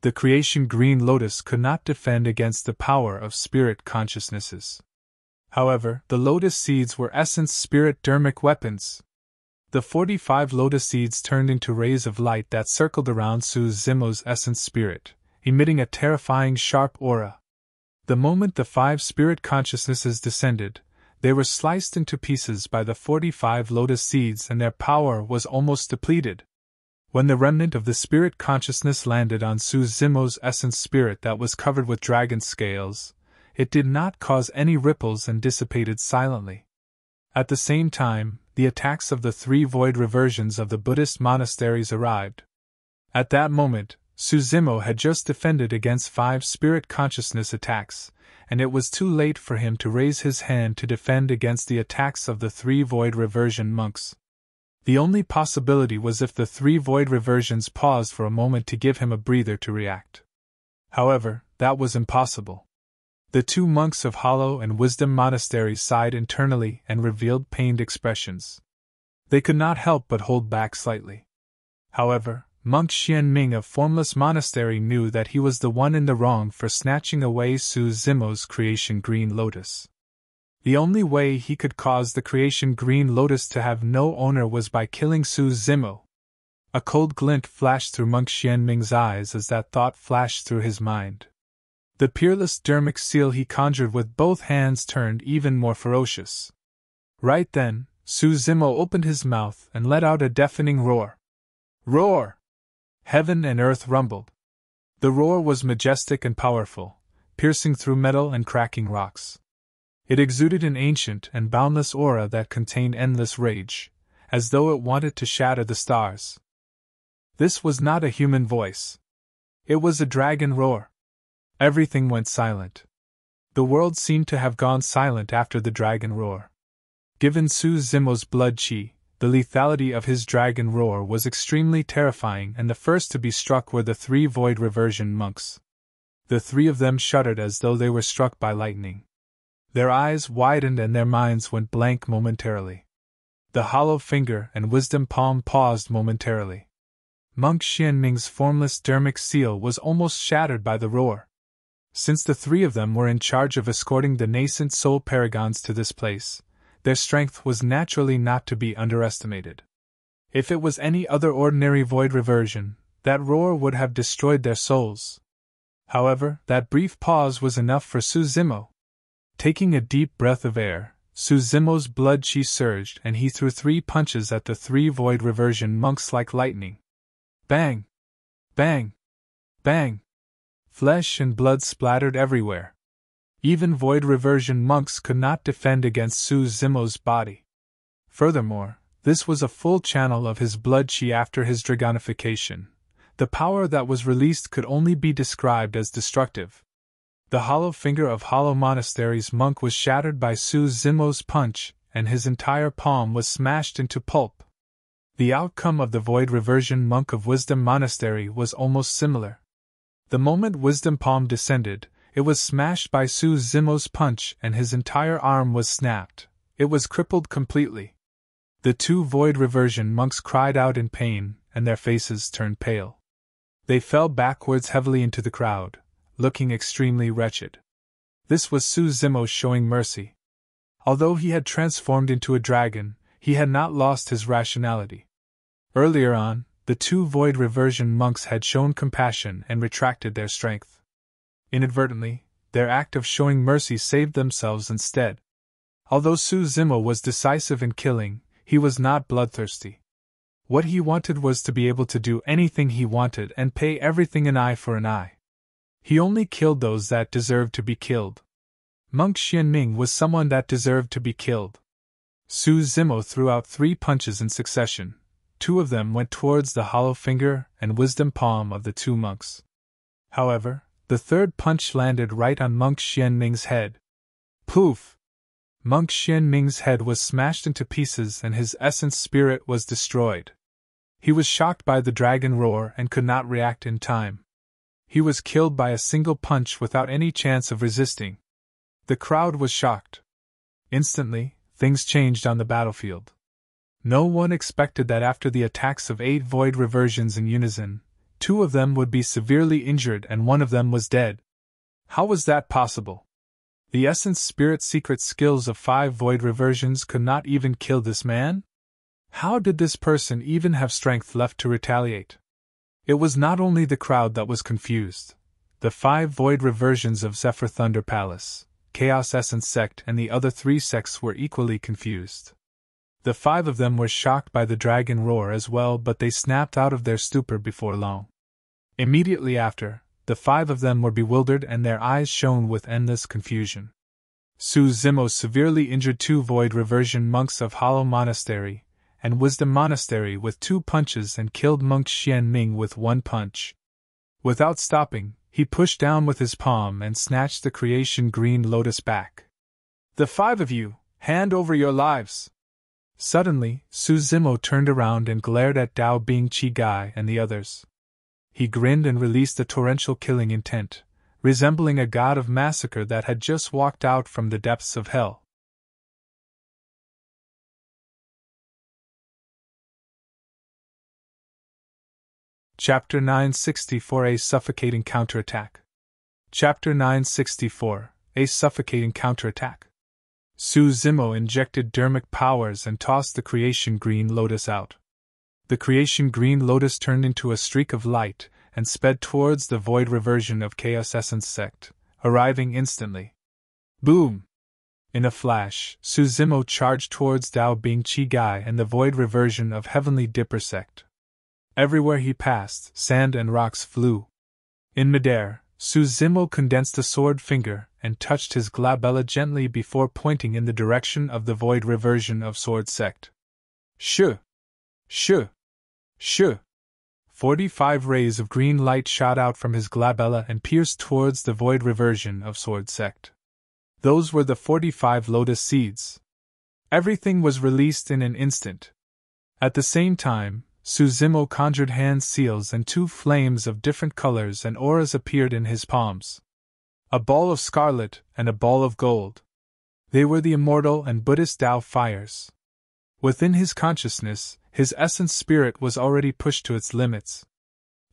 The creation green lotus could not defend against the power of spirit consciousnesses. However, the lotus seeds were essence spirit dermic weapons. The 45 lotus seeds turned into rays of light that circled around Su Zimo's essence spirit, emitting a terrifying sharp aura. The moment the 5 spirit consciousnesses descended, they were sliced into pieces by the 45 lotus seeds and their power was almost depleted. When the remnant of the spirit consciousness landed on Su Zimo's essence spirit that was covered with dragon scales, it did not cause any ripples and dissipated silently. At the same time, the attacks of the 3 void reversions of the Buddhist monasteries arrived. At that moment, Su Zimo had just defended against 5 spirit consciousness attacks, and it was too late for him to raise his hand to defend against the attacks of the 3 void reversion monks. The only possibility was if the 3 void reversions paused for a moment to give him a breather to react. However, that was impossible. The 2 monks of Hollow and Wisdom monasteries sighed internally and revealed pained expressions. They could not help but hold back slightly. However, Monk Xianming of Formless Monastery knew that he was the one in the wrong for snatching away Su Zimo's creation green lotus. The only way he could cause the creation green lotus to have no owner was by killing Su Zimo. A cold glint flashed through Monk Xianming's eyes as that thought flashed through his mind. The peerless dermic seal he conjured with both hands turned even more ferocious. Right then, Su Zimo opened his mouth and let out a deafening roar. Roar! Heaven and earth rumbled. The roar was majestic and powerful, piercing through metal and cracking rocks. It exuded an ancient and boundless aura that contained endless rage, as though it wanted to shatter the stars. This was not a human voice. It was a dragon roar. Everything went silent. The world seemed to have gone silent after the dragon roar. Given Su Zimo's blood chi, the lethality of his dragon roar was extremely terrifying, and the first to be struck were the 3 void reversion monks. The 3 of them shuddered as though they were struck by lightning. Their eyes widened and their minds went blank momentarily. The hollow finger and wisdom palm paused momentarily. Monk Xianming's formless dermic seal was almost shattered by the roar. Since the 3 of them were in charge of escorting the nascent soul paragons to this place, their strength was naturally not to be underestimated. If it was any other ordinary void reversion, that roar would have destroyed their souls. However, that brief pause was enough for Su Zimo. Taking a deep breath of air, Su Zimo's blood chi surged and he threw 3 punches at the 3 void reversion monks like lightning. Bang! Bang! Bang! Flesh and blood splattered everywhere. Even void reversion monks could not defend against Su Zimo's body. Furthermore, this was a full channel of his blood chi after his dragonification. The power that was released could only be described as destructive. The hollow finger of Hollow Monastery's monk was shattered by Su Zimo's punch, and his entire palm was smashed into pulp. The outcome of the Void Reversion Monk of Wisdom Monastery was almost similar. The moment Wisdom Palm descended, it was smashed by Su Zimo's punch and his entire arm was snapped. It was crippled completely. The two Void Reversion monks cried out in pain, and their faces turned pale. They fell backwards heavily into the crowd, looking extremely wretched. This was Su Zimo showing mercy. Although he had transformed into a dragon, he had not lost his rationality. Earlier on, the two Void Reversion monks had shown compassion and retracted their strength. Inadvertently, their act of showing mercy saved themselves instead. Although Su Zimo was decisive in killing, he was not bloodthirsty. What he wanted was to be able to do anything he wanted and pay everything an eye for an eye. He only killed those that deserved to be killed. Monk Xianming was someone that deserved to be killed. Su Zimo threw out 3 punches in succession. 2 of them went towards the hollow finger and wisdom palm of the 2 monks. However, the 3rd punch landed right on Monk Xianming's head. Poof! Monk Xianming's head was smashed into pieces and his essence spirit was destroyed. He was shocked by the dragon roar and could not react in time. He was killed by a single punch without any chance of resisting. The crowd was shocked. Instantly, things changed on the battlefield. No one expected that after the attacks of 8 Void Reversions in unison, 2 of them would be severely injured and 1 of them was dead. How was that possible? The Essence Spirit secret skills of 5 Void Reversions could not even kill this man? How did this person even have strength left to retaliate? It was not only the crowd that was confused. The 5 Void Reversions of Zephyr Thunder Palace, Chaos Essence Sect and the other 3 sects were equally confused. The 5 of them were shocked by the dragon roar as well, but they snapped out of their stupor before long. Immediately after, the 5 of them were bewildered and their eyes shone with endless confusion. Su Zimo severely injured 2 Void Reversion monks of Hollow Monastery and Wisdom Monastery with 2 punches and killed Monk Xianming with 1 punch. Without stopping, he pushed down with his palm and snatched the Creation Green Lotus back. "The 5 of you, hand over your lives!" Suddenly, Su Zimo turned around and glared at Dao Bing Chi Gai and the others. He grinned and released a torrential killing intent, resembling a god of massacre that had just walked out from the depths of hell. Chapter 964 A Suffocating Counterattack. Chapter 964 A Suffocating Counterattack. Su Zimo injected dermic powers and tossed the Creation Green Lotus out. The Creation Green Lotus turned into a streak of light and sped towards the Void Reversion of Chaos Essence Sect, arriving instantly. Boom! In a flash, Su Zimo charged towards Dao Bing Chi Gai and the Void Reversion of Heavenly Dipper Sect. Everywhere he passed, sand and rocks flew. In midair, Su Zimo condensed a sword finger and touched his glabella gently before pointing in the direction of the Void Reversion of Sword Sect. Shoo! Shoo! Shoo! 45 rays of green light shot out from his glabella and pierced towards the Void Reversion of Sword Sect. Those were the 45 lotus seeds. Everything was released in an instant. At the same time, Su Zimo conjured hand seals and 2 flames of different colors and auras appeared in his palms. A ball of scarlet and a ball of gold. They were the immortal and Buddhist Tao fires. Within his consciousness, his essence spirit was already pushed to its limits.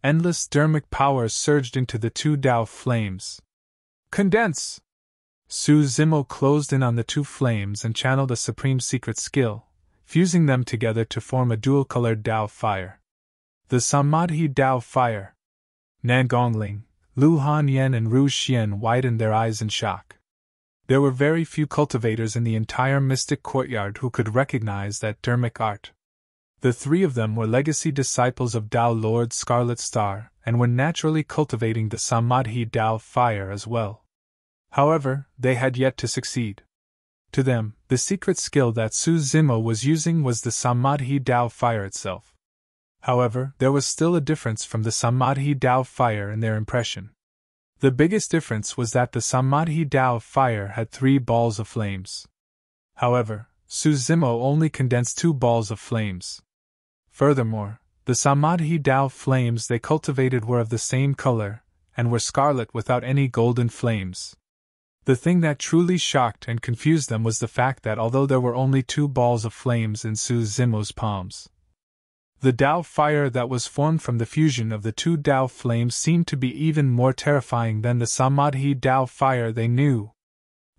Endless dermic powers surged into the 2 Tao flames. Condense! Su Zimo closed in on the 2 flames and channeled a supreme secret skill, fusing them together to form a dual-colored Tao fire. The Samadhi Tao fire. Nan Gongling, Lu Hanyan and Ru Xian widened their eyes in shock. There were very few cultivators in the entire mystic courtyard who could recognize that dermic art. The 3 of them were legacy disciples of Tao Lord Scarlet Star and were naturally cultivating the Samadhi Tao fire as well. However, they had yet to succeed. To them, the secret skill that Su Zimo was using was the Samadhi Tao fire itself. However, there was still a difference from the Samadhi Tao fire in their impression. The biggest difference was that the Samadhi Tao fire had 3 balls of flames. However, Zimo only condensed 2 balls of flames. Furthermore, the Samadhi Dao flames they cultivated were of the same color, and were scarlet without any golden flames. The thing that truly shocked and confused them was the fact that although there were only 2 balls of flames in Zimo's palms, the Dao fire that was formed from the fusion of the 2 Dao flames seemed to be even more terrifying than the Samadhi Dao fire they knew.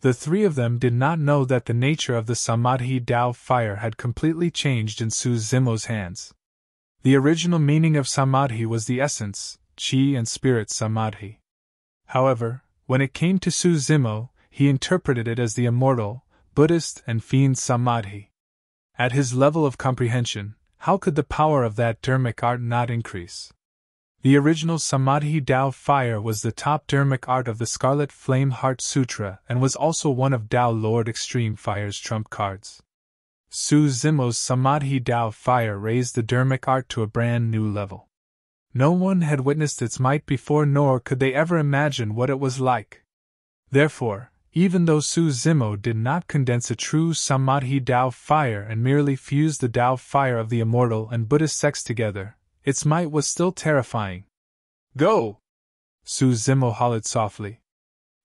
The 3 of them did not know that the nature of the Samadhi Dao fire had completely changed in Zimo's hands. The original meaning of Samadhi was the essence, Qi and spirit Samadhi. However, when it came to Zimo, he interpreted it as the immortal, Buddhist and fiend Samadhi. At his level of comprehension, how could the power of that dharmic art not increase? The original Samadhi Dao fire was the top dharmic art of the Scarlet Flame Heart Sutra and was also one of Dao Lord Extreme Fire's trump cards. Zimo's Samadhi Dao fire raised the dharmic art to a brand new level. No one had witnessed its might before, nor could they ever imagine what it was like. Therefore, even though Zimo did not condense a true Samadhi Dao fire and merely fuse the Dao fire of the immortal and Buddhist sects together, its might was still terrifying. Go! Zimo hollered softly.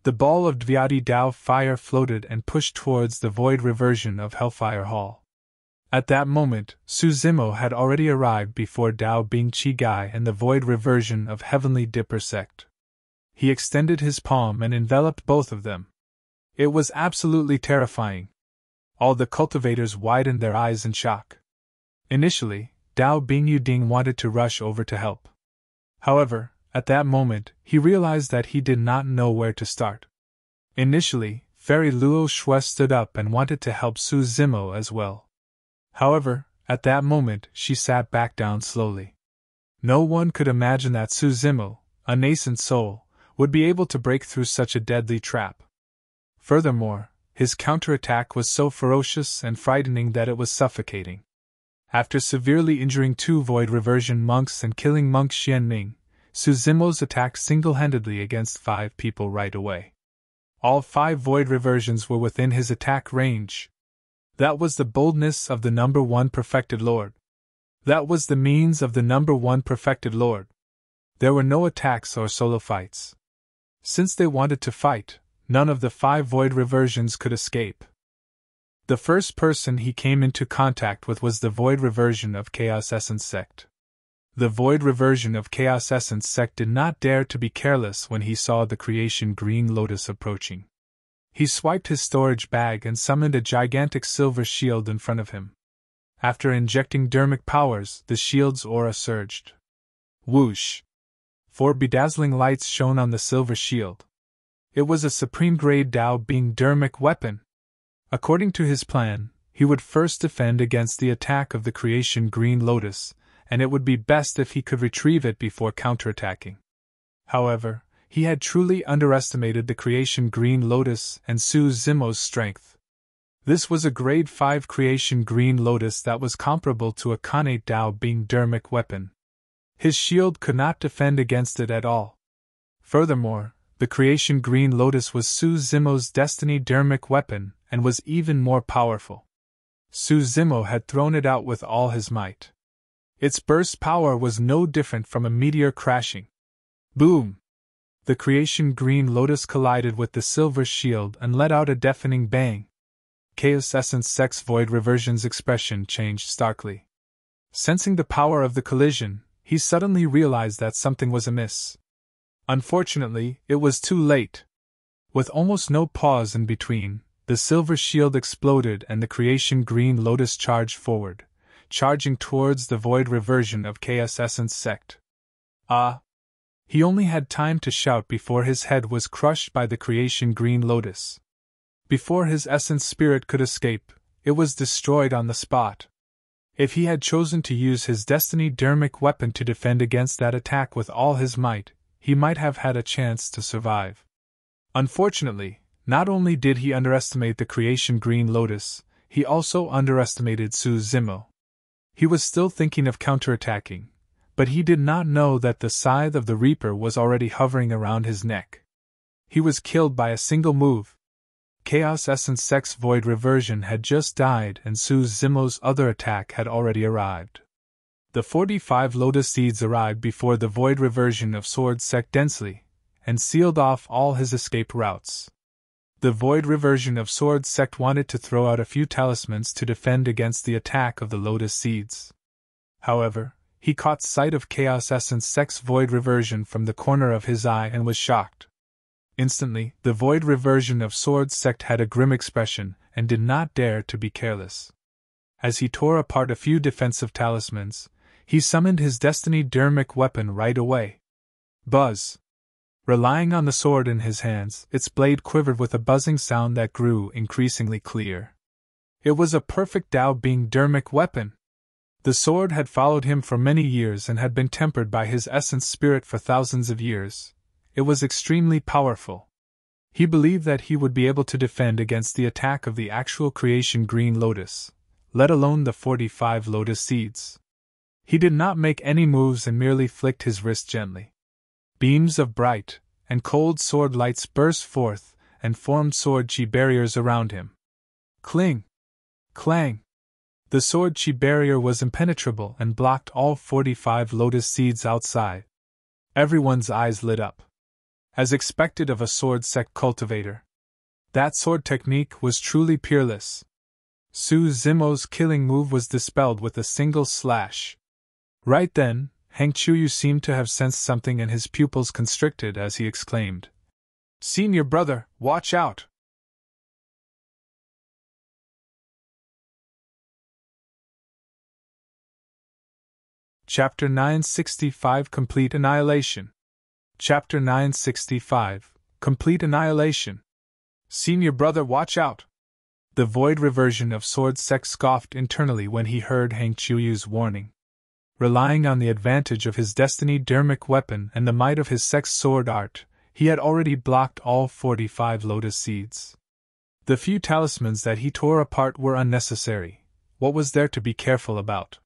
The ball of Dvyadi Dao fire floated and pushed towards the void reversion of Hellfire Hall. At that moment, Zimo had already arrived before Dao Bing Chi Gai and the void reversion of Heavenly Dipper sect. He extended his palm and enveloped both of them. It was absolutely terrifying. All the cultivators widened their eyes in shock. Initially, Dao Bing Yuding wanted to rush over to help. However, at that moment, he realized that he did not know where to start. Initially, Fairy Luo Shui stood up and wanted to help Zimo as well. However, at that moment, she sat back down slowly. No one could imagine that Zimo, a nascent soul, would be able to break through such a deadly trap. Furthermore, his counterattack was so ferocious and frightening that it was suffocating. After severely injuring 2 void reversion monks and killing monk Xianming, Zimo's attacked single-handedly against 5 people right away. All 5 void reversions were within his attack range. That was the boldness of the number 1 perfected lord. That was the means of the number 1 perfected lord. There were no attacks or solo fights. Since they wanted to fight, none of the 5 void reversions could escape. The first person he came into contact with was the void reversion of Chaos Essence sect. The void reversion of Chaos Essence sect did not dare to be careless when he saw the creation Green Lotus approaching. He swiped his storage bag and summoned a gigantic silver shield in front of him. After injecting dermic powers, the shield's aura surged. Whoosh! 4 bedazzling lights shone on the silver shield. It was a supreme-grade Dao Bing dermic weapon. According to his plan, he would first defend against the attack of the creation Green Lotus, and it would be best if he could retrieve it before counterattacking. However, he had truly underestimated the creation Green Lotus and Zimo's strength. This was a grade 5 creation Green Lotus that was comparable to a Khanate Dao Bing dermic weapon. His shield could not defend against it at all. Furthermore, the creation Green Lotus was Zimo's destiny dermic weapon and was even more powerful. Zimo had thrown it out with all his might. Its burst power was no different from a meteor crashing. Boom! The creation Green Lotus collided with the silver shield and let out a deafening bang. Chaos Essence Sect's void reversion's expression changed starkly. Sensing the power of the collision, he suddenly realized that something was amiss. Unfortunately, it was too late. With almost no pause in between, the silver shield exploded and the creation Green Lotus charged forward, charging towards the void reversion of Chaos Essence Sect. Ah! He only had time to shout before his head was crushed by the creation Green Lotus. Before his essence spirit could escape, it was destroyed on the spot. If he had chosen to use his destiny dermic weapon to defend against that attack with all his might, he might have had a chance to survive. Unfortunately, not only did he underestimate the creation Green Lotus, he also underestimated Zimo. He was still thinking of counterattacking, but he did not know that the scythe of the Reaper was already hovering around his neck. He was killed by a single move. Chaos Essence Sex Void Reversion had just died and Su Zimo's other attack had already arrived. The 45 Lotus Seeds arrived before the Void Reversion of Sword Sect densely, and sealed off all his escape routes. The Void Reversion of Sword Sect wanted to throw out a few talismans to defend against the attack of the Lotus Seeds. However, he caught sight of Chaos Essence Sex Void Reversion from the corner of his eye and was shocked. Instantly, the Void Reversion of Sword Sect had a grim expression and did not dare to be careless. As he tore apart a few defensive talismans, he summoned his Destiny Dermic weapon right away. Buzz! Relying on the sword in his hands, its blade quivered with a buzzing sound that grew increasingly clear. It was a perfect Dao Being Dermic weapon. The sword had followed him for many years and had been tempered by his essence spirit for thousands of years. It was extremely powerful. He believed that he would be able to defend against the attack of the actual creation Green Lotus, let alone the 45 Lotus Seeds. He did not make any moves and merely flicked his wrist gently. Beams of bright and cold sword lights burst forth and formed sword chi barriers around him. Cling! Clang! The sword chi barrier was impenetrable and blocked all 45 Lotus Seeds outside. Everyone's eyes lit up. As expected of a sword sect cultivator. That sword technique was truly peerless. Su Zimo's killing move was dispelled with a single slash. Right then, Heng Chuyu seemed to have sensed something and his pupils constricted as he exclaimed, "Senior brother, watch out!" Chapter 965 Complete Annihilation. Chapter 965 Complete Annihilation. Senior brother, watch out! The Void Reversion of Sword Sect scoffed internally when he heard Heng Chuyu's warning. Relying on the advantage of his Destiny Dermic weapon and the might of his sex sword art, he had already blocked all 45 Lotus Seeds. The few talismans that he tore apart were unnecessary. What was there to be careful about?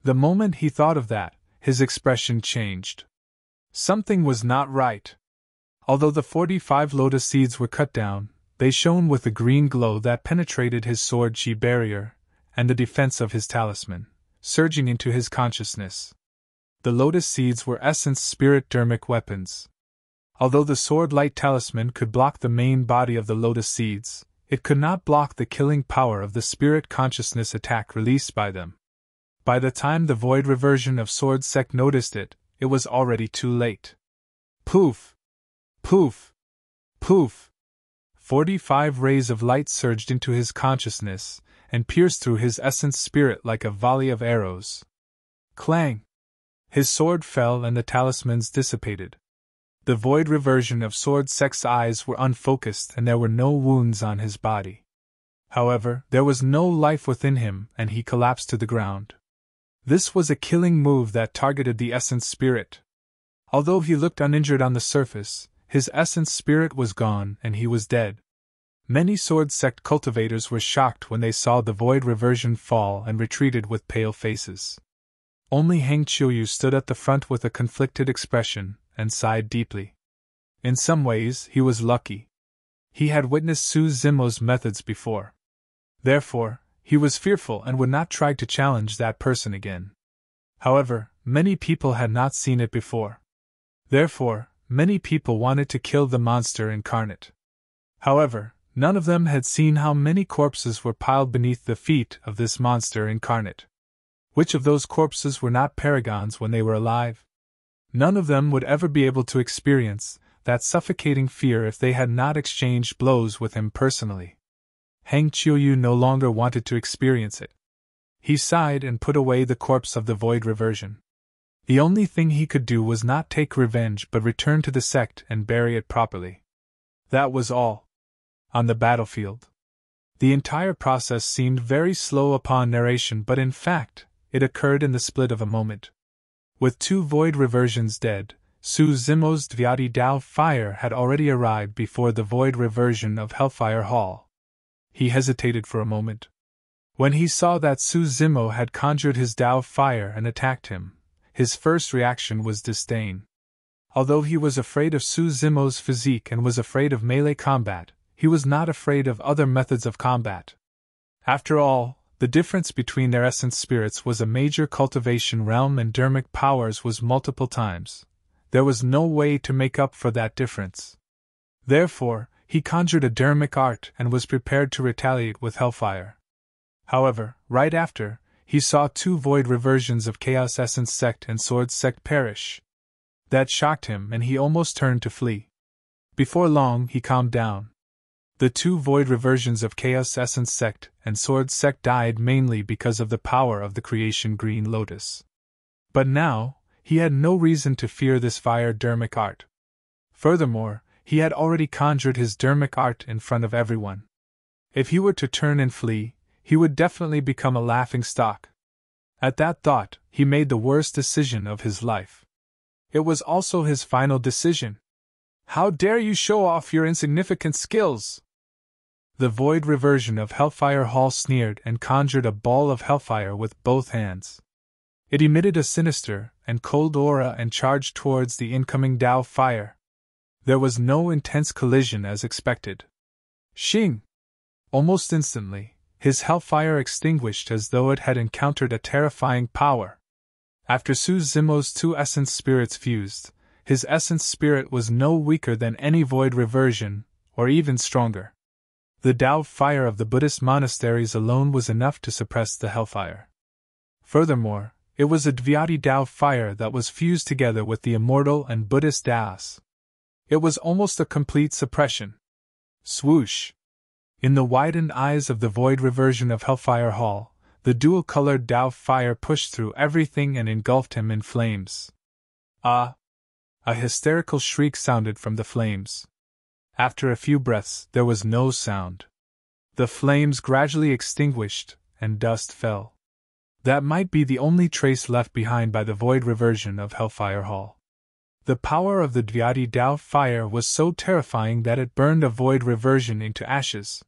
The moment he thought of that, his expression changed. Something was not right. Although the 45 Lotus Seeds were cut down, they shone with a green glow that penetrated his sword chi barrier, and the defense of his talisman, surging into his consciousness. The Lotus Seeds were Essence Spirit Dermic weapons. Although the Sword Light Talisman could block the main body of the Lotus Seeds, it could not block the killing power of the Spirit Consciousness attack released by them. By the time the Void Reversion of Sword Sect noticed it, it was already too late. Poof! Poof! Poof! 45 rays of light surged into his consciousness, and pierced through his essence spirit like a volley of arrows. Clang! His sword fell and the talismans dissipated. The Void Reversion of Sword Sect's eyes were unfocused and there were no wounds on his body. However, there was no life within him and he collapsed to the ground. This was a killing move that targeted the essence spirit. Although he looked uninjured on the surface, his essence spirit was gone and he was dead. Many Sword Sect cultivators were shocked when they saw the Void Reversion fall and retreated with pale faces. Only Heng Chuyu stood at the front with a conflicted expression and sighed deeply. In some ways, he was lucky. He had witnessed Su Zimo's methods before. Therefore, he was fearful and would not try to challenge that person again. However, many people had not seen it before. Therefore, many people wanted to kill the monster incarnate. However, none of them had seen how many corpses were piled beneath the feet of this monster incarnate. Which of those corpses were not paragons when they were alive? None of them would ever be able to experience that suffocating fear if they had not exchanged blows with him personally. Heng Chuyu no longer wanted to experience it. He sighed and put away the corpse of the Void Reversion. The only thing he could do was not take revenge but return to the sect and bury it properly. That was all. On the battlefield. The entire process seemed very slow upon narration, but in fact, it occurred in the split of a moment. With 2 Void Reversions dead, Su Zimo's Dvyati Dao fire had already arrived before the Void Reversion of Hellfire Hall. He hesitated for a moment. When he saw that Su Zimo had conjured his Dao fire and attacked him, his first reaction was disdain. Although he was afraid of Su Zimo's physique and was afraid of melee combat, he was not afraid of other methods of combat. After all, the difference between their essence spirits was a major cultivation realm and dermic powers was multiple times. There was no way to make up for that difference. Therefore, he conjured a dermic art and was prepared to retaliate with hellfire. However, right after, he saw 2 void reversions of Chaos Essence Sect and Sword Sect perish. That shocked him and he almost turned to flee. Before long, he calmed down. The 2 void reversions of Chaos Essence Sect and Sword Sect died mainly because of the power of the creation Green Lotus. But now, he had no reason to fear this fire dermic art. Furthermore, he had already conjured his dermic art in front of everyone. If he were to turn and flee, he would definitely become a laughingstock. At that thought, he made the worst decision of his life. It was also his final decision. How dare you show off your insignificant skills? The void reversion of Hellfire Hall sneered and conjured a ball of hellfire with both hands. It emitted a sinister and cold aura and charged towards the incoming Tao fire. There was no intense collision as expected. Shing! Almost instantly, his hellfire extinguished as though it had encountered a terrifying power. After Su Zimo's 2 essence spirits fused, his essence spirit was no weaker than any void reversion, or even stronger. The Tao fire of the Buddhist monasteries alone was enough to suppress the hellfire. Furthermore, it was a Dvyati Tao fire that was fused together with the immortal and Buddhist Taos. It was almost a complete suppression. Swoosh! In the widened eyes of the void reversion of Hellfire Hall, the dual-colored Tao fire pushed through everything and engulfed him in flames. Ah! A hysterical shriek sounded from the flames. After a few breaths, there was no sound. The flames gradually extinguished, and dust fell. That might be the only trace left behind by the void reversion of Hellfire Hall. The power of the Dvyati Tao fire was so terrifying that it burned a void reversion into ashes.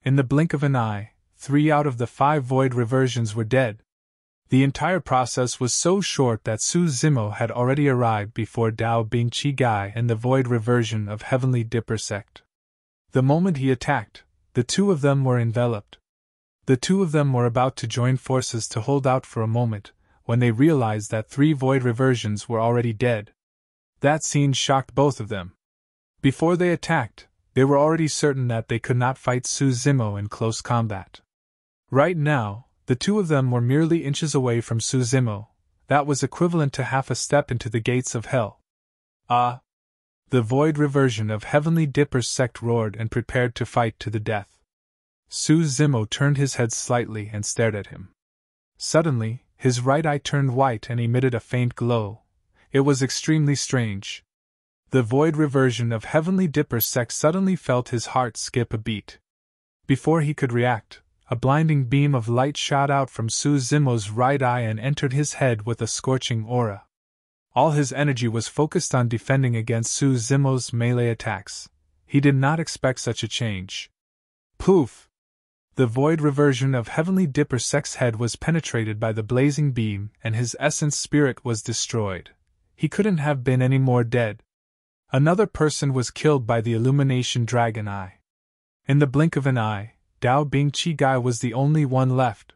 In the blink of an eye, 3 out of the 5 void reversions were dead. The entire process was so short that Su Zimo had already arrived before Dao Bing Chi Gai and the void reversion of Heavenly Dipper sect. The moment he attacked, the 2 of them were enveloped. The 2 of them were about to join forces to hold out for a moment, when they realized that 3 void reversions were already dead. That scene shocked both of them. Before they attacked, they were already certain that they could not fight Su Zimo in close combat. Right now, the 2 of them were merely inches away from Su Zimo. That was equivalent to half a step into the gates of hell. Ah! The void reversion of Heavenly Dipper's sect roared and prepared to fight to the death. Su Zimo turned his head slightly and stared at him. Suddenly, his right eye turned white and emitted a faint glow. It was extremely strange. The void reversion of Heavenly Dipper's sect suddenly felt his heart skip a beat. Before he could react, a blinding beam of light shot out from Su Zimo's right eye and entered his head with a scorching aura. All his energy was focused on defending against Su Zimo's melee attacks. He did not expect such a change. Poof! The void reversion of Heavenly Dipper's sect's head was penetrated by the blazing beam and his essence spirit was destroyed. He couldn't have been any more dead. Another person was killed by the Illumination Dragon Eye. In the blink of an eye, Dao Bing Chi Gai was the only one left.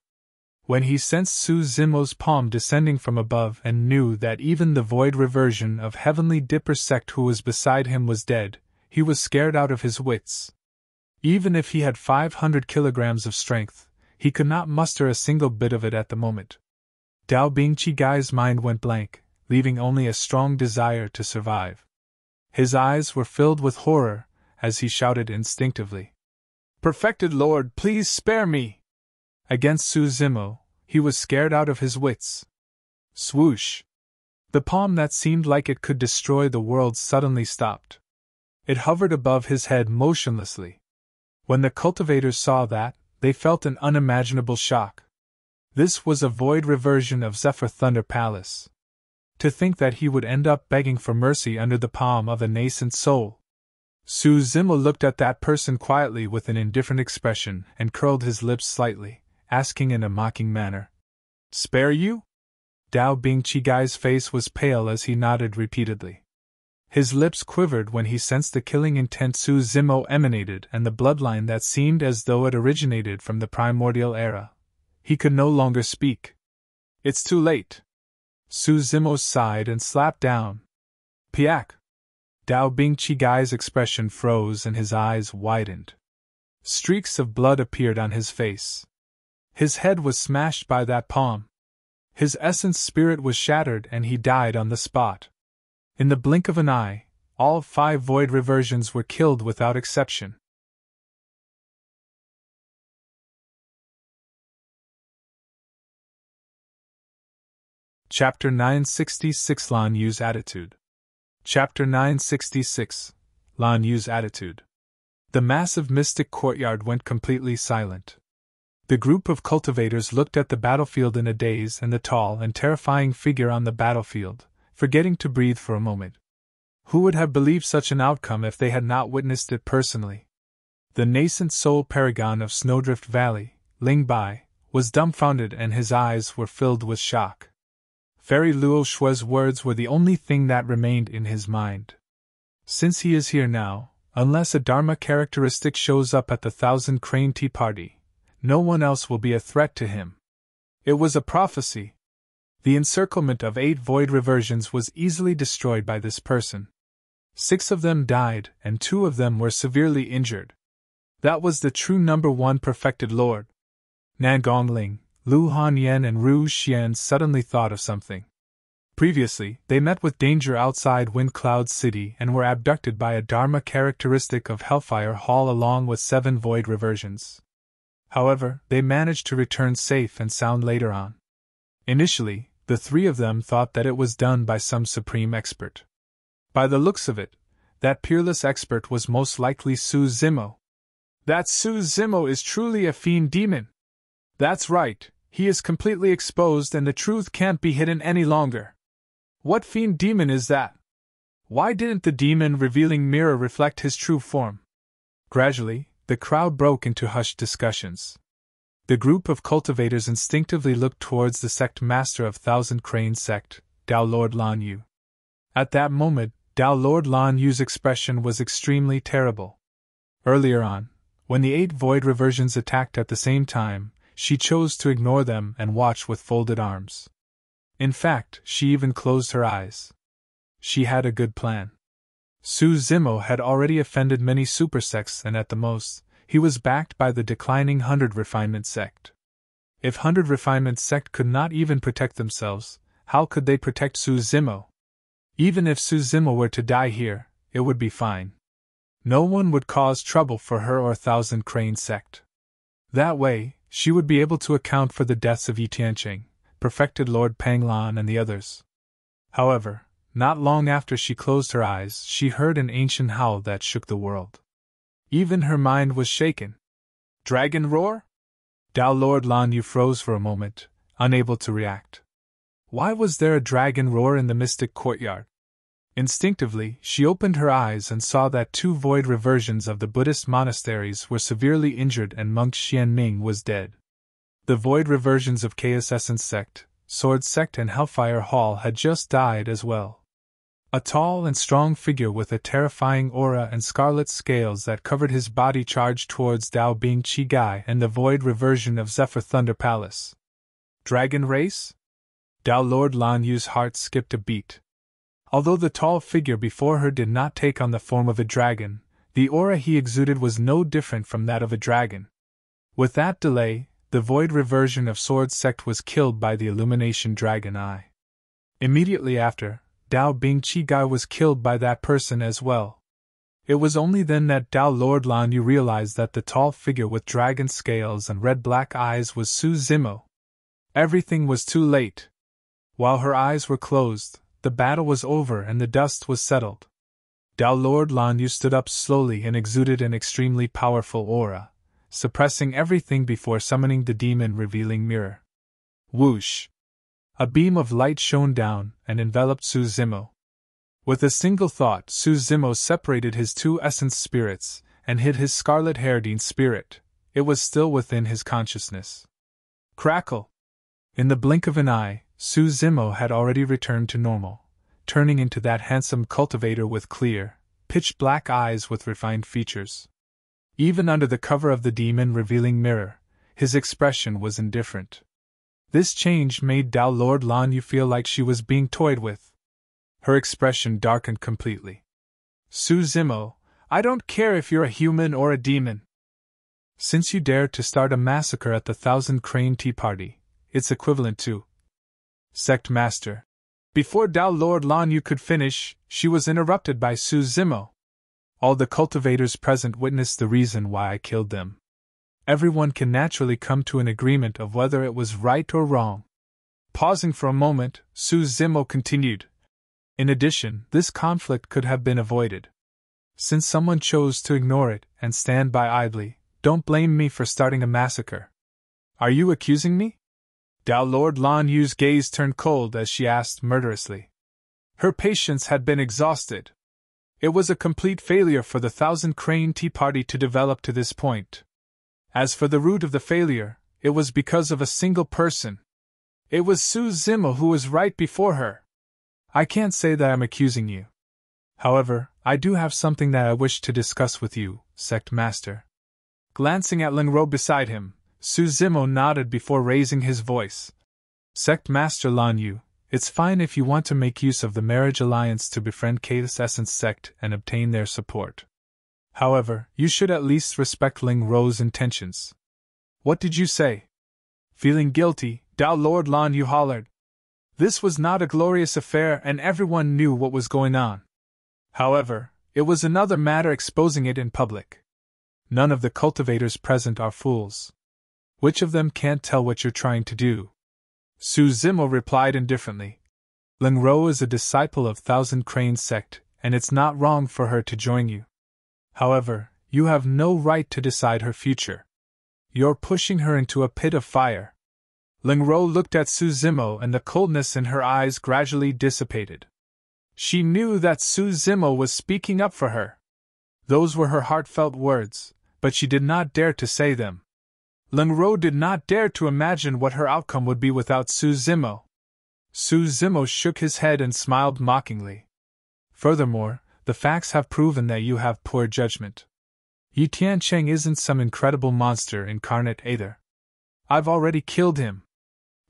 When he sensed Su Zimo's palm descending from above and knew that even the void reversion of Heavenly Dipper's sect who was beside him was dead, he was scared out of his wits. Even if he had 500 kilograms of strength, he could not muster a single bit of it at the moment. Dao Bing Chi Gai's mind went blank, leaving only a strong desire to survive. His eyes were filled with horror as he shouted instinctively, "Perfected Lord, please spare me!" Against Su Zimo, he was scared out of his wits. Swoosh! The palm that seemed like it could destroy the world suddenly stopped. It hovered above his head motionlessly. When the cultivators saw that, they felt an unimaginable shock. This was a void reversion of Zephyr Thunder Palace. To think that he would end up begging for mercy under the palm of a nascent soul. Su Zimo looked at that person quietly with an indifferent expression and curled his lips slightly, asking in a mocking manner, "Spare you?" Dao Bing Chi Gai's face was pale as he nodded repeatedly. His lips quivered when he sensed the killing intent Su Zimo emanated and the bloodline that seemed as though it originated from the primordial era. He could no longer speak. It's too late. Su Zimo sighed and slapped down. Piak! Dao Bing Chigai's expression froze and his eyes widened. Streaks of blood appeared on his face. His head was smashed by that palm. His essence spirit was shattered and he died on the spot. In the blink of an eye, all 5 void reversions were killed without exception. Chapter 966 Lan Yu's Attitude. Chapter 966 Lan Yu's Attitude. The massive mystic courtyard went completely silent. The group of cultivators looked at the battlefield in a daze and the tall and terrifying figure on the battlefield, forgetting to breathe for a moment. Who would have believed such an outcome if they had not witnessed it personally? The nascent soul paragon of Snowdrift Valley, Ling Bai, was dumbfounded and his eyes were filled with shock. Fairy Luo Shue's words were the only thing that remained in his mind. Since he is here now, unless a Dharma characteristic shows up at the Thousand Crane Tea Party, no one else will be a threat to him. It was a prophecy. The encirclement of 8 void reversions was easily destroyed by this person. 6 of them died, and 2 of them were severely injured. That was the true number 1 perfected lord. Nan Gongling, Lu Hanyan and Ru Xian suddenly thought of something. Previously, they met with danger outside Wind Cloud City and were abducted by a Dharma characteristic of Hellfire Hall along with 7 void reversions. However, they managed to return safe and sound later on. Initially, the 3 of them thought that it was done by some supreme expert. By the looks of it, that peerless expert was most likely Su Zimo. That Su Zimo is truly a fiend demon. That's right, he is completely exposed and the truth can't be hidden any longer. What fiend demon is that? Why didn't the demon revealing mirror reflect his true form? Gradually, the crowd broke into hushed discussions. The group of cultivators instinctively looked towards the sect master of Thousand Crane Sect, Dao Lord Lan Yu. At that moment, Dao Lord Lan Yu's expression was extremely terrible. Earlier on, when the 8 void reversions attacked at the same time, she chose to ignore them and watch with folded arms. In fact, she even closed her eyes. She had a good plan. Su Zimo had already offended many super sects and at the most, he was backed by the declining 100 Refinement sect. If 100 Refinement sect could not even protect themselves, how could they protect Su Zimo? Even if Su Zimo were to die here, it would be fine. No one would cause trouble for her or Thousand Crane sect. That way, she would be able to account for the deaths of Yi Tianqing, perfected Lord Panglan and the others. However, not long after she closed her eyes, she heard an ancient howl that shook the world. Even her mind was shaken. Dragon roar? Dao Lord Lan Yu froze for a moment, unable to react. Why was there a dragon roar in the mystic courtyard? Instinctively, she opened her eyes and saw that 2 void reversions of the Buddhist monasteries were severely injured and monk Xianming was dead. The void reversions of Chaos Essence Sect, Sword Sect and Hellfire Hall had just died as well. A tall and strong figure with a terrifying aura and scarlet scales that covered his body charged towards Dao Bing Chigai and the void reversion of Zephyr Thunder Palace. Dragon race? Dao Lord Lan Yu's heart skipped a beat. Although the tall figure before her did not take on the form of a dragon, the aura he exuded was no different from that of a dragon. With that delay, the void reversion of Sword Sect was killed by the Illumination Dragon Eye. Immediately after, Dao Bing Chigai was killed by that person as well. It was only then that Dao Lord Lan Yu realized that the tall figure with dragon scales and red-black eyes was Su Zimo. Everything was too late. While her eyes were closed, the battle was over and the dust was settled. Dao Lord Lan Yu stood up slowly and exuded an extremely powerful aura, suppressing everything before summoning the demon-revealing mirror. Whoosh! A beam of light shone down and enveloped Su Zimo. With a single thought, Su Zimo separated his 2 essence spirits and hid his scarlet-haired spirit. It was still within his consciousness. Crackle! In the blink of an eye, Su Zimo had already returned to normal, turning into that handsome cultivator with clear, pitch-black eyes with refined features. Even under the cover of the demon-revealing mirror, his expression was indifferent. This change made Dao Lord Lan Yu feel like she was being toyed with. Her expression darkened completely. Su Zimo, I don't care if you're a human or a demon. Since you dared to start a massacre at the Thousand Crane Tea Party, it's equivalent to Sect Master. Before Dao Lord Lan Yu could finish, she was interrupted by Su Zimo. All the cultivators present witnessed the reason why I killed them. Everyone can naturally come to an agreement of whether it was right or wrong. Pausing for a moment, Su Zimo continued. In addition, this conflict could have been avoided. Since someone chose to ignore it and stand by idly, don't blame me for starting a massacre. Are you accusing me? Dao Lord Lan Yu's gaze turned cold as she asked murderously. Her patience had been exhausted. It was a complete failure for the Thousand Crane Tea Party to develop to this point. As for the root of the failure, it was because of a single person. It was Su Zimo who was right before her. I can't say that I'm accusing you. However, I do have something that I wish to discuss with you, Sect Master. Glancing at Ling Ro beside him, Su Zimo nodded before raising his voice. Sect Master Lan Yu, it's fine if you want to make use of the marriage alliance to befriend Chaos Essence Sect and obtain their support. However, you should at least respect Ling Ro's intentions. What did you say? Feeling guilty, Dao Lord Lan Yu hollered. This was not a glorious affair and everyone knew what was going on. However, it was another matter exposing it in public. None of the cultivators present are fools. Which of them can't tell what you're trying to do? Su Zimo replied indifferently. Ling Ro is a disciple of Thousand Crane Sect, and it's not wrong for her to join you. However, you have no right to decide her future. You're pushing her into a pit of fire. Ling Ro looked at Su Zimo and the coldness in her eyes gradually dissipated. She knew that Su Zimo was speaking up for her. Those were her heartfelt words, but she did not dare to say them. Ling Ro did not dare to imagine what her outcome would be without Su Zimo. Su Zimo shook his head and smiled mockingly. Furthermore, the facts have proven that you have poor judgment. Yi Tiancheng isn't some incredible monster incarnate either. I've already killed him.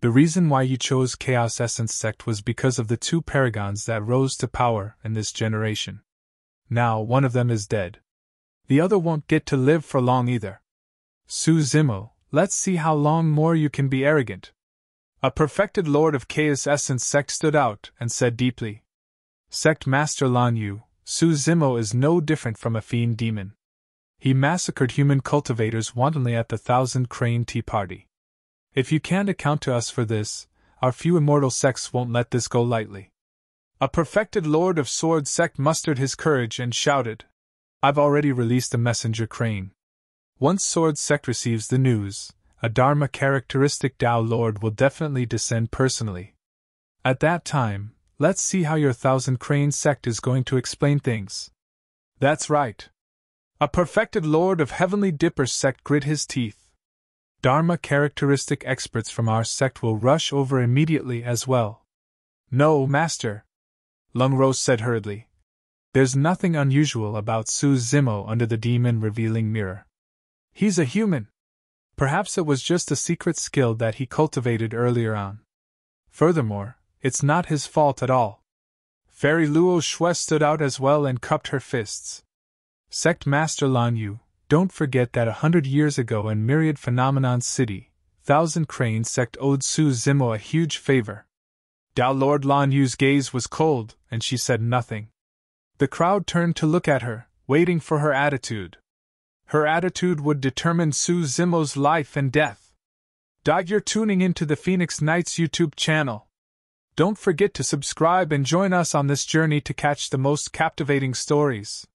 The reason why you chose Chaos Essence Sect was because of the two paragons that rose to power in this generation. Now one of them is dead. The other won't get to live for long either. Su Zimo, let's see how long more you can be arrogant. A perfected lord of Chaos Essence Sect stood out and said deeply. Sect Master Lan Yu, Su Zimo is no different from a fiend demon. He massacred human cultivators wantonly at the Thousand Crane Tea Party. If you can't account to us for this, our few immortal sects won't let this go lightly. A perfected Lord of Sword Sect mustered his courage and shouted. I've already released a messenger crane. Once Sword Sect receives the news, a Dharma characteristic Dao Lord will definitely descend personally. At that time, let's see how your Thousand Crane Sect is going to explain things. That's right. A perfected Lord of Heavenly Dipper Sect grit his teeth. Dharma characteristic experts from our sect will rush over immediately as well. No, Master, Ling Ro said hurriedly. There's nothing unusual about Su Zimo under the demon-revealing mirror. He's a human. Perhaps it was just a secret skill that he cultivated earlier on. Furthermore, it's not his fault at all. Fairy Luo Shui stood out as well and cupped her fists. Sect Master Lan Yu, don't forget that 100 years ago in Myriad Phenomenon City, Thousand Crane Sect owed Su Zimo a huge favor. Dao Lord Lan Yu's gaze was cold, and she said nothing. The crowd turned to look at her, waiting for her attitude. Her attitude would determine Su Zimo's life and death. You're tuning into the Phoenix Knights YouTube channel. Don't forget to subscribe and join us on this journey to catch the most captivating stories.